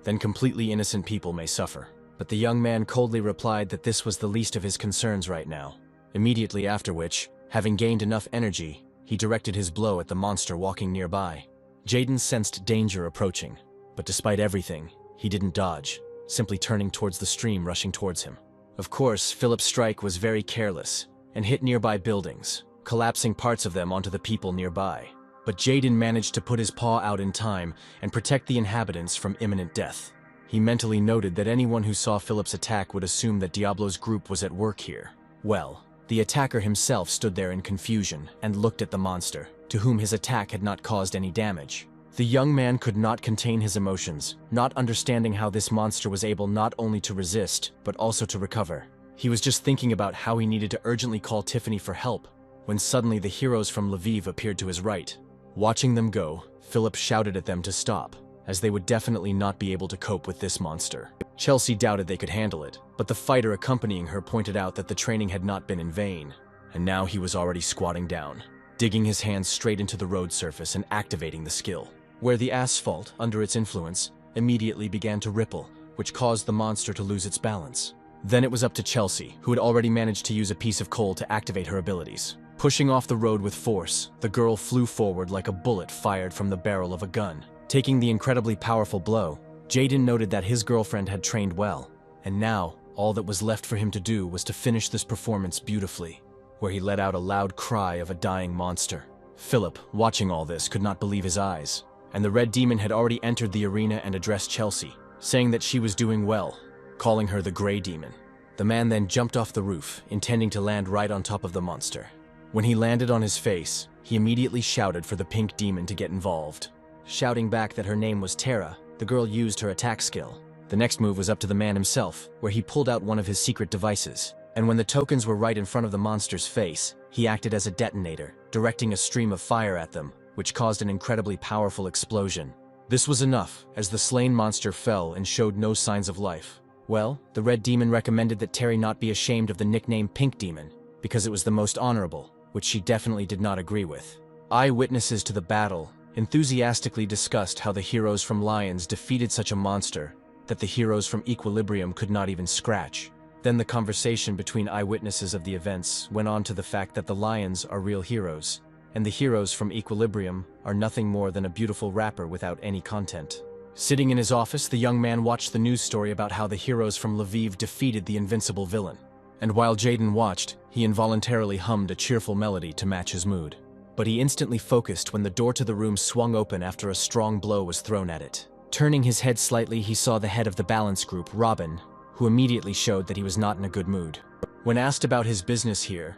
then completely innocent people may suffer. But the young man coldly replied that this was the least of his concerns right now. Immediately after which, having gained enough energy, he directed his blow at the monster walking nearby. Jaden sensed danger approaching, but despite everything, he didn't dodge, simply turning towards the stream rushing towards him. Of course, Philip's strike was very careless and hit nearby buildings, collapsing parts of them onto the people nearby. But Jaden managed to put his paw out in time and protect the inhabitants from imminent death. He mentally noted that anyone who saw Philip's attack would assume that Diablo's group was at work here. Well, the attacker himself stood there in confusion and looked at the monster, to whom his attack had not caused any damage. The young man could not contain his emotions, not understanding how this monster was able not only to resist, but also to recover. He was just thinking about how he needed to urgently call Tiffany for help, when suddenly the heroes from Lviv appeared to his right. Watching them go, Philip shouted at them to stop, as they would definitely not be able to cope with this monster. Chelsea doubted they could handle it, but the fighter accompanying her pointed out that the training had not been in vain, and now he was already squatting down, digging his hands straight into the road surface and activating the skill, where the asphalt, under its influence, immediately began to ripple, which caused the monster to lose its balance. Then it was up to Chelsea, who had already managed to use a piece of coal to activate her abilities. Pushing off the road with force, the girl flew forward like a bullet fired from the barrel of a gun. Taking the incredibly powerful blow, Jaden noted that his girlfriend had trained well, and now, all that was left for him to do was to finish this performance beautifully, where he let out a loud cry of a dying monster. Philip, watching all this, could not believe his eyes, and the red demon had already entered the arena and addressed Chelsea, saying that she was doing well, calling her the Grey Demon. The man then jumped off the roof, intending to land right on top of the monster. When he landed on his face, he immediately shouted for the pink demon to get involved. Shouting back that her name was Tara, the girl used her attack skill. The next move was up to the man himself, where he pulled out one of his secret devices, and when the tokens were right in front of the monster's face, he acted as a detonator, directing a stream of fire at them, which caused an incredibly powerful explosion. This was enough, as the slain monster fell and showed no signs of life. Well, the red demon recommended that Terry not be ashamed of the nickname Pink Demon, because it was the most honorable, which she definitely did not agree with. Eyewitnesses to the battle enthusiastically discussed how the heroes from Lions defeated such a monster that the heroes from Equilibrium could not even scratch. Then the conversation between eyewitnesses of the events went on to the fact that the Lions are real heroes, and the heroes from Equilibrium are nothing more than a beautiful wrapper without any content. Sitting in his office, the young man watched the news story about how the heroes from Lviv defeated the invincible villain. And while Jaden watched, he involuntarily hummed a cheerful melody to match his mood. But he instantly focused when the door to the room swung open after a strong blow was thrown at it. Turning his head slightly, he saw the head of the balance group, Robin, who immediately showed that he was not in a good mood. When asked about his business here,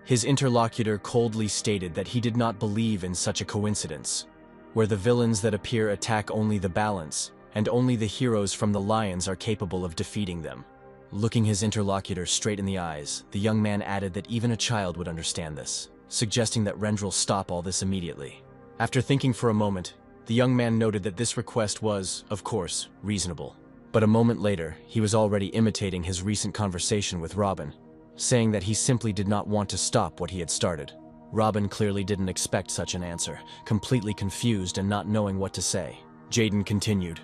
his interlocutor coldly stated that he did not believe in such a coincidence, where the villains that appear attack only the balance, and only the heroes from the Lions are capable of defeating them. Looking his interlocutor straight in the eyes, the young man added that even a child would understand this, suggesting that Rendel stop all this immediately. After thinking for a moment, the young man noted that this request was, of course, reasonable. But a moment later, he was already imitating his recent conversation with Robin, saying that he simply did not want to stop what he had started. Robin clearly didn't expect such an answer, completely confused and not knowing what to say. Jaden continued,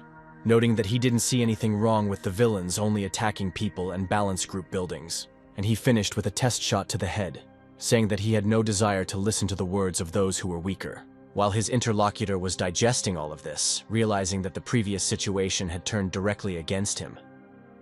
noting that he didn't see anything wrong with the villains only attacking people and balance group buildings, and he finished with a test shot to the head, saying that he had no desire to listen to the words of those who were weaker. While his interlocutor was digesting all of this, realizing that the previous situation had turned directly against him,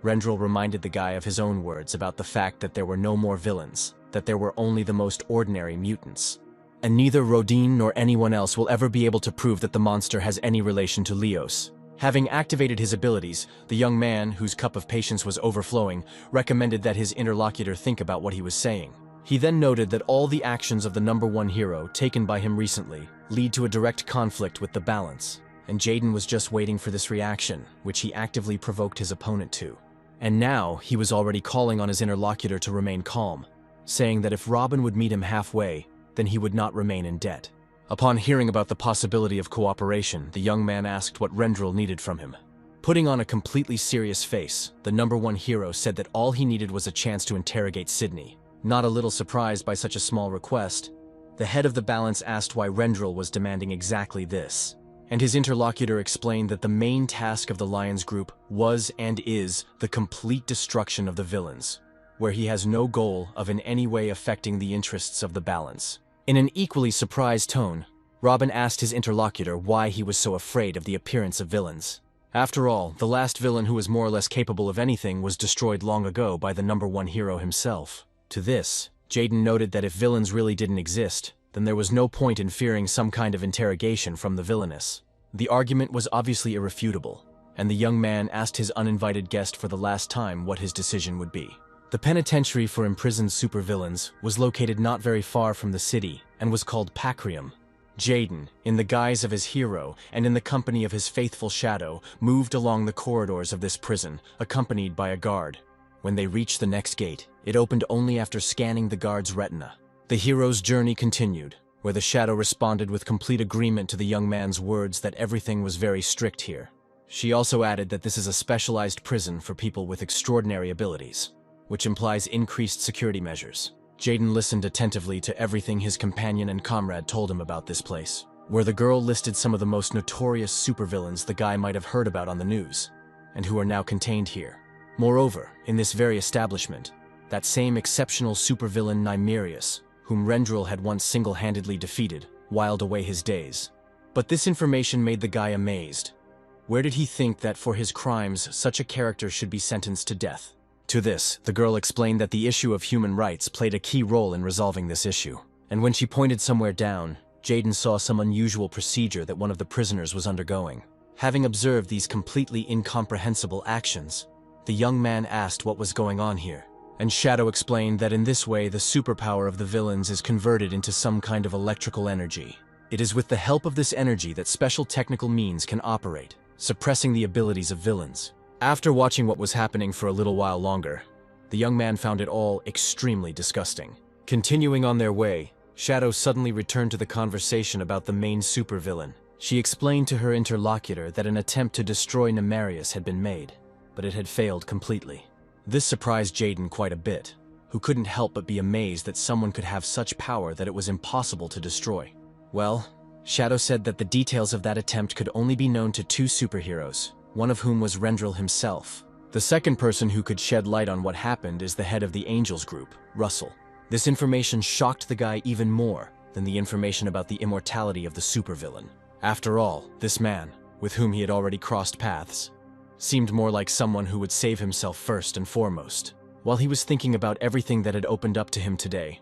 Rendel reminded the guy of his own words about the fact that there were no more villains, that there were only the most ordinary mutants. And neither Rodin nor anyone else will ever be able to prove that the monster has any relation to Leos. Having activated his abilities, the young man, whose cup of patience was overflowing, recommended that his interlocutor think about what he was saying. He then noted that all the actions of the #1 hero taken by him recently lead to a direct conflict with the balance, and Jaden was just waiting for this reaction, which he actively provoked his opponent to. And now, he was already calling on his interlocutor to remain calm, saying that if Robin would meet him halfway, then he would not remain in debt. Upon hearing about the possibility of cooperation, the young man asked what Rendel needed from him. Putting on a completely serious face, the number one hero said that all he needed was a chance to interrogate Sydney. Not a little surprised by such a small request, the head of the balance asked why Rendel was demanding exactly this. And his interlocutor explained that the main task of the Lions group was and is the complete destruction of the villains, where he has no goal of in any way affecting the interests of the balance. In an equally surprised tone, Robin asked his interlocutor why he was so afraid of the appearance of villains. After all, the last villain who was more or less capable of anything was destroyed long ago by the number one hero himself. To this, Jaden noted that if villains really didn't exist, then there was no point in fearing some kind of interrogation from the villainess. The argument was obviously irrefutable, and the young man asked his uninvited guest for the last time what his decision would be. The penitentiary for imprisoned supervillains was located not very far from the city and was called Pacrium. Jaden, in the guise of his hero and in the company of his faithful shadow, moved along the corridors of this prison, accompanied by a guard. When they reached the next gate, it opened only after scanning the guard's retina. The hero's journey continued, where the shadow responded with complete agreement to the young man's words that everything was very strict here. She also added that this is a specialized prison for people with extraordinary abilities, which implies increased security measures. Jaden listened attentively to everything his companion and comrade told him about this place, where the girl listed some of the most notorious supervillains the guy might have heard about on the news, and who are now contained here. Moreover, in this very establishment, that same exceptional supervillain Nymerius, whom Rendel had once single-handedly defeated, whiled away his days. But this information made the guy amazed. Where did he think that for his crimes such a character should be sentenced to death? To this, the girl explained that the issue of human rights played a key role in resolving this issue. And when she pointed somewhere down, Jaden saw some unusual procedure that one of the prisoners was undergoing. Having observed these completely incomprehensible actions, the young man asked what was going on here. And Shadow explained that in this way the superpower of the villains is converted into some kind of electrical energy. It is with the help of this energy that special technical means can operate, suppressing the abilities of villains. After watching what was happening for a little while longer, the young man found it all extremely disgusting. Continuing on their way, Shadow suddenly returned to the conversation about the main supervillain. She explained to her interlocutor that an attempt to destroy Nymerius had been made, but it had failed completely. This surprised Jaden quite a bit, who couldn't help but be amazed that someone could have such power that it was impossible to destroy. Well, Shadow said that the details of that attempt could only be known to two superheroes, one of whom was Rendel himself. The second person who could shed light on what happened is the head of the Angels group, Russell. This information shocked the guy even more than the information about the immortality of the supervillain. After all, this man, with whom he had already crossed paths, seemed more like someone who would save himself first and foremost. While he was thinking about everything that had opened up to him today,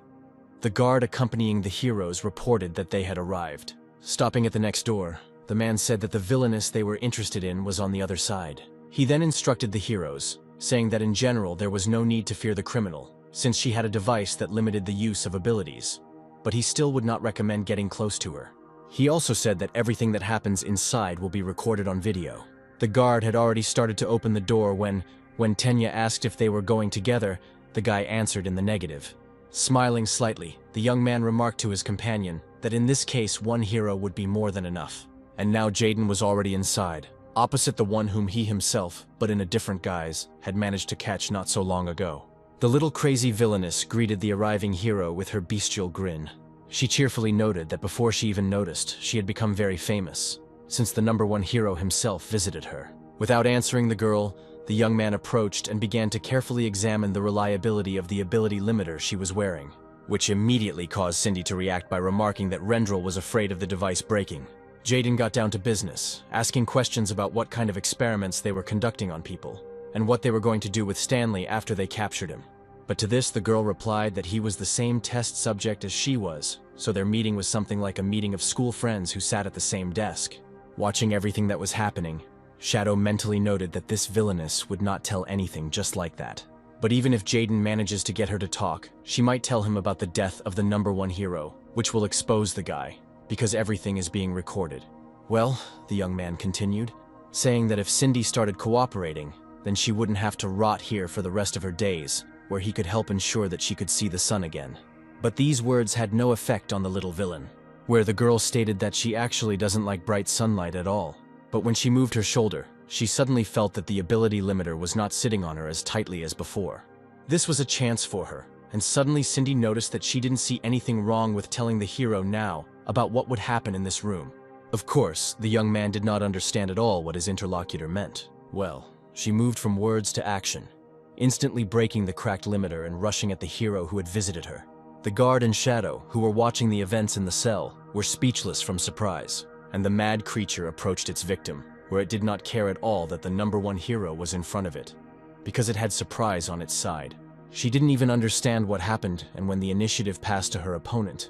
the guard accompanying the heroes reported that they had arrived. Stopping at the next door, the man said that the villainess they were interested in was on the other side. He then instructed the heroes, saying that in general there was no need to fear the criminal, since she had a device that limited the use of abilities, but he still would not recommend getting close to her. He also said that everything that happens inside will be recorded on video. The guard had already started to open the door when Tenya asked if they were going together, the guy answered in the negative. Smiling slightly, the young man remarked to his companion that in this case one hero would be more than enough. And now Jaden was already inside, opposite the one whom he himself, but in a different guise, had managed to catch not so long ago. The little crazy villainess greeted the arriving hero with her bestial grin. She cheerfully noted that before she even noticed, she had become very famous, since the number one hero himself visited her. Without answering the girl, the young man approached and began to carefully examine the reliability of the ability limiter she was wearing, which immediately caused Cindy to react by remarking that Rendel was afraid of the device breaking. Jaden got down to business, asking questions about what kind of experiments they were conducting on people, and what they were going to do with Stanley after they captured him. But to this the girl replied that he was the same test subject as she was, so their meeting was something like a meeting of school friends who sat at the same desk. Watching everything that was happening, Shadow mentally noted that this villainess would not tell anything just like that. But even if Jaden manages to get her to talk, she might tell him about the death of the number one hero, which will expose the guy, because everything is being recorded. Well, the young man continued, saying that if Cindy started cooperating, then she wouldn't have to rot here for the rest of her days, where he could help ensure that she could see the sun again. But these words had no effect on the little villain, where the girl stated that she actually doesn't like bright sunlight at all. But when she moved her shoulder, she suddenly felt that the ability limiter was not sitting on her as tightly as before. This was a chance for her, and suddenly Cindy noticed that she didn't see anything wrong with telling the hero now about what would happen in this room. Of course, the young man did not understand at all what his interlocutor meant. Well, she moved from words to action, instantly breaking the cracked limiter and rushing at the hero who had visited her. The guard and Shadow, who were watching the events in the cell, were speechless from surprise, and the mad creature approached its victim, where it did not care at all that the #1 hero was in front of it, because it had surprise on its side. She didn't even understand what happened and when the initiative passed to her opponent,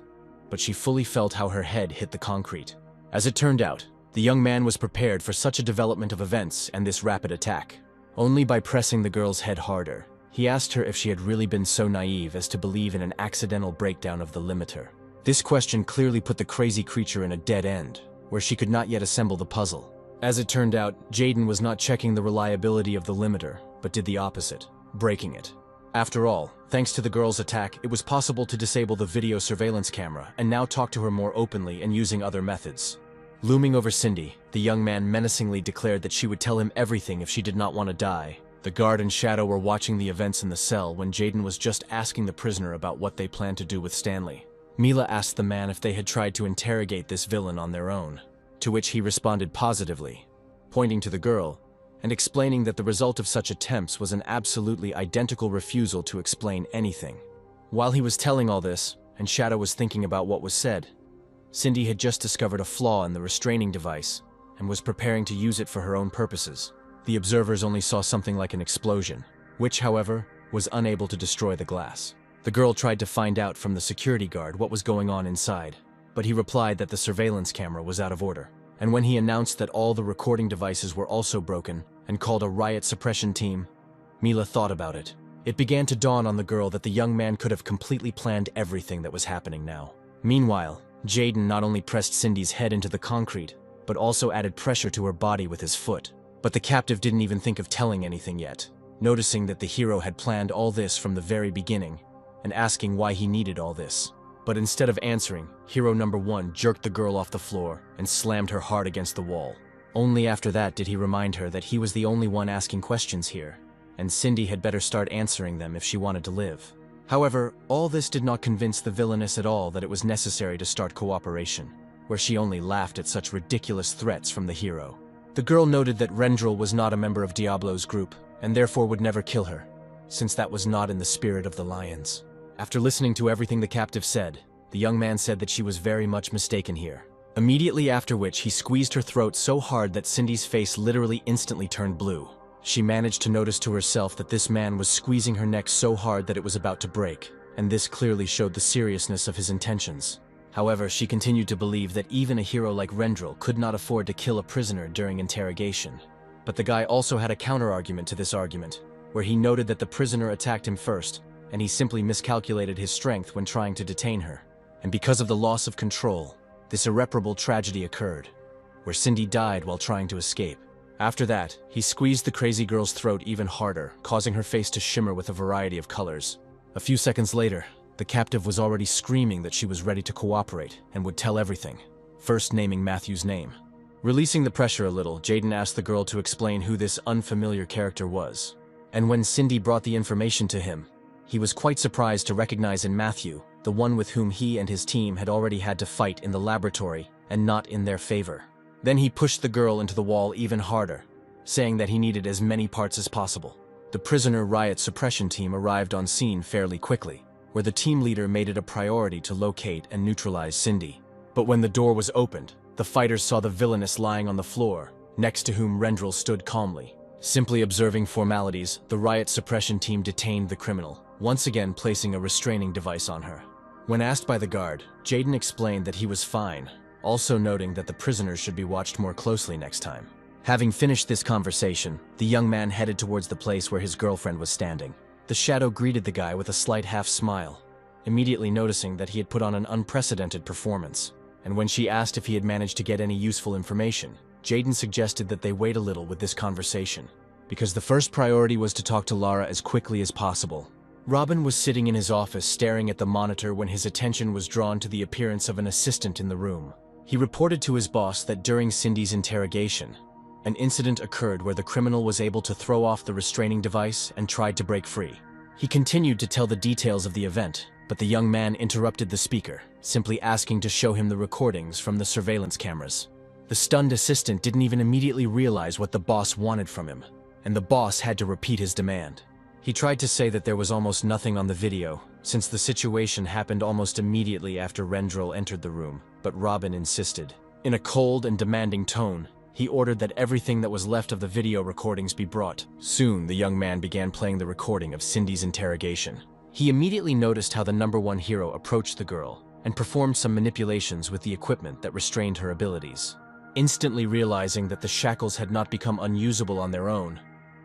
but she fully felt how her head hit the concrete. As it turned out, the young man was prepared for such a development of events and this rapid attack. Only by pressing the girl's head harder, he asked her if she had really been so naive as to believe in an accidental breakdown of the limiter. This question clearly put the crazy creature in a dead end, where she could not yet assemble the puzzle. As it turned out, Jaden was not checking the reliability of the limiter, but did the opposite, breaking it. After all, thanks to the girl's attack, it was possible to disable the video surveillance camera and now talk to her more openly and using other methods. Looming over Cindy, the young man menacingly declared that she would tell him everything if she did not want to die. The guard and Shadow were watching the events in the cell when Jaden was just asking the prisoner about what they planned to do with Stanley. Mila asked the man if they had tried to interrogate this villain on their own, to which he responded positively, pointing to the girl, and explaining that the result of such attempts was an absolutely identical refusal to explain anything. While he was telling all this, and Shadow was thinking about what was said, Cindy had just discovered a flaw in the restraining device and was preparing to use it for her own purposes. The observers only saw something like an explosion, which, however, was unable to destroy the glass. The girl tried to find out from the security guard what was going on inside, but he replied that the surveillance camera was out of order. And when he announced that all the recording devices were also broken and called a riot suppression team, Mila thought about it. It began to dawn on the girl that the young man could have completely planned everything that was happening now. Meanwhile, Jaden not only pressed Cindy's head into the concrete, but also added pressure to her body with his foot. But the captive didn't even think of telling anything yet, noticing that the hero had planned all this from the very beginning, and asking why he needed all this. But instead of answering, hero #1 jerked the girl off the floor and slammed her hard against the wall. Only after that did he remind her that he was the only one asking questions here, and Cindy had better start answering them if she wanted to live. However, all this did not convince the villainess at all that it was necessary to start cooperation, where she only laughed at such ridiculous threats from the hero. The girl noted that Rendel was not a member of Diablo's group, and therefore would never kill her, since that was not in the spirit of the lions. After listening to everything the captive said, the young man said that she was very much mistaken here. Immediately after which he squeezed her throat so hard that Cindy's face literally instantly turned blue. She managed to notice to herself that this man was squeezing her neck so hard that it was about to break, and this clearly showed the seriousness of his intentions. However, she continued to believe that even a hero like Rendel could not afford to kill a prisoner during interrogation. But the guy also had a counter-argument to this argument, where he noted that the prisoner attacked him first, and he simply miscalculated his strength when trying to detain her. And because of the loss of control, this irreparable tragedy occurred, where Cindy died while trying to escape. After that, he squeezed the crazy girl's throat even harder, causing her face to shimmer with a variety of colors. A few seconds later, the captive was already screaming that she was ready to cooperate and would tell everything, first naming Matthew's name. Releasing the pressure a little, Jaden asked the girl to explain who this unfamiliar character was. And when Cindy brought the information to him, he was quite surprised to recognize in Matthew the one with whom he and his team had already had to fight in the laboratory and not in their favor. Then he pushed the girl into the wall even harder, saying that he needed as many parts as possible. The prisoner riot suppression team arrived on scene fairly quickly, where the team leader made it a priority to locate and neutralize Cindy. But when the door was opened, the fighters saw the villainess lying on the floor, next to whom Rendel stood calmly. Simply observing formalities, the riot suppression team detained the criminal, once again placing a restraining device on her. When asked by the guard, Jaden explained that he was fine, also noting that the prisoners should be watched more closely next time. Having finished this conversation, the young man headed towards the place where his girlfriend was standing. The Shadow greeted the guy with a slight half-smile, immediately noticing that he had put on an unprecedented performance. And when she asked if he had managed to get any useful information, Jaden suggested that they wait a little with this conversation, because the first priority was to talk to Lara as quickly as possible. Robin was sitting in his office staring at the monitor when his attention was drawn to the appearance of an assistant in the room. He reported to his boss that during Cindy's interrogation, An incident occurred where the criminal was able to throw off the restraining device and tried to break free. He continued to tell the details of the event, but the young man interrupted the speaker, simply asking to show him the recordings from the surveillance cameras. The stunned assistant didn't even immediately realize what the boss wanted from him, and the boss had to repeat his demand. He tried to say that there was almost nothing on the video, since the situation happened almost immediately after Rendel entered the room, but Robin insisted. In a cold and demanding tone, he ordered that everything that was left of the video recordings be brought. Soon, the young man began playing the recording of Cindy's interrogation. He immediately noticed how the #1 hero approached the girl and performed some manipulations with the equipment that restrained her abilities. Instantly realizing that the shackles had not become unusable on their own,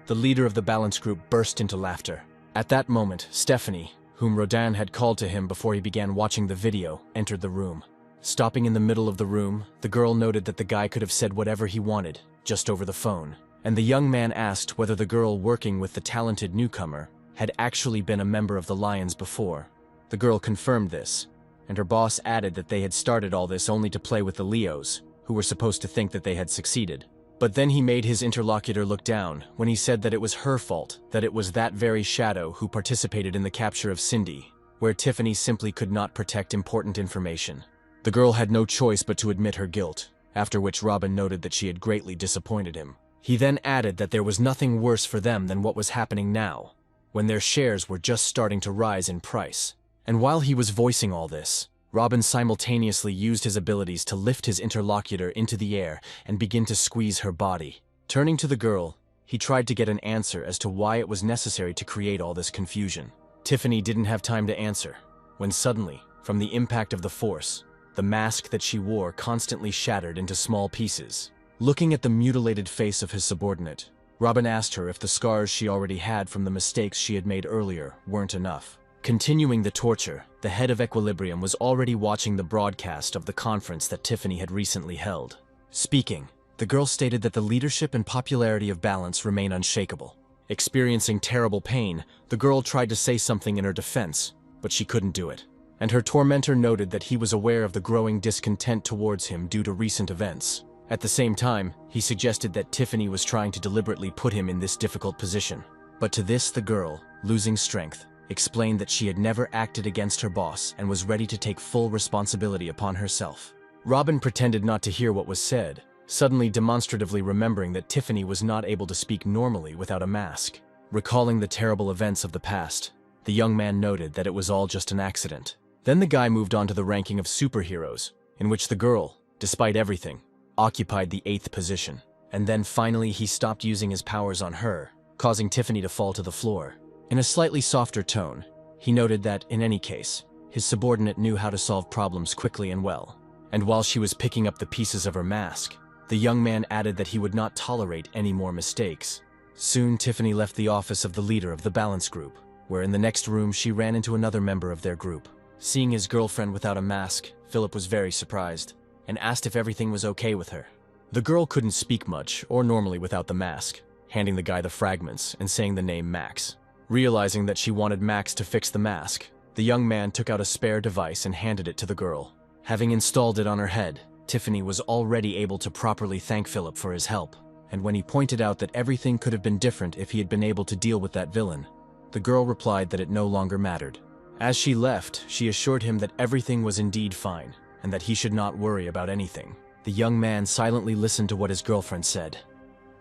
the leader of the balance group burst into laughter. At that moment, Stephanie, whom Rodin had called to him before he began watching the video, entered the room. Stopping in the middle of the room, the girl noted that the guy could have said whatever he wanted, just over the phone, and the young man asked whether the girl working with the talented newcomer had actually been a member of the Lions before. The girl confirmed this, and her boss added that they had started all this only to play with the Leos, who were supposed to think that they had succeeded. But then he made his interlocutor look down when he said that it was her fault, that it was that very Shadow who participated in the capture of Cindy, where Tiffany simply could not protect important information. The girl had no choice but to admit her guilt, after which Robin noted that she had greatly disappointed him. He then added that there was nothing worse for them than what was happening now, when their shares were just starting to rise in price. And while he was voicing all this, Robin simultaneously used his abilities to lift his interlocutor into the air and begin to squeeze her body. Turning to the girl, he tried to get an answer as to why it was necessary to create all this confusion. Tiffany didn't have time to answer, when suddenly, from the impact of the force, the mask that she wore constantly shattered into small pieces. Looking at the mutilated face of his subordinate, Robin asked her if the scars she already had from the mistakes she had made earlier weren't enough. Continuing the torture, the head of Equilibrium was already watching the broadcast of the conference that Tiffany had recently held. Speaking, the girl stated that the leadership and popularity of Balance remain unshakable. Experiencing terrible pain, the girl tried to say something in her defense, but she couldn't do it. And her tormentor noted that he was aware of the growing discontent towards him due to recent events. At the same time, he suggested that Tiffany was trying to deliberately put him in this difficult position. But to this, the girl, losing strength, explained that she had never acted against her boss and was ready to take full responsibility upon herself. Robin pretended not to hear what was said, suddenly demonstratively remembering that Tiffany was not able to speak normally without a mask. Recalling the terrible events of the past, the young man noted that it was all just an accident. Then the guy moved on to the ranking of superheroes, in which the girl, despite everything, occupied the 8th position. And then finally he stopped using his powers on her, causing Tiffany to fall to the floor. In a slightly softer tone, he noted that, in any case, his subordinate knew how to solve problems quickly and well. And while she was picking up the pieces of her mask, the young man added that he would not tolerate any more mistakes. Soon Tiffany left the office of the leader of the Balance group, where in the next room she ran into another member of their group. Seeing his girlfriend without a mask, Philip was very surprised, and asked if everything was okay with her. The girl couldn't speak much, or normally without the mask, handing the guy the fragments and saying the name Max. Realizing that she wanted Max to fix the mask, the young man took out a spare device and handed it to the girl. Having installed it on her head, Tiffany was already able to properly thank Philip for his help, and when he pointed out that everything could have been different if he had been able to deal with that villain, the girl replied that it no longer mattered. As she left, she assured him that everything was indeed fine, and that he should not worry about anything. The young man silently listened to what his girlfriend said,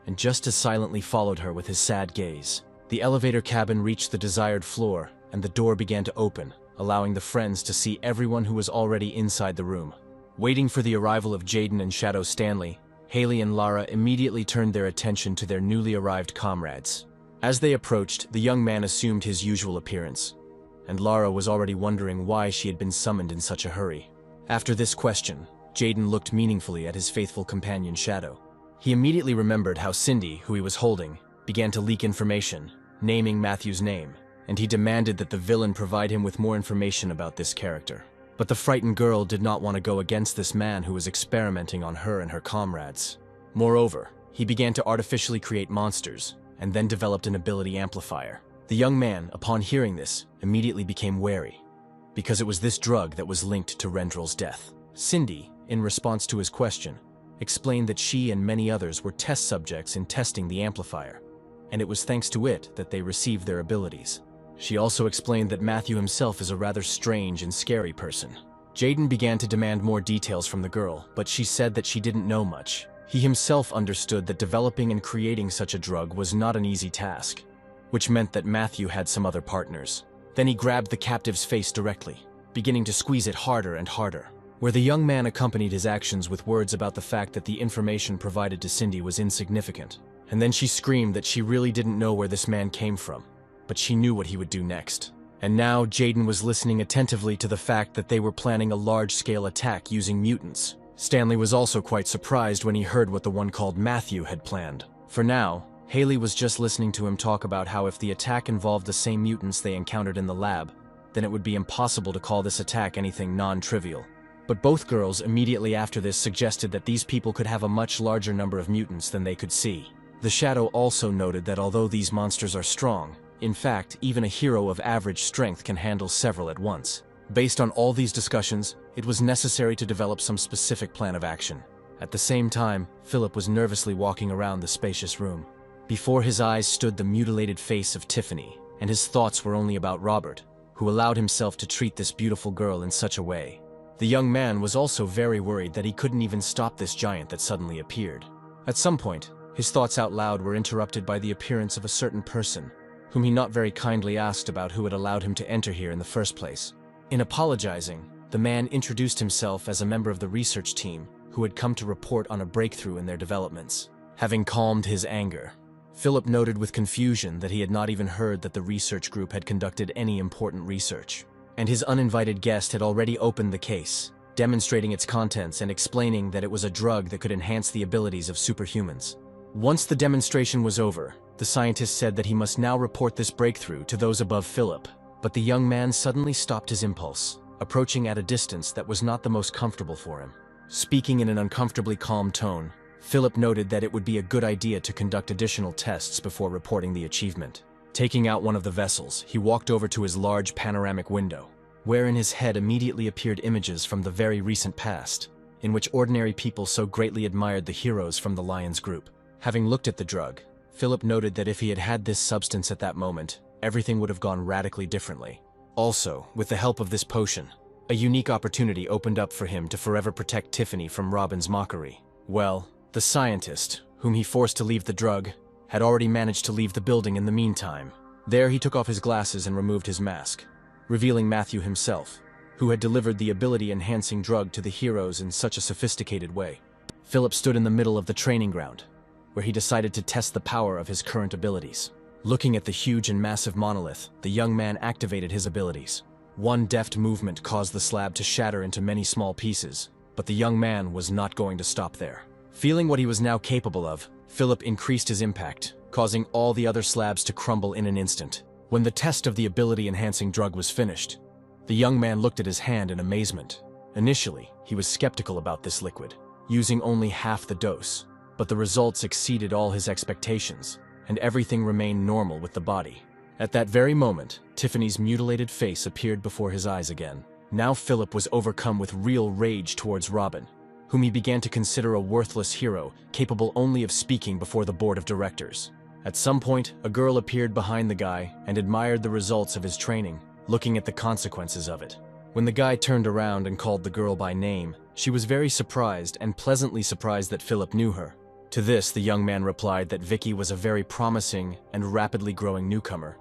and just as silently followed her with his sad gaze. The elevator cabin reached the desired floor, and the door began to open, allowing the friends to see everyone who was already inside the room. Waiting for the arrival of Jaden and Shadow Stanley, Haley and Lara immediately turned their attention to their newly arrived comrades. As they approached, the young man assumed his usual appearance, and Lara was already wondering why she had been summoned in such a hurry. After this question, Jaden looked meaningfully at his faithful companion Shadow. He immediately remembered how Cindy, who he was holding, began to leak information, naming Matthew's name, and he demanded that the villain provide him with more information about this character. But the frightened girl did not want to go against this man who was experimenting on her and her comrades. Moreover, he began to artificially create monsters, and then developed an ability amplifier. The young man, upon hearing this, immediately became wary, because it was this drug that was linked to Rendel's death. Cindy, in response to his question, explained that she and many others were test subjects in testing the amplifier, and it was thanks to it that they received their abilities. She also explained that Matthew himself is a rather strange and scary person. Jaden began to demand more details from the girl, but she said that she didn't know much. He himself understood that developing and creating such a drug was not an easy task, which meant that Matthew had some other partners. Then he grabbed the captive's face directly, beginning to squeeze it harder and harder, where the young man accompanied his actions with words about the fact that the information provided to Cindy was insignificant. And then she screamed that she really didn't know where this man came from, but she knew what he would do next. And now Jaden was listening attentively to the fact that they were planning a large-scale attack using mutants. Stanley was also quite surprised when he heard what the one called Matthew had planned. For now, Haley was just listening to him talk about how if the attack involved the same mutants they encountered in the lab, then it would be impossible to call this attack anything non-trivial. But both girls immediately after this suggested that these people could have a much larger number of mutants than they could see. The Shadow also noted that although these monsters are strong, in fact, even a hero of average strength can handle several at once. Based on all these discussions, it was necessary to develop some specific plan of action. At the same time, Philip was nervously walking around the spacious room. Before his eyes stood the mutilated face of Tiffany, and his thoughts were only about Robert, who allowed himself to treat this beautiful girl in such a way. The young man was also very worried that he couldn't even stop this giant that suddenly appeared. At some point, his thoughts out loud were interrupted by the appearance of a certain person, whom he not very kindly asked about who had allowed him to enter here in the first place. In apologizing, the man introduced himself as a member of the research team who had come to report on a breakthrough in their developments. Having calmed his anger, Philip noted with confusion that he had not even heard that the research group had conducted any important research, and his uninvited guest had already opened the case, demonstrating its contents and explaining that it was a drug that could enhance the abilities of superhumans. Once the demonstration was over, the scientist said that he must now report this breakthrough to those above Philip, but the young man suddenly stopped his impulse, approaching at a distance that was not the most comfortable for him. Speaking in an uncomfortably calm tone, Philip noted that it would be a good idea to conduct additional tests before reporting the achievement. Taking out one of the vessels, he walked over to his large panoramic window, where in his head immediately appeared images from the very recent past, in which ordinary people so greatly admired the heroes from the Lions group. Having looked at the drug, Philip noted that if he had had this substance at that moment, everything would have gone radically differently. Also, with the help of this potion, a unique opportunity opened up for him to forever protect Tiffany from Robin's mockery. Well, the scientist, whom he forced to leave the drug, had already managed to leave the building in the meantime. There he took off his glasses and removed his mask, revealing Matthew himself, who had delivered the ability-enhancing drug to the heroes in such a sophisticated way. Philip stood in the middle of the training ground, where he decided to test the power of his current abilities. Looking at the huge and massive monolith, the young man activated his abilities. One deft movement caused the slab to shatter into many small pieces, but the young man was not going to stop there. Feeling what he was now capable of, Philip increased his impact, causing all the other slabs to crumble in an instant. When the test of the ability-enhancing drug was finished, the young man looked at his hand in amazement. Initially, he was skeptical about this liquid, using only half the dose, but the results exceeded all his expectations, and everything remained normal with the body. At that very moment, Tiffany's mutilated face appeared before his eyes again. Now Philip was overcome with real rage towards Robin, whom he began to consider a worthless hero, capable only of speaking before the board of directors. At some point, a girl appeared behind the guy and admired the results of his training, looking at the consequences of it. When the guy turned around and called the girl by name, she was very surprised and pleasantly surprised that Philip knew her. To this, the young man replied that Vicky was a very promising and rapidly growing newcomer,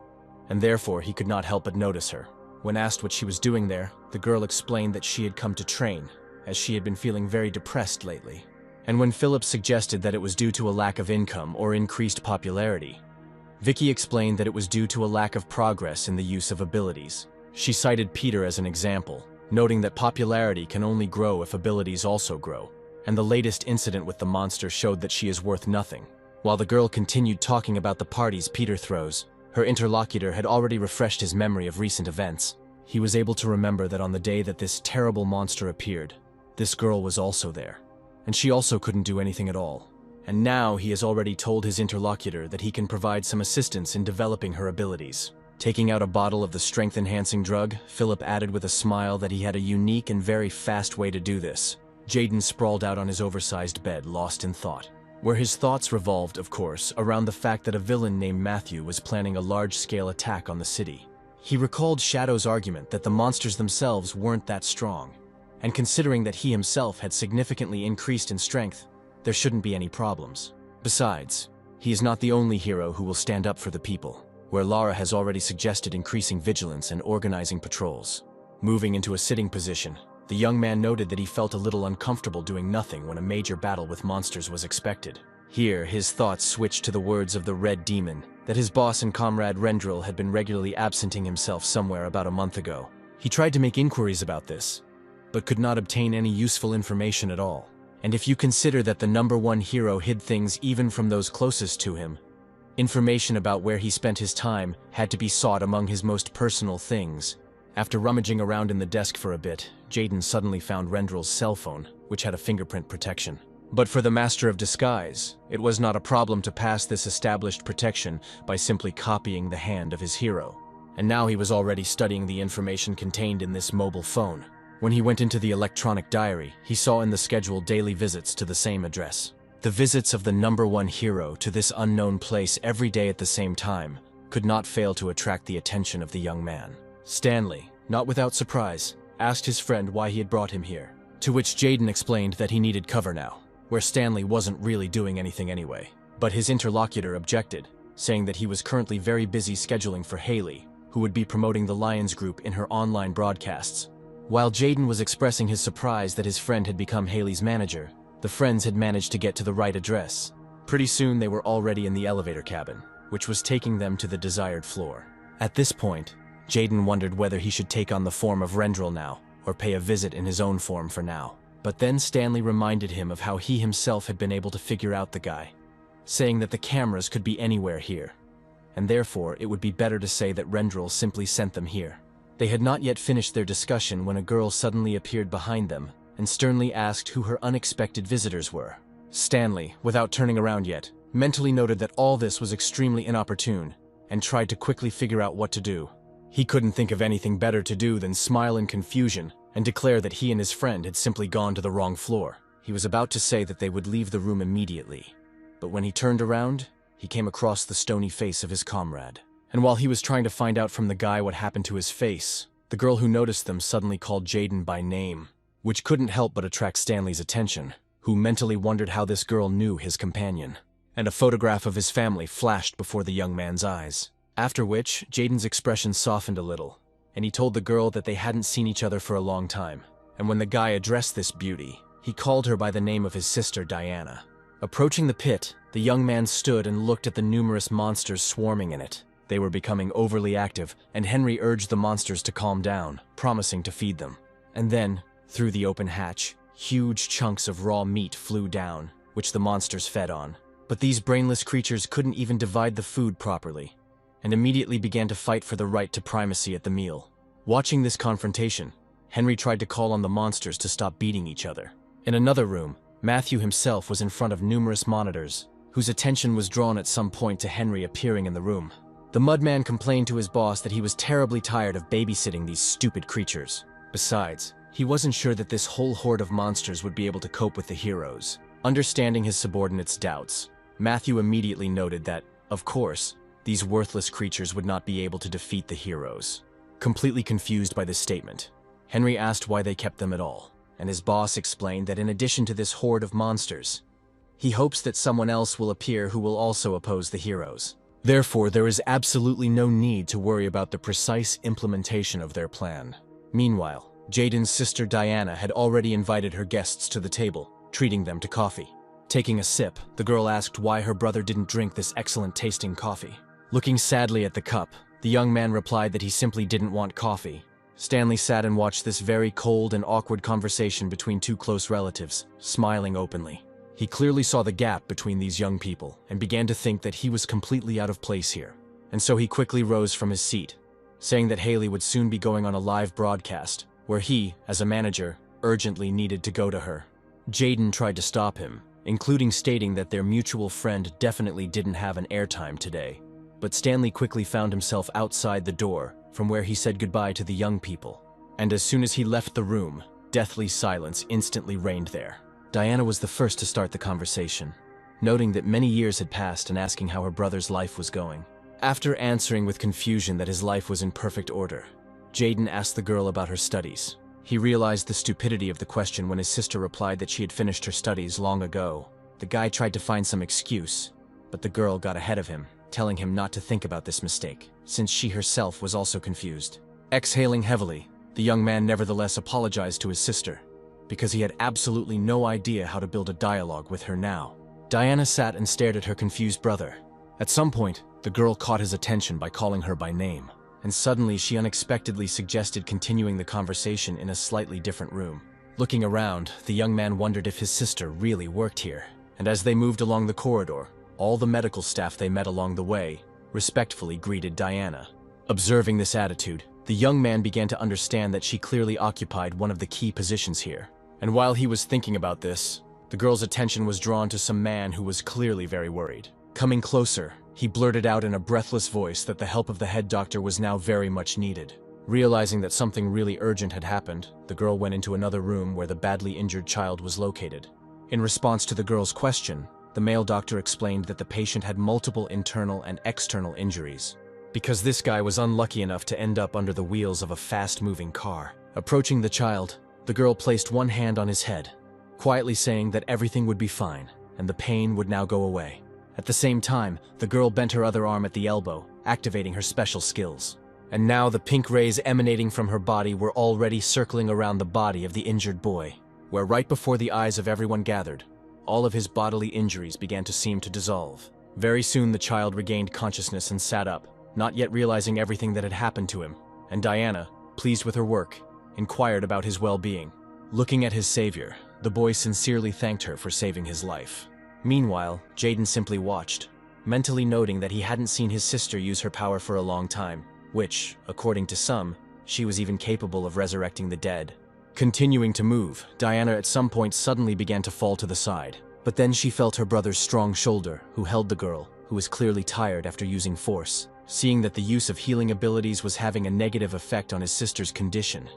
and therefore he could not help but notice her. When asked what she was doing there, the girl explained that she had come to train, as she had been feeling very depressed lately. And when Philip suggested that it was due to a lack of income or increased popularity, Vicky explained that it was due to a lack of progress in the use of abilities. She cited Peter as an example, noting that popularity can only grow if abilities also grow, and the latest incident with the monster showed that she is worth nothing. While the girl continued talking about the parties Peter throws, her interlocutor had already refreshed his memory of recent events. He was able to remember that on the day that this terrible monster appeared, this girl was also there, and she also couldn't do anything at all. And now he has already told his interlocutor that he can provide some assistance in developing her abilities. Taking out a bottle of the strength-enhancing drug, Philip added with a smile that he had a unique and very fast way to do this. Jaden sprawled out on his oversized bed, lost in thought, where his thoughts revolved, of course, around the fact that a villain named Matthew was planning a large-scale attack on the city. He recalled Shadow's argument that the monsters themselves weren't that strong, and considering that he himself had significantly increased in strength, there shouldn't be any problems. Besides, he is not the only hero who will stand up for the people, where Lara has already suggested increasing vigilance and organizing patrols. Moving into a sitting position, the young man noted that he felt a little uncomfortable doing nothing when a major battle with monsters was expected. Here, his thoughts switched to the words of the Red Demon, that his boss and comrade Rendel had been regularly absenting himself somewhere about a month ago. He tried to make inquiries about this, but could not obtain any useful information at all. And if you consider that the #1 hero hid things even from those closest to him, information about where he spent his time had to be sought among his most personal things. After rummaging around in the desk for a bit, Jaden suddenly found Rendel's cell phone, which had a fingerprint protection. But for the Master of Disguise, it was not a problem to pass this established protection by simply copying the hand of his hero. And now he was already studying the information contained in this mobile phone. When he went into the electronic diary, he saw in the schedule daily visits to the same address. The visits of the #1 hero to this unknown place every day at the same time could not fail to attract the attention of the young man. Stanley, not without surprise, asked his friend why he had brought him here, to which Jaden explained that he needed cover now, where Stanley wasn't really doing anything anyway. But his interlocutor objected, saying that he was currently very busy scheduling for Haley, who would be promoting the Lions Group in her online broadcasts. While Jaden was expressing his surprise that his friend had become Haley's manager, the friends had managed to get to the right address. Pretty soon they were already in the elevator cabin, which was taking them to the desired floor. At this point, Jaden wondered whether he should take on the form of Rendel now, or pay a visit in his own form for now. But then Stanley reminded him of how he himself had been able to figure out the guy, saying that the cameras could be anywhere here, and therefore it would be better to say that Rendel simply sent them here. They had not yet finished their discussion when a girl suddenly appeared behind them and sternly asked who her unexpected visitors were. Stanley, without turning around yet, mentally noted that all this was extremely inopportune and tried to quickly figure out what to do. He couldn't think of anything better to do than smile in confusion and declare that he and his friend had simply gone to the wrong floor. He was about to say that they would leave the room immediately, but when he turned around, he came across the stony face of his comrade. And while he was trying to find out from the guy what happened to his face, the girl who noticed them suddenly called Jaden by name, which couldn't help but attract Stanley's attention, who mentally wondered how this girl knew his companion. And a photograph of his family flashed before the young man's eyes. After which, Jaden's expression softened a little, and he told the girl that they hadn't seen each other for a long time. And when the guy addressed this beauty, he called her by the name of his sister Diana. Approaching the pit, the young man stood and looked at the numerous monsters swarming in it. They were becoming overly active, and Henry urged the monsters to calm down, promising to feed them. And then, through the open hatch, huge chunks of raw meat flew down, which the monsters fed on. But these brainless creatures couldn't even divide the food properly, and immediately began to fight for the right to primacy at the meal. Watching this confrontation, Henry tried to call on the monsters to stop beating each other. In another room, Matthew himself was in front of numerous monitors, whose attention was drawn at some point to Henry appearing in the room. The Mudman complained to his boss that he was terribly tired of babysitting these stupid creatures. Besides, he wasn't sure that this whole horde of monsters would be able to cope with the heroes. Understanding his subordinate's doubts, Matthew immediately noted that, of course, these worthless creatures would not be able to defeat the heroes. Completely confused by this statement, Henry asked why they kept them at all, and his boss explained that in addition to this horde of monsters, he hopes that someone else will appear who will also oppose the heroes. Therefore, there is absolutely no need to worry about the precise implementation of their plan. Meanwhile, Jaden's sister Diana had already invited her guests to the table, treating them to coffee. Taking a sip, the girl asked why her brother didn't drink this excellent-tasting coffee. Looking sadly at the cup, the young man replied that he simply didn't want coffee. Stanley sat and watched this very cold and awkward conversation between two close relatives, smiling openly. He clearly saw the gap between these young people and began to think that he was completely out of place here. And so he quickly rose from his seat, saying that Haley would soon be going on a live broadcast, where he, as a manager, urgently needed to go to her. Jaden tried to stop him, including stating that their mutual friend definitely didn't have an airtime today. But Stanley quickly found himself outside the door, from where he said goodbye to the young people. And as soon as he left the room, deathly silence instantly reigned there. Diana was the first to start the conversation, noting that many years had passed and asking how her brother's life was going. After answering with confusion that his life was in perfect order, Jaden asked the girl about her studies. He realized the stupidity of the question when his sister replied that she had finished her studies long ago. The guy tried to find some excuse, but the girl got ahead of him, telling him not to think about this mistake, since she herself was also confused. Exhaling heavily, the young man nevertheless apologized to his sister, because he had absolutely no idea how to build a dialogue with her now. Diana sat and stared at her confused brother. At some point, the girl caught his attention by calling her by name, and suddenly she unexpectedly suggested continuing the conversation in a slightly different room. Looking around, the young man wondered if his sister really worked here, and as they moved along the corridor, all the medical staff they met along the way respectfully greeted Diana. Observing this attitude, the young man began to understand that she clearly occupied one of the key positions here. And while he was thinking about this, the girl's attention was drawn to some man who was clearly very worried. Coming closer, he blurted out in a breathless voice that the help of the head doctor was now very much needed. Realizing that something really urgent had happened, the girl went into another room where the badly injured child was located. In response to the girl's question, the male doctor explained that the patient had multiple internal and external injuries, because this guy was unlucky enough to end up under the wheels of a fast-moving car. Approaching the child, the girl placed one hand on his head, quietly saying that everything would be fine, and the pain would now go away. At the same time, the girl bent her other arm at the elbow, activating her special skills. And now the pink rays emanating from her body were already circling around the body of the injured boy, where right before the eyes of everyone gathered, all of his bodily injuries began to seem to dissolve. Very soon the child regained consciousness and sat up, not yet realizing everything that had happened to him, and Diana, pleased with her work, inquired about his well-being. Looking at his savior, the boy sincerely thanked her for saving his life. Meanwhile, Jaden simply watched, mentally noting that he hadn't seen his sister use her power for a long time, which, according to some, she was even capable of resurrecting the dead. Continuing to move, Diana at some point suddenly began to fall to the side, but then she felt her brother's strong shoulder, who held the girl, who was clearly tired after using force. Seeing that the use of healing abilities was having a negative effect on his sister's condition,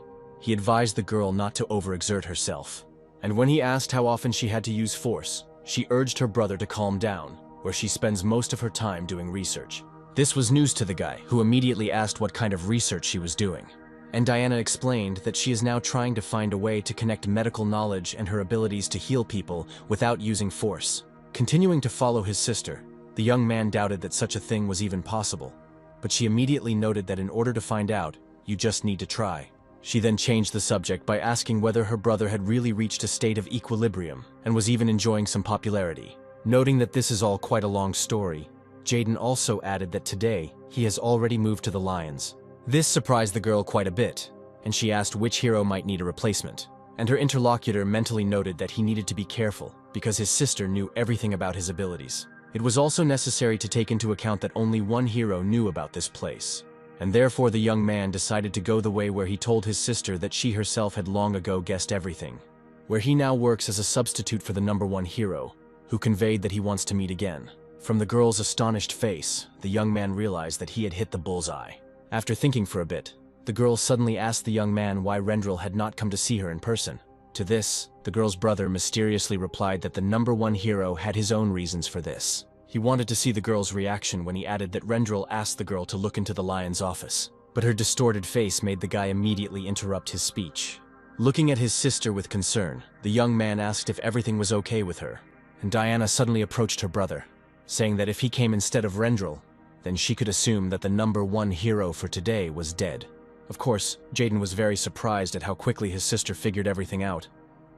he advised the girl not to overexert herself. And when he asked how often she had to use force, she urged her brother to calm down, where she spends most of her time doing research. This was news to the guy, who immediately asked what kind of research she was doing. And Diana explained that she is now trying to find a way to connect medical knowledge and her abilities to heal people without using force. Continuing to follow his sister, the young man doubted that such a thing was even possible, but she immediately noted that in order to find out, you just need to try. She then changed the subject by asking whether her brother had really reached a state of equilibrium and was even enjoying some popularity. Noting that this is all quite a long story, Jaden also added that today he has already moved to the Lions. This surprised the girl quite a bit, and she asked which hero might need a replacement. And her interlocutor mentally noted that he needed to be careful because his sister knew everything about his abilities. It was also necessary to take into account that only one hero knew about this place, and therefore the young man decided to go the way where he told his sister that she herself had long ago guessed everything, where he now works as a substitute for the #1 hero, who conveyed that he wants to meet again. From the girl's astonished face, the young man realized that he had hit the bullseye. After thinking for a bit, the girl suddenly asked the young man why Rendel had not come to see her in person. To this, the girl's brother mysteriously replied that the #1 hero had his own reasons for this. He wanted to see the girl's reaction when he added that Rendel asked the girl to look into the Lion's office, but her distorted face made the guy immediately interrupt his speech. Looking at his sister with concern, the young man asked if everything was okay with her, and Diana suddenly approached her brother, saying that if he came instead of Rendel, then she could assume that the #1 hero for today was dead. Of course, Jaden was very surprised at how quickly his sister figured everything out,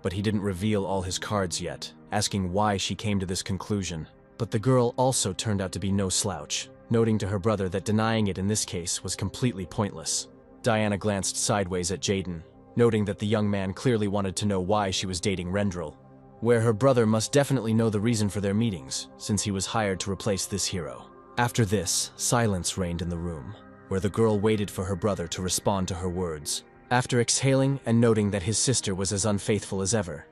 but he didn't reveal all his cards yet, asking why she came to this conclusion. But the girl also turned out to be no slouch, noting to her brother that denying it in this case was completely pointless. Diana glanced sideways at Jaden, noting that the young man clearly wanted to know why she was dating Rendel, where her brother must definitely know the reason for their meetings, since he was hired to replace this hero. After this, silence reigned in the room, where the girl waited for her brother to respond to her words. After exhaling and noting that his sister was as unfaithful as ever,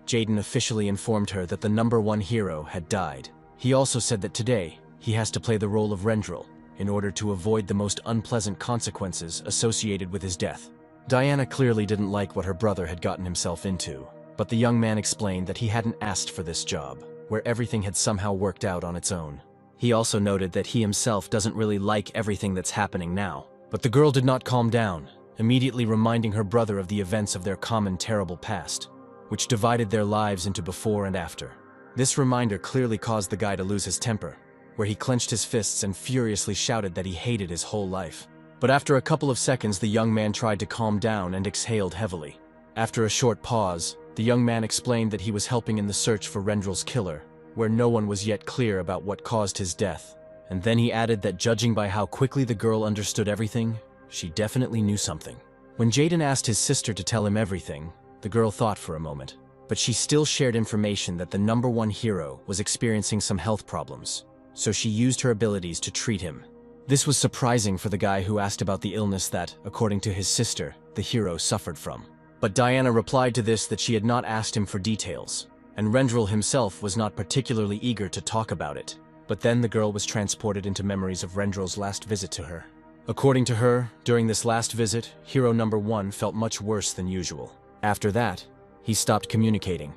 Jaden officially informed her that the #1 hero had died. He also said that today, he has to play the role of Rendel in order to avoid the most unpleasant consequences associated with his death. Diana clearly didn't like what her brother had gotten himself into, but the young man explained that he hadn't asked for this job, where everything had somehow worked out on its own. He also noted that he himself doesn't really like everything that's happening now. But the girl did not calm down, immediately reminding her brother of the events of their common terrible past, which divided their lives into before and after. This reminder clearly caused the guy to lose his temper, where he clenched his fists and furiously shouted that he hated his whole life. But after a couple of seconds, the young man tried to calm down and exhaled heavily. After a short pause, the young man explained that he was helping in the search for Rendel's killer, where no one was yet clear about what caused his death. And then he added that judging by how quickly the girl understood everything, she definitely knew something. When Jaden asked his sister to tell him everything, the girl thought for a moment. But she still shared information that the #1 hero was experiencing some health problems, so she used her abilities to treat him. This was surprising for the guy who asked about the illness that, according to his sister, the hero suffered from. But Diana replied to this that she had not asked him for details, and Rendel himself was not particularly eager to talk about it. But then the girl was transported into memories of Rendel's last visit to her. According to her, during this last visit, hero #1 felt much worse than usual. After that, he stopped communicating,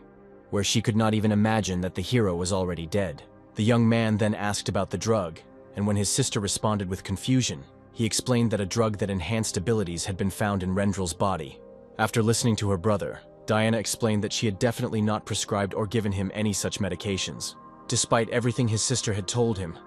where she could not even imagine that the hero was already dead. The young man then asked about the drug, and when his sister responded with confusion, he explained that a drug that enhanced abilities had been found in Rendel's body. After listening to her brother, Diana explained that she had definitely not prescribed or given him any such medications. Despite everything his sister had told him,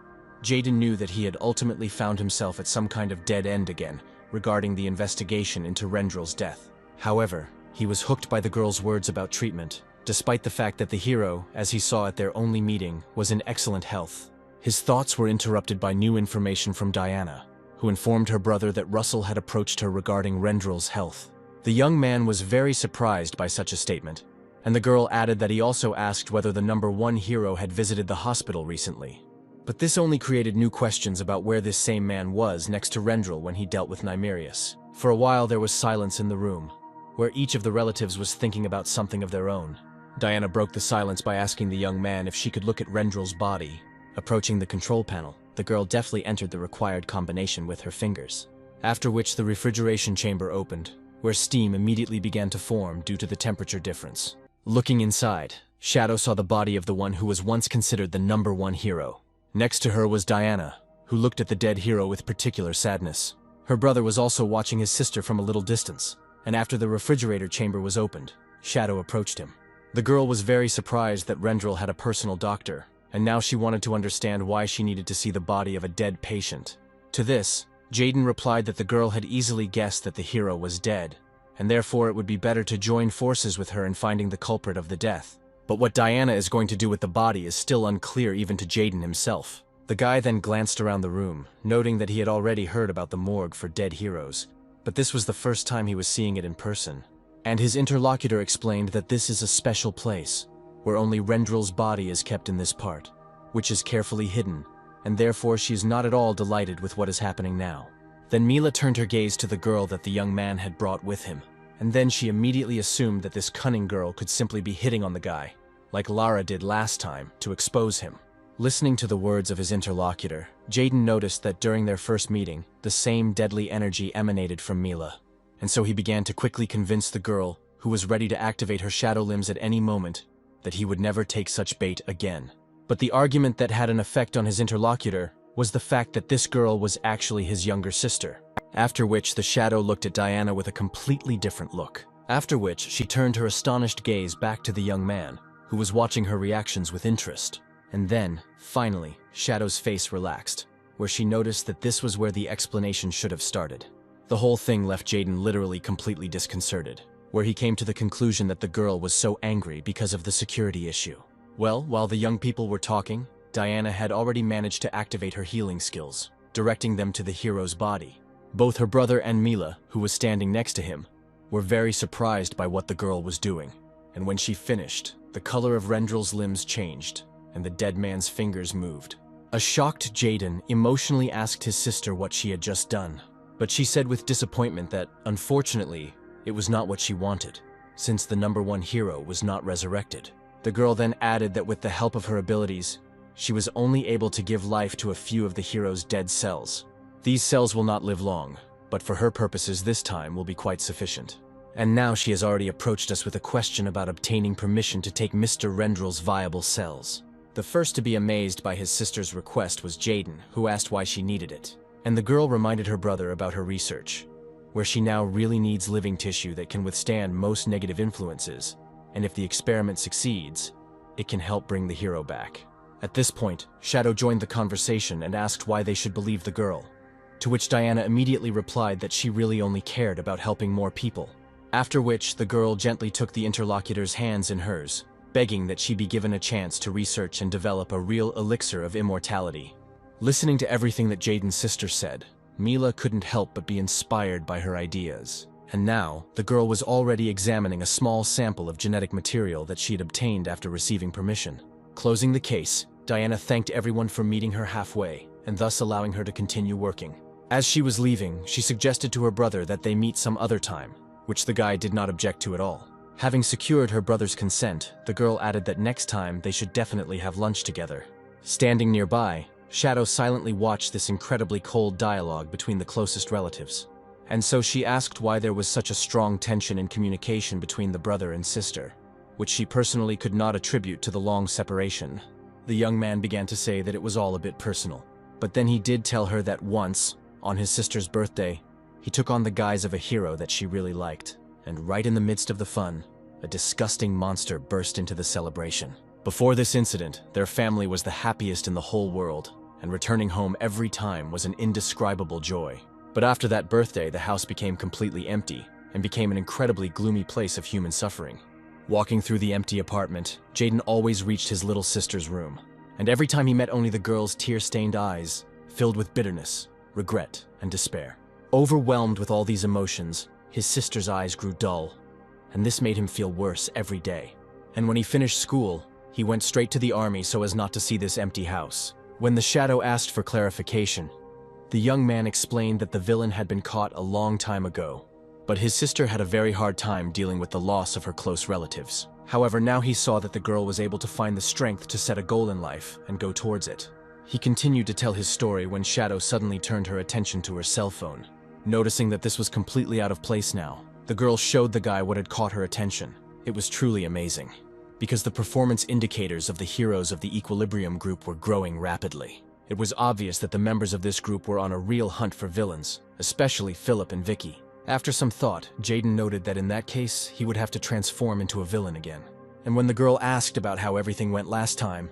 Jaden knew that he had ultimately found himself at some kind of dead end again regarding the investigation into Rendel's death. However, he was hooked by the girl's words about treatment, despite the fact that the hero, as he saw at their only meeting, was in excellent health. His thoughts were interrupted by new information from Diana, who informed her brother that Russell had approached her regarding Rendel's health. The young man was very surprised by such a statement, and the girl added that he also asked whether the #1 hero had visited the hospital recently. But this only created new questions about where this same man was next to Rendel when he dealt with Nymerius. For a while there was silence in the room, where each of the relatives was thinking about something of their own. Diana broke the silence by asking the young man if she could look at Rendel's body. Approaching the control panel, the girl deftly entered the required combination with her fingers, after which the refrigeration chamber opened, where steam immediately began to form due to the temperature difference. Looking inside, Shadow saw the body of the one who was once considered the #1 hero. Next to her was Diana, who looked at the dead hero with particular sadness. Her brother was also watching his sister from a little distance, and after the refrigerator chamber was opened, Shadow approached him. The girl was very surprised that Rendel had a personal doctor, and now she wanted to understand why she needed to see the body of a dead patient. To this, Jaden replied that the girl had easily guessed that the hero was dead, and therefore it would be better to join forces with her in finding the culprit of the death. But what Diana is going to do with the body is still unclear even to Jaden himself. The guy then glanced around the room, noting that he had already heard about the morgue for dead heroes, but this was the first time he was seeing it in person. And his interlocutor explained that this is a special place, where only Rendel's body is kept in this part, which is carefully hidden, and therefore she is not at all delighted with what is happening now. Then Mila turned her gaze to the girl that the young man had brought with him, and then she immediately assumed that this cunning girl could simply be hitting on the guy, like Lara did last time, to expose him. Listening to the words of his interlocutor, Jaden noticed that during their first meeting, the same deadly energy emanated from Mila, and so he began to quickly convince the girl, who was ready to activate her shadow limbs at any moment, that he would never take such bait again. But the argument that had an effect on his interlocutor was the fact that this girl was actually his younger sister. After which the shadow looked at Diana with a completely different look. After which she turned her astonished gaze back to the young man, who was watching her reactions with interest. And then, finally, Shadow's face relaxed, where she noticed that this was where the explanation should have started. The whole thing left Jaden literally completely disconcerted, where he came to the conclusion that the girl was so angry because of the security issue. Well, while the young people were talking, Diana had already managed to activate her healing skills, directing them to the hero's body. Both her brother and Mila, who was standing next to him, were very surprised by what the girl was doing, and when she finished, the color of Rendel's limbs changed, and the dead man's fingers moved. A shocked Jaden emotionally asked his sister what she had just done, but she said with disappointment that, unfortunately, it was not what she wanted, since the #1 hero was not resurrected. The girl then added that with the help of her abilities, she was only able to give life to a few of the hero's dead cells. These cells will not live long, but for her purposes this time will be quite sufficient. And now she has already approached us with a question about obtaining permission to take Mr. Rendel's viable cells. The first to be amazed by his sister's request was Jaden, who asked why she needed it. And the girl reminded her brother about her research, where she now really needs living tissue that can withstand most negative influences, and if the experiment succeeds, it can help bring the hero back. At this point, Shadow joined the conversation and asked why they should believe the girl, to which Diana immediately replied that she really only cared about helping more people. After which, the girl gently took the interlocutor's hands in hers, begging that she be given a chance to research and develop a real elixir of immortality. Listening to everything that Jaden's sister said, Mila couldn't help but be inspired by her ideas. And now, the girl was already examining a small sample of genetic material that she had obtained after receiving permission. Closing the case, Diana thanked everyone for meeting her halfway, and thus allowing her to continue working. As she was leaving, she suggested to her brother that they meet some other time, which the guy did not object to at all. Having secured her brother's consent, the girl added that next time they should definitely have lunch together. Standing nearby, Shadow silently watched this incredibly cold dialogue between the closest relatives. And so she asked why there was such a strong tension in communication between the brother and sister, which she personally could not attribute to the long separation. The young man began to say that it was all a bit personal. But then he did tell her that once, on his sister's birthday, he took on the guise of a hero that she really liked. And right in the midst of the fun, a disgusting monster burst into the celebration. Before this incident, their family was the happiest in the whole world, and returning home every time was an indescribable joy. But after that birthday, the house became completely empty, and became an incredibly gloomy place of human suffering. Walking through the empty apartment, Jaden always reached his little sister's room, and every time he met only the girl's tear-stained eyes, filled with bitterness, regret, and despair. Overwhelmed with all these emotions, his sister's eyes grew dull, and this made him feel worse every day. And when he finished school, he went straight to the army so as not to see this empty house. When the Shadow asked for clarification, the young man explained that the villain had been caught a long time ago, but his sister had a very hard time dealing with the loss of her close relatives. However, now he saw that the girl was able to find the strength to set a goal in life and go towards it. He continued to tell his story when Shadow suddenly turned her attention to her cell phone. Noticing that this was completely out of place now, the girl showed the guy what had caught her attention. It was truly amazing, because the performance indicators of the heroes of the Equilibrium group were growing rapidly. It was obvious that the members of this group were on a real hunt for villains, especially Philip and Vicky. After some thought, Jaden noted that in that case, he would have to transform into a villain again. And when the girl asked about how everything went last time,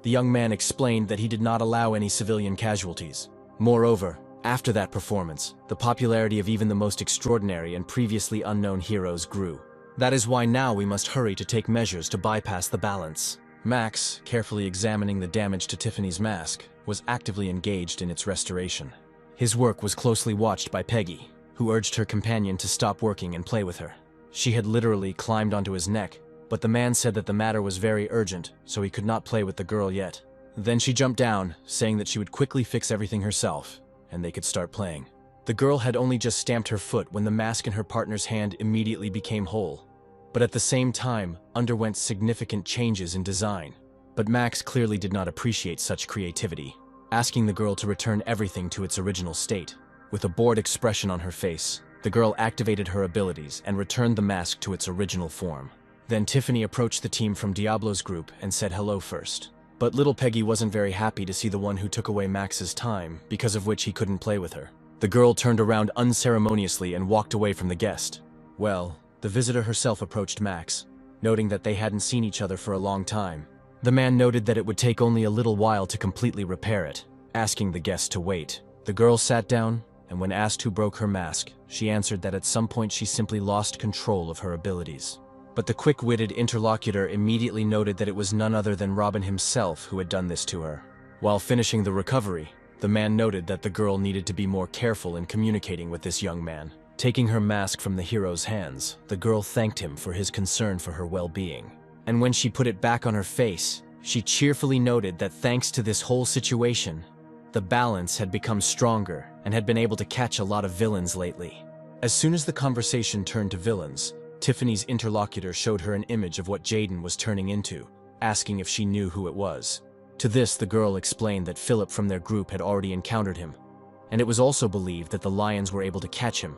the young man explained that he did not allow any civilian casualties. Moreover, after that performance, the popularity of even the most extraordinary and previously unknown heroes grew. That is why now we must hurry to take measures to bypass the balance. Max, carefully examining the damage to Tiffany's mask, was actively engaged in its restoration. His work was closely watched by Peggy, who urged her companion to stop working and play with her. She had literally climbed onto his neck, but the man said that the matter was very urgent, so he could not play with the girl yet. Then she jumped down, saying that she would quickly fix everything herself, and they could start playing. The girl had only just stamped her foot when the mask in her partner's hand immediately became whole, but at the same time underwent significant changes in design. But Max clearly did not appreciate such creativity, asking the girl to return everything to its original state. With a bored expression on her face, the girl activated her abilities and returned the mask to its original form. Then Tiffany approached the team from Diablo's group and said hello first. But little Peggy wasn't very happy to see the one who took away Max's time, because of which he couldn't play with her. The girl turned around unceremoniously and walked away from the guest. Well, the visitor herself approached Max, noting that they hadn't seen each other for a long time. The man noted that it would take only a little while to completely repair it, asking the guest to wait. The girl sat down, and when asked who broke her mask, she answered that at some point she simply lost control of her abilities. But the quick-witted interlocutor immediately noted that it was none other than Robin himself who had done this to her. While finishing the recovery, the man noted that the girl needed to be more careful in communicating with this young man. Taking her mask from the hero's hands, the girl thanked him for his concern for her well-being. And when she put it back on her face, she cheerfully noted that thanks to this whole situation, the balance had become stronger and had been able to catch a lot of villains lately. As soon as the conversation turned to villains, Tiffany's interlocutor showed her an image of what Jaden was turning into, asking if she knew who it was. To this, the girl explained that Philip from their group had already encountered him, and it was also believed that the lions were able to catch him.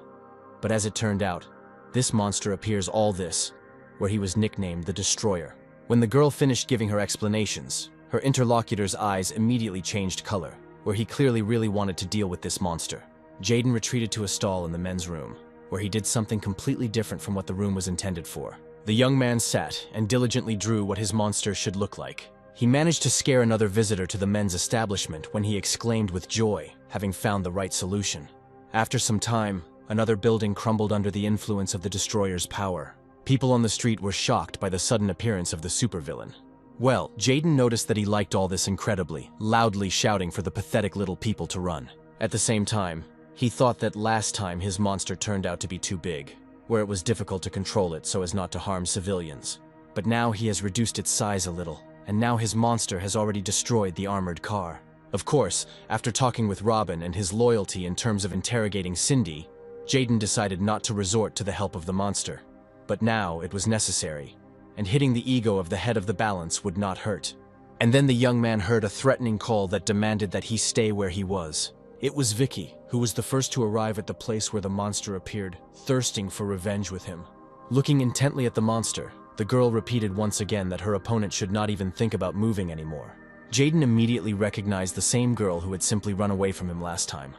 But as it turned out, this monster appears all this, where he was nicknamed the Destroyer. When the girl finished giving her explanations, her interlocutor's eyes immediately changed color, where he clearly really wanted to deal with this monster. Jaden retreated to a stall in the men's room, where he did something completely different from what the room was intended for. The young man sat and diligently drew what his monster should look like. He managed to scare another visitor to the men's establishment when he exclaimed with joy, having found the right solution. After some time, another building crumbled under the influence of the Destroyer's power. People on the street were shocked by the sudden appearance of the supervillain. Well, Jaden noticed that he liked all this incredibly, loudly shouting for the pathetic little people to run. At the same time, he thought that last time his monster turned out to be too big, where it was difficult to control it so as not to harm civilians. But now he has reduced its size a little, and now his monster has already destroyed the armored car. Of course, after talking with Robin and his loyalty in terms of interrogating Cindy, Jaden decided not to resort to the help of the monster. But now it was necessary, and hitting the ego of the head of the balance would not hurt. And then the young man heard a threatening call that demanded that he stay where he was. It was Vicky, who was the first to arrive at the place where the monster appeared, thirsting for revenge with him. Looking intently at the monster, the girl repeated once again that her opponent should not even think about moving anymore. Jaden immediately recognized the same girl who had simply run away from him last time.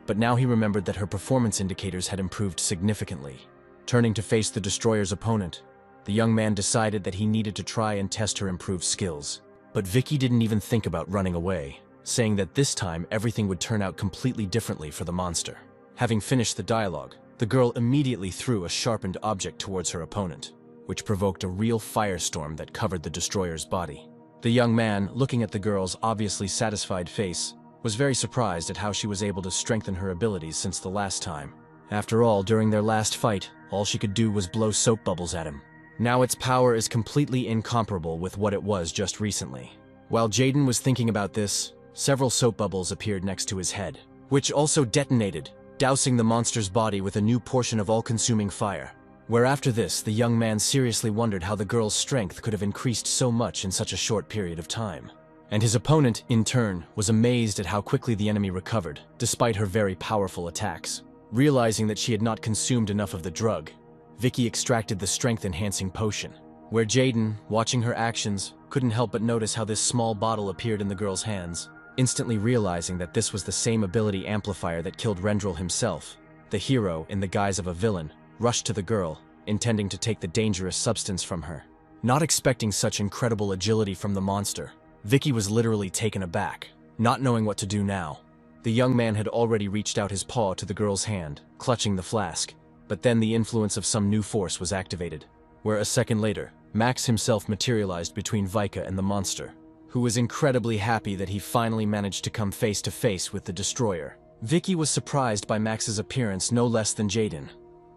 But now he remembered that her performance indicators had improved significantly. Turning to face the Destroyer's opponent, the young man decided that he needed to try and test her improved skills. But Vicky didn't even think about running away, saying that this time everything would turn out completely differently for the monster. Having finished the dialogue, the girl immediately threw a sharpened object towards her opponent, which provoked a real firestorm that covered the Destroyer's body. The young man, looking at the girl's obviously satisfied face, was very surprised at how she was able to strengthen her abilities since the last time. After all, during their last fight, all she could do was blow soap bubbles at him. Now its power is completely incomparable with what it was just recently. While Jaden was thinking about this, several soap bubbles appeared next to his head, which also detonated, dousing the monster's body with a new portion of all-consuming fire. Where after this, the young man seriously wondered how the girl's strength could have increased so much in such a short period of time. And his opponent, in turn, was amazed at how quickly the enemy recovered, despite her very powerful attacks. Realizing that she had not consumed enough of the drug, Vicky extracted the strength-enhancing potion, where Jaden, watching her actions, couldn't help but notice how this small bottle appeared in the girl's hands. Instantly realizing that this was the same ability amplifier that killed Rendel himself, the hero, in the guise of a villain, rushed to the girl, intending to take the dangerous substance from her. Not expecting such incredible agility from the monster, Vicky was literally taken aback, not knowing what to do now. The young man had already reached out his paw to the girl's hand, clutching the flask, but then the influence of some new force was activated, where a second later, Max himself materialized between Vika and the monster, who was incredibly happy that he finally managed to come face to face with the Destroyer. Vicky was surprised by Max's appearance no less than Jaden,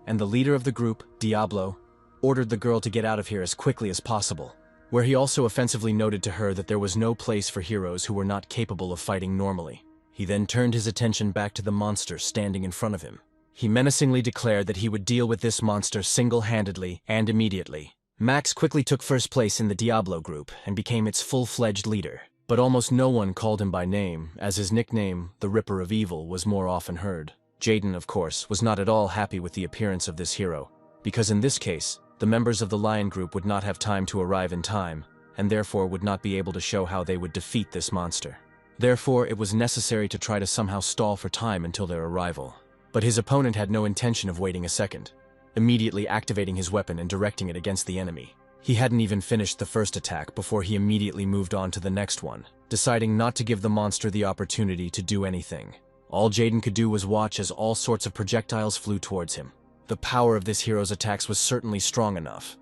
and the leader of the group, Diablo, ordered the girl to get out of here as quickly as possible, where he also offensively noted to her that there was no place for heroes who were not capable of fighting normally. He then turned his attention back to the monster standing in front of him. He menacingly declared that he would deal with this monster single-handedly and immediately. Max quickly took first place in the Diablo group and became its full-fledged leader, but almost no one called him by name, as his nickname, the Ripper of Evil, was more often heard. Jaden, of course, was not at all happy with the appearance of this hero, because in this case, the members of the Lion group would not have time to arrive in time, and therefore would not be able to show how they would defeat this monster. Therefore, it was necessary to try to somehow stall for time until their arrival. But his opponent had no intention of waiting a second, immediately activating his weapon and directing it against the enemy. He hadn't even finished the first attack before he immediately moved on to the next one, deciding not to give the monster the opportunity to do anything. All Jaden could do was watch as all sorts of projectiles flew towards him. The power of this hero's attacks was certainly strong enough,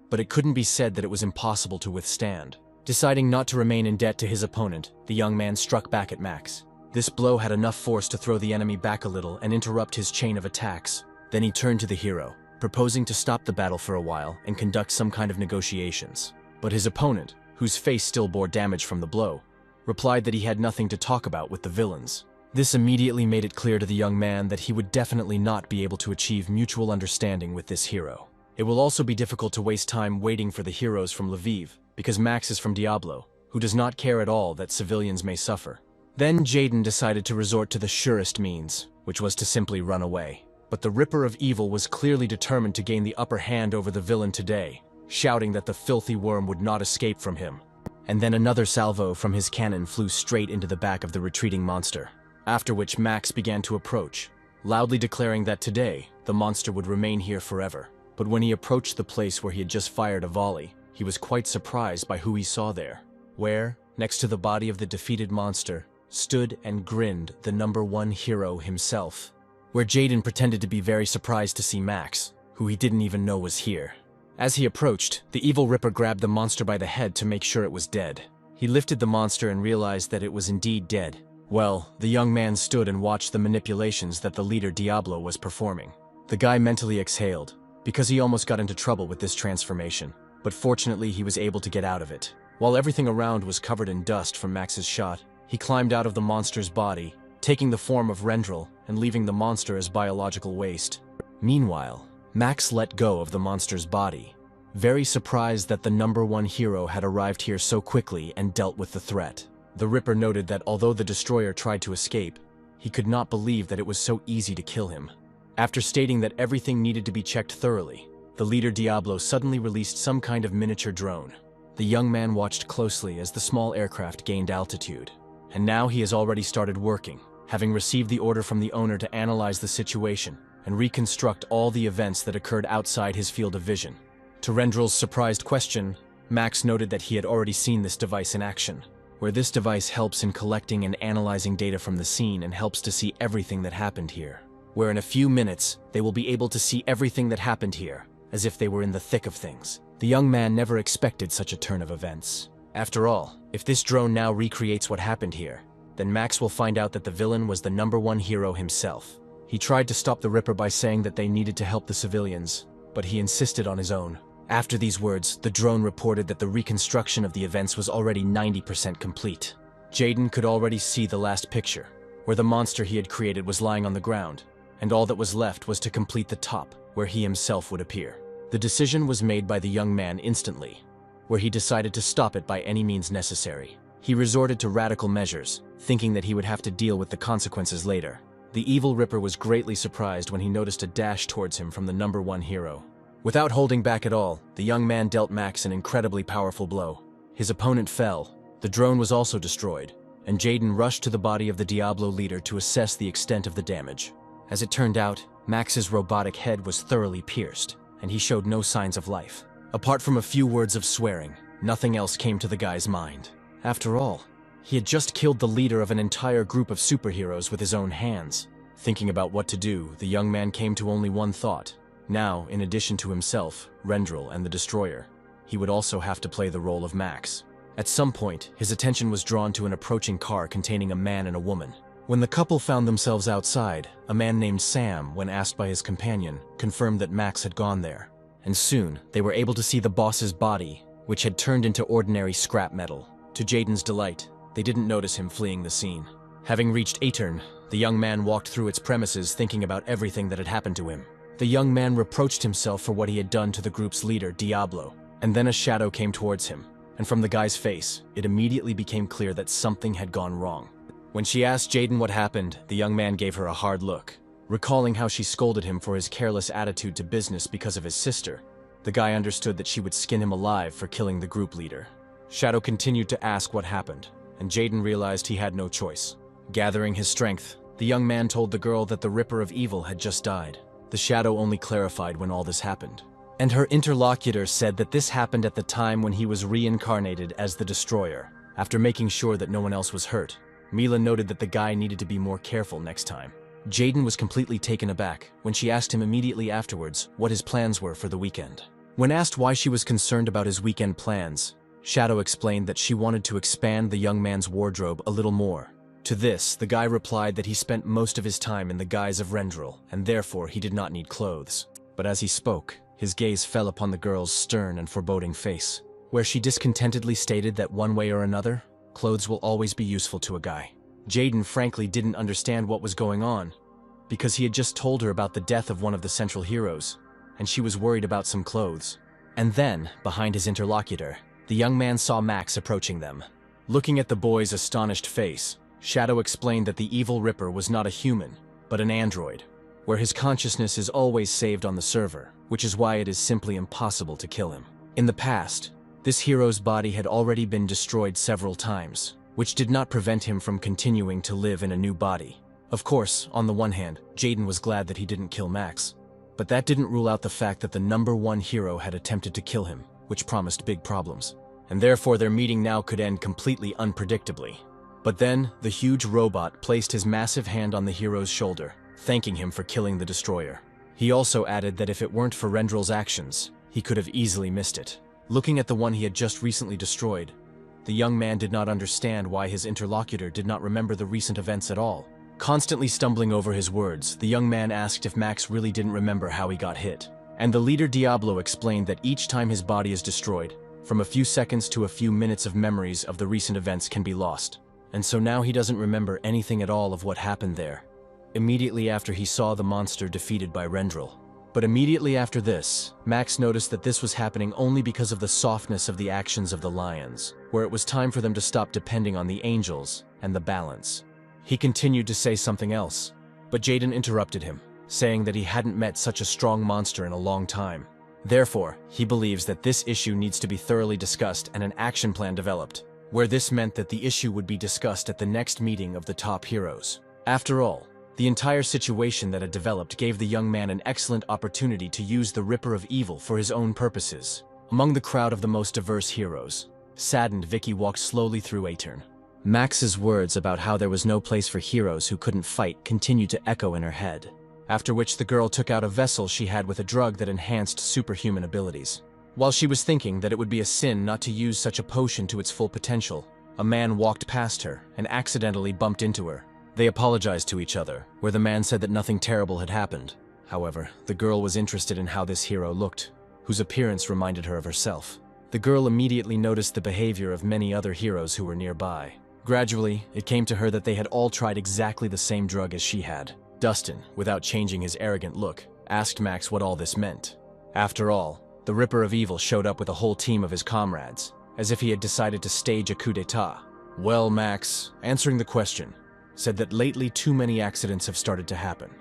but it couldn't be said that it was impossible to withstand. Deciding not to remain in debt to his opponent, the young man struck back at Max. This blow had enough force to throw the enemy back a little and interrupt his chain of attacks. Then he turned to the hero, proposing to stop the battle for a while and conduct some kind of negotiations. But his opponent, whose face still bore damage from the blow, replied that he had nothing to talk about with the villains. This immediately made it clear to the young man that he would definitely not be able to achieve mutual understanding with this hero. It will also be difficult to waste time waiting for the heroes from Lviv, because Max is from Diablo, who does not care at all that civilians may suffer. Then Jaden decided to resort to the surest means, which was to simply run away. But the Ripper of Evil was clearly determined to gain the upper hand over the villain today, shouting that the filthy worm would not escape from him. And then another salvo from his cannon flew straight into the back of the retreating monster, after which Max began to approach, loudly declaring that today, the monster would remain here forever. But when he approached the place where he had just fired a volley, he was quite surprised by who he saw there, where, next to the body of the defeated monster, stood and grinned the #1 hero himself, where Jaden pretended to be very surprised to see Max, who he didn't even know was here. As he approached, the evil Ripper grabbed the monster by the head to make sure it was dead. He lifted the monster and realized that it was indeed dead. Well, the young man stood and watched the manipulations that the leader Diablo was performing. The guy mentally exhaled, because he almost got into trouble with this transformation, but fortunately he was able to get out of it. While everything around was covered in dust from Max's shot, he climbed out of the monster's body, taking the form of Rendel and leaving the monster as biological waste. Meanwhile, Max let go of the monster's body, very surprised that the #1 hero had arrived here so quickly and dealt with the threat. The Ripper noted that although the destroyer tried to escape, he could not believe that it was so easy to kill him. After stating that everything needed to be checked thoroughly, the leader Diablo suddenly released some kind of miniature drone. The young man watched closely as the small aircraft gained altitude. And now he has already started working, having received the order from the owner to analyze the situation and reconstruct all the events that occurred outside his field of vision. To Rendel's surprised question, Max noted that he had already seen this device in action, where this device helps in collecting and analyzing data from the scene and helps to see everything that happened here, where in a few minutes they will be able to see everything that happened here, as if they were in the thick of things. The young man never expected such a turn of events. After all, if this drone now recreates what happened here, then Max will find out that the villain was the #1 hero himself. He tried to stop the Ripper by saying that they needed to help the civilians, but he insisted on his own. After these words, the drone reported that the reconstruction of the events was already 90% complete. Jaden could already see the last picture, where the monster he had created was lying on the ground, and all that was left was to complete the top, where he himself would appear. The decision was made by the young man instantly, where he decided to stop it by any means necessary. He resorted to radical measures, thinking that he would have to deal with the consequences later. The evil Ripper was greatly surprised when he noticed a dash towards him from the #1 hero. Without holding back at all, the young man dealt Max an incredibly powerful blow. His opponent fell, the drone was also destroyed, and Jaden rushed to the body of the Diablo leader to assess the extent of the damage. As it turned out, Max's robotic head was thoroughly pierced, and he showed no signs of life. Apart from a few words of swearing, nothing else came to the guy's mind. After all, he had just killed the leader of an entire group of superheroes with his own hands. Thinking about what to do, the young man came to only one thought. Now, in addition to himself, Rendel, and the Destroyer, he would also have to play the role of Max. At some point, his attention was drawn to an approaching car containing a man and a woman. When the couple found themselves outside, a man named Sam, when asked by his companion, confirmed that Max had gone there. And soon, they were able to see the boss's body, which had turned into ordinary scrap metal. To Jaden's delight, they didn't notice him fleeing the scene. Having reached Aetern, the young man walked through its premises thinking about everything that had happened to him. The young man reproached himself for what he had done to the group's leader, Diablo, and then a shadow came towards him, and from the guy's face, it immediately became clear that something had gone wrong. When she asked Jaden what happened, the young man gave her a hard look. Recalling how she scolded him for his careless attitude to business because of his sister, the guy understood that she would skin him alive for killing the group leader. Shadow continued to ask what happened, and Jaden realized he had no choice. Gathering his strength, the young man told the girl that the Ripper of Evil had just died. The shadow only clarified when all this happened. And her interlocutor said that this happened at the time when he was reincarnated as the Destroyer. After making sure that no one else was hurt, Mila noted that the guy needed to be more careful next time. Jaden was completely taken aback when she asked him immediately afterwards what his plans were for the weekend. When asked why she was concerned about his weekend plans, Shadow explained that she wanted to expand the young man's wardrobe a little more. To this, the guy replied that he spent most of his time in the guise of Rendel, and therefore he did not need clothes. But as he spoke, his gaze fell upon the girl's stern and foreboding face, where she discontentedly stated that one way or another, clothes will always be useful to a guy. Jaden frankly didn't understand what was going on, because he had just told her about the death of one of the central heroes, and she was worried about some clothes. And then, behind his interlocutor, the young man saw Max approaching them. Looking at the boy's astonished face, Shadow explained that the evil Ripper was not a human, but an android, where his consciousness is always saved on the server, which is why it is simply impossible to kill him. In the past, this hero's body had already been destroyed several times, which did not prevent him from continuing to live in a new body. Of course, on the one hand, Jaden was glad that he didn't kill Max, but that didn't rule out the fact that the #1 hero had attempted to kill him, which promised big problems, and therefore their meeting now could end completely unpredictably. But then, the huge robot placed his massive hand on the hero's shoulder, thanking him for killing the destroyer. He also added that if it weren't for Rendel's actions, he could have easily missed it. Looking at the one he had just recently destroyed, the young man did not understand why his interlocutor did not remember the recent events at all. Constantly stumbling over his words, the young man asked if Max really didn't remember how he got hit. And the leader Diablo explained that each time his body is destroyed, from a few seconds to a few minutes of memories of the recent events can be lost. And so now he doesn't remember anything at all of what happened there, immediately after he saw the monster defeated by Rendel. But immediately after this, Max noticed that this was happening only because of the softness of the actions of the lions, where it was time for them to stop depending on the angels and the balance. He continued to say something else, but Jaden interrupted him, saying that he hadn't met such a strong monster in a long time. Therefore, he believes that this issue needs to be thoroughly discussed and an action plan developed, where this meant that the issue would be discussed at the next meeting of the top heroes. After all, the entire situation that had developed gave the young man an excellent opportunity to use the Ripper of Evil for his own purposes. Among the crowd of the most diverse heroes, saddened Vicky walked slowly through a turn. Max's words about how there was no place for heroes who couldn't fight continued to echo in her head, after which the girl took out a vessel she had with a drug that enhanced superhuman abilities. While she was thinking that it would be a sin not to use such a potion to its full potential, a man walked past her and accidentally bumped into her. They apologized to each other, where the man said that nothing terrible had happened. However, the girl was interested in how this hero looked, whose appearance reminded her of herself. The girl immediately noticed the behavior of many other heroes who were nearby. Gradually, it came to her that they had all tried exactly the same drug as she had. Dustin, without changing his arrogant look, asked Max what all this meant. After all, the Ripper of Evil showed up with a whole team of his comrades, as if he had decided to stage a coup d'etat. Well, Max, answering the question, said that lately too many accidents have started to happen,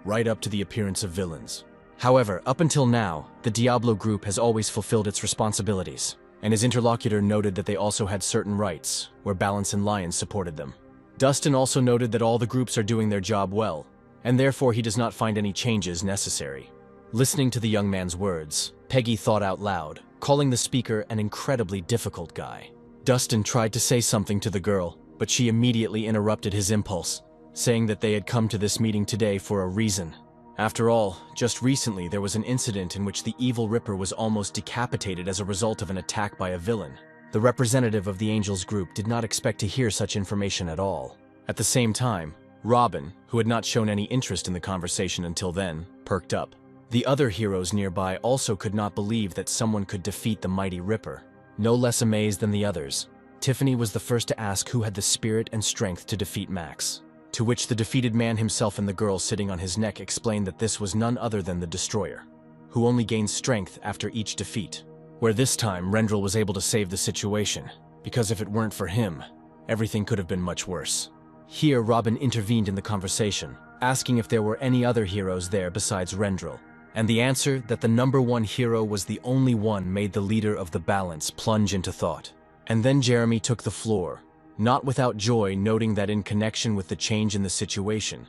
right up to the appearance of villains. However, up until now, the Diablo group has always fulfilled its responsibilities, and his interlocutor noted that they also had certain rights, where Balance and Lions supported them. Dustin also noted that all the groups are doing their job well, and therefore he does not find any changes necessary. Listening to the young man's words, Peggy thought out loud, calling the speaker an incredibly difficult guy. Dustin tried to say something to the girl, but she immediately interrupted his impulse, saying that they had come to this meeting today for a reason. After all, just recently there was an incident in which the evil Ripper was almost decapitated as a result of an attack by a villain. The representative of the Angels group did not expect to hear such information at all. At the same time, Robin, who had not shown any interest in the conversation until then, perked up. The other heroes nearby also could not believe that someone could defeat the mighty Ripper. No less amazed than the others, Tiffany was the first to ask who had the spirit and strength to defeat Max. To which the defeated man himself and the girl sitting on his neck explained that this was none other than the Destroyer, who only gains strength after each defeat. Where this time Rendel was able to save the situation, because if it weren't for him, everything could have been much worse. Here Robin intervened in the conversation, asking if there were any other heroes there besides Rendel, and the answer that the #1 hero was the only one made the leader of the Balance plunge into thought. And then Jeremy took the floor, not without joy, noting that in connection with the change in the situation,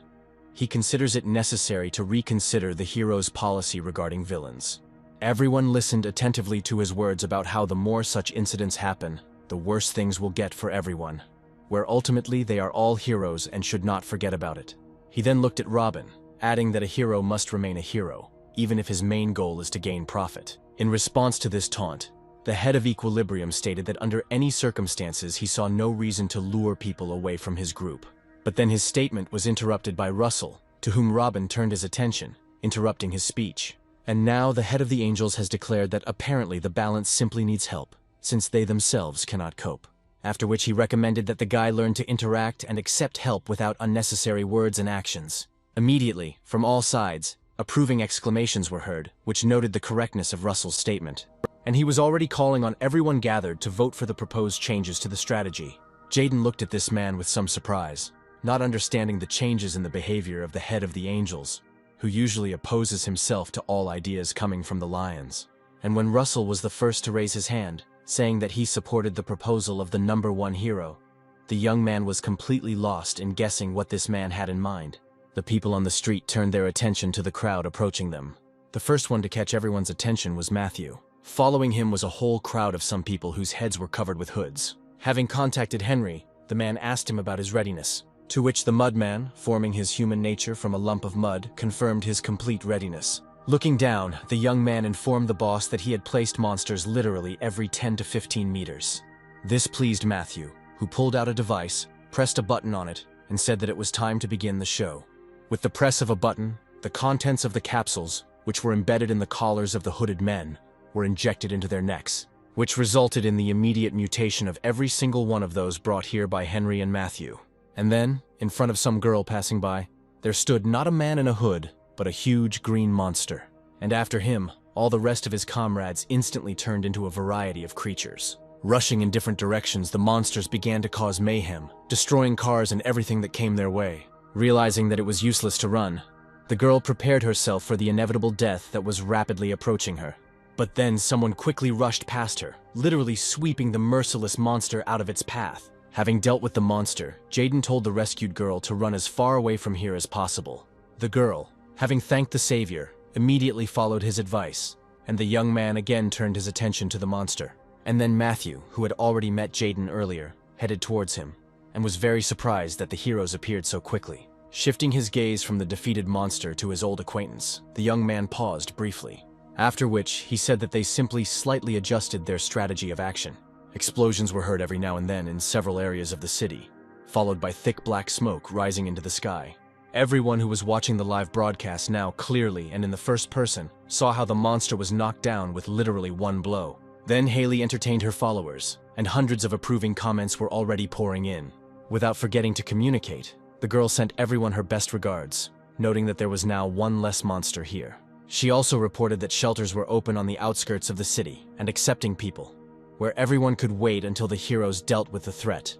he considers it necessary to reconsider the hero's policy regarding villains. Everyone listened attentively to his words about how the more such incidents happen, the worse things will get for everyone, where ultimately they are all heroes and should not forget about it. He then looked at Robin, adding that a hero must remain a hero, even if his main goal is to gain profit. In response to this taunt, the head of Equilibrium stated that under any circumstances he saw no reason to lure people away from his group. But then his statement was interrupted by Russell, to whom Robin turned his attention, interrupting his speech. And now the head of the Angels has declared that apparently the Balance simply needs help, since they themselves cannot cope. After which he recommended that the guy learn to interact and accept help without unnecessary words and actions. Immediately, from all sides, approving exclamations were heard, which noted the correctness of Russell's statement. And he was already calling on everyone gathered to vote for the proposed changes to the strategy. Jaden looked at this man with some surprise, not understanding the changes in the behavior of the head of the angels, who usually opposes himself to all ideas coming from the lions. And when Russell was the first to raise his hand, saying that he supported the proposal of the #1 hero, the young man was completely lost in guessing what this man had in mind. The people on the street turned their attention to the crowd approaching them. The first one to catch everyone's attention was Matthew. Following him was a whole crowd of some people whose heads were covered with hoods. Having contacted Henry, the man asked him about his readiness, to which the mudman, forming his human nature from a lump of mud, confirmed his complete readiness. Looking down, the young man informed the boss that he had placed monsters literally every 10 to 15 meters. This pleased Matthew, who pulled out a device, pressed a button on it, and said that it was time to begin the show. With the press of a button, the contents of the capsules, which were embedded in the collars of the hooded men, were injected into their necks, which resulted in the immediate mutation of every single one of those brought here by Henry and Matthew. And then, in front of some girl passing by, there stood not a man in a hood, but a huge green monster. And after him, all the rest of his comrades instantly turned into a variety of creatures. Rushing in different directions, the monsters began to cause mayhem, destroying cars and everything that came their way. Realizing that it was useless to run, the girl prepared herself for the inevitable death that was rapidly approaching her. But then someone quickly rushed past her, literally sweeping the merciless monster out of its path. Having dealt with the monster, Jaden told the rescued girl to run as far away from here as possible. The girl, having thanked the savior, immediately followed his advice, and the young man again turned his attention to the monster. And then Matthew, who had already met Jaden earlier, headed towards him, and was very surprised that the heroes appeared so quickly. Shifting his gaze from the defeated monster to his old acquaintance, the young man paused briefly, after which he said that they simply slightly adjusted their strategy of action. Explosions were heard every now and then in several areas of the city, followed by thick black smoke rising into the sky. Everyone who was watching the live broadcast now clearly and in the first person saw how the monster was knocked down with literally one blow. Then Haley entertained her followers, and hundreds of approving comments were already pouring in. Without forgetting to communicate, the girl sent everyone her best regards, noting that there was now one less monster here. She also reported that shelters were open on the outskirts of the city and accepting people, where everyone could wait until the heroes dealt with the threat,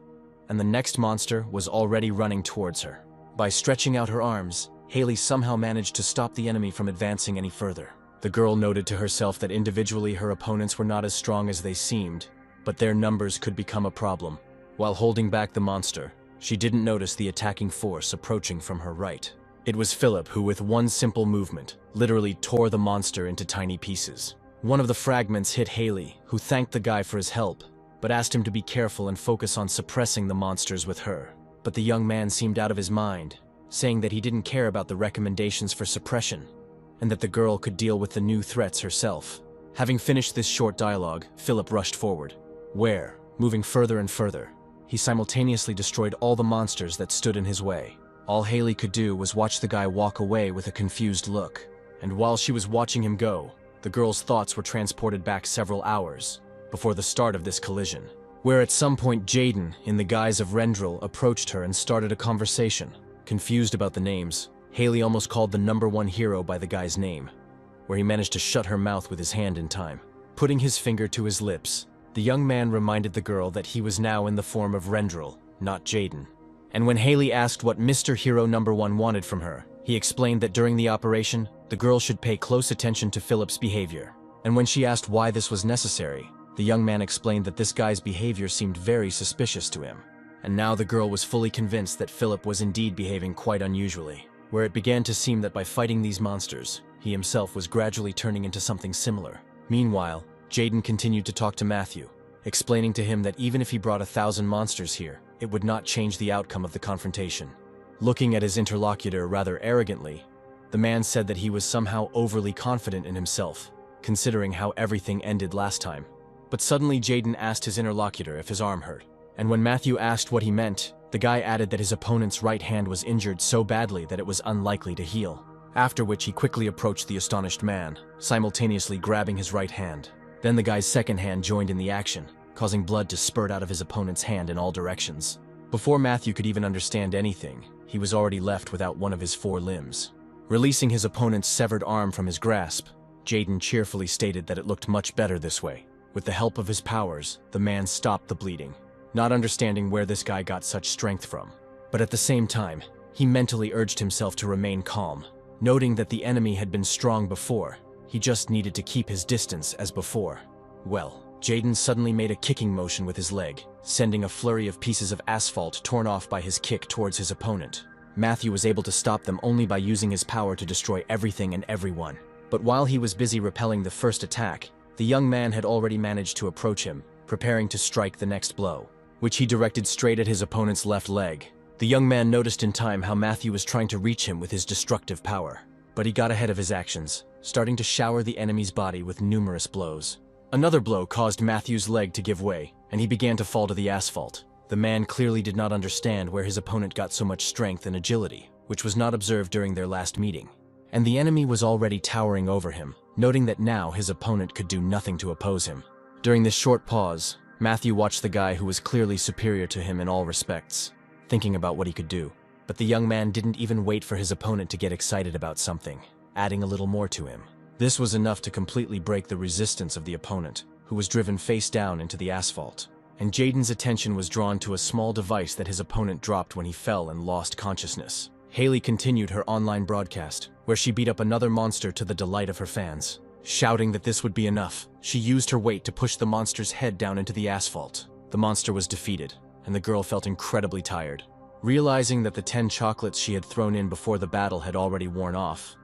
and the next monster was already running towards her. By stretching out her arms, Haley somehow managed to stop the enemy from advancing any further. The girl noted to herself that individually her opponents were not as strong as they seemed, but their numbers could become a problem. While holding back the monster, she didn't notice the attacking force approaching from her right. It was Philip who, with one simple movement, literally tore the monster into tiny pieces. One of the fragments hit Haley, who thanked the guy for his help, but asked him to be careful and focus on suppressing the monsters with her. But the young man seemed out of his mind, saying that he didn't care about the recommendations for suppression, and that the girl could deal with the new threats herself. Having finished this short dialogue, Philip rushed forward, where, moving further and further, he simultaneously destroyed all the monsters that stood in his way. All Haley could do was watch the guy walk away with a confused look, and while she was watching him go, the girl's thoughts were transported back several hours before the start of this collision, where at some point Jaden, in the guise of Rendel, approached her and started a conversation. Confused about the names, Haley almost called the #1 hero by the guy's name, where he managed to shut her mouth with his hand in time. Putting his finger to his lips, the young man reminded the girl that he was now in the form of Rendel, not Jaden. And when Haley asked what Mr. Hero #1 wanted from her, he explained that during the operation, the girl should pay close attention to Philip's behavior. And when she asked why this was necessary, the young man explained that this guy's behavior seemed very suspicious to him. And now the girl was fully convinced that Philip was indeed behaving quite unusually, where it began to seem that by fighting these monsters, he himself was gradually turning into something similar. Meanwhile, Jaden continued to talk to Matthew, explaining to him that even if he brought 1,000 monsters here, it would not change the outcome of the confrontation. Looking at his interlocutor rather arrogantly, the man said that he was somehow overly confident in himself, considering how everything ended last time. But suddenly Jaden asked his interlocutor if his arm hurt, and when Matthew asked what he meant, the guy added that his opponent's right hand was injured so badly that it was unlikely to heal. After which he quickly approached the astonished man, simultaneously grabbing his right hand. Then the guy's second hand joined in the action, causing blood to spurt out of his opponent's hand in all directions. Before Matthew could even understand anything, he was already left without one of his 4 limbs. Releasing his opponent's severed arm from his grasp, Jaden cheerfully stated that it looked much better this way. With the help of his powers, the man stopped the bleeding. not understanding where this guy got such strength from. But at the same time, he mentally urged himself to remain calm, noting that the enemy had been strong before. He just needed to keep his distance as before. Well, Jaden suddenly made a kicking motion with his leg, sending a flurry of pieces of asphalt torn off by his kick towards his opponent. Matthew was able to stop them only by using his power to destroy everything and everyone. But while he was busy repelling the first attack, the young man had already managed to approach him, preparing to strike the next blow, which he directed straight at his opponent's left leg. The young man noticed in time how Matthew was trying to reach him with his destructive power, but he got ahead of his actions, starting to shower the enemy's body with numerous blows. Another blow caused Matthew's leg to give way, and he began to fall to the asphalt. The man clearly did not understand where his opponent got so much strength and agility, which was not observed during their last meeting. And the enemy was already towering over him, noting that now his opponent could do nothing to oppose him. During this short pause, Matthew watched the guy who was clearly superior to him in all respects, thinking about what he could do. But the young man didn't even wait for his opponent to get excited about something, adding a little more to him. This was enough to completely break the resistance of the opponent, who was driven face down into the asphalt. And Jaden's attention was drawn to a small device that his opponent dropped when he fell and lost consciousness. Haley continued her online broadcast, where she beat up another monster to the delight of her fans. Shouting that this would be enough, she used her weight to push the monster's head down into the asphalt. The monster was defeated, and the girl felt incredibly tired. Realizing that the 10 chocolates she had thrown in before the battle had already worn off,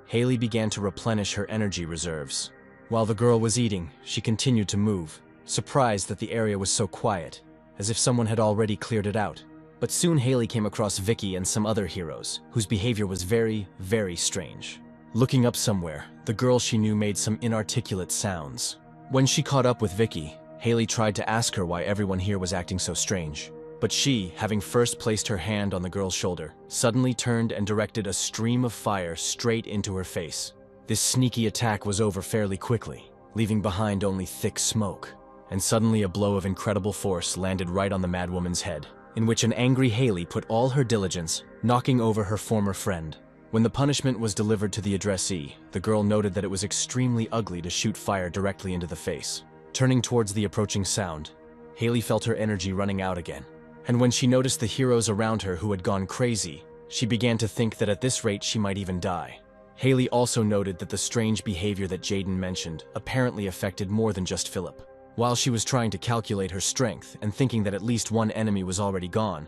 Haley began to replenish her energy reserves. While the girl was eating, she continued to move, surprised that the area was so quiet, as if someone had already cleared it out. But soon Haley came across Vicky and some other heroes, whose behavior was very, very strange. Looking up somewhere, the girl she knew made some inarticulate sounds. When she caught up with Vicky, Haley tried to ask her why everyone here was acting so strange. But she, having first placed her hand on the girl's shoulder, suddenly turned and directed a stream of fire straight into her face. This sneaky attack was over fairly quickly, leaving behind only thick smoke. And suddenly a blow of incredible force landed right on the madwoman's head, in which an angry Haley put all her diligence, knocking over her former friend. When the punishment was delivered to the addressee, the girl noted that it was extremely ugly to shoot fire directly into the face. Turning towards the approaching sound, Haley felt her energy running out again. And when she noticed the heroes around her who had gone crazy, she began to think that at this rate she might even die. Haley also noted that the strange behavior that Jaden mentioned apparently affected more than just Philip. While she was trying to calculate her strength and thinking that at least one enemy was already gone,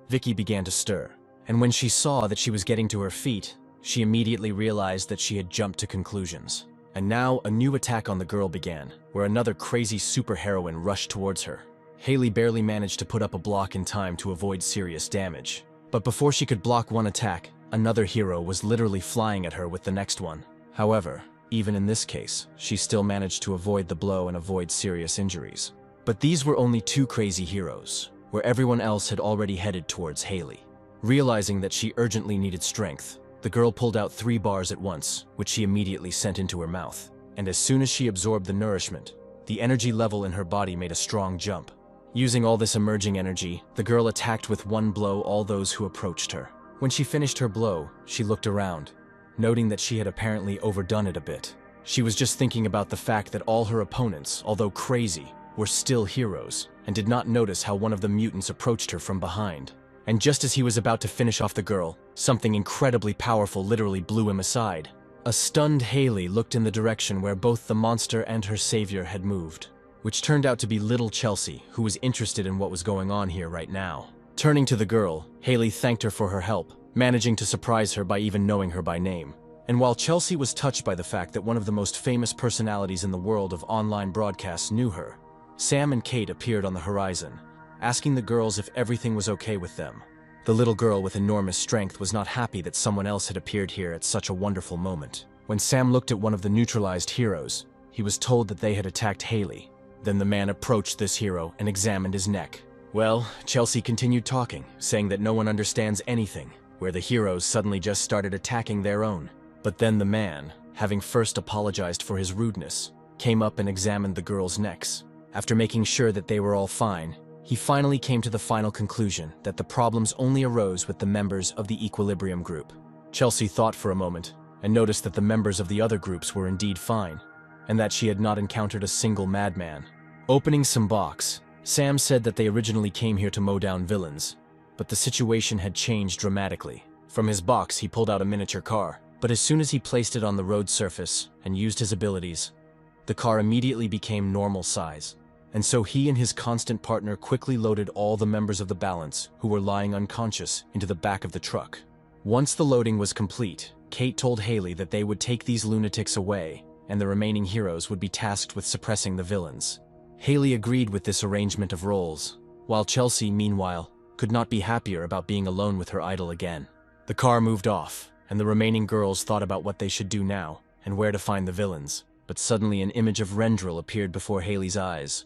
Vicky began to stir. And when she saw that she was getting to her feet, she immediately realized that she had jumped to conclusions. And now a new attack on the girl began, where another crazy superheroine rushed towards her. Haley barely managed to put up a block in time to avoid serious damage. But before she could block one attack, another hero was literally flying at her with the next one. However, even in this case, she still managed to avoid the blow and avoid serious injuries. But these were only 2 crazy heroes, where everyone else had already headed towards Haley. Realizing that she urgently needed strength, the girl pulled out 3 bars at once, which she immediately sent into her mouth. And as soon as she absorbed the nourishment, the energy level in her body made a strong jump. Using all this emerging energy, the girl attacked with one blow all those who approached her. When she finished her blow, she looked around, noting that she had apparently overdone it a bit. She was just thinking about the fact that all her opponents, although crazy, were still heroes, and did not notice how one of the mutants approached her from behind. And just as he was about to finish off the girl, something incredibly powerful literally blew him aside. A stunned Haley looked in the direction where both the monster and her savior had moved, which turned out to be little Chelsea, who was interested in what was going on here right now. Turning to the girl, Haley thanked her for her help, managing to surprise her by even knowing her by name. And while Chelsea was touched by the fact that one of the most famous personalities in the world of online broadcasts knew her, Sam and Kate appeared on the horizon, asking the girls if everything was okay with them. The little girl with enormous strength was not happy that someone else had appeared here at such a wonderful moment. When Sam looked at one of the neutralized heroes, he was told that they had attacked Haley. Then the man approached this hero and examined his neck. Well, Chelsea continued talking, saying that no one understands anything, where the heroes suddenly just started attacking their own. But then the man, having first apologized for his rudeness, came up and examined the girls' necks. After making sure that they were all fine, he finally came to the final conclusion that the problems only arose with the members of the Equilibrium group. Chelsea thought for a moment and noticed that the members of the other groups were indeed fine, and that she had not encountered a single madman. Opening some box, Sam said that they originally came here to mow down villains, but the situation had changed dramatically. From his box, he pulled out a miniature car, but as soon as he placed it on the road surface and used his abilities, the car immediately became normal size. And so he and his constant partner quickly loaded all the members of the balance who were lying unconscious into the back of the truck. Once the loading was complete, Kate told Haley that they would take these lunatics away, and the remaining heroes would be tasked with suppressing the villains. Haley agreed with this arrangement of roles, while Chelsea, meanwhile, could not be happier about being alone with her idol again. The car moved off, and the remaining girls thought about what they should do now and where to find the villains. But suddenly an image of Rendel appeared before Haley's eyes,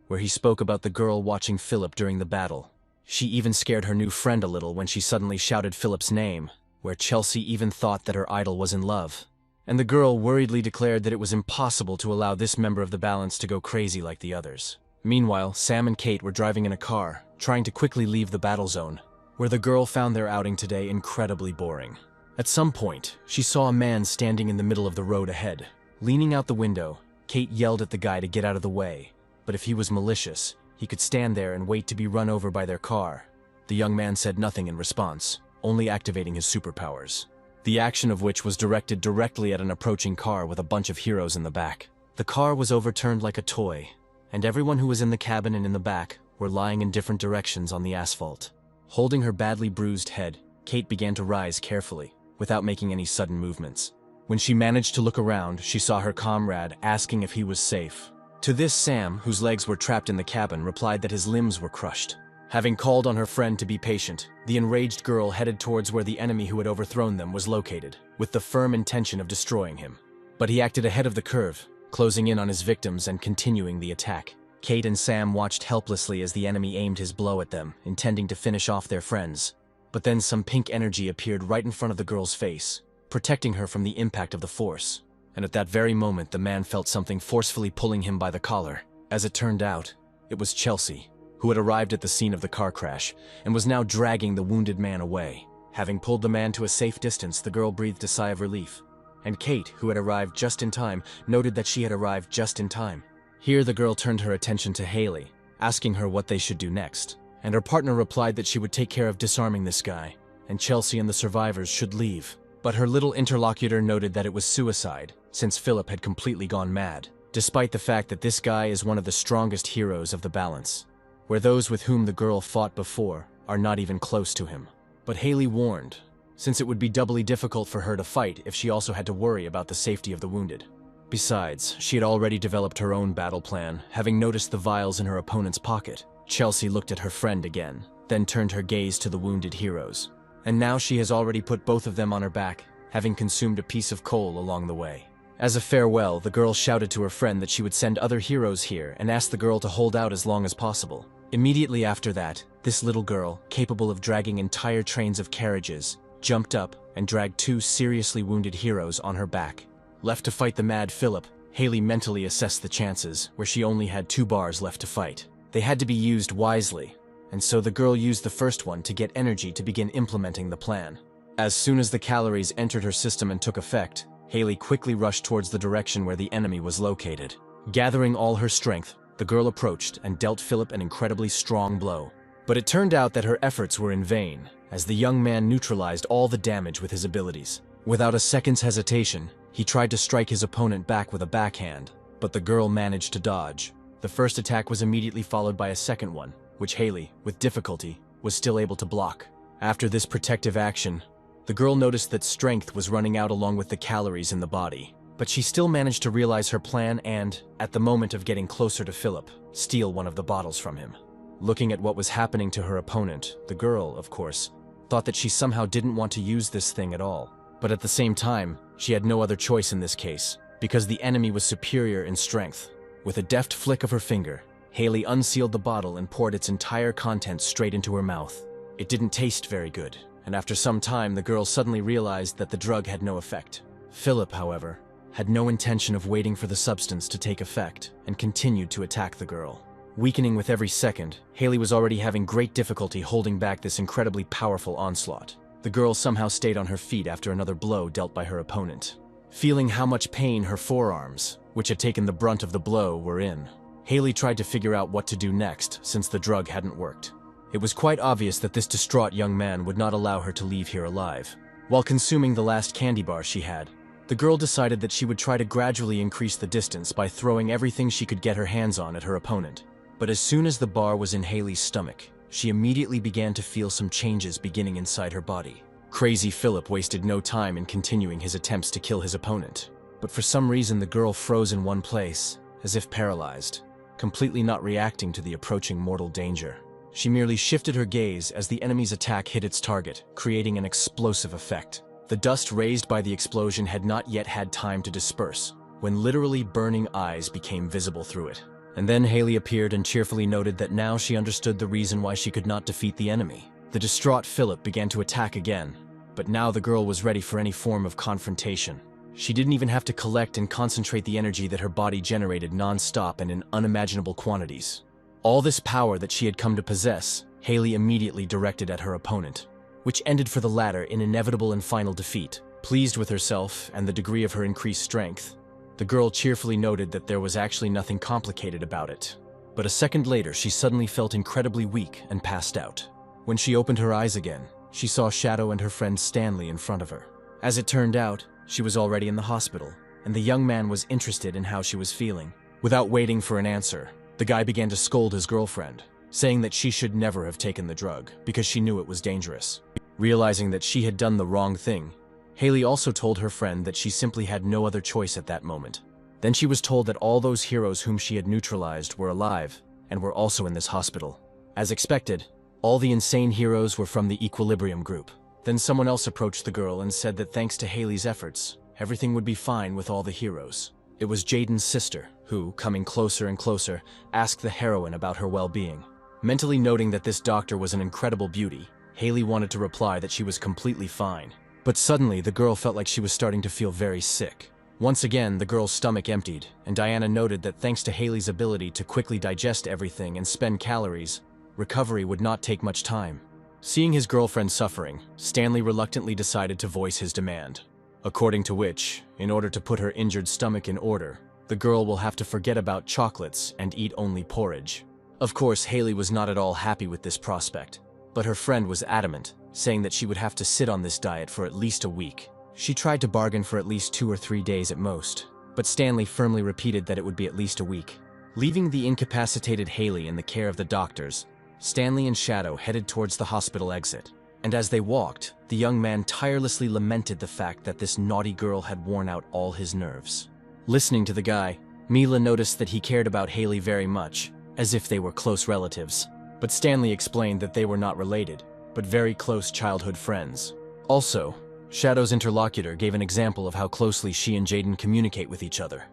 where he spoke about the girl watching Philip during the battle. She even scared her new friend a little when she suddenly shouted Philip's name, where Chelsea even thought that her idol was in love. And the girl worriedly declared that it was impossible to allow this member of the balance to go crazy like the others. Meanwhile, Sam and Kate were driving in a car, trying to quickly leave the battle zone, where the girl found their outing today incredibly boring. At some point, she saw a man standing in the middle of the road ahead. Leaning out the window, Kate yelled at the guy to get out of the way, but if he was malicious, he could stand there and wait to be run over by their car. The young man said nothing in response, only activating his superpowers, the action of which was directed directly at an approaching car with a bunch of heroes in the back. The car was overturned like a toy, and everyone who was in the cabin and in the back were lying in different directions on the asphalt. Holding her badly bruised head, Kate began to rise carefully, without making any sudden movements. When she managed to look around, she saw her comrade asking if he was safe. To this, Sam, whose legs were trapped in the cabin, replied that his limbs were crushed. Having called on her friend to be patient, the enraged girl headed towards where the enemy who had overthrown them was located, with the firm intention of destroying him. But he acted ahead of the curve, closing in on his victims and continuing the attack. Kate and Sam watched helplessly as the enemy aimed his blow at them, intending to finish off their friends. But then some pink energy appeared right in front of the girl's face, protecting her from the impact of the force. And at that very moment, the man felt something forcefully pulling him by the collar. As it turned out, it was Chelsea, who had arrived at the scene of the car crash and was now dragging the wounded man away. Having pulled the man to a safe distance, the girl breathed a sigh of relief. And Kate, who had arrived just in time, noted that she had arrived just in time. Here the girl turned her attention to Haley, asking her what they should do next. And her partner replied that she would take care of disarming this guy, and Chelsea and the survivors should leave. But her little interlocutor noted that it was suicide, since Philip had completely gone mad, despite the fact that this guy is one of the strongest heroes of the balance, where those with whom the girl fought before are not even close to him. But Haley warned, since it would be doubly difficult for her to fight if she also had to worry about the safety of the wounded. Besides, she had already developed her own battle plan, having noticed the vials in her opponent's pocket. Chelsea looked at her friend again, then turned her gaze to the wounded heroes. And now she has already put both of them on her back, having consumed a piece of coal along the way. As a farewell, the girl shouted to her friend that she would send other heroes here and asked the girl to hold out as long as possible. Immediately after that, this little girl, capable of dragging entire trains of carriages, jumped up and dragged two seriously wounded heroes on her back. Left to fight the mad Philip, Haley mentally assessed the chances, where she only had 2 bars left to fight. They had to be used wisely, and so the girl used the first one to get energy to begin implementing the plan. As soon as the calories entered her system and took effect, Haley quickly rushed towards the direction where the enemy was located. Gathering all her strength, the girl approached and dealt Philip an incredibly strong blow. But it turned out that her efforts were in vain, as the young man neutralized all the damage with his abilities. Without a second's hesitation, he tried to strike his opponent back with a backhand, but the girl managed to dodge. The first attack was immediately followed by a second one, which Haley, with difficulty, was still able to block. After this protective action, the girl noticed that strength was running out along with the calories in the body. But she still managed to realize her plan and, at the moment of getting closer to Philip, steal one of the bottles from him. Looking at what was happening to her opponent, the girl, of course, thought that she somehow didn't want to use this thing at all. But at the same time, she had no other choice in this case, because the enemy was superior in strength. With a deft flick of her finger, Haley unsealed the bottle and poured its entire contents straight into her mouth. It didn't taste very good, and after some time the girl suddenly realized that the drug had no effect. Philip, however, had no intention of waiting for the substance to take effect and continued to attack the girl. Weakening with every second, Haley was already having great difficulty holding back this incredibly powerful onslaught. The girl somehow stayed on her feet after another blow dealt by her opponent. Feeling how much pain her forearms, which had taken the brunt of the blow, were in, Haley tried to figure out what to do next since the drug hadn't worked. It was quite obvious that this distraught young man would not allow her to leave here alive. While consuming the last candy bar she had, the girl decided that she would try to gradually increase the distance by throwing everything she could get her hands on at her opponent. But as soon as the bar was in Haley's stomach, she immediately began to feel some changes beginning inside her body. Crazy Philip wasted no time in continuing his attempts to kill his opponent. But for some reason the girl froze in one place, as if paralyzed, completely not reacting to the approaching mortal danger. She merely shifted her gaze as the enemy's attack hit its target, creating an explosive effect. The dust raised by the explosion had not yet had time to disperse, when literally burning eyes became visible through it. And then Haley appeared and cheerfully noted that now she understood the reason why she could not defeat the enemy. The distraught Philip began to attack again, but now the girl was ready for any form of confrontation. She didn't even have to collect and concentrate the energy that her body generated non-stop and in unimaginable quantities. All this power that she had come to possess, Haley immediately directed at her opponent, which ended for the latter in inevitable and final defeat. Pleased with herself and the degree of her increased strength, the girl cheerfully noted that there was actually nothing complicated about it. But a second later, she suddenly felt incredibly weak and passed out. When she opened her eyes again, she saw Shadow and her friend Stanley in front of her. As it turned out, she was already in the hospital, and the young man was interested in how she was feeling. Without waiting for an answer, the guy began to scold his girlfriend, saying that she should never have taken the drug because she knew it was dangerous. Realizing that she had done the wrong thing, Haley also told her friend that she simply had no other choice at that moment. Then she was told that all those heroes whom she had neutralized were alive and were also in this hospital. As expected, all the insane heroes were from the Equilibrium group. Then someone else approached the girl and said that thanks to Haley's efforts, everything would be fine with all the heroes. It was Jaden's sister, who, coming closer and closer, asked the heroine about her well-being. Mentally noting that this doctor was an incredible beauty, Haley wanted to reply that she was completely fine. But suddenly, the girl felt like she was starting to feel very sick. Once again, the girl's stomach emptied, and Diana noted that thanks to Haley's ability to quickly digest everything and spend calories, recovery would not take much time. Seeing his girlfriend suffering, Stanley reluctantly decided to voice his demand. According to which, in order to put her injured stomach in order, the girl will have to forget about chocolates and eat only porridge. Of course, Haley was not at all happy with this prospect, but her friend was adamant, saying that she would have to sit on this diet for at least a week. She tried to bargain for at least 2 or 3 days at most, but Stanley firmly repeated that it would be at least a week. Leaving the incapacitated Haley in the care of the doctors, Stanley and Shadow headed towards the hospital exit. And as they walked, the young man tirelessly lamented the fact that this naughty girl had worn out all his nerves. Listening to the guy, Mila noticed that he cared about Haley very much, as if they were close relatives. But Stanley explained that they were not related, but very close childhood friends. Also, Shadow's interlocutor gave an example of how closely she and Jaden communicate with each other.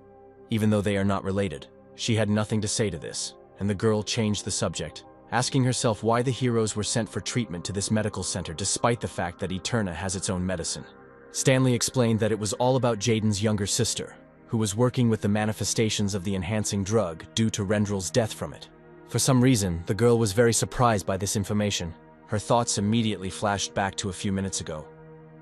Even though they are not related, she had nothing to say to this, and the girl changed the subject, asking herself why the heroes were sent for treatment to this medical center despite the fact that Eterna has its own medicine. Stanley explained that it was all about Jaden's younger sister, who was working with the manifestations of the enhancing drug due to Rendel's death from it. For some reason, the girl was very surprised by this information. Her thoughts immediately flashed back to a few minutes ago,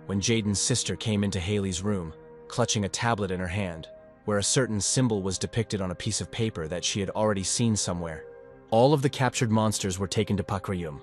when Jaden's sister came into Haley's room, clutching a tablet in her hand, where a certain symbol was depicted on a piece of paper that she had already seen somewhere. All of the captured monsters were taken to Pakrium,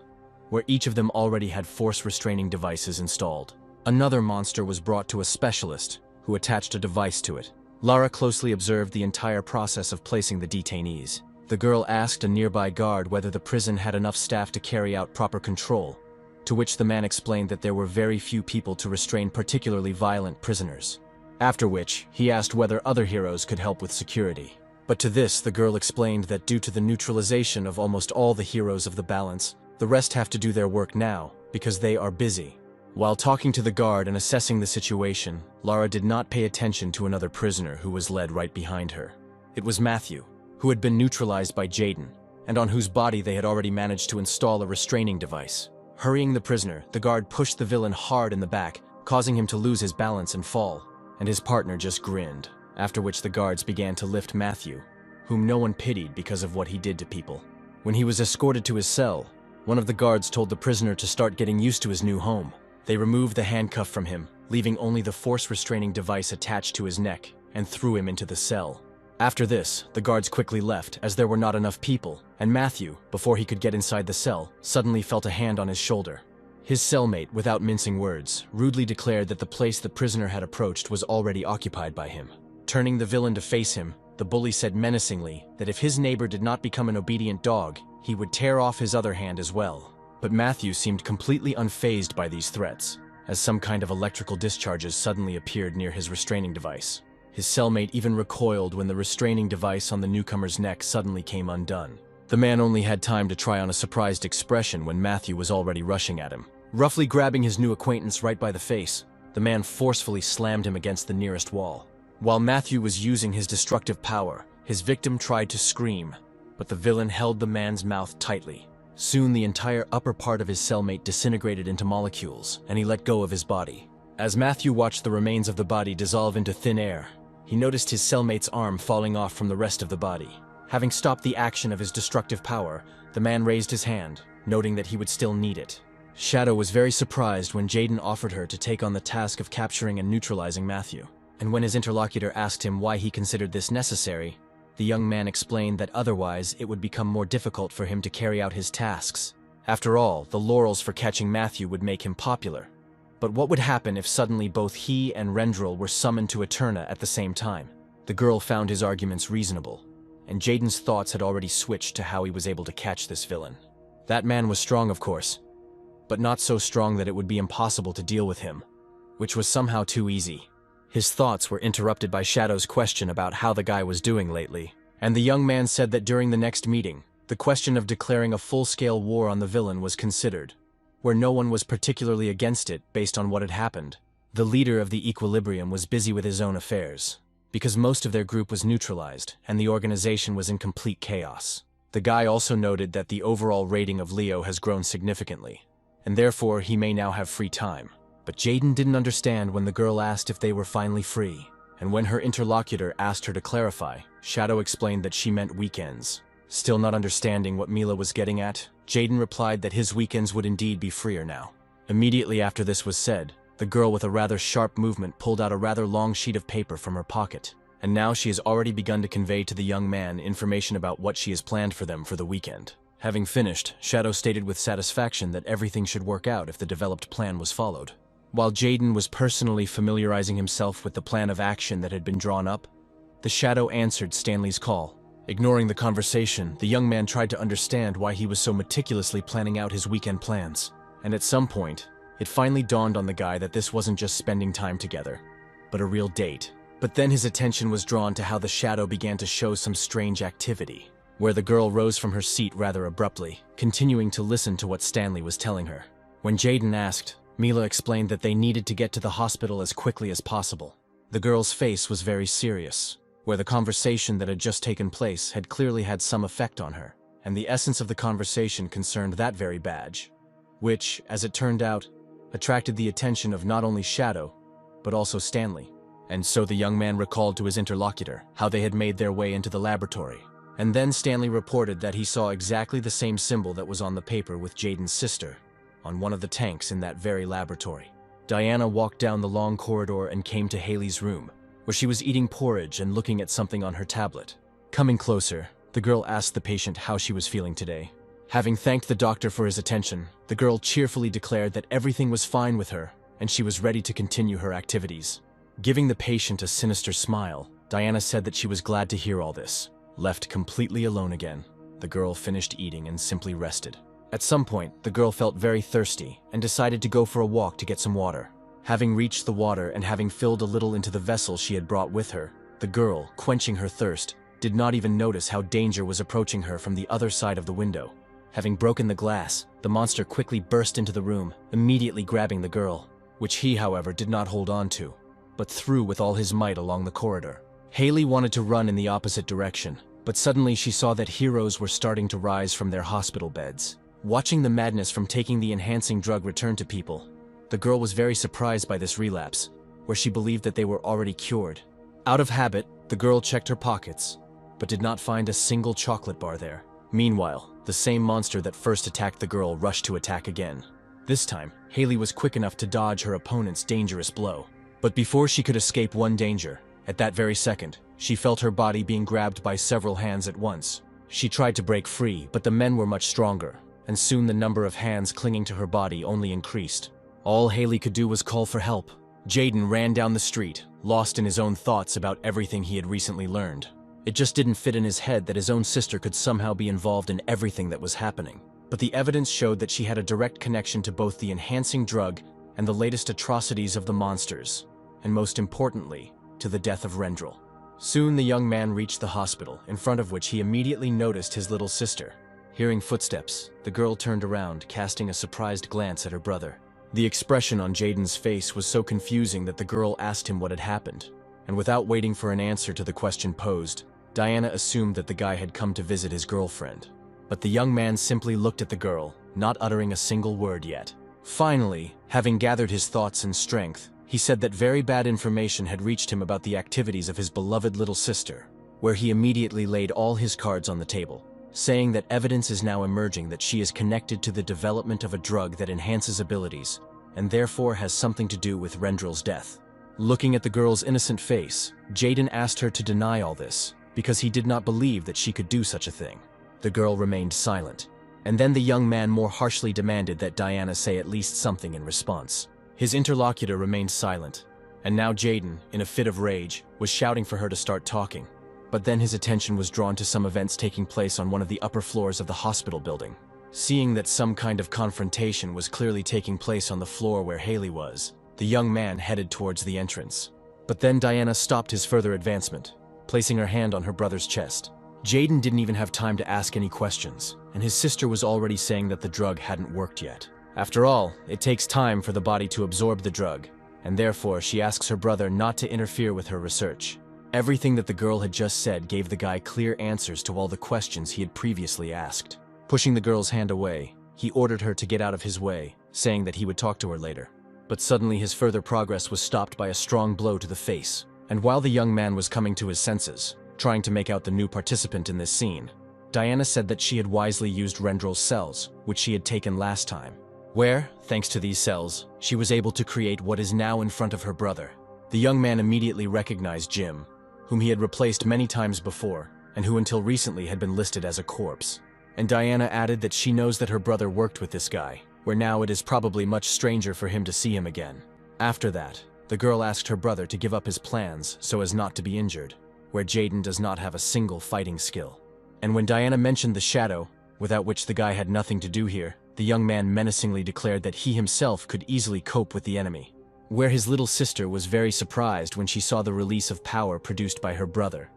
where each of them already had force-restraining devices installed. Another monster was brought to a specialist, who attached a device to it. Lara closely observed the entire process of placing the detainees. The girl asked a nearby guard whether the prison had enough staff to carry out proper control, to which the man explained that there were very few people to restrain particularly violent prisoners. After which, he asked whether other heroes could help with security. But to this, the girl explained that due to the neutralization of almost all the heroes of the balance, the rest have to do their work now, because they are busy. While talking to the guard and assessing the situation, Lara did not pay attention to another prisoner who was led right behind her. It was Matthew, who had been neutralized by Jaden, and on whose body they had already managed to install a restraining device. Hurrying the prisoner, the guard pushed the villain hard in the back, causing him to lose his balance and fall, and his partner just grinned. After which the guards began to lift Matthew, whom no one pitied because of what he did to people. When he was escorted to his cell, one of the guards told the prisoner to start getting used to his new home. They removed the handcuff from him, leaving only the force-restraining device attached to his neck, and threw him into the cell. After this, the guards quickly left, as there were not enough people, and Matthew, before he could get inside the cell, suddenly felt a hand on his shoulder. His cellmate, without mincing words, rudely declared that the place the prisoner had approached was already occupied by him. Turning the villain to face him, the bully said menacingly that if his neighbor did not become an obedient dog, he would tear off his other hand as well. But Matthew seemed completely unfazed by these threats, as some kind of electrical discharges suddenly appeared near his restraining device. His cellmate even recoiled when the restraining device on the newcomer's neck suddenly came undone. The man only had time to try on a surprised expression when Matthew was already rushing at him. Roughly grabbing his new acquaintance right by the face, the man forcefully slammed him against the nearest wall. While Matthew was using his destructive power, his victim tried to scream, but the villain held the man's mouth tightly. Soon the entire upper part of his cellmate disintegrated into molecules, and he let go of his body. As Matthew watched the remains of the body dissolve into thin air, he noticed his cellmate's arm falling off from the rest of the body. Having stopped the action of his destructive power, the man raised his hand, noting that he would still need it. Shadow was very surprised when Jaden offered her to take on the task of capturing and neutralizing Matthew. And when his interlocutor asked him why he considered this necessary, the young man explained that otherwise it would become more difficult for him to carry out his tasks. After all, the laurels for catching Matthew would make him popular. But what would happen if suddenly both he and Rendel were summoned to Eterna at the same time? The girl found his arguments reasonable, and Jaden's thoughts had already switched to how he was able to catch this villain. That man was strong, of course, but not so strong that it would be impossible to deal with him, which was somehow too easy. His thoughts were interrupted by Shadow's question about how the guy was doing lately, and the young man said that during the next meeting, the question of declaring a full-scale war on the villain was considered, where no one was particularly against it based on what had happened. The leader of the Equilibrium was busy with his own affairs, because most of their group was neutralized, and the organization was in complete chaos. The guy also noted that the overall rating of Leo has grown significantly, and therefore he may now have free time. But Jaden didn't understand when the girl asked if they were finally free, and when her interlocutor asked her to clarify, Shadow explained that she meant weekends. Still not understanding what Mila was getting at, Jaden replied that his weekends would indeed be freer now. Immediately after this was said, the girl with a rather sharp movement pulled out a rather long sheet of paper from her pocket, and now she has already begun to convey to the young man information about what she has planned for them for the weekend. Having finished, Shadow stated with satisfaction that everything should work out if the developed plan was followed. While Jaden was personally familiarizing himself with the plan of action that had been drawn up, the Shadow answered Stanley's call. Ignoring the conversation, the young man tried to understand why he was so meticulously planning out his weekend plans. And at some point, it finally dawned on the guy that this wasn't just spending time together, but a real date. But then his attention was drawn to how the Shadow began to show some strange activity, where the girl rose from her seat rather abruptly, continuing to listen to what Stanley was telling her. When Jaden asked, Mila explained that they needed to get to the hospital as quickly as possible. The girl's face was very serious, where the conversation that had just taken place had clearly had some effect on her, and the essence of the conversation concerned that very badge, which, as it turned out, attracted the attention of not only Shadow, but also Stanley. And so the young man recalled to his interlocutor how they had made their way into the laboratory. And then Stanley reported that he saw exactly the same symbol that was on the paper with Jaden's sister, on one of the tanks in that very laboratory. Diana walked down the long corridor and came to Haley's room, where she was eating porridge and looking at something on her tablet. Coming closer, the girl asked the patient how she was feeling today. Having thanked the doctor for his attention, the girl cheerfully declared that everything was fine with her, and she was ready to continue her activities. Giving the patient a sinister smile, Diana said that she was glad to hear all this. Left completely alone again, the girl finished eating and simply rested. At some point, the girl felt very thirsty and decided to go for a walk to get some water. Having reached the water and having filled a little into the vessel she had brought with her, the girl, quenching her thirst, did not even notice how danger was approaching her from the other side of the window. Having broken the glass, the monster quickly burst into the room, immediately grabbing the girl, which he, however, did not hold on to, but threw with all his might along the corridor. Haley wanted to run in the opposite direction, but suddenly she saw that heroes were starting to rise from their hospital beds. Watching the madness from taking the enhancing drug return to people, the girl was very surprised by this relapse, where she believed that they were already cured. Out of habit, the girl checked her pockets, but did not find a single chocolate bar there. Meanwhile, the same monster that first attacked the girl rushed to attack again. This time, Haley was quick enough to dodge her opponent's dangerous blow. But before she could escape one danger, at that very second, she felt her body being grabbed by several hands at once. She tried to break free, but the men were much stronger, and soon the number of hands clinging to her body only increased. All Haley could do was call for help. Jaden ran down the street, lost in his own thoughts about everything he had recently learned. It just didn't fit in his head that his own sister could somehow be involved in everything that was happening. But the evidence showed that she had a direct connection to both the enhancing drug and the latest atrocities of the monsters, and most importantly, to the death of Rendel. Soon the young man reached the hospital, in front of which he immediately noticed his little sister. Hearing footsteps, the girl turned around, casting a surprised glance at her brother. The expression on Jaden's face was so confusing that the girl asked him what had happened, and without waiting for an answer to the question posed, Diana assumed that the guy had come to visit his girlfriend. But the young man simply looked at the girl, not uttering a single word yet. Finally, having gathered his thoughts and strength, he said that very bad information had reached him about the activities of his beloved little sister, where he immediately laid all his cards on the table, saying that evidence is now emerging that she is connected to the development of a drug that enhances abilities, and therefore has something to do with Rendel's death. Looking at the girl's innocent face, Jaden asked her to deny all this, because he did not believe that she could do such a thing. The girl remained silent, and then the young man more harshly demanded that Diana say at least something in response. His interlocutor remained silent, and now Jaden, in a fit of rage, was shouting for her to start talking. But then his attention was drawn to some events taking place on one of the upper floors of the hospital building. Seeing that some kind of confrontation was clearly taking place on the floor where Haley was, the young man headed towards the entrance. But then Diana stopped his further advancement, placing her hand on her brother's chest. Jaden didn't even have time to ask any questions, and his sister was already saying that the drug hadn't worked yet. After all, it takes time for the body to absorb the drug, and therefore she asks her brother not to interfere with her research. Everything that the girl had just said gave the guy clear answers to all the questions he had previously asked. Pushing the girl's hand away, he ordered her to get out of his way, saying that he would talk to her later. But suddenly his further progress was stopped by a strong blow to the face, and while the young man was coming to his senses, trying to make out the new participant in this scene, Diana said that she had wisely used Rendel's cells, which she had taken last time, where, thanks to these cells, she was able to create what is now in front of her brother. The young man immediately recognized Jim, whom he had replaced many times before, and who until recently had been listed as a corpse. And Diana added that she knows that her brother worked with this guy, where now it is probably much stranger for him to see him again. After that, the girl asked her brother to give up his plans so as not to be injured, where Jaden does not have a single fighting skill. And when Diana mentioned the shadow, without which the guy had nothing to do here, the young man menacingly declared that he himself could easily cope with the enemy, where his little sister was very surprised when she saw the release of power produced by her brother,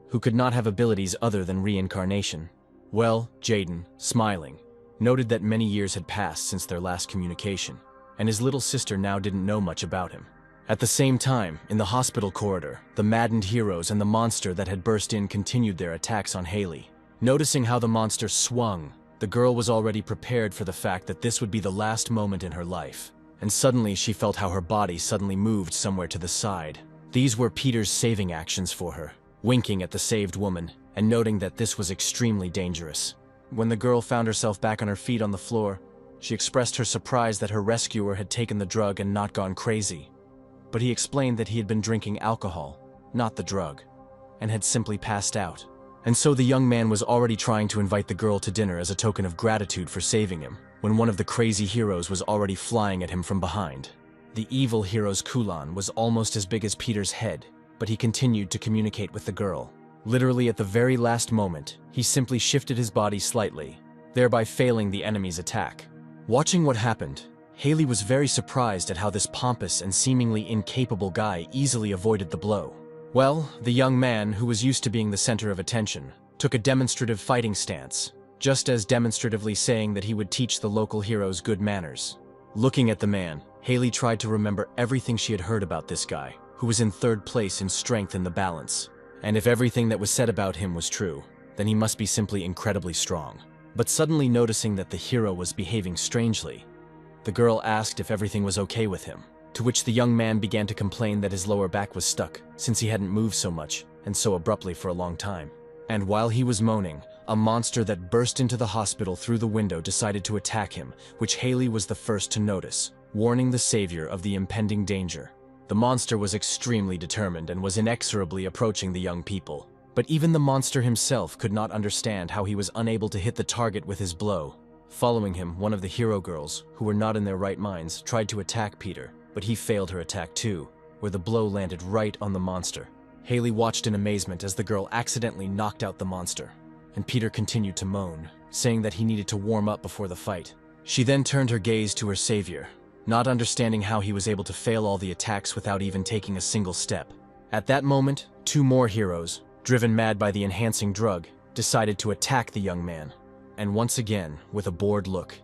who could not have abilities other than reincarnation. Well, Jaden, smiling, noted that many years had passed since their last communication, and his little sister now didn't know much about him. At the same time, in the hospital corridor, the maddened heroes and the monster that had burst in continued their attacks on Haley. Noticing how the monster swung, the girl was already prepared for the fact that this would be the last moment in her life, and suddenly she felt how her body suddenly moved somewhere to the side. These were Peter's saving actions for her, winking at the saved woman and noting that this was extremely dangerous. When the girl found herself back on her feet on the floor, she expressed her surprise that her rescuer had taken the drug and not gone crazy. But he explained that he had been drinking alcohol, not the drug, and had simply passed out. And so the young man was already trying to invite the girl to dinner as a token of gratitude for saving him, when one of the crazy heroes was already flying at him from behind. The evil hero's Kulan was almost as big as Peter's head, but he continued to communicate with the girl. Literally at the very last moment, he simply shifted his body slightly, thereby failing the enemy's attack. Watching what happened, Haley was very surprised at how this pompous and seemingly incapable guy easily avoided the blow. Well, the young man, who was used to being the center of attention, took a demonstrative fighting stance, just as demonstratively saying that he would teach the local heroes good manners. Looking at the man, Haley tried to remember everything she had heard about this guy, who was in third place in strength in the balance. And if everything that was said about him was true, then he must be simply incredibly strong. But suddenly noticing that the hero was behaving strangely, the girl asked if everything was okay with him, to which the young man began to complain that his lower back was stuck, since he hadn't moved so much, and so abruptly for a long time. And while he was moaning, a monster that burst into the hospital through the window decided to attack him, which Haley was the first to notice, warning the savior of the impending danger. The monster was extremely determined and was inexorably approaching the young people. But even the monster himself could not understand how he was unable to hit the target with his blow. Following him, one of the hero girls, who were not in their right minds, tried to attack Peter, but he failed her attack too, where the blow landed right on the monster. Haley watched in amazement as the girl accidentally knocked out the monster, and Peter continued to moan, saying that he needed to warm up before the fight. She then turned her gaze to her savior, not understanding how he was able to fail all the attacks without even taking a single step. At that moment, two more heroes, driven mad by the enhancing drug, decided to attack the young man. And once again, with a bored look,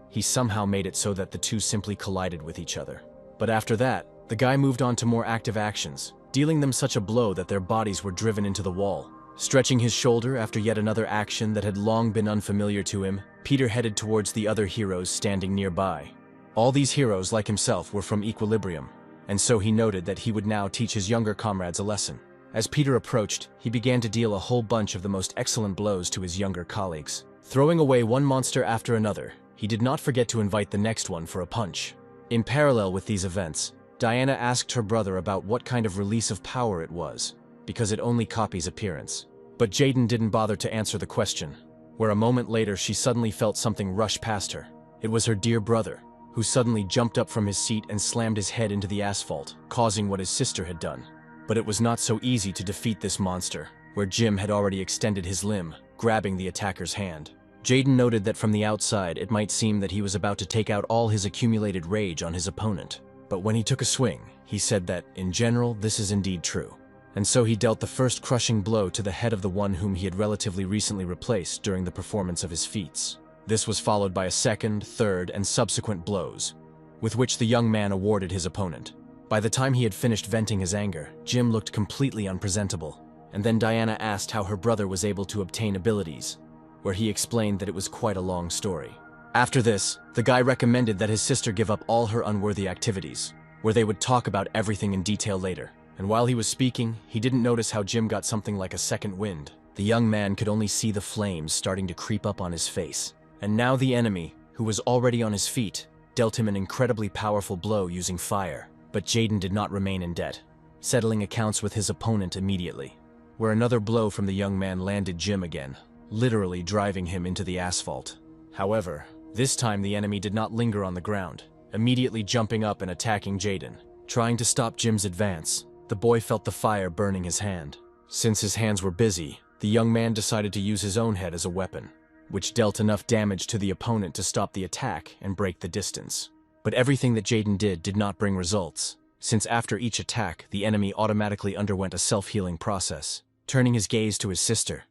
he somehow made it so that the two simply collided with each other. But after that, the guy moved on to more active actions, dealing them such a blow that their bodies were driven into the wall. Stretching his shoulder after yet another action that had long been unfamiliar to him, Peter headed towards the other heroes standing nearby. All these heroes, like himself, were from Equilibrium, and so he noted that he would now teach his younger comrades a lesson. As Peter approached, he began to deal a whole bunch of the most excellent blows to his younger colleagues. Throwing away one monster after another, he did not forget to invite the next one for a punch. In parallel with these events, Diana asked her brother about what kind of release of power it was, because it only copies appearance. But Jaden didn't bother to answer the question, where a moment later she suddenly felt something rush past her. It was her dear brother, who suddenly jumped up from his seat and slammed his head into the asphalt, causing what his sister had done. But it was not so easy to defeat this monster, where Jim had already extended his limb, grabbing the attacker's hand. Jaden noted that from the outside it might seem that he was about to take out all his accumulated rage on his opponent. But when he took a swing, he said that, in general, this is indeed true. And so he dealt the first crushing blow to the head of the one whom he had relatively recently replaced during the performance of his feats. This was followed by a second, third, and subsequent blows, with which the young man awarded his opponent. By the time he had finished venting his anger, Jim looked completely unpresentable, and then Diana asked how her brother was able to obtain abilities, where he explained that it was quite a long story. After this, the guy recommended that his sister give up all her unworthy activities, where they would talk about everything in detail later. And while he was speaking, he didn't notice how Jim got something like a second wind. The young man could only see the flames starting to creep up on his face. And now the enemy, who was already on his feet, dealt him an incredibly powerful blow using fire. But Jaden did not remain in debt, settling accounts with his opponent immediately, where another blow from the young man landed Jim again, literally driving him into the asphalt. However, this time the enemy did not linger on the ground, immediately jumping up and attacking Jaden. Trying to stop Jim's advance, the boy felt the fire burning his hand. Since his hands were busy, the young man decided to use his own head as a weapon, which dealt enough damage to the opponent to stop the attack and break the distance. But everything that Jaden did not bring results, since after each attack, the enemy automatically underwent a self-healing process. Turning his gaze to his sister,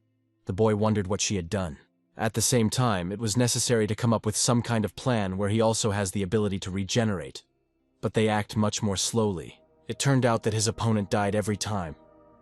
the boy wondered what she had done. At the same time, it was necessary to come up with some kind of plan where he also has the ability to regenerate. But they act much more slowly. It turned out that his opponent died every time,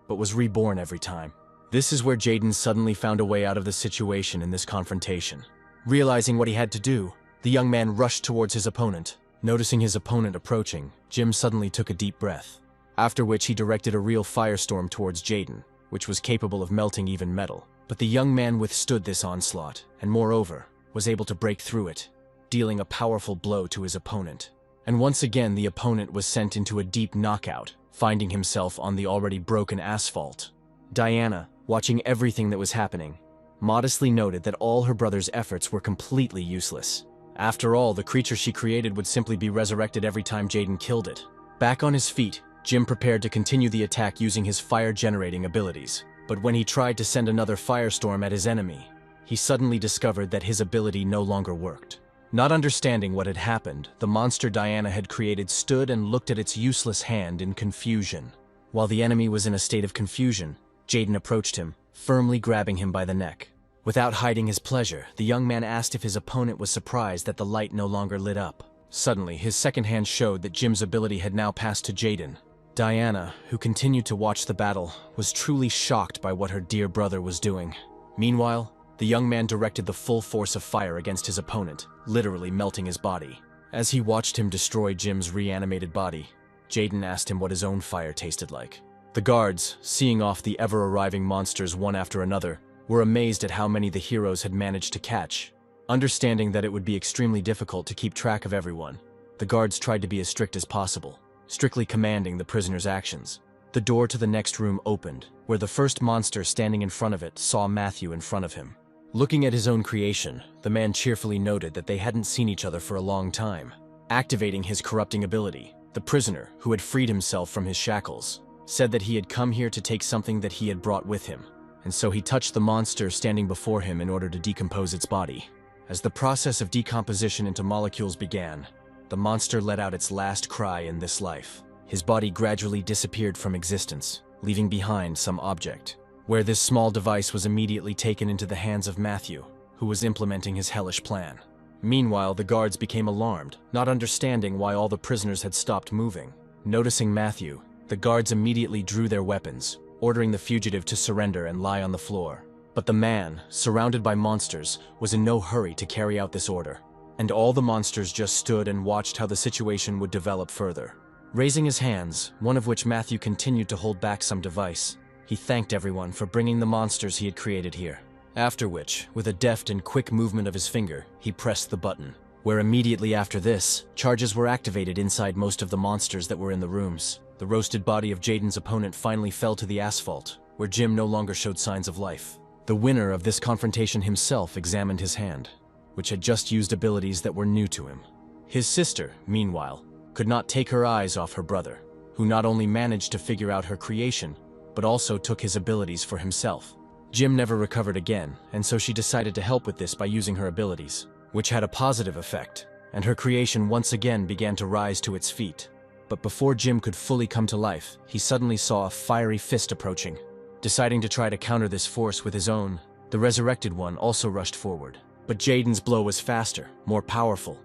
but was reborn every time. This is where Jaden suddenly found a way out of the situation in this confrontation. Realizing what he had to do, the young man rushed towards his opponent. Noticing his opponent approaching, Jim suddenly took a deep breath, after which he directed a real firestorm towards Jaden, which was capable of melting even metal. But the young man withstood this onslaught, and moreover, was able to break through it, dealing a powerful blow to his opponent. And once again the opponent was sent into a deep knockout, finding himself on the already broken asphalt. Diana, watching everything that was happening, modestly noted that all her brother's efforts were completely useless. After all, the creature she created would simply be resurrected every time Jaden killed it. Back on his feet, Jim prepared to continue the attack using his fire-generating abilities. But when he tried to send another firestorm at his enemy, he suddenly discovered that his ability no longer worked. Not understanding what had happened, the monster Diana had created stood and looked at its useless hand in confusion. While the enemy was in a state of confusion, Jaden approached him, firmly grabbing him by the neck. Without hiding his pleasure, the young man asked if his opponent was surprised that the light no longer lit up. Suddenly, his second hand showed that Jim's ability had now passed to Jaden. Diana, who continued to watch the battle, was truly shocked by what her dear brother was doing. Meanwhile, the young man directed the full force of fire against his opponent, literally melting his body. As he watched him destroy Jim's reanimated body, Jaden asked him what his own fire tasted like. The guards, seeing off the ever-arriving monsters one after another, were amazed at how many the heroes had managed to catch. Understanding that it would be extremely difficult to keep track of everyone, the guards tried to be as strict as possible. strictly commanding the prisoner's actions. The door to the next room opened, where the first monster standing in front of it saw Matthew in front of him. Looking at his own creation, the man cheerfully noted that they hadn't seen each other for a long time. Activating his corrupting ability, the prisoner, who had freed himself from his shackles, said that he had come here to take something that he had brought with him, and so he touched the monster standing before him in order to decompose its body. As the process of decomposition into molecules began, the monster let out its last cry in this life. His body gradually disappeared from existence, leaving behind some object, where this small device was immediately taken into the hands of Matthew, who was implementing his hellish plan. Meanwhile, the guards became alarmed, not understanding why all the prisoners had stopped moving. Noticing Matthew, the guards immediately drew their weapons, ordering the fugitive to surrender and lie on the floor. But the man, surrounded by monsters, was in no hurry to carry out this order, and all the monsters just stood and watched how the situation would develop further. Raising his hands, one of which Matthew continued to hold back some device, he thanked everyone for bringing the monsters he had created here. After which, with a deft and quick movement of his finger, he pressed the button, where immediately after this, charges were activated inside most of the monsters that were in the rooms. The roasted body of Jaden's opponent finally fell to the asphalt, where Jim no longer showed signs of life. The winner of this confrontation himself examined his hand, which had just used abilities that were new to him. His sister, meanwhile, could not take her eyes off her brother, who not only managed to figure out her creation, but also took his abilities for himself. Jim never recovered again, and so she decided to help with this by using her abilities, which had a positive effect, and her creation once again began to rise to its feet. But before Jim could fully come to life, he suddenly saw a fiery fist approaching. Deciding to try to counter this force with his own, the resurrected one also rushed forward. But Jaden's blow was faster, more powerful,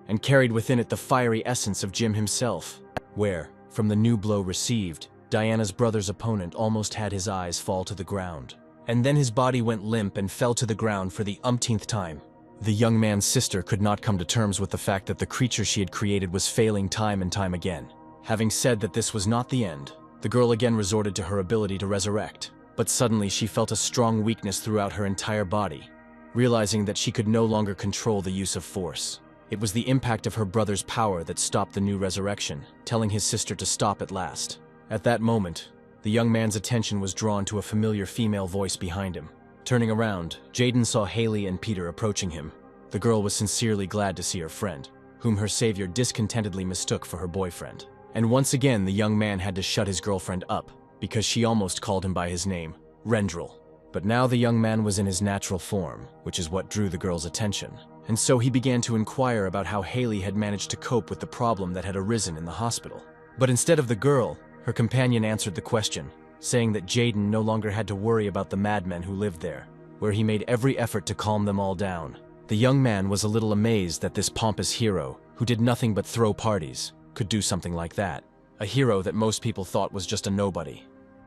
and carried within it the fiery essence of Jim himself, where, from the new blow received, Diana's brother's opponent almost had his eyes fall to the ground. And then his body went limp and fell to the ground for the umpteenth time. The young man's sister could not come to terms with the fact that the creature she had created was failing time and time again. Having said that this was not the end, the girl again resorted to her ability to resurrect, but suddenly she felt a strong weakness throughout her entire body, realizing that she could no longer control the use of force. It was the impact of her brother's power that stopped the new resurrection, telling his sister to stop at last. At that moment, the young man's attention was drawn to a familiar female voice behind him. Turning around, Jaden saw Haley and Peter approaching him. The girl was sincerely glad to see her friend, whom her savior discontentedly mistook for her boyfriend. And once again, the young man had to shut his girlfriend up, because she almost called him by his name, Rendel. But now the young man was in his natural form, which is what drew the girl's attention. And so he began to inquire about how Haley had managed to cope with the problem that had arisen in the hospital. But instead of the girl, her companion answered the question, saying that Jaden no longer had to worry about the madmen who lived there, where he made every effort to calm them all down. The young man was a little amazed that this pompous hero, who did nothing but throw parties, could do something like that. A hero that most people thought was just a nobody,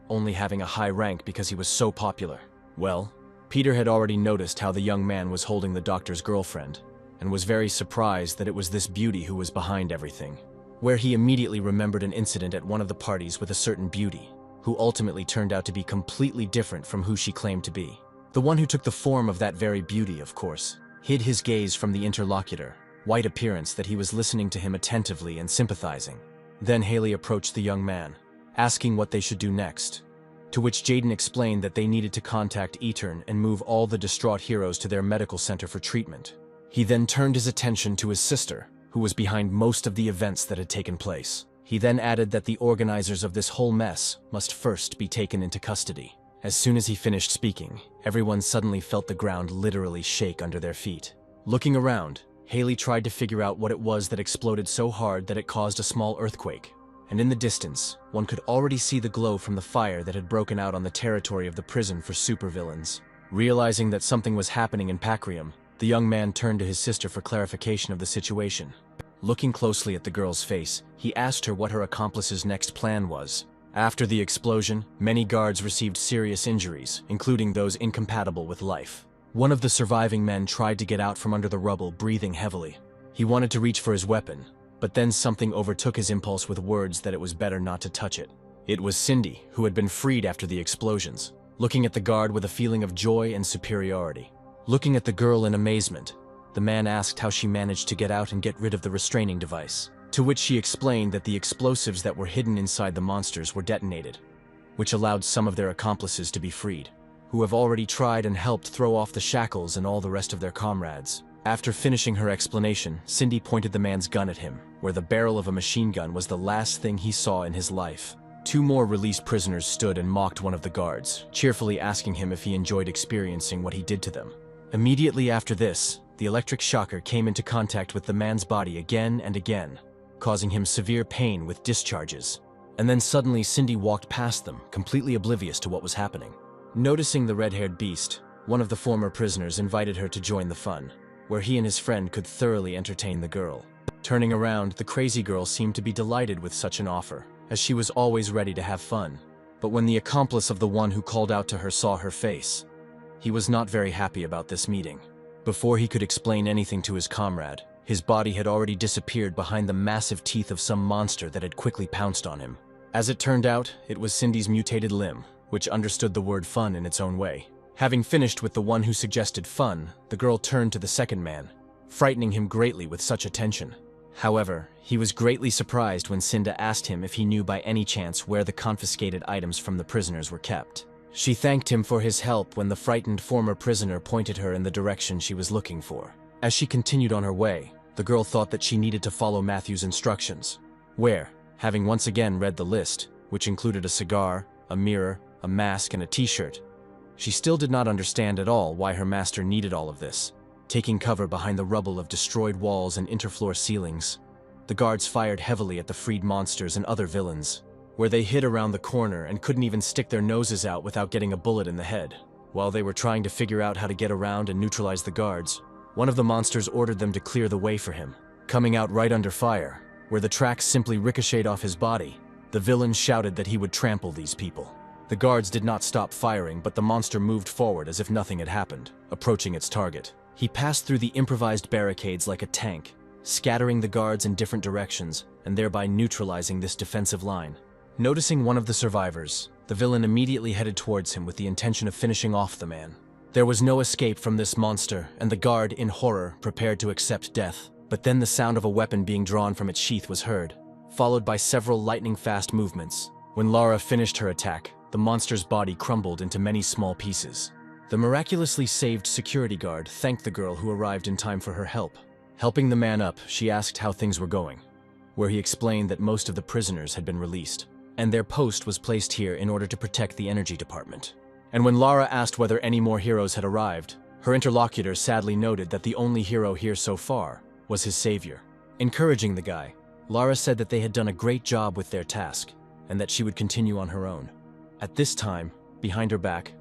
only having a high rank because he was so popular. Well, Peter had already noticed how the young man was holding the doctor's girlfriend, and was very surprised that it was this beauty who was behind everything, where he immediately remembered an incident at one of the parties with a certain beauty, who ultimately turned out to be completely different from who she claimed to be. The one who took the form of that very beauty, of course, hid his gaze from the interlocutor, white appearance that he was listening to him attentively and sympathizing. Then Haley approached the young man, asking what they should do next, to which Jaden explained that they needed to contact Etern and move all the distraught heroes to their medical center for treatment. He then turned his attention to his sister, who was behind most of the events that had taken place. He then added that the organizers of this whole mess must first be taken into custody. As soon as he finished speaking, everyone suddenly felt the ground literally shake under their feet. Looking around, Haley tried to figure out what it was that exploded so hard that it caused a small earthquake. And in the distance, one could already see the glow from the fire that had broken out on the territory of the prison for supervillains. Realizing that something was happening in Pacrium, the young man turned to his sister for clarification of the situation. Looking closely at the girl's face, he asked her what her accomplice's next plan was. After the explosion, many guards received serious injuries, including those incompatible with life. One of the surviving men tried to get out from under the rubble, breathing heavily. He wanted to reach for his weapon, but then something overtook his impulse with words that it was better not to touch it. It was Cindy, who had been freed after the explosions, looking at the guard with a feeling of joy and superiority. Looking at the girl in amazement, the man asked how she managed to get out and get rid of the restraining device. to which she explained that the explosives that were hidden inside the monsters were detonated, which allowed some of their accomplices to be freed, who have already tried and helped throw off the shackles and all the rest of their comrades. After finishing her explanation, Cindy pointed the man's gun at him, where the barrel of a machine gun was the last thing he saw in his life. 2 more released prisoners stood and mocked one of the guards, cheerfully asking him if he enjoyed experiencing what he did to them. Immediately after this, the electric shocker came into contact with the man's body again and again, causing him severe pain with discharges. And then suddenly Cindy walked past them, completely oblivious to what was happening. Noticing the red-haired beast, one of the former prisoners invited her to join the fun, where he and his friend could thoroughly entertain the girl. Turning around, the crazy girl seemed to be delighted with such an offer, as she was always ready to have fun. But when the accomplice of the one who called out to her saw her face, he was not very happy about this meeting. Before he could explain anything to his comrade, his body had already disappeared behind the massive teeth of some monster that had quickly pounced on him. As it turned out, it was Cindy's mutated limb, which understood the word fun in its own way. Having finished with the one who suggested fun, the girl turned to the second man, frightening him greatly with such attention. However, he was greatly surprised when Cinda asked him if he knew by any chance where the confiscated items from the prisoners were kept. She thanked him for his help when the frightened former prisoner pointed her in the direction she was looking for. As she continued on her way, the girl thought that she needed to follow Matthew's instructions, where, having once again read the list, which included a cigar, a mirror, a mask, and a t-shirt, she still did not understand at all why her master needed all of this. Taking cover behind the rubble of destroyed walls and interfloor ceilings, the guards fired heavily at the freed monsters and other villains, where they hid around the corner and couldn't even stick their noses out without getting a bullet in the head. While they were trying to figure out how to get around and neutralize the guards, one of the monsters ordered them to clear the way for him. Coming out right under fire, where the tracks simply ricocheted off his body, the villain shouted that he would trample these people. The guards did not stop firing, but the monster moved forward as if nothing had happened, approaching its target. He passed through the improvised barricades like a tank, scattering the guards in different directions and thereby neutralizing this defensive line. Noticing one of the survivors, the villain immediately headed towards him with the intention of finishing off the man. There was no escape from this monster, and the guard, in horror, prepared to accept death. But then the sound of a weapon being drawn from its sheath was heard, followed by several lightning-fast movements. When Lara finished her attack, the monster's body crumbled into many small pieces. The miraculously saved security guard thanked the girl who arrived in time for her help. Helping the man up, she asked how things were going, where he explained that most of the prisoners had been released, and their post was placed here in order to protect the energy department. And when Lara asked whether any more heroes had arrived, her interlocutor sadly noted that the only hero here so far was his savior. Encouraging the guy, Lara said that they had done a great job with their task, and that she would continue on her own. At this time, behind her back,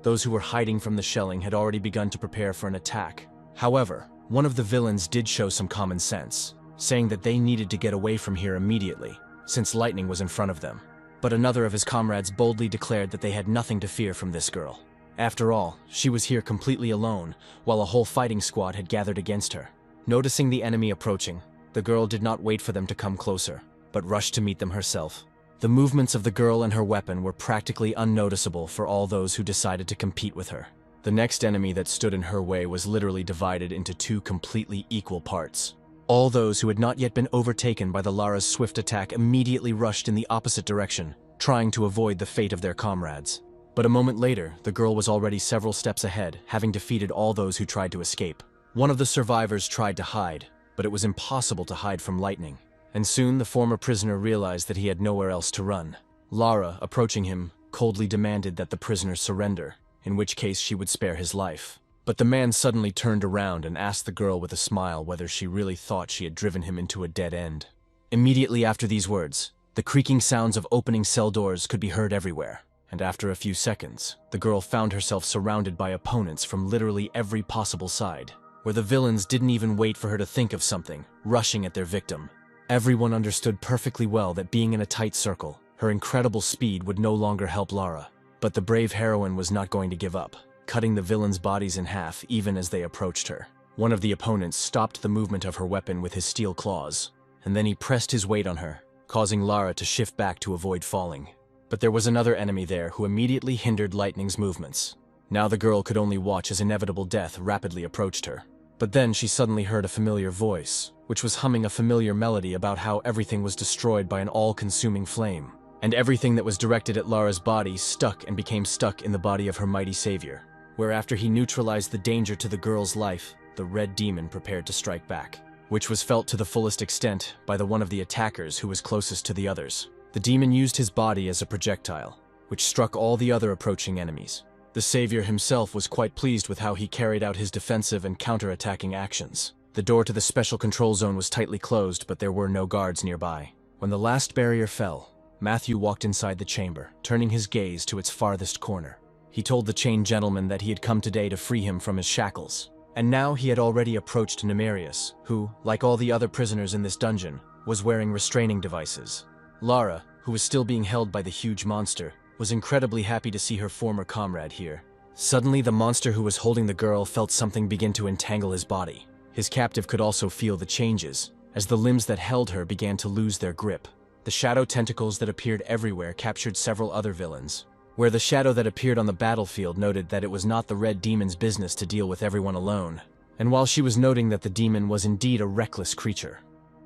those who were hiding from the shelling had already begun to prepare for an attack. However, one of the villains did show some common sense, saying that they needed to get away from here immediately, since lightning was in front of them. But another of his comrades boldly declared that they had nothing to fear from this girl. After all, she was here completely alone, while a whole fighting squad had gathered against her. Noticing the enemy approaching, the girl did not wait for them to come closer, but rushed to meet them herself. The movements of the girl and her weapon were practically unnoticeable for all those who decided to compete with her. The next enemy that stood in her way was literally divided into 2 completely equal parts. All those who had not yet been overtaken by the Lara's swift attack immediately rushed in the opposite direction, trying to avoid the fate of their comrades. But a moment later, the girl was already several steps ahead, having defeated all those who tried to escape. One of the survivors tried to hide, but it was impossible to hide from lightning. And soon the former prisoner realized that he had nowhere else to run. Lara, approaching him, coldly demanded that the prisoner surrender, in which case she would spare his life. But the man suddenly turned around and asked the girl with a smile whether she really thought she had driven him into a dead end. Immediately after these words, the creaking sounds of opening cell doors could be heard everywhere, and after a few seconds, the girl found herself surrounded by opponents from literally every possible side, where the villains didn't even wait for her to think of something, rushing at their victim. Everyone understood perfectly well that being in a tight circle, her incredible speed would no longer help Lara. But the brave heroine was not going to give up, cutting the villains' bodies in half even as they approached her. One of the opponents stopped the movement of her weapon with his steel claws, and then he pressed his weight on her, causing Lara to shift back to avoid falling. But there was another enemy there who immediately hindered Lightning's movements. Now the girl could only watch as inevitable death rapidly approached her. But then she suddenly heard a familiar voice, which was humming a familiar melody about how everything was destroyed by an all-consuming flame, and everything that was directed at Lara's body stuck and became stuck in the body of her mighty savior, where after he neutralized the danger to the girl's life, the red demon prepared to strike back, which was felt to the fullest extent by the one of the attackers who was closest to the others. The demon used his body as a projectile, which struck all the other approaching enemies. The savior himself was quite pleased with how he carried out his defensive and counter-attacking actions. The door to the special control zone was tightly closed, but there were no guards nearby. When the last barrier fell, Matthew walked inside the chamber, turning his gaze to its farthest corner. He told the chained gentleman that he had come today to free him from his shackles. And now he had already approached Nemerius, who, like all the other prisoners in this dungeon, was wearing restraining devices. Lara, who was still being held by the huge monster, was incredibly happy to see her former comrade here. Suddenly, the monster who was holding the girl felt something begin to entangle his body. His captive could also feel the changes, as the limbs that held her began to lose their grip. The shadow tentacles that appeared everywhere captured several other villains, where the shadow that appeared on the battlefield noted that it was not the red demon's business to deal with everyone alone. And while she was noting that the demon was indeed a reckless creature,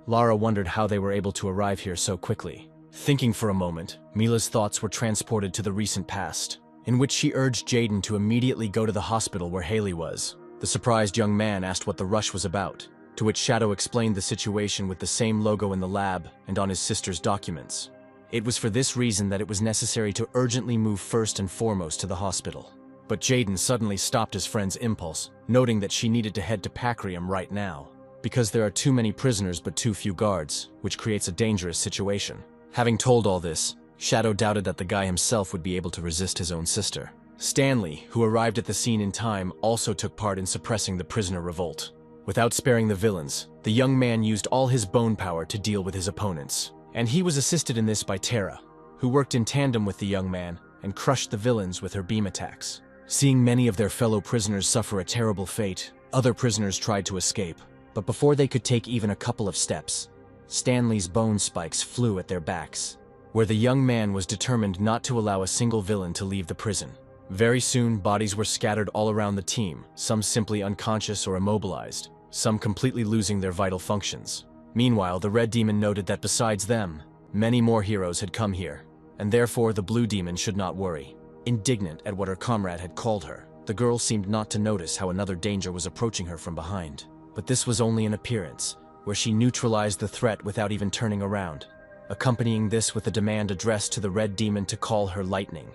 Lara wondered how they were able to arrive here so quickly. Thinking for a moment, Mila's thoughts were transported to the recent past, in which she urged Jaden to immediately go to the hospital where Haley was. The surprised young man asked what the rush was about, to which Shadow explained the situation with the same logo in the lab and on his sister's documents. It was for this reason that it was necessary to urgently move first and foremost to the hospital. But Jaden suddenly stopped his friend's impulse, noting that she needed to head to Pacrium right now, because there are too many prisoners but too few guards, which creates a dangerous situation. Having told all this, Shadow doubted that the guy himself would be able to resist his own sister. Stanley, who arrived at the scene in time, also took part in suppressing the prisoner revolt. Without sparing the villains, the young man used all his bone power to deal with his opponents. And he was assisted in this by Tara, who worked in tandem with the young man and crushed the villains with her beam attacks. Seeing many of their fellow prisoners suffer a terrible fate, other prisoners tried to escape. But before they could take even a couple of steps, Stanley's bone spikes flew at their backs, where the young man was determined not to allow a single villain to leave the prison. Very soon, bodies were scattered all around the team, some simply unconscious or immobilized, some completely losing their vital functions. Meanwhile, the red demon noted that besides them, many more heroes had come here, and therefore the blue demon should not worry. Indignant at what her comrade had called her, the girl seemed not to notice how another danger was approaching her from behind. But this was only an appearance, where she neutralized the threat without even turning around, accompanying this with a demand addressed to the red demon to call her Lightning.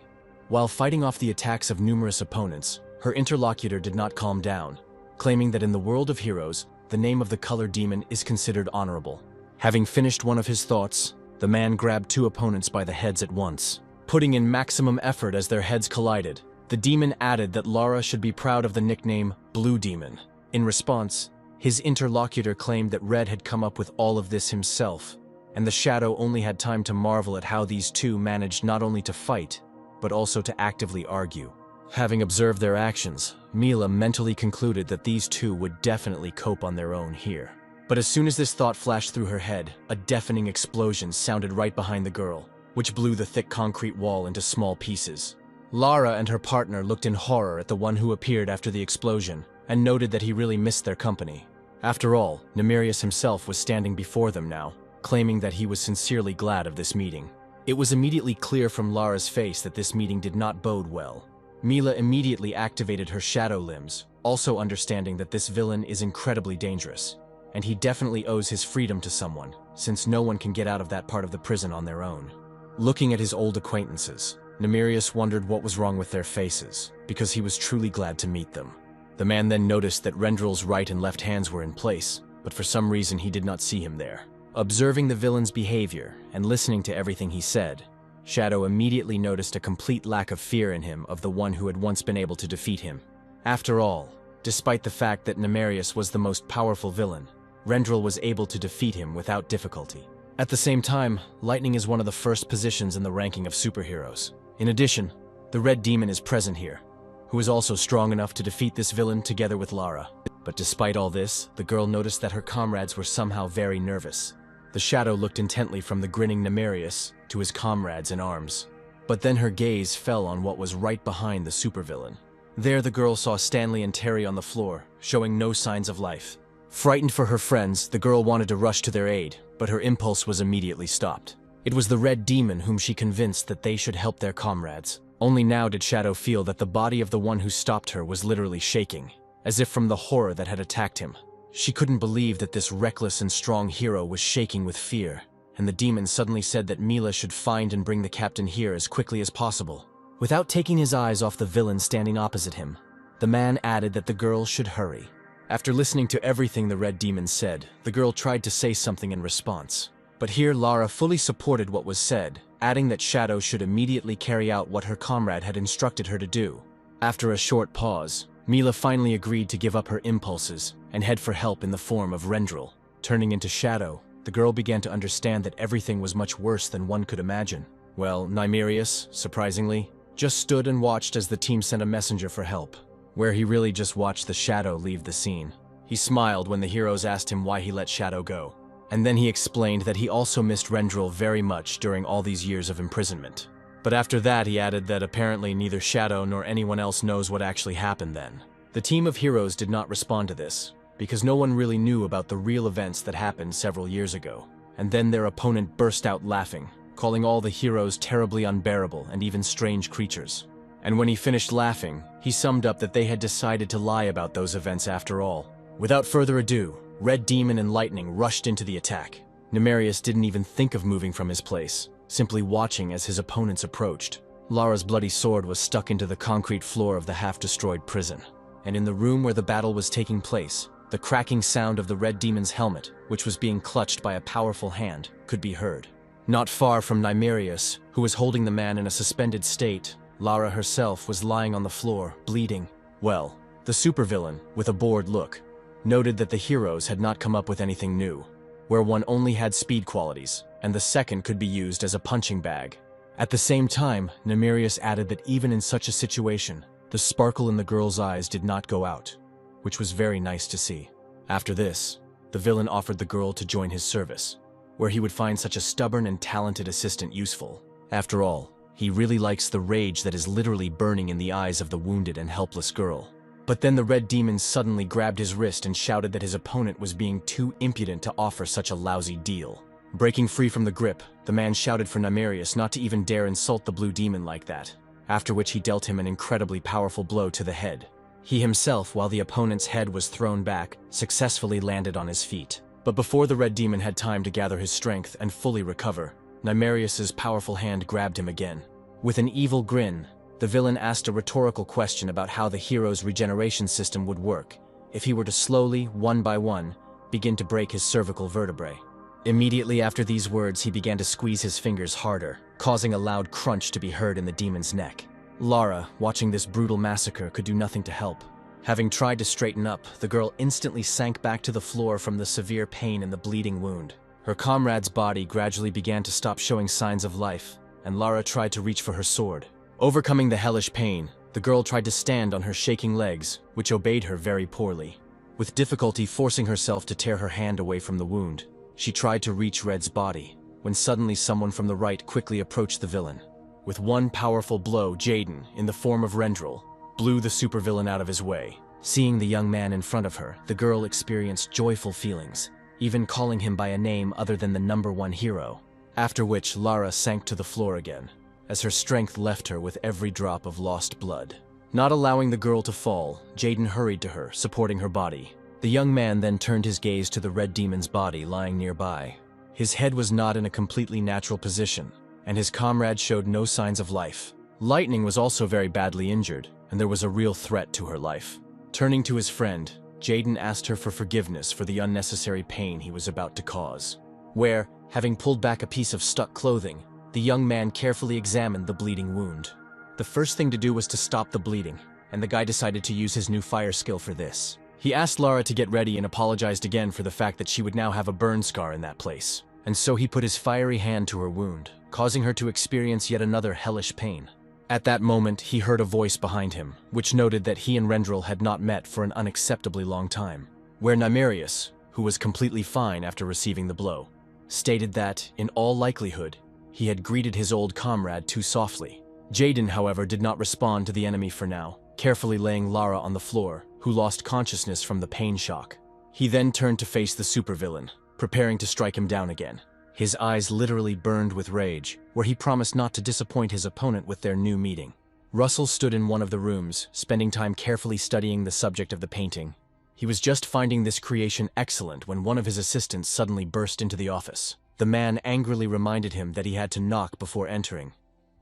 While fighting off the attacks of numerous opponents, her interlocutor did not calm down, claiming that in the world of heroes, the name of the color demon is considered honorable. Having finished one of his thoughts, the man grabbed two opponents by the heads at once. Putting in maximum effort as their heads collided, the demon added that Lara should be proud of the nickname Blue Demon. In response, his interlocutor claimed that Red had come up with all of this himself, and the Shadow only had time to marvel at how these two managed not only to fight, but also to actively argue. Having observed their actions, Mila mentally concluded that these two would definitely cope on their own here. But as soon as this thought flashed through her head, a deafening explosion sounded right behind the girl, which blew the thick concrete wall into small pieces. Lara and her partner looked in horror at the one who appeared after the explosion, and noted that he really missed their company. After all, Nemerius himself was standing before them now, claiming that he was sincerely glad of this meeting. It was immediately clear from Lara's face that this meeting did not bode well. Mila immediately activated her shadow limbs, also understanding that this villain is incredibly dangerous, and he definitely owes his freedom to someone, since no one can get out of that part of the prison on their own. Looking at his old acquaintances, Nemerius wondered what was wrong with their faces, because he was truly glad to meet them. The man then noticed that Rendel's right and left hands were in place, but for some reason he did not see him there. Observing the villain's behavior and listening to everything he said, Shadow immediately noticed a complete lack of fear in him of the one who had once been able to defeat him. After all, despite the fact that Nemerius was the most powerful villain, Rendel was able to defeat him without difficulty. At the same time, Lightning is one of the first positions in the ranking of superheroes. In addition, the Red Demon is present here, who is also strong enough to defeat this villain together with Lara. But despite all this, the girl noticed that her comrades were somehow very nervous. The Shadow looked intently from the grinning Nemerius to his comrades in arms. But then her gaze fell on what was right behind the supervillain. There the girl saw Stanley and Terry on the floor, showing no signs of life. Frightened for her friends, the girl wanted to rush to their aid, but her impulse was immediately stopped. It was the Red Demon whom she convinced that they should help their comrades. Only now did Shadow feel that the body of the one who stopped her was literally shaking, as if from the horror that had attacked him. She couldn't believe that this reckless and strong hero was shaking with fear, and the demon suddenly said that Mila should find and bring the captain here as quickly as possible. Without taking his eyes off the villain standing opposite him, the man added that the girl should hurry. After listening to everything the Red Demon said, the girl tried to say something in response. But here Lara fully supported what was said, adding that Shadow should immediately carry out what her comrade had instructed her to do. After a short pause, Mila finally agreed to give up her impulses and head for help in the form of Rendel. Turning into Shadow, the girl began to understand that everything was much worse than one could imagine. Well, Nymerius, surprisingly, just stood and watched as the team sent a messenger for help, where he really just watched the Shadow leave the scene. He smiled when the heroes asked him why he let Shadow go, and then he explained that he also missed Rendel very much during all these years of imprisonment. But after that he added that apparently neither Shadow nor anyone else knows what actually happened then. The team of heroes did not respond to this, because no one really knew about the real events that happened several years ago. And then their opponent burst out laughing, calling all the heroes terribly unbearable and even strange creatures. And when he finished laughing, he summed up that they had decided to lie about those events after all. Without further ado, Red Demon and Lightning rushed into the attack. Nymerius didn't even think of moving from his place, simply watching as his opponents approached. Lara's bloody sword was stuck into the concrete floor of the half-destroyed prison, and in the room where the battle was taking place, the cracking sound of the Red Demon's helmet, which was being clutched by a powerful hand, could be heard. Not far from Nymerius, who was holding the man in a suspended state, Lara herself was lying on the floor, bleeding. Well, the supervillain, with a bored look, noted that the heroes had not come up with anything new, where one only had speed qualities, and the second could be used as a punching bag. At the same time, Nymerius added that even in such a situation, the sparkle in the girl's eyes did not go out, which was very nice to see. After this, the villain offered the girl to join his service, where he would find such a stubborn and talented assistant useful. After all, he really likes the rage that is literally burning in the eyes of the wounded and helpless girl. But then the Red Demon suddenly grabbed his wrist and shouted that his opponent was being too impudent to offer such a lousy deal. Breaking free from the grip, the man shouted for Nymerius not to even dare insult the blue demon like that, after which he dealt him an incredibly powerful blow to the head. He himself, while the opponent's head was thrown back, successfully landed on his feet. But before the Red Demon had time to gather his strength and fully recover, Nymerius's powerful hand grabbed him again. With an evil grin, the villain asked a rhetorical question about how the hero's regeneration system would work if he were to slowly, one by one, begin to break his cervical vertebrae. Immediately after these words, he began to squeeze his fingers harder, causing a loud crunch to be heard in the demon's neck. Lara, watching this brutal massacre, could do nothing to help. Having tried to straighten up, the girl instantly sank back to the floor from the severe pain and the bleeding wound. Her comrade's body gradually began to stop showing signs of life, and Lara tried to reach for her sword. Overcoming the hellish pain, the girl tried to stand on her shaking legs, which obeyed her very poorly. With difficulty forcing herself to tear her hand away from the wound, she tried to reach Red's body, when suddenly someone from the right quickly approached the villain. With one powerful blow, Jaden, in the form of Rendel, blew the supervillain out of his way. Seeing the young man in front of her, the girl experienced joyful feelings, even calling him by a name other than the #1 hero. After which, Lara sank to the floor again, as her strength left her with every drop of lost blood. Not allowing the girl to fall, Jaden hurried to her, supporting her body. The young man then turned his gaze to the Red Demon's body lying nearby. His head was not in a completely natural position, and his comrade showed no signs of life. Lightning was also very badly injured, and there was a real threat to her life. Turning to his friend, Jaden asked her for forgiveness for the unnecessary pain he was about to cause. Where, having pulled back a piece of stuck clothing, the young man carefully examined the bleeding wound. The first thing to do was to stop the bleeding, and the guy decided to use his new fire skill for this. He asked Lara to get ready and apologized again for the fact that she would now have a burn scar in that place. And so he put his fiery hand to her wound, causing her to experience yet another hellish pain. At that moment, he heard a voice behind him, which noted that he and Rendel had not met for an unacceptably long time. Where Nymerius, who was completely fine after receiving the blow, stated that, in all likelihood, he had greeted his old comrade too softly. Jaden, however, did not respond to the enemy for now, carefully laying Lara on the floor, who lost consciousness from the pain shock. He then turned to face the supervillain, preparing to strike him down again. His eyes literally burned with rage, where he promised not to disappoint his opponent with their new meeting. Russell stood in one of the rooms, spending time carefully studying the subject of the painting. He was just finding this creation excellent when one of his assistants suddenly burst into the office. The man angrily reminded him that he had to knock before entering.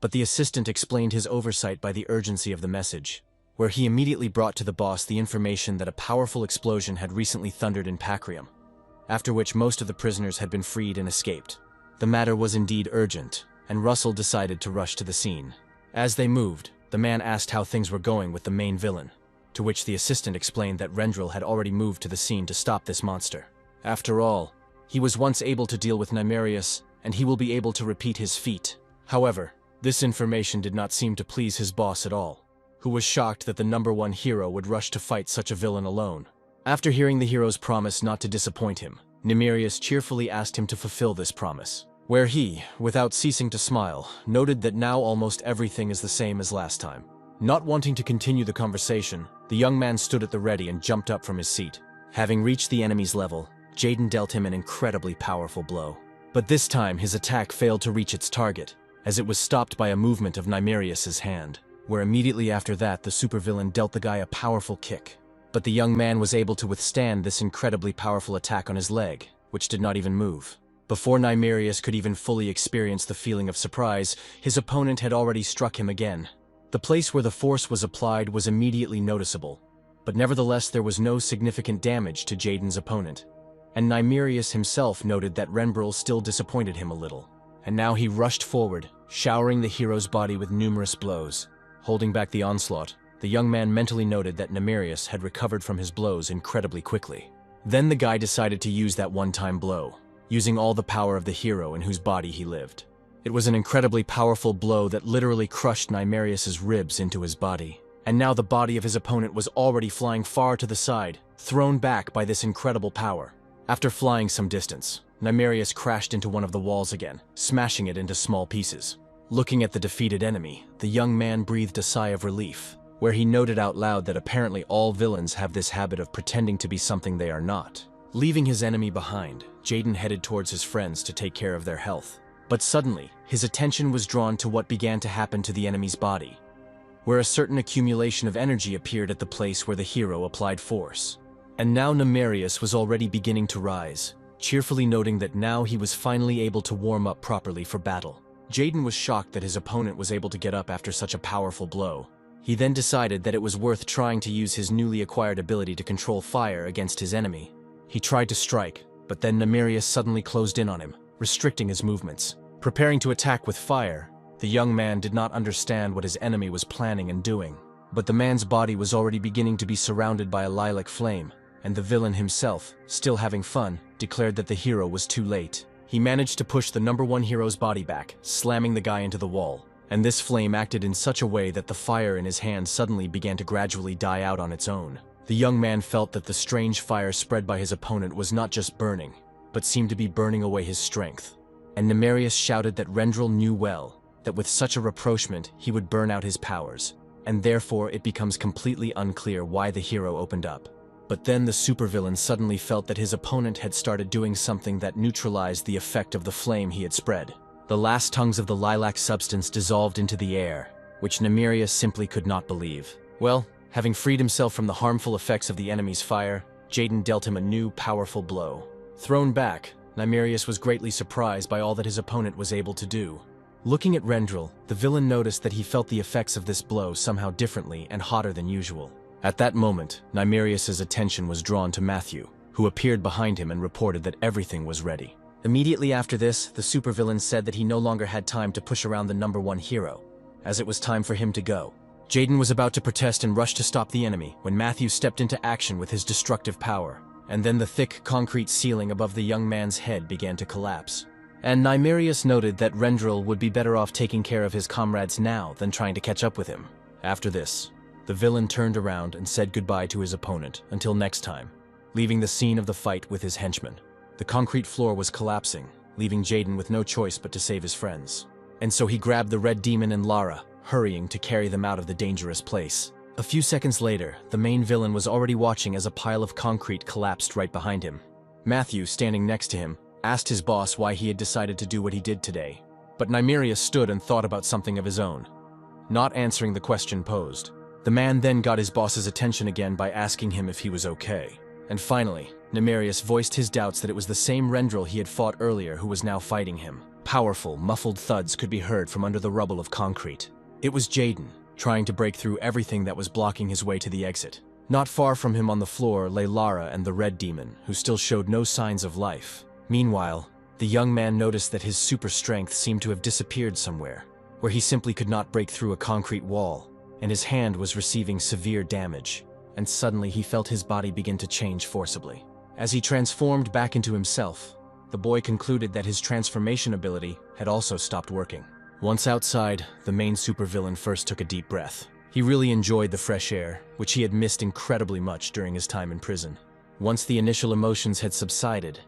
But the assistant explained his oversight by the urgency of the message, where he immediately brought to the boss the information that a powerful explosion had recently thundered in Pacrium, after which most of the prisoners had been freed and escaped. The matter was indeed urgent, and Russell decided to rush to the scene. As they moved, the man asked how things were going with the main villain, to which the assistant explained that Rendel had already moved to the scene to stop this monster. After all, he was once able to deal with Nimerius, and he will be able to repeat his feat. However, this information did not seem to please his boss at all, who was shocked that the #1 hero would rush to fight such a villain alone. After hearing the hero's promise not to disappoint him, Nimerius cheerfully asked him to fulfill this promise, where he, without ceasing to smile, noted that now almost everything is the same as last time. Not wanting to continue the conversation, the young man stood at the ready and jumped up from his seat. Having reached the enemy's level, Jaden dealt him an incredibly powerful blow. But this time his attack failed to reach its target, as it was stopped by a movement of Nimerius's hand, where immediately after that the supervillain dealt the guy a powerful kick. But the young man was able to withstand this incredibly powerful attack on his leg, which did not even move. Before Nimerius could even fully experience the feeling of surprise, his opponent had already struck him again. The place where the force was applied was immediately noticeable, but nevertheless there was no significant damage to Jaden's opponent. And Nimerius himself noted that Rendel still disappointed him a little. And now he rushed forward, showering the hero's body with numerous blows. Holding back the onslaught, the young man mentally noted that Nimerius had recovered from his blows incredibly quickly. Then the guy decided to use that one-time blow, using all the power of the hero in whose body he lived. It was an incredibly powerful blow that literally crushed Nimerius's ribs into his body. And now the body of his opponent was already flying far to the side, thrown back by this incredible power. After flying some distance, Nimerius crashed into one of the walls again, smashing it into small pieces. Looking at the defeated enemy, the young man breathed a sigh of relief, where he noted out loud that apparently all villains have this habit of pretending to be something they are not. Leaving his enemy behind, Jaden headed towards his friends to take care of their health. But suddenly, his attention was drawn to what began to happen to the enemy's body, where a certain accumulation of energy appeared at the place where the hero applied force. And now Nimerius was already beginning to rise, cheerfully noting that now he was finally able to warm up properly for battle. Jaden was shocked that his opponent was able to get up after such a powerful blow. He then decided that it was worth trying to use his newly acquired ability to control fire against his enemy. He tried to strike, but then Nimerius suddenly closed in on him, restricting his movements. Preparing to attack with fire, the young man did not understand what his enemy was planning and doing. But the man's body was already beginning to be surrounded by a lilac flame, and the villain himself, still having fun, declared that the hero was too late. He managed to push the #1 hero's body back, slamming the guy into the wall. And this flame acted in such a way that the fire in his hand suddenly began to gradually die out on its own. The young man felt that the strange fire spread by his opponent was not just burning, but seemed to be burning away his strength. And Nimerius shouted that Rendel knew well that with such a rapprochement he would burn out his powers, and therefore it becomes completely unclear why the hero opened up. But then the supervillain suddenly felt that his opponent had started doing something that neutralized the effect of the flame he had spread. The last tongues of the lilac substance dissolved into the air, which Nimerius simply could not believe. Well, having freed himself from the harmful effects of the enemy's fire, Jaden dealt him a new, powerful blow. Thrown back, Nimerius was greatly surprised by all that his opponent was able to do. Looking at Rendel, the villain noticed that he felt the effects of this blow somehow differently and hotter than usual. At that moment, Nimerius's attention was drawn to Matthew, who appeared behind him and reported that everything was ready. Immediately after this, the supervillain said that he no longer had time to push around the #1 hero, as it was time for him to go. Jaden was about to protest and rush to stop the enemy when Matthew stepped into action with his destructive power, and then the thick concrete ceiling above the young man's head began to collapse. And Nimerius noted that Rendel would be better off taking care of his comrades now than trying to catch up with him. After this, the villain turned around and said goodbye to his opponent until next time, leaving the scene of the fight with his henchmen. The concrete floor was collapsing, leaving Jaden with no choice but to save his friends. And so he grabbed the red demon and Lara, hurrying to carry them out of the dangerous place. A few seconds later, the main villain was already watching as a pile of concrete collapsed right behind him. Matthew, standing next to him, asked his boss why he had decided to do what he did today. But Nimerius stood and thought about something of his own, not answering the question posed. The man then got his boss's attention again by asking him if he was okay. And finally, Nimerius voiced his doubts that it was the same Rendel he had fought earlier who was now fighting him. Powerful, muffled thuds could be heard from under the rubble of concrete. It was Jaden, trying to break through everything that was blocking his way to the exit. Not far from him on the floor lay Lara and the Red Demon, who still showed no signs of life. Meanwhile, the young man noticed that his super strength seemed to have disappeared somewhere, where he simply could not break through a concrete wall, and his hand was receiving severe damage, and suddenly he felt his body begin to change forcibly. As he transformed back into himself, the boy concluded that his transformation ability had also stopped working. Once outside, the main supervillain first took a deep breath. He really enjoyed the fresh air, which he had missed incredibly much during his time in prison. Once the initial emotions had subsided,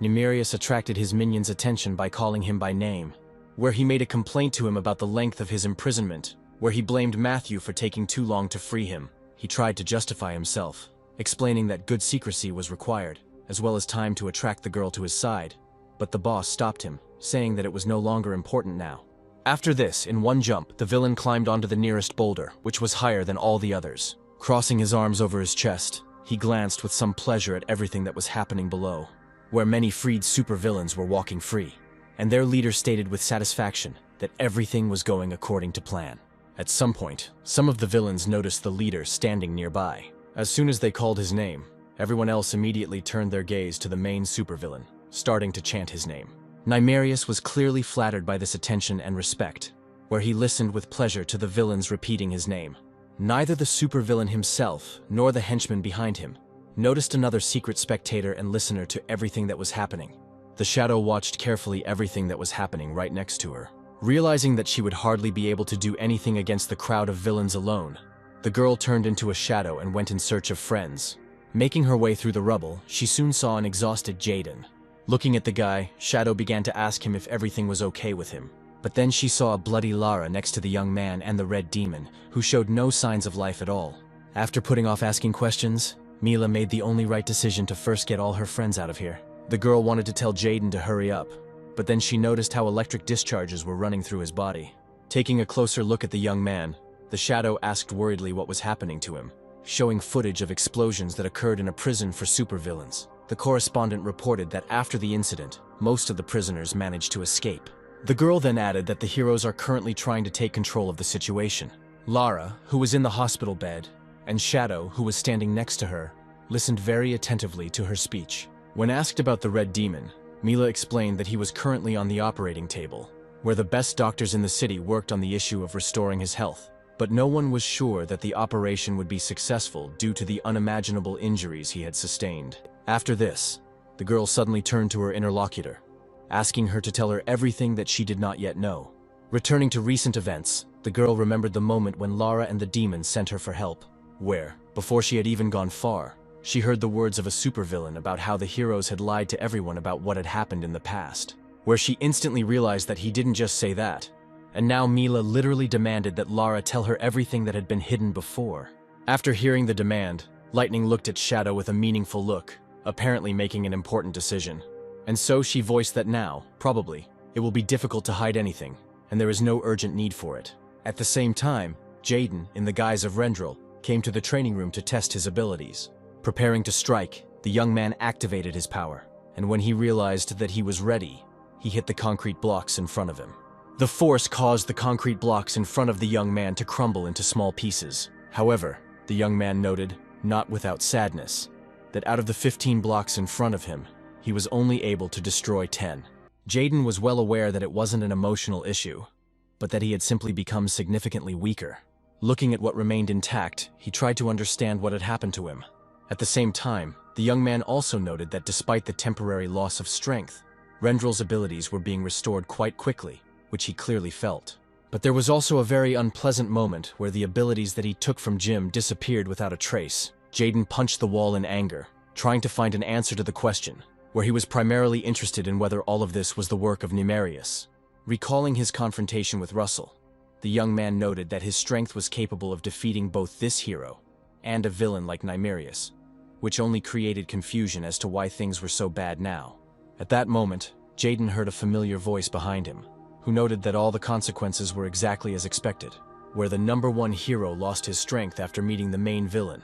Nimerius attracted his minion's attention by calling him by name, where he made a complaint to him about the length of his imprisonment, where he blamed Matthew for taking too long to free him. He tried to justify himself, explaining that good secrecy was required, as well as time to attract the girl to his side, but the boss stopped him, saying that it was no longer important now. After this, in one jump, the villain climbed onto the nearest boulder, which was higher than all the others. Crossing his arms over his chest, he glanced with some pleasure at everything that was happening below, where many freed supervillains were walking free, and their leader stated with satisfaction that everything was going according to plan. At some point, some of the villains noticed the leader standing nearby. As soon as they called his name, everyone else immediately turned their gaze to the main supervillain, starting to chant his name. Nimerius was clearly flattered by this attention and respect, where he listened with pleasure to the villains repeating his name. Neither the supervillain himself, nor the henchman behind him, noticed another secret spectator and listener to everything that was happening. The shadow watched carefully everything that was happening right next to her. Realizing that she would hardly be able to do anything against the crowd of villains alone, the girl turned into a shadow and went in search of friends. Making her way through the rubble, she soon saw an exhausted Jaden. Looking at the guy, Shadow began to ask him if everything was okay with him. But then she saw a bloody Lara next to the young man and the Red Demon, who showed no signs of life at all. After putting off asking questions, Mila made the only right decision to first get all her friends out of here. The girl wanted to tell Jaden to hurry up, but then she noticed how electric discharges were running through his body. Taking a closer look at the young man, the Shadow asked worriedly what was happening to him, showing footage of explosions that occurred in a prison for supervillains. The correspondent reported that after the incident, most of the prisoners managed to escape. The girl then added that the heroes are currently trying to take control of the situation. Lara, who was in the hospital bed, and Shadow, who was standing next to her, listened very attentively to her speech. When asked about the Red Demon, Mila explained that he was currently on the operating table, where the best doctors in the city worked on the issue of restoring his health. But no one was sure that the operation would be successful due to the unimaginable injuries he had sustained. After this, the girl suddenly turned to her interlocutor, asking her to tell her everything that she did not yet know. Returning to recent events, the girl remembered the moment when Lara and the demon sent her for help, where, before she had even gone far, she heard the words of a supervillain about how the heroes had lied to everyone about what had happened in the past, where she instantly realized that he didn't just say that, and now Mila literally demanded that Lara tell her everything that had been hidden before. After hearing the demand, Lightning looked at Shadow with a meaningful look, apparently making an important decision. And so she voiced that now, probably, it will be difficult to hide anything, and there is no urgent need for it. At the same time, Jaden, in the guise of Rendel, came to the training room to test his abilities. Preparing to strike, the young man activated his power, and when he realized that he was ready, he hit the concrete blocks in front of him. The force caused the concrete blocks in front of the young man to crumble into small pieces. However, the young man noted, not without sadness, that out of the 15 blocks in front of him, he was only able to destroy 10. Jaden was well aware that it wasn't an emotional issue, but that he had simply become significantly weaker. Looking at what remained intact, he tried to understand what had happened to him. At the same time, the young man also noted that despite the temporary loss of strength, Rendel's abilities were being restored quite quickly, which he clearly felt. But there was also a very unpleasant moment where the abilities that he took from Jim disappeared without a trace. Jaden punched the wall in anger, trying to find an answer to the question, where he was primarily interested in whether all of this was the work of Nimerius. Recalling his confrontation with Russell, the young man noted that his strength was capable of defeating both this hero and a villain like Nimerius, which only created confusion as to why things were so bad now. At that moment, Jaden heard a familiar voice behind him, who noted that all the consequences were exactly as expected, where the #1 hero lost his strength after meeting the main villain,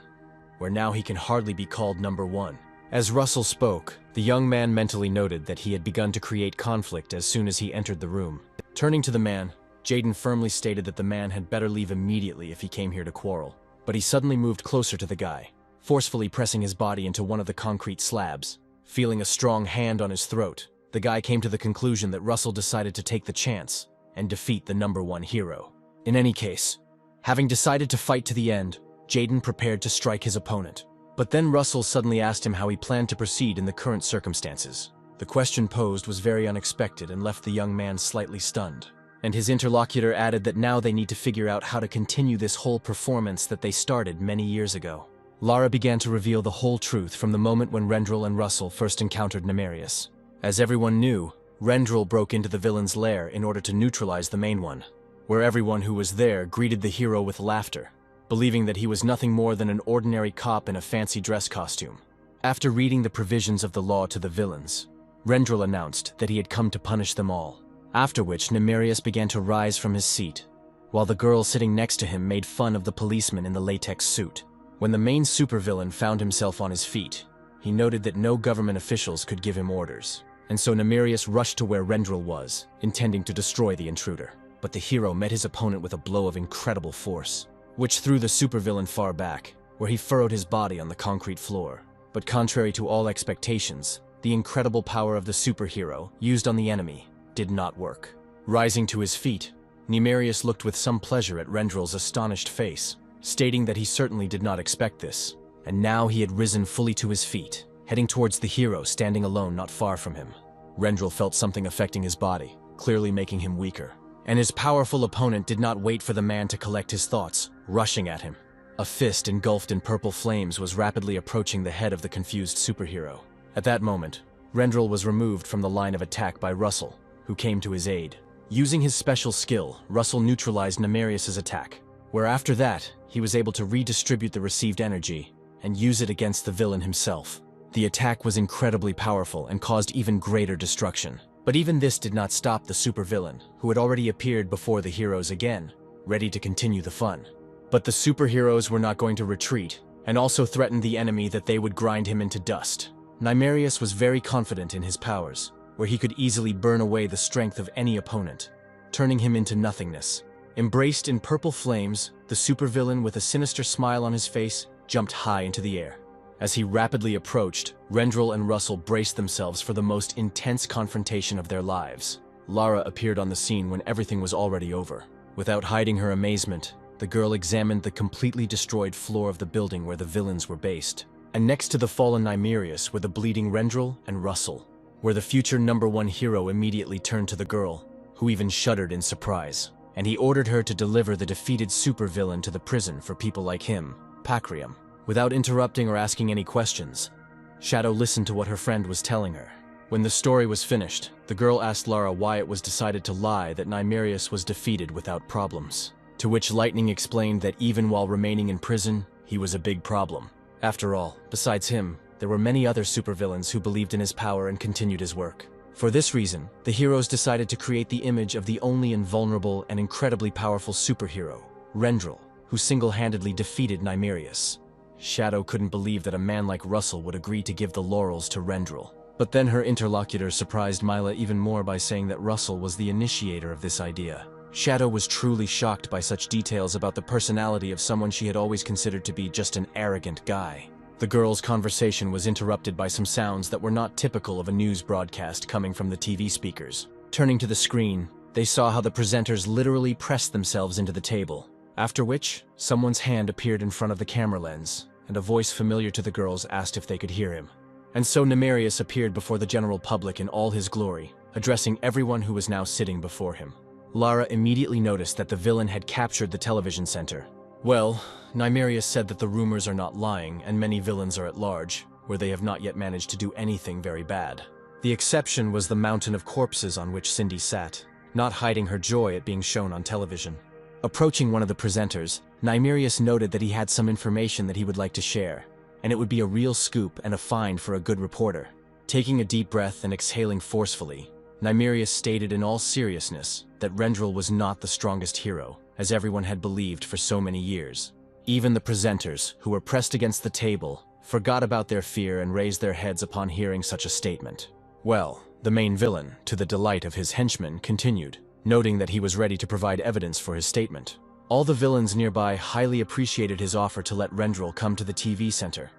where now he can hardly be called #1. As Russell spoke, the young man mentally noted that he had begun to create conflict as soon as he entered the room. Turning to the man, Jaden firmly stated that the man had better leave immediately if he came here to quarrel. But he suddenly moved closer to the guy, forcefully pressing his body into one of the concrete slabs. Feeling a strong hand on his throat, the guy came to the conclusion that Russell decided to take the chance and defeat the #1 hero. In any case, having decided to fight to the end, Jaden prepared to strike his opponent. But then Russell suddenly asked him how he planned to proceed in the current circumstances. The question posed was very unexpected and left the young man slightly stunned. And his interlocutor added that now they need to figure out how to continue this whole performance that they started many years ago. Lara began to reveal the whole truth from the moment when Rendel and Russell first encountered Nimerius. As everyone knew, Rendel broke into the villain's lair in order to neutralize the main one, where everyone who was there greeted the hero with laughter, believing that he was nothing more than an ordinary cop in a fancy dress costume. After reading the provisions of the law to the villains, Rendel announced that he had come to punish them all, after which Nimerius began to rise from his seat, while the girl sitting next to him made fun of the policeman in the latex suit. When the main supervillain found himself on his feet, he noted that no government officials could give him orders, and so Nimerius rushed to where Rendel was, intending to destroy the intruder. But the hero met his opponent with a blow of incredible force, which threw the supervillain far back, where he furrowed his body on the concrete floor. But contrary to all expectations, the incredible power of the superhero, used on the enemy, did not work. Rising to his feet, Nimerius looked with some pleasure at Rendel's astonished face, stating that he certainly did not expect this. And now he had risen fully to his feet, heading towards the hero standing alone not far from him. Rendel felt something affecting his body, clearly making him weaker. And his powerful opponent did not wait for the man to collect his thoughts, rushing at him. A fist engulfed in purple flames was rapidly approaching the head of the confused superhero. At that moment, Rendel was removed from the line of attack by Russell, who came to his aid. Using his special skill, Russell neutralized Nimerius's attack, where after that, he was able to redistribute the received energy and use it against the villain himself. The attack was incredibly powerful and caused even greater destruction. But even this did not stop the supervillain, who had already appeared before the heroes again, ready to continue the fun. But the superheroes were not going to retreat, and also threatened the enemy that they would grind him into dust. Nimerius was very confident in his powers, where he could easily burn away the strength of any opponent, turning him into nothingness. Embraced in purple flames, the supervillain with a sinister smile on his face jumped high into the air. As he rapidly approached, Rendel and Russell braced themselves for the most intense confrontation of their lives. Lara appeared on the scene when everything was already over. Without hiding her amazement, the girl examined the completely destroyed floor of the building where the villains were based. And next to the fallen Nimerius were the bleeding Rendel and Russell, where the future #1 hero immediately turned to the girl, who even shuddered in surprise. And he ordered her to deliver the defeated supervillain to the prison for people like him, Pacrium. Without interrupting or asking any questions, Shadow listened to what her friend was telling her. When the story was finished, the girl asked Lara why it was decided to lie that Nimerius was defeated without problems. To which Lightning explained that even while remaining in prison, he was a big problem. After all, besides him, there were many other supervillains who believed in his power and continued his work. For this reason, the heroes decided to create the image of the only invulnerable and incredibly powerful superhero, Rendel, who single-handedly defeated Nimerius. Shadow couldn't believe that a man like Russell would agree to give the laurels to Rendel. But then her interlocutor surprised Mila even more by saying that Russell was the initiator of this idea. Shadow was truly shocked by such details about the personality of someone she had always considered to be just an arrogant guy. The girls' conversation was interrupted by some sounds that were not typical of a news broadcast coming from the TV speakers. Turning to the screen, they saw how the presenters literally pressed themselves into the table, after which, someone's hand appeared in front of the camera lens, and a voice familiar to the girls asked if they could hear him. And so Nimerius appeared before the general public in all his glory, addressing everyone who was now sitting before him. Lara immediately noticed that the villain had captured the television center. Well, Nimerius said that the rumors are not lying and many villains are at large, where they have not yet managed to do anything very bad. The exception was the mountain of corpses on which Cindy sat, not hiding her joy at being shown on television. Approaching one of the presenters, Nimerius noted that he had some information that he would like to share, and it would be a real scoop and a find for a good reporter. Taking a deep breath and exhaling forcefully, Nimerius stated in all seriousness that Rendel was not the strongest hero, as everyone had believed for so many years. Even the presenters, who were pressed against the table, forgot about their fear and raised their heads upon hearing such a statement. Well, the main villain, to the delight of his henchmen, continued, noting that he was ready to provide evidence for his statement. All the villains nearby highly appreciated his offer to let Rendel come to the TV center,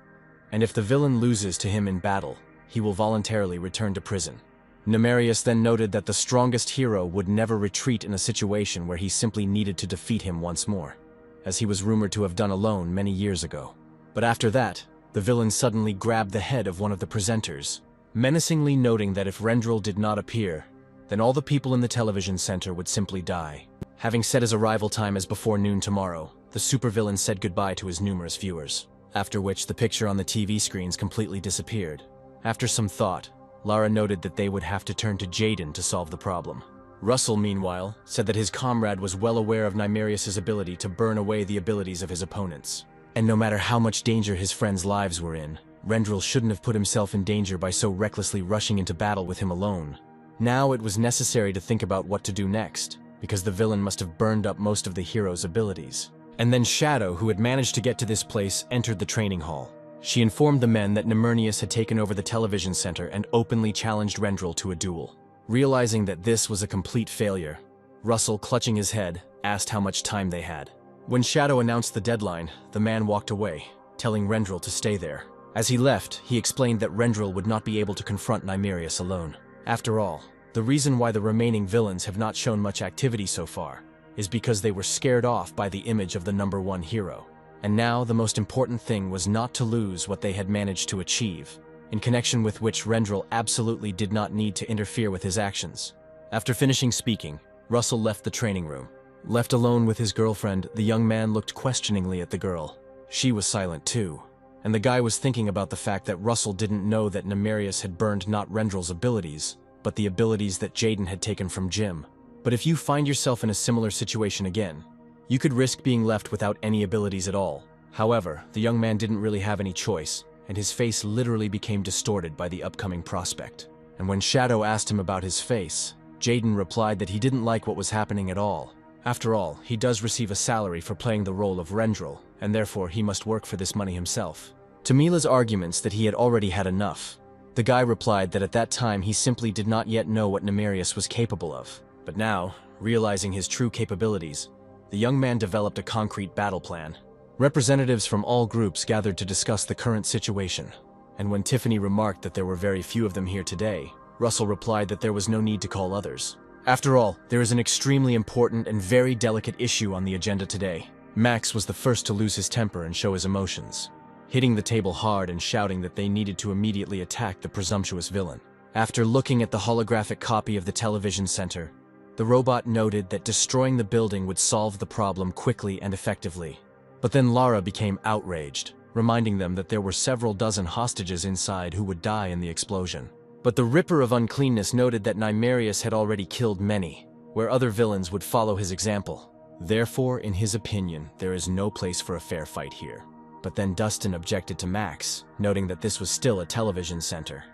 and if the villain loses to him in battle, he will voluntarily return to prison. Nimerius then noted that the strongest hero would never retreat in a situation where he simply needed to defeat him once more, as he was rumored to have done alone many years ago. But after that, the villain suddenly grabbed the head of one of the presenters, menacingly noting that if Rendel did not appear, then all the people in the television center would simply die. Having set his arrival time as before noon tomorrow, the supervillain said goodbye to his numerous viewers, after which the picture on the TV screens completely disappeared. After some thought, Lara noted that they would have to turn to Jaden to solve the problem. Russell, meanwhile, said that his comrade was well aware of Nimerius's ability to burn away the abilities of his opponents. And no matter how much danger his friends' lives were in, Rendel shouldn't have put himself in danger by so recklessly rushing into battle with him alone. Now it was necessary to think about what to do next, because the villain must have burned up most of the hero's abilities. And then Shadow, who had managed to get to this place, entered the training hall. She informed the men that Nimerius had taken over the television center and openly challenged Rendel to a duel. Realizing that this was a complete failure, Russell, clutching his head, asked how much time they had. When Shadow announced the deadline, the man walked away, telling Rendel to stay there. As he left, he explained that Rendel would not be able to confront Nimerius alone. After all, the reason why the remaining villains have not shown much activity so far is because they were scared off by the image of the #1 hero. And now the most important thing was not to lose what they had managed to achieve, in connection with which Rendel absolutely did not need to interfere with his actions. After finishing speaking, Russell left the training room. Left alone with his girlfriend, the young man looked questioningly at the girl. She was silent too, and the guy was thinking about the fact that Russell didn't know that Nimerius had burned not Rendel's abilities, but the abilities that Jaden had taken from Jim. But if you find yourself in a similar situation again, you could risk being left without any abilities at all. However, the young man didn't really have any choice, and his face literally became distorted by the upcoming prospect. And when Shadow asked him about his face, Jaden replied that he didn't like what was happening at all. After all, he does receive a salary for playing the role of Rendel, and therefore he must work for this money himself. To Mila's arguments that he had already had enough, the guy replied that at that time he simply did not yet know what Nimerius was capable of. But now, realizing his true capabilities, the young man developed a concrete battle plan. Representatives from all groups gathered to discuss the current situation, and when Tiffany remarked that there were very few of them here today, Russell replied that there was no need to call others. After all, there is an extremely important and very delicate issue on the agenda today. Max was the first to lose his temper and show his emotions, hitting the table hard and shouting that they needed to immediately attack the presumptuous villain. After looking at the holographic copy of the television center, the robot noted that destroying the building would solve the problem quickly and effectively. But then Lara became outraged, reminding them that there were several dozen hostages inside who would die in the explosion. But the Ripper of Uncleanness noted that Nimerius had already killed many, where other villains would follow his example. Therefore, in his opinion, there is no place for a fair fight here. But then Dustin objected to Max, noting that this was still a television center,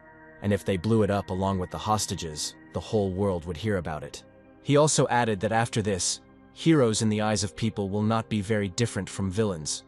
and if they blew it up along with the hostages, the whole world would hear about it. He also added that after this, heroes in the eyes of people will not be very different from villains,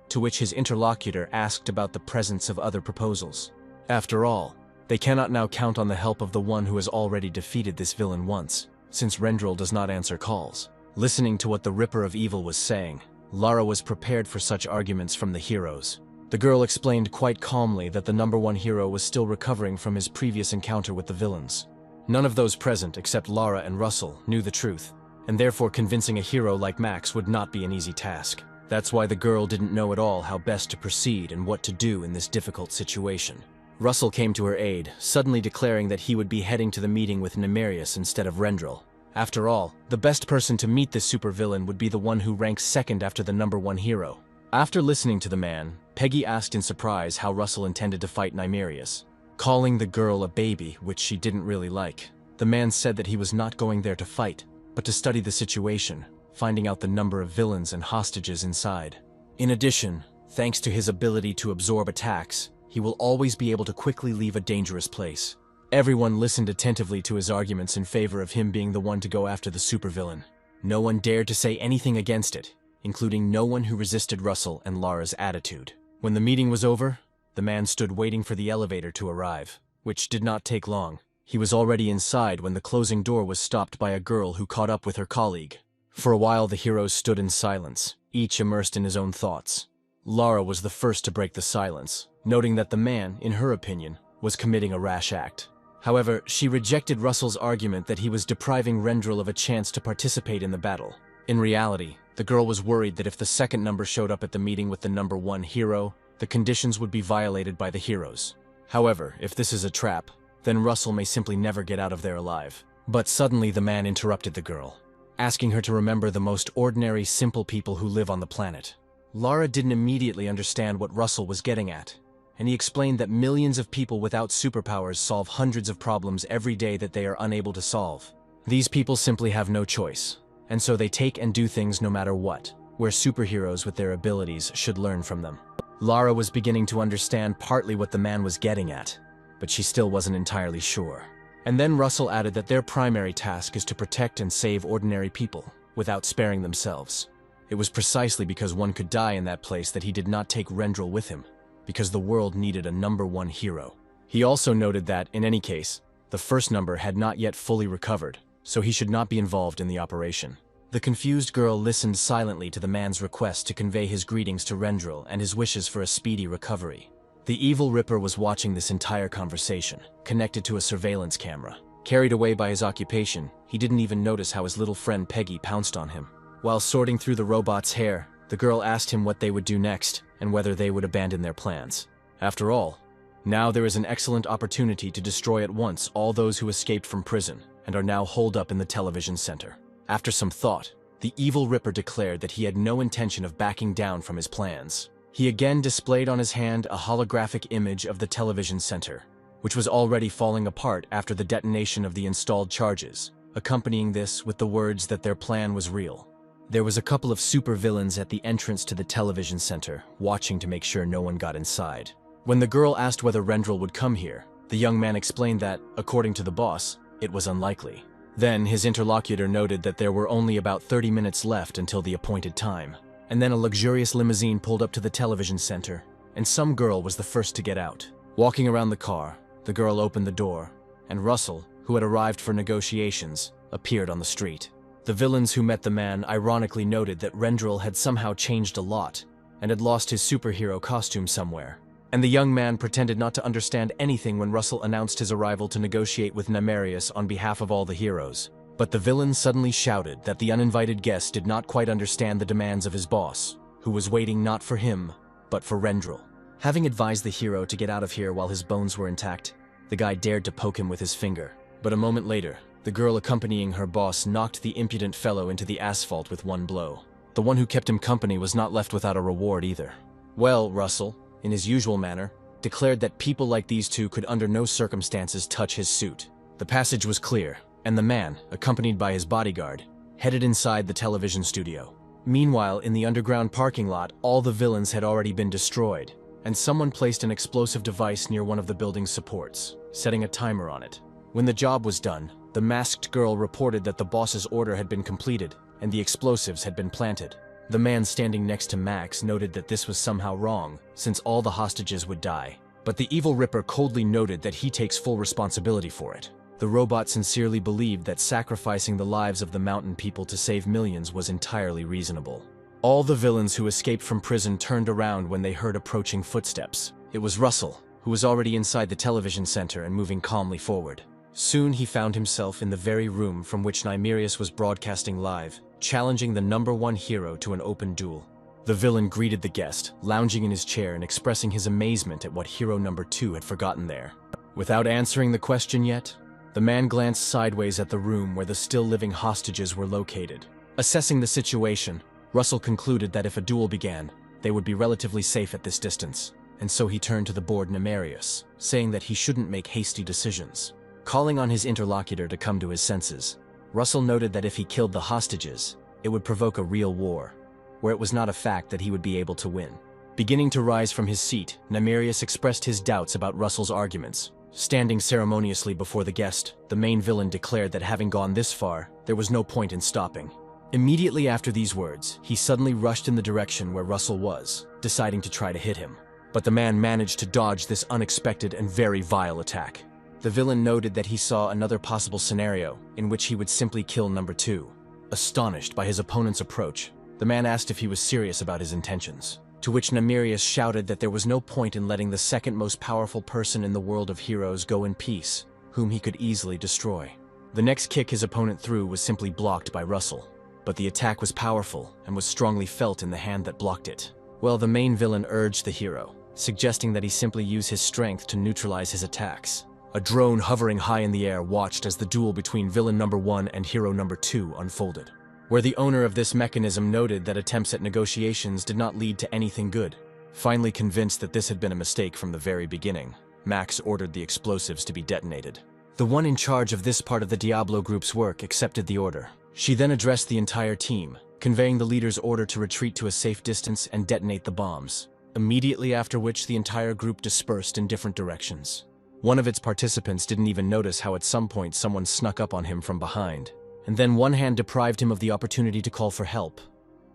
to which his interlocutor asked about the presence of other proposals. After all, they cannot now count on the help of the one who has already defeated this villain once, since Rendel does not answer calls. Listening to what the Ripper of Evil was saying, Lara was prepared for such arguments from the heroes. The girl explained quite calmly that the #1 hero was still recovering from his previous encounter with the villains. None of those present, except Lara and Russell, knew the truth, and therefore convincing a hero like Max would not be an easy task. That's why the girl didn't know at all how best to proceed and what to do in this difficult situation. Russell came to her aid, suddenly declaring that he would be heading to the meeting with Nimerius instead of Rendel. After all, the best person to meet this supervillain would be the one who ranks second after the #1 hero. After listening to the man, Peggy asked in surprise how Russell intended to fight Nimerius, calling the girl a baby, which she didn't really like. The man said that he was not going there to fight, but to study the situation, finding out the number of villains and hostages inside. In addition, thanks to his ability to absorb attacks, he will always be able to quickly leave a dangerous place. Everyone listened attentively to his arguments in favor of him being the one to go after the supervillain. No one dared to say anything against it, including no one who resisted Russell and Lara's attitude. When the meeting was over, the man stood waiting for the elevator to arrive, which did not take long. He was already inside when the closing door was stopped by a girl who caught up with her colleague. For a while the heroes stood in silence, each immersed in his own thoughts. Lara was the first to break the silence, noting that the man, in her opinion, was committing a rash act. However, she rejected Russell's argument that he was depriving Rendel of a chance to participate in the battle. In reality, the girl was worried that if the second number showed up at the meeting with the number 1 hero, the conditions would be violated by the heroes. However, if this is a trap, then Russell may simply never get out of there alive. But suddenly the man interrupted the girl, asking her to remember the most ordinary, simple people who live on the planet. Lara didn't immediately understand what Russell was getting at, and he explained that millions of people without superpowers solve hundreds of problems every day that they are unable to solve. These people simply have no choice, and so they take and do things no matter what, where superheroes with their abilities should learn from them. Lara was beginning to understand partly what the man was getting at, but she still wasn't entirely sure. And then Russell added that their primary task is to protect and save ordinary people, without sparing themselves. It was precisely because one could die in that place that he did not take Rendel with him, because the world needed a number 1 hero. He also noted that, in any case, the first number had not yet fully recovered, so he should not be involved in the operation. The confused girl listened silently to the man's request to convey his greetings to Rendel and his wishes for a speedy recovery. The evil Ripper was watching this entire conversation, connected to a surveillance camera. Carried away by his occupation, he didn't even notice how his little friend Peggy pounced on him. While sorting through the robot's hair, the girl asked him what they would do next and whether they would abandon their plans. After all, now there is an excellent opportunity to destroy at once all those who escaped from prison and are now holed up in the television center. After some thought, the evil Ripper declared that he had no intention of backing down from his plans. He again displayed on his hand a holographic image of the television center, which was already falling apart after the detonation of the installed charges, accompanying this with the words that their plan was real. There was a couple of supervillains at the entrance to the television center, watching to make sure no one got inside. When the girl asked whether Rendel would come here, the young man explained that, according to the boss, it was unlikely. Then his interlocutor noted that there were only about 30 minutes left until the appointed time. And then a luxurious limousine pulled up to the television center, and some girl was the first to get out. Walking around the car, the girl opened the door, and Russell, who had arrived for negotiations, appeared on the street. The villains who met the man ironically noted that Rendel had somehow changed a lot, and had lost his superhero costume somewhere. And the young man pretended not to understand anything when Russell announced his arrival to negotiate with Nemerius on behalf of all the heroes. But the villain suddenly shouted that the uninvited guest did not quite understand the demands of his boss, who was waiting not for him, but for Rendel. Having advised the hero to get out of here while his bones were intact, the guy dared to poke him with his finger. But a moment later, the girl accompanying her boss knocked the impudent fellow into the asphalt with one blow. The one who kept him company was not left without a reward either. Well, Russell, in his usual manner, declared that people like these two could under no circumstances touch his suit. The passage was clear, and the man, accompanied by his bodyguard, headed inside the television studio. Meanwhile, in the underground parking lot, all the villains had already been destroyed, and someone placed an explosive device near one of the building's supports, setting a timer on it. When the job was done, the masked girl reported that the boss's order had been completed, and the explosives had been planted. The man standing next to Max noted that this was somehow wrong, since all the hostages would die. But the evil Ripper coldly noted that he takes full responsibility for it. The robot sincerely believed that sacrificing the lives of the mountain people to save millions was entirely reasonable. All the villains who escaped from prison turned around when they heard approaching footsteps. It was Russell, who was already inside the television center and moving calmly forward. Soon he found himself in the very room from which Nemerius was broadcasting live, challenging the number 1 hero to an open duel. The villain greeted the guest, lounging in his chair and expressing his amazement at what hero number 2 had forgotten there. Without answering the question yet, the man glanced sideways at the room where the still-living hostages were located. Assessing the situation, Russell concluded that if a duel began, they would be relatively safe at this distance, and so he turned to the bored Nemerius, saying that he shouldn't make hasty decisions. Calling on his interlocutor to come to his senses, Russell noted that if he killed the hostages, it would provoke a real war, where it was not a fact that he would be able to win. Beginning to rise from his seat, Nimerius expressed his doubts about Russell's arguments. Standing ceremoniously before the guest, the main villain declared that having gone this far, there was no point in stopping. Immediately after these words, he suddenly rushed in the direction where Russell was, deciding to try to hit him. But the man managed to dodge this unexpected and very vile attack. The villain noted that he saw another possible scenario in which he would simply kill number 2. Astonished by his opponent's approach, the man asked if he was serious about his intentions, to which Nimerius shouted that there was no point in letting the second most powerful person in the world of heroes go in peace, whom he could easily destroy. The next kick his opponent threw was simply blocked by Russell, but the attack was powerful and was strongly felt in the hand that blocked it. Well, the main villain urged the hero, suggesting that he simply use his strength to neutralize his attacks. A drone hovering high in the air watched as the duel between villain number 1 and hero number 2 unfolded, where the owner of this mechanism noted that attempts at negotiations did not lead to anything good. Finally convinced that this had been a mistake from the very beginning, Max ordered the explosives to be detonated. The one in charge of this part of the Diablo group's work accepted the order. She then addressed the entire team, conveying the leader's order to retreat to a safe distance and detonate the bombs, immediately after which the entire group dispersed in different directions. One of its participants didn't even notice how at some point someone snuck up on him from behind, and then one hand deprived him of the opportunity to call for help,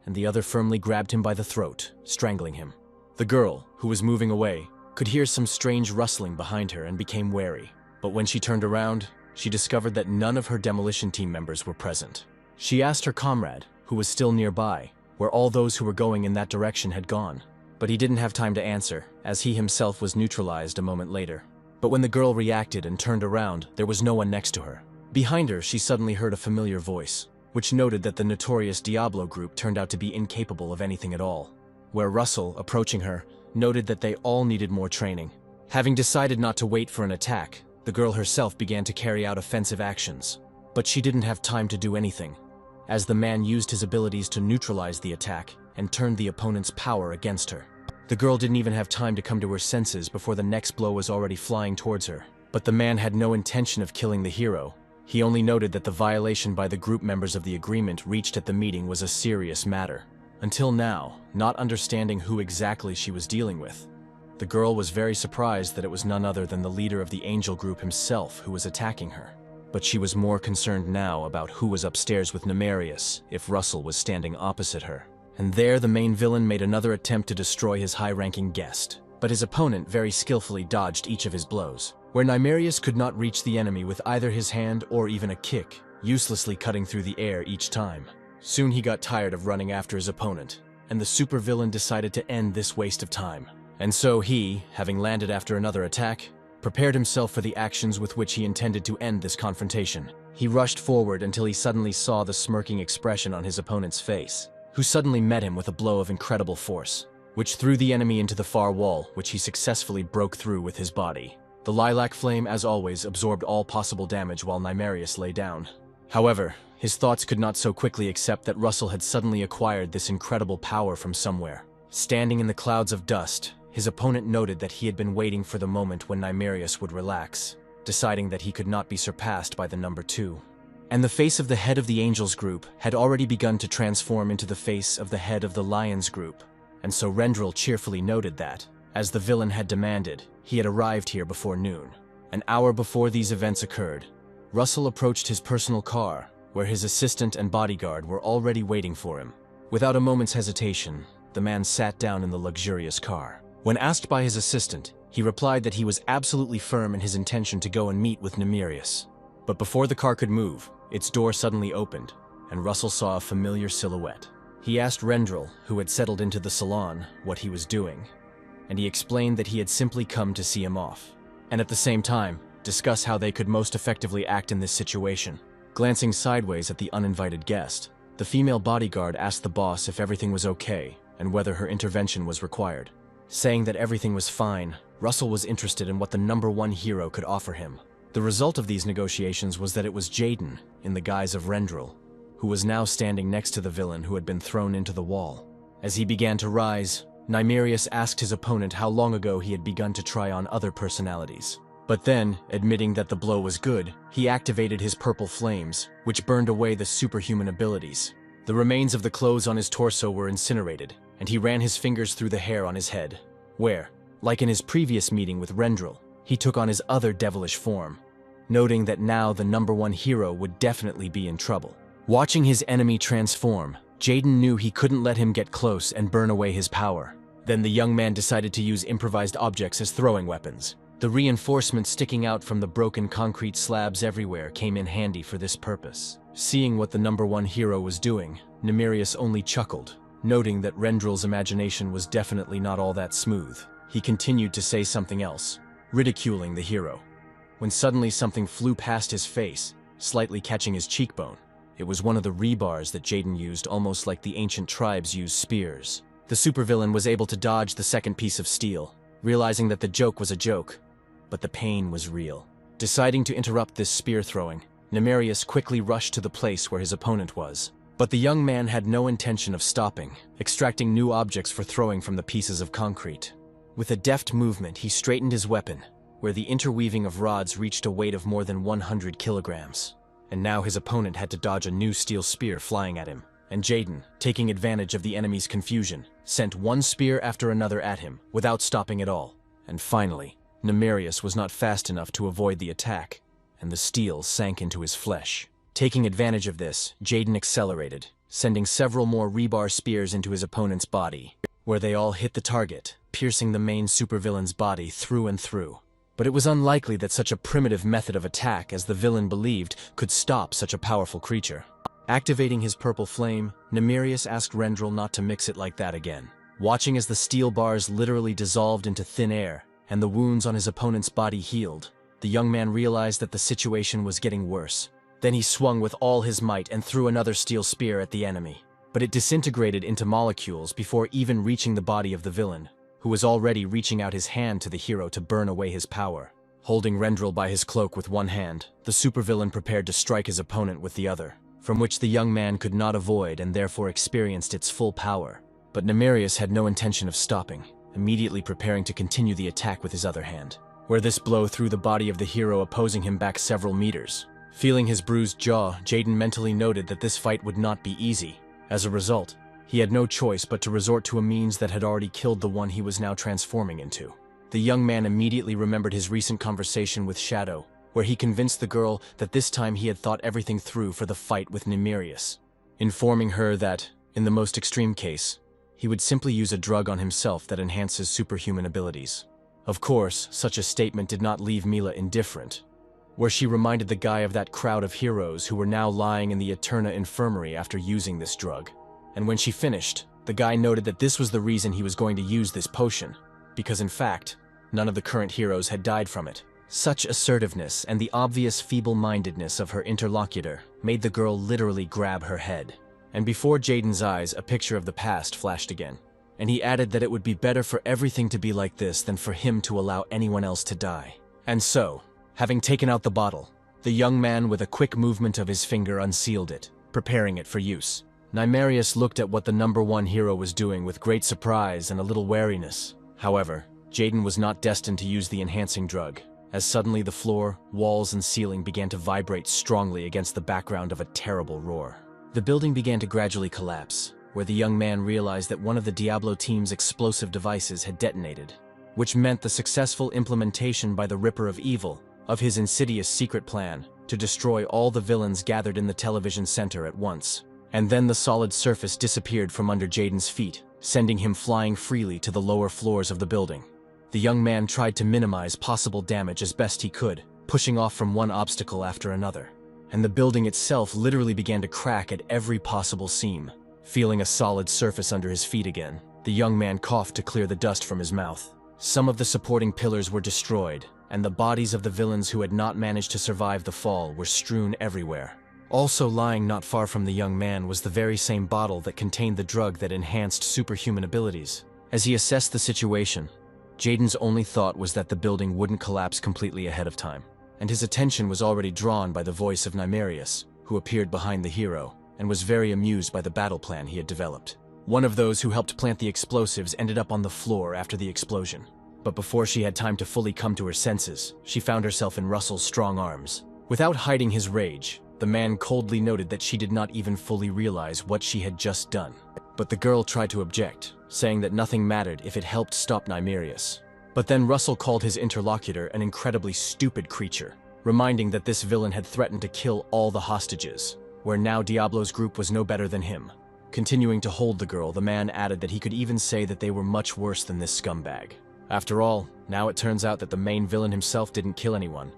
and the other firmly grabbed him by the throat, strangling him. The girl, who was moving away, could hear some strange rustling behind her and became wary, but when she turned around, she discovered that none of her demolition team members were present. She asked her comrade, who was still nearby, where all those who were going in that direction had gone, but he didn't have time to answer, as he himself was neutralized a moment later. But when the girl reacted and turned around, there was no one next to her. Behind her, she suddenly heard a familiar voice, which noted that the notorious Diablo group turned out to be incapable of anything at all, where Russell, approaching her, noted that they all needed more training. Having decided not to wait for an attack, the girl herself began to carry out offensive actions, but she didn't have time to do anything, as the man used his abilities to neutralize the attack and turned the opponent's power against her. The girl didn't even have time to come to her senses before the next blow was already flying towards her. But the man had no intention of killing the hero. He only noted that the violation by the group members of the agreement reached at the meeting was a serious matter. Until now, not understanding who exactly she was dealing with, the girl was very surprised that it was none other than the leader of the angel group himself who was attacking her. But she was more concerned now about who was upstairs with Nimerius if Russell was standing opposite her. And there the main villain made another attempt to destroy his high-ranking guest, but his opponent very skillfully dodged each of his blows, where Nimerius could not reach the enemy with either his hand or even a kick, uselessly cutting through the air each time. Soon he got tired of running after his opponent, and the supervillain decided to end this waste of time. And so he, having landed after another attack, prepared himself for the actions with which he intended to end this confrontation. He rushed forward until he suddenly saw the smirking expression on his opponent's face, who suddenly met him with a blow of incredible force, which threw the enemy into the far wall, which he successfully broke through with his body. The lilac flame, as always, absorbed all possible damage while Nimerius lay down. However, his thoughts could not so quickly accept that Russell had suddenly acquired this incredible power from somewhere. Standing in the clouds of dust, his opponent noted that he had been waiting for the moment when Nimerius would relax, deciding that he could not be surpassed by the number 2. And the face of the head of the Angels group had already begun to transform into the face of the head of the Lions group, and so Rendel cheerfully noted that, as the villain had demanded, he had arrived here before noon. An hour before these events occurred, Russell approached his personal car, where his assistant and bodyguard were already waiting for him. Without a moment's hesitation, the man sat down in the luxurious car. When asked by his assistant, he replied that he was absolutely firm in his intention to go and meet with Nimerius. But before the car could move, its door suddenly opened, and Russell saw a familiar silhouette. He asked Rendel, who had settled into the salon, what he was doing, and he explained that he had simply come to see him off, and at the same time, discuss how they could most effectively act in this situation. Glancing sideways at the uninvited guest, the female bodyguard asked the boss if everything was okay and whether her intervention was required. Saying that everything was fine, Russell was interested in what the number 1 hero could offer him. The result of these negotiations was that it was Jaden, in the guise of Rendel, who was now standing next to the villain who had been thrown into the wall. As he began to rise, Nimerius asked his opponent how long ago he had begun to try on other personalities. But then, admitting that the blow was good, he activated his purple flames, which burned away the superhuman abilities. The remains of the clothes on his torso were incinerated, and he ran his fingers through the hair on his head, where, like in his previous meeting with Rendel, he took on his other devilish form, noting that now the #1 hero would definitely be in trouble. Watching his enemy transform, Jaden knew he couldn't let him get close and burn away his power. Then the young man decided to use improvised objects as throwing weapons. The reinforcements sticking out from the broken concrete slabs everywhere came in handy for this purpose. Seeing what the #1 hero was doing, Nemerius only chuckled, noting that Rendel's imagination was definitely not all that smooth. He continued to say something else, ridiculing the hero, when suddenly something flew past his face, slightly catching his cheekbone. It was one of the rebars that Jaden used, almost like the ancient tribes used spears. The supervillain was able to dodge the second piece of steel, realizing that the joke was a joke, but the pain was real. Deciding to interrupt this spear throwing, Nemerius quickly rushed to the place where his opponent was. But the young man had no intention of stopping, extracting new objects for throwing from the pieces of concrete. With a deft movement, he straightened his weapon, where the interweaving of rods reached a weight of more than 100 kilograms. And now his opponent had to dodge a new steel spear flying at him. And Jaden, taking advantage of the enemy's confusion, sent one spear after another at him, without stopping at all. And finally, Nemerius was not fast enough to avoid the attack, and the steel sank into his flesh. Taking advantage of this, Jaden accelerated, sending several more rebar spears into his opponent's body, where they all hit the target, piercing the main supervillain's body through and through. But it was unlikely that such a primitive method of attack as the villain believed could stop such a powerful creature. Activating his purple flame, Nemerius asked Rendel not to mix it like that again. Watching as the steel bars literally dissolved into thin air, and the wounds on his opponent's body healed, the young man realized that the situation was getting worse. Then he swung with all his might and threw another steel spear at the enemy. But it disintegrated into molecules before even reaching the body of the villain, who was already reaching out his hand to the hero to burn away his power. Holding Rendel by his cloak with one hand, the supervillain prepared to strike his opponent with the other, from which the young man could not avoid and therefore experienced its full power. But Nemerius had no intention of stopping, immediately preparing to continue the attack with his other hand, where this blow threw the body of the hero opposing him back several meters. Feeling his bruised jaw, Jaden mentally noted that this fight would not be easy. As a result, he had no choice but to resort to a means that had already killed the one he was now transforming into. The young man immediately remembered his recent conversation with Shadow, where he convinced the girl that this time he had thought everything through for the fight with Nemerius, informing her that, in the most extreme case, he would simply use a drug on himself that enhances superhuman abilities. Of course, such a statement did not leave Mila indifferent, where she reminded the guy of that crowd of heroes who were now lying in the Eterna infirmary after using this drug. And when she finished, the guy noted that this was the reason he was going to use this potion, because in fact, none of the current heroes had died from it. Such assertiveness and the obvious feeble-mindedness of her interlocutor made the girl literally grab her head. And before Jaden's eyes, a picture of the past flashed again, and he added that it would be better for everything to be like this than for him to allow anyone else to die. And so, having taken out the bottle, the young man with a quick movement of his finger unsealed it, preparing it for use. Nemerius looked at what the #1 hero was doing with great surprise and a little wariness. However, Jaden was not destined to use the enhancing drug, as suddenly the floor, walls, and ceiling began to vibrate strongly against the background of a terrible roar. The building began to gradually collapse, where the young man realized that one of the Diablo team's explosive devices had detonated, which meant the successful implementation by the Ripper of Evil of his insidious secret plan to destroy all the villains gathered in the television center at once. And then the solid surface disappeared from under Jaden's feet, sending him flying freely to the lower floors of the building. The young man tried to minimize possible damage as best he could, pushing off from one obstacle after another. And the building itself literally began to crack at every possible seam. Feeling a solid surface under his feet again, the young man coughed to clear the dust from his mouth. Some of the supporting pillars were destroyed, and the bodies of the villains who had not managed to survive the fall were strewn everywhere. Also lying not far from the young man was the very same bottle that contained the drug that enhanced superhuman abilities. As he assessed the situation, Jaden's only thought was that the building wouldn't collapse completely ahead of time, and his attention was already drawn by the voice of Nemerius, who appeared behind the hero, and was very amused by the battle plan he had developed. One of those who helped plant the explosives ended up on the floor after the explosion. But before she had time to fully come to her senses, she found herself in Russell's strong arms. Without hiding his rage, The man coldly noted that she did not even fully realize what she had just done. But the girl tried to object, saying that nothing mattered if it helped stop Nimerius. But then Russell called his interlocutor an incredibly stupid creature, reminding that this villain had threatened to kill all the hostages, where now Diablo's group was no better than him. Continuing to hold the girl, the man added that he could even say that they were much worse than this scumbag. After all, now it turns out that the main villain himself didn't kill anyone,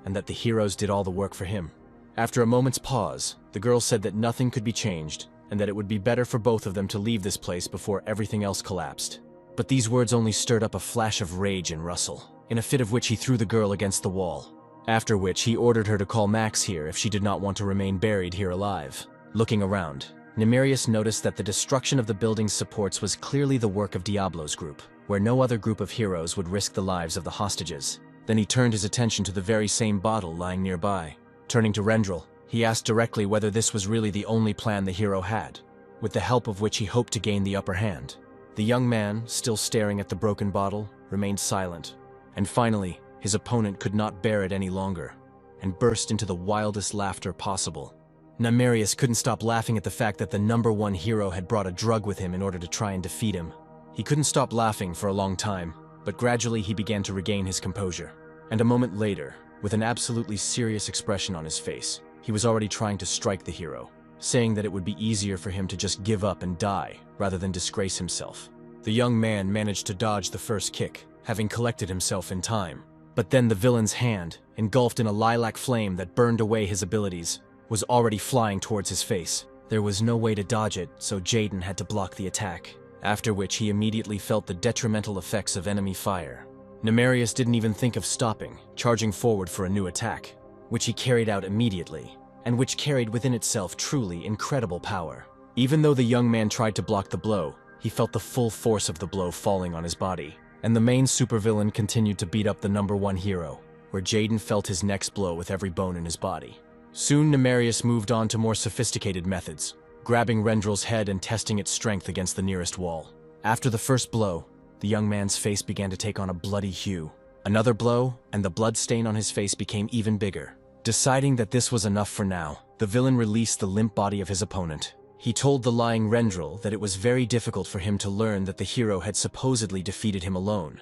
and that the heroes did all the work for him. After a moment's pause, the girl said that nothing could be changed, and that it would be better for both of them to leave this place before everything else collapsed. But these words only stirred up a flash of rage in Russell, in a fit of which he threw the girl against the wall. After which he ordered her to call Max here if she did not want to remain buried here alive. Looking around, Nimerius noticed that the destruction of the building's supports was clearly the work of Diablo's group, where no other group of heroes would risk the lives of the hostages. Then he turned his attention to the very same bottle lying nearby. Turning to Rendel, he asked directly whether this was really the only plan the hero had, with the help of which he hoped to gain the upper hand. The young man, still staring at the broken bottle, remained silent, and finally, his opponent could not bear it any longer, and burst into the wildest laughter possible. Nimerius couldn't stop laughing at the fact that the #1 hero had brought a drug with him in order to try and defeat him. He couldn't stop laughing for a long time, but gradually he began to regain his composure. And a moment later, with an absolutely serious expression on his face, he was already trying to strike the hero, saying that it would be easier for him to just give up and die, rather than disgrace himself. The young man managed to dodge the first kick, having collected himself in time. But then the villain's hand, engulfed in a lilac flame that burned away his abilities, was already flying towards his face. There was no way to dodge it, so Jaden had to block the attack, after which he immediately felt the detrimental effects of enemy fire. Nimerius didn't even think of stopping, charging forward for a new attack, which he carried out immediately, and which carried within itself truly incredible power. Even though the young man tried to block the blow, he felt the full force of the blow falling on his body, and the main supervillain continued to beat up the #1 hero, where Jaden felt his next blow with every bone in his body. Soon Nimerius moved on to more sophisticated methods, grabbing Rendel's head and testing its strength against the nearest wall. After the first blow, the young man's face began to take on a bloody hue. Another blow, and the blood stain on his face became even bigger. Deciding that this was enough for now, the villain released the limp body of his opponent. He told the lying Rendel that it was very difficult for him to learn that the hero had supposedly defeated him alone,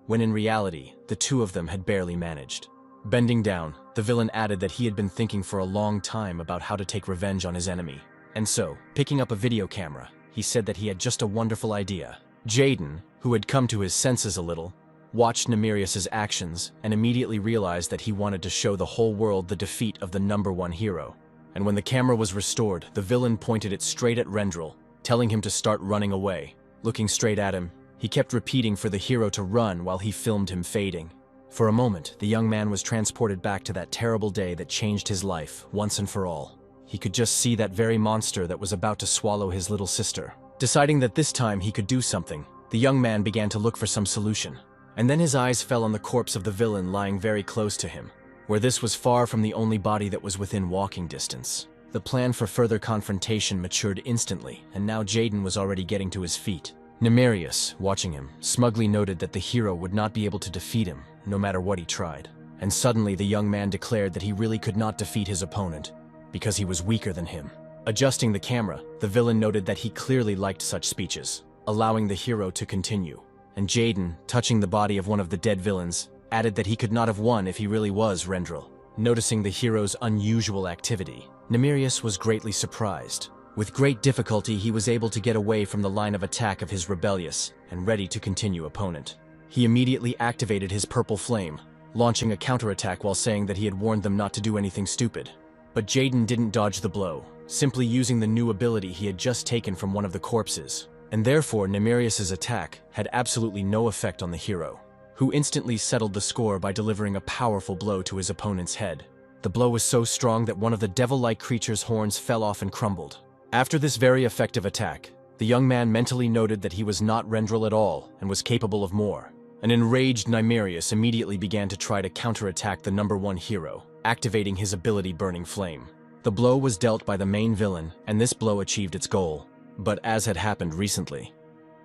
when in reality, the two of them had barely managed. Bending down, the villain added that he had been thinking for a long time about how to take revenge on his enemy. And so, picking up a video camera, he said that he had just a wonderful idea. Jaden, who had come to his senses a little, watched Nimerius's actions and immediately realized that he wanted to show the whole world the defeat of the #1 hero. And when the camera was restored, the villain pointed it straight at Rendel, telling him to start running away. Looking straight at him, he kept repeating for the hero to run while he filmed him fading. For a moment, the young man was transported back to that terrible day that changed his life, once and for all. He could just see that very monster that was about to swallow his little sister. Deciding that this time he could do something, the young man began to look for some solution. And then his eyes fell on the corpse of the villain lying very close to him, where this was far from the only body that was within walking distance. The plan for further confrontation matured instantly, and now Jaden was already getting to his feet. Nimerius, watching him, smugly noted that the hero would not be able to defeat him, no matter what he tried. And suddenly the young man declared that he really could not defeat his opponent, because he was weaker than him. Adjusting the camera, the villain noted that he clearly liked such speeches, allowing the hero to continue. And Jaden, touching the body of one of the dead villains, added that he could not have won if he really was Rendel. Noticing the hero's unusual activity, Nimerius was greatly surprised. With great difficulty, he was able to get away from the line of attack of his rebellious and ready to continue opponent. He immediately activated his purple flame, launching a counterattack while saying that he had warned them not to do anything stupid. But Jaden didn't dodge the blow, simply using the new ability he had just taken from one of the corpses. And therefore, Nimerius's attack had absolutely no effect on the hero, who instantly settled the score by delivering a powerful blow to his opponent's head. The blow was so strong that one of the devil-like creature's horns fell off and crumbled. After this very effective attack, the young man mentally noted that he was not Rendel at all and was capable of more. An enraged Nimerius immediately began to try to counterattack the #1 hero, activating his ability Burning Flame. The blow was dealt by the main villain, and this blow achieved its goal. But as had happened recently,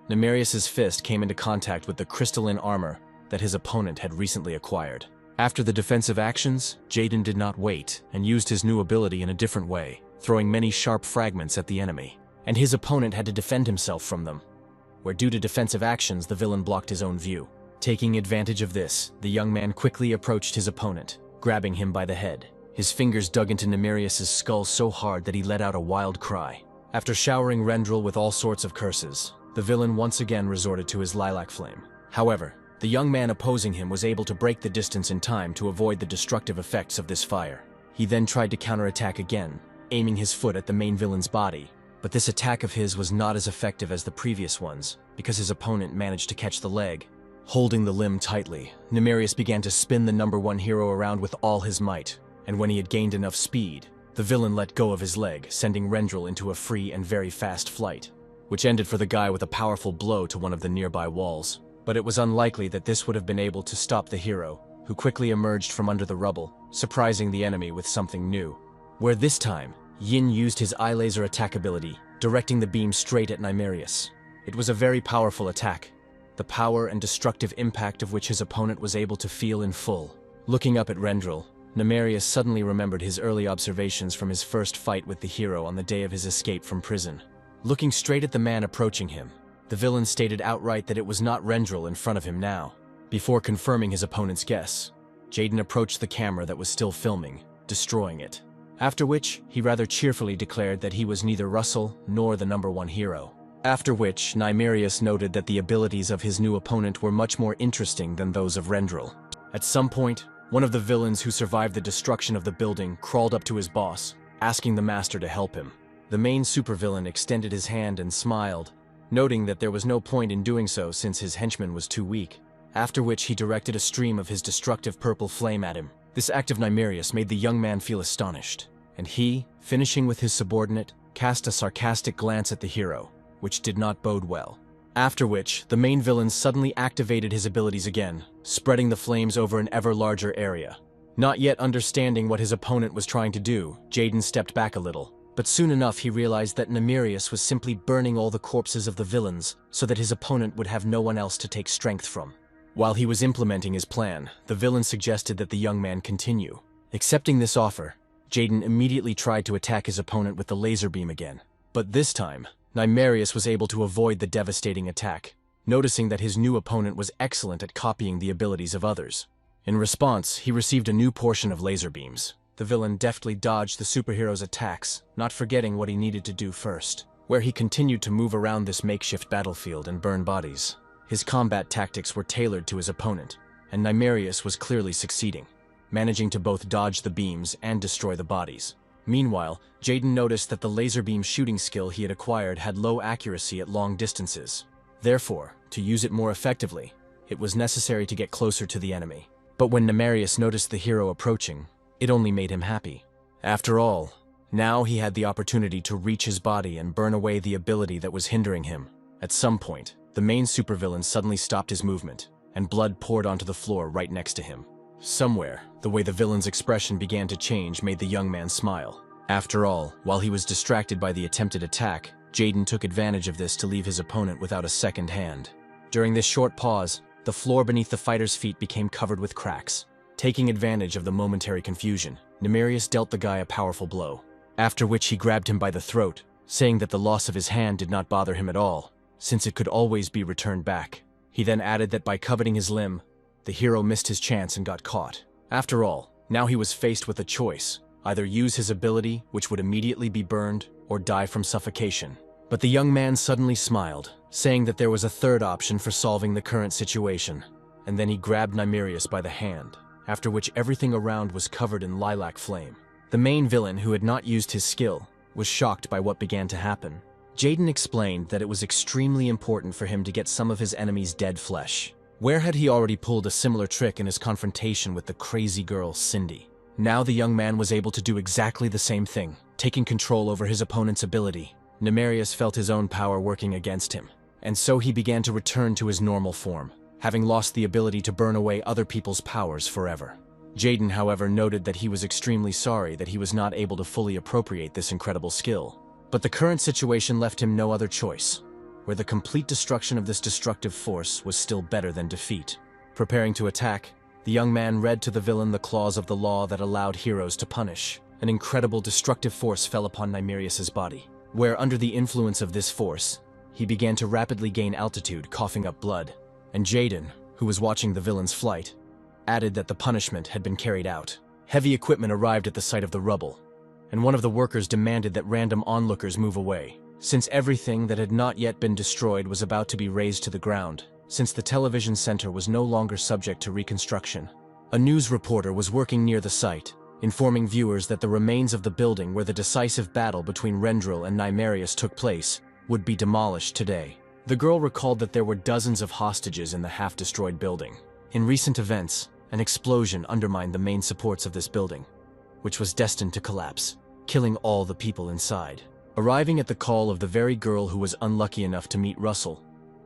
Nimerius's fist came into contact with the crystalline armor that his opponent had recently acquired. After the defensive actions, Jaden did not wait and used his new ability in a different way, throwing many sharp fragments at the enemy, and his opponent had to defend himself from them, where due to defensive actions the villain blocked his own view. Taking advantage of this, the young man quickly approached his opponent, grabbing him by the head. His fingers dug into Nemerius' skull so hard that he let out a wild cry. After showering Rendel with all sorts of curses, the villain once again resorted to his lilac flame. However, the young man opposing him was able to break the distance in time to avoid the destructive effects of this fire. He then tried to counterattack again, aiming his foot at the main villain's body, but this attack of his was not as effective as the previous ones, because his opponent managed to catch the leg. Holding the limb tightly, Nemerius began to spin the #1 hero around with all his might, and when he had gained enough speed, the villain let go of his leg, sending Rendel into a free and very fast flight, which ended for the guy with a powerful blow to one of the nearby walls. But it was unlikely that this would have been able to stop the hero, who quickly emerged from under the rubble, surprising the enemy with something new. Where this time, Yin used his eye laser attack ability, directing the beam straight at Nemerius. It was a very powerful attack, the power and destructive impact of which his opponent was able to feel in full. Looking up at Rendel, Nemerius suddenly remembered his early observations from his first fight with the hero on the day of his escape from prison. Looking straight at the man approaching him, the villain stated outright that it was not Rendel in front of him now. Before confirming his opponent's guess, Jaden approached the camera that was still filming, destroying it. After which, he rather cheerfully declared that he was neither Russell nor the #1 hero. After which, Nemerius noted that the abilities of his new opponent were much more interesting than those of Rendel. At some point, one of the villains who survived the destruction of the building crawled up to his boss, asking the master to help him. The main supervillain extended his hand and smiled, noting that there was no point in doing so since his henchman was too weak, after which he directed a stream of his destructive purple flame at him. This act of Nemerius made the young man feel astonished, and he, finishing with his subordinate, cast a sarcastic glance at the hero, which did not bode well. After which, the main villain suddenly activated his abilities again, spreading the flames over an ever larger area. Not yet understanding what his opponent was trying to do, Jaden stepped back a little, but soon enough he realized that Nemerius was simply burning all the corpses of the villains so that his opponent would have no one else to take strength from. While he was implementing his plan, the villain suggested that the young man continue. Accepting this offer, Jaden immediately tried to attack his opponent with the laser beam again. But this time, Nemerius was able to avoid the devastating attack, noticing that his new opponent was excellent at copying the abilities of others. In response, he received a new portion of laser beams. The villain deftly dodged the superhero's attacks, not forgetting what he needed to do first, where he continued to move around this makeshift battlefield and burn bodies. His combat tactics were tailored to his opponent, and Nemerius was clearly succeeding, managing to both dodge the beams and destroy the bodies. Meanwhile, Jaden noticed that the laser beam shooting skill he had acquired had low accuracy at long distances. Therefore, to use it more effectively, it was necessary to get closer to the enemy. But when Nemerius noticed the hero approaching, it only made him happy. After all, now he had the opportunity to reach his body and burn away the ability that was hindering him. At some point, the main supervillain suddenly stopped his movement, and blood poured onto the floor right next to him. Somewhere, the way the villain's expression began to change made the young man smile. After all, while he was distracted by the attempted attack, Jaden took advantage of this to leave his opponent without a second hand. During this short pause, the floor beneath the fighter's feet became covered with cracks. Taking advantage of the momentary confusion, Nemerius dealt the guy a powerful blow, after which he grabbed him by the throat, saying that the loss of his hand did not bother him at all, since it could always be returned back. He then added that by coveting his limb, the hero missed his chance and got caught. After all, now he was faced with a choice, either use his ability, which would immediately be burned, or die from suffocation. But the young man suddenly smiled, saying that there was a third option for solving the current situation, and then he grabbed Nemerius by the hand, after which everything around was covered in lilac flame. The main villain, who had not used his skill, was shocked by what began to happen. Jaden explained that it was extremely important for him to get some of his enemy's dead flesh. Where had he already pulled a similar trick in his confrontation with the crazy girl, Cindy? Now the young man was able to do exactly the same thing, taking control over his opponent's ability. Nemerius felt his own power working against him, and so he began to return to his normal form, having lost the ability to burn away other people's powers forever. Jaden, however, noted that he was extremely sorry that he was not able to fully appropriate this incredible skill. But the current situation left him no other choice, where the complete destruction of this destructive force was still better than defeat. Preparing to attack, The young man read to the villain the clause of the law that allowed heroes to punish. An incredible destructive force fell upon Nimerius's body, where under the influence of this force, he began to rapidly gain altitude, coughing up blood. And Jaden, who was watching the villain's flight, added that the punishment had been carried out. Heavy equipment arrived at the site of the rubble, and one of the workers demanded that random onlookers move away, since everything that had not yet been destroyed was about to be razed to the ground, since the television center was no longer subject to reconstruction. A news reporter was working near the site, informing viewers that the remains of the building where the decisive battle between Rendel and Nimerius took place would be demolished today. The girl recalled that there were dozens of hostages in the half-destroyed building. In recent events, an explosion undermined the main supports of this building, which was destined to collapse, killing all the people inside. Arriving at the call of the very girl who was unlucky enough to meet Russell,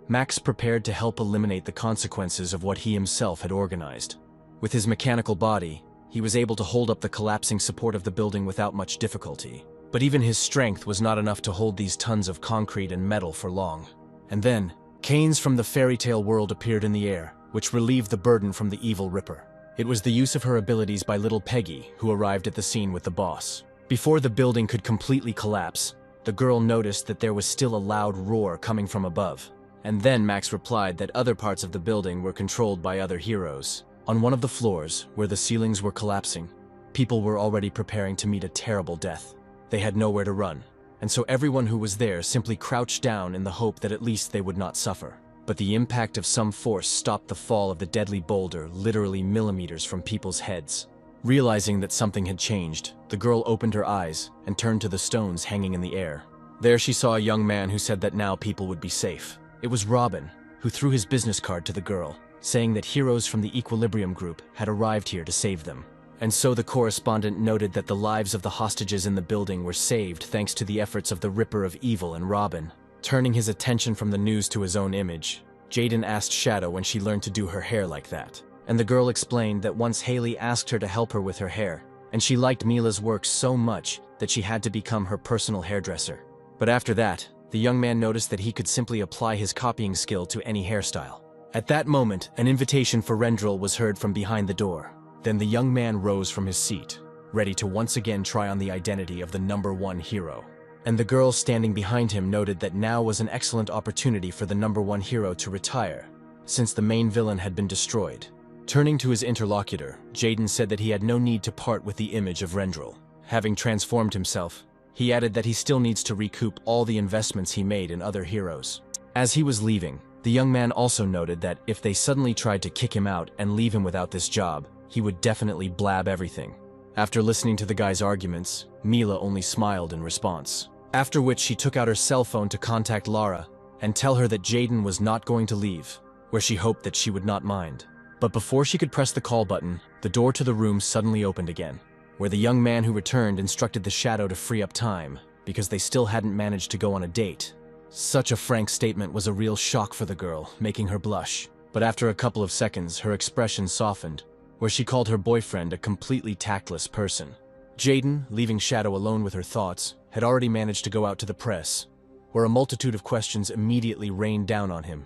Max prepared to help eliminate the consequences of what he himself had organized. With his mechanical body, he was able to hold up the collapsing support of the building without much difficulty. But even his strength was not enough to hold these tons of concrete and metal for long. And then, canes from the fairy tale world appeared in the air, which relieved the burden from the evil Ripper. It was the use of her abilities by little Peggy who arrived at the scene with the boss. Before the building could completely collapse, the girl noticed that there was still a loud roar coming from above. And then Max replied that other parts of the building were controlled by other heroes. On one of the floors, where the ceilings were collapsing, people were already preparing to meet a terrible death. They had nowhere to run, and so everyone who was there simply crouched down in the hope that at least they would not suffer. But the impact of some force stopped the fall of the deadly boulder literally millimeters from people's heads. Realizing that something had changed, the girl opened her eyes and turned to the stones hanging in the air. There she saw a young man who said that now people would be safe. It was Robin, who threw his business card to the girl, saying that heroes from the Equilibrium group had arrived here to save them. And so the correspondent noted that the lives of the hostages in the building were saved thanks to the efforts of the Ripper of Evil and Robin. Turning his attention from the news to his own image, Jaden asked Shadow when she learned to do her hair like that. And the girl explained that once Haley asked her to help her with her hair, and she liked Mila's work so much that she had to become her personal hairdresser. But after that, the young man noticed that he could simply apply his copying skill to any hairstyle. At that moment, an invitation for Rendel was heard from behind the door. Then the young man rose from his seat, ready to once again try on the identity of the #1 hero. And the girl standing behind him noted that now was an excellent opportunity for the #1 hero to retire, since the main villain had been destroyed. Turning to his interlocutor, Jaden said that he had no need to part with the image of Rendel. Having transformed himself, he added that he still needs to recoup all the investments he made in other heroes. As he was leaving, the young man also noted that if they suddenly tried to kick him out and leave him without this job, he would definitely blab everything. After listening to the guy's arguments, Mila only smiled in response. After which she took out her cell phone to contact Lara and tell her that Jaden was not going to leave, where she hoped that she would not mind. But before she could press the call button, the door to the room suddenly opened again, where the young man who returned instructed the Shadow to free up time, because they still hadn't managed to go on a date. Such a frank statement was a real shock for the girl, making her blush. But after a couple of seconds, her expression softened, where she called her boyfriend a completely tactless person. Jaden, leaving Shadow alone with her thoughts, had already managed to go out to the press, where a multitude of questions immediately rained down on him.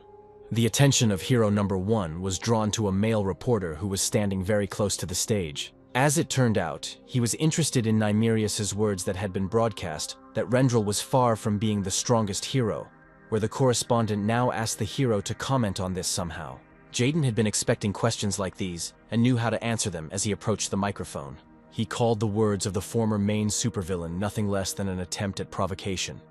The attention of hero #1 was drawn to a male reporter who was standing very close to the stage. As it turned out, he was interested in Nimerius's words that had been broadcast, that Rendel was far from being the strongest hero, where the correspondent now asked the hero to comment on this somehow. Jaden had been expecting questions like these, and knew how to answer them as he approached the microphone. He called the words of the former main supervillain nothing less than an attempt at provocation,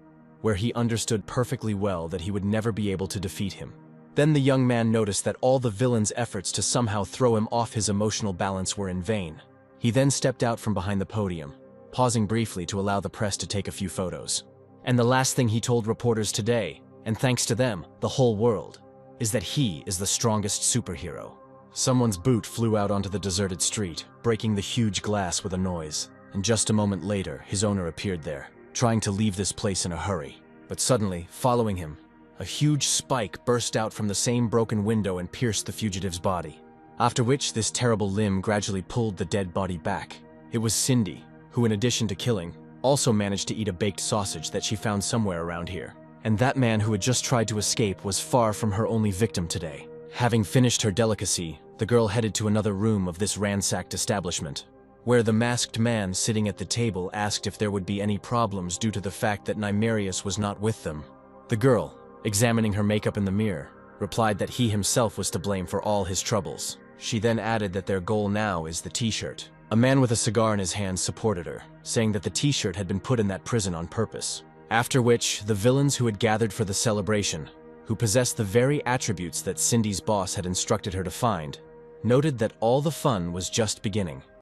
where he understood perfectly well that he would never be able to defeat him. Then the young man noticed that all the villain's efforts to somehow throw him off his emotional balance were in vain. He then stepped out from behind the podium, pausing briefly to allow the press to take a few photos. And the last thing he told reporters today, and thanks to them, the whole world, is that he is the strongest superhero. Someone's boot flew out onto the deserted street, breaking the huge glass with a noise, and just a moment later, his owner appeared there, trying to leave this place in a hurry. But suddenly, following him, a huge spike burst out from the same broken window and pierced the fugitive's body. After which, this terrible limb gradually pulled the dead body back. It was Cindy, who in addition to killing, also managed to eat a baked sausage that she found somewhere around here. And that man who had just tried to escape was far from her only victim today. Having finished her delicacy, The girl headed to another room of this ransacked establishment, where the masked man sitting at the table asked if there would be any problems due to the fact that Nymerius was not with them. The girl, examining her makeup in the mirror, replied that he himself was to blame for all his troubles. She then added that their goal now is the t-shirt. A man with a cigar in his hand supported her, saying that the t-shirt had been put in that prison on purpose. After which, the villains who had gathered for the celebration, who possessed the very attributes that Cindy's boss had instructed her to find, noted that all the fun was just beginning.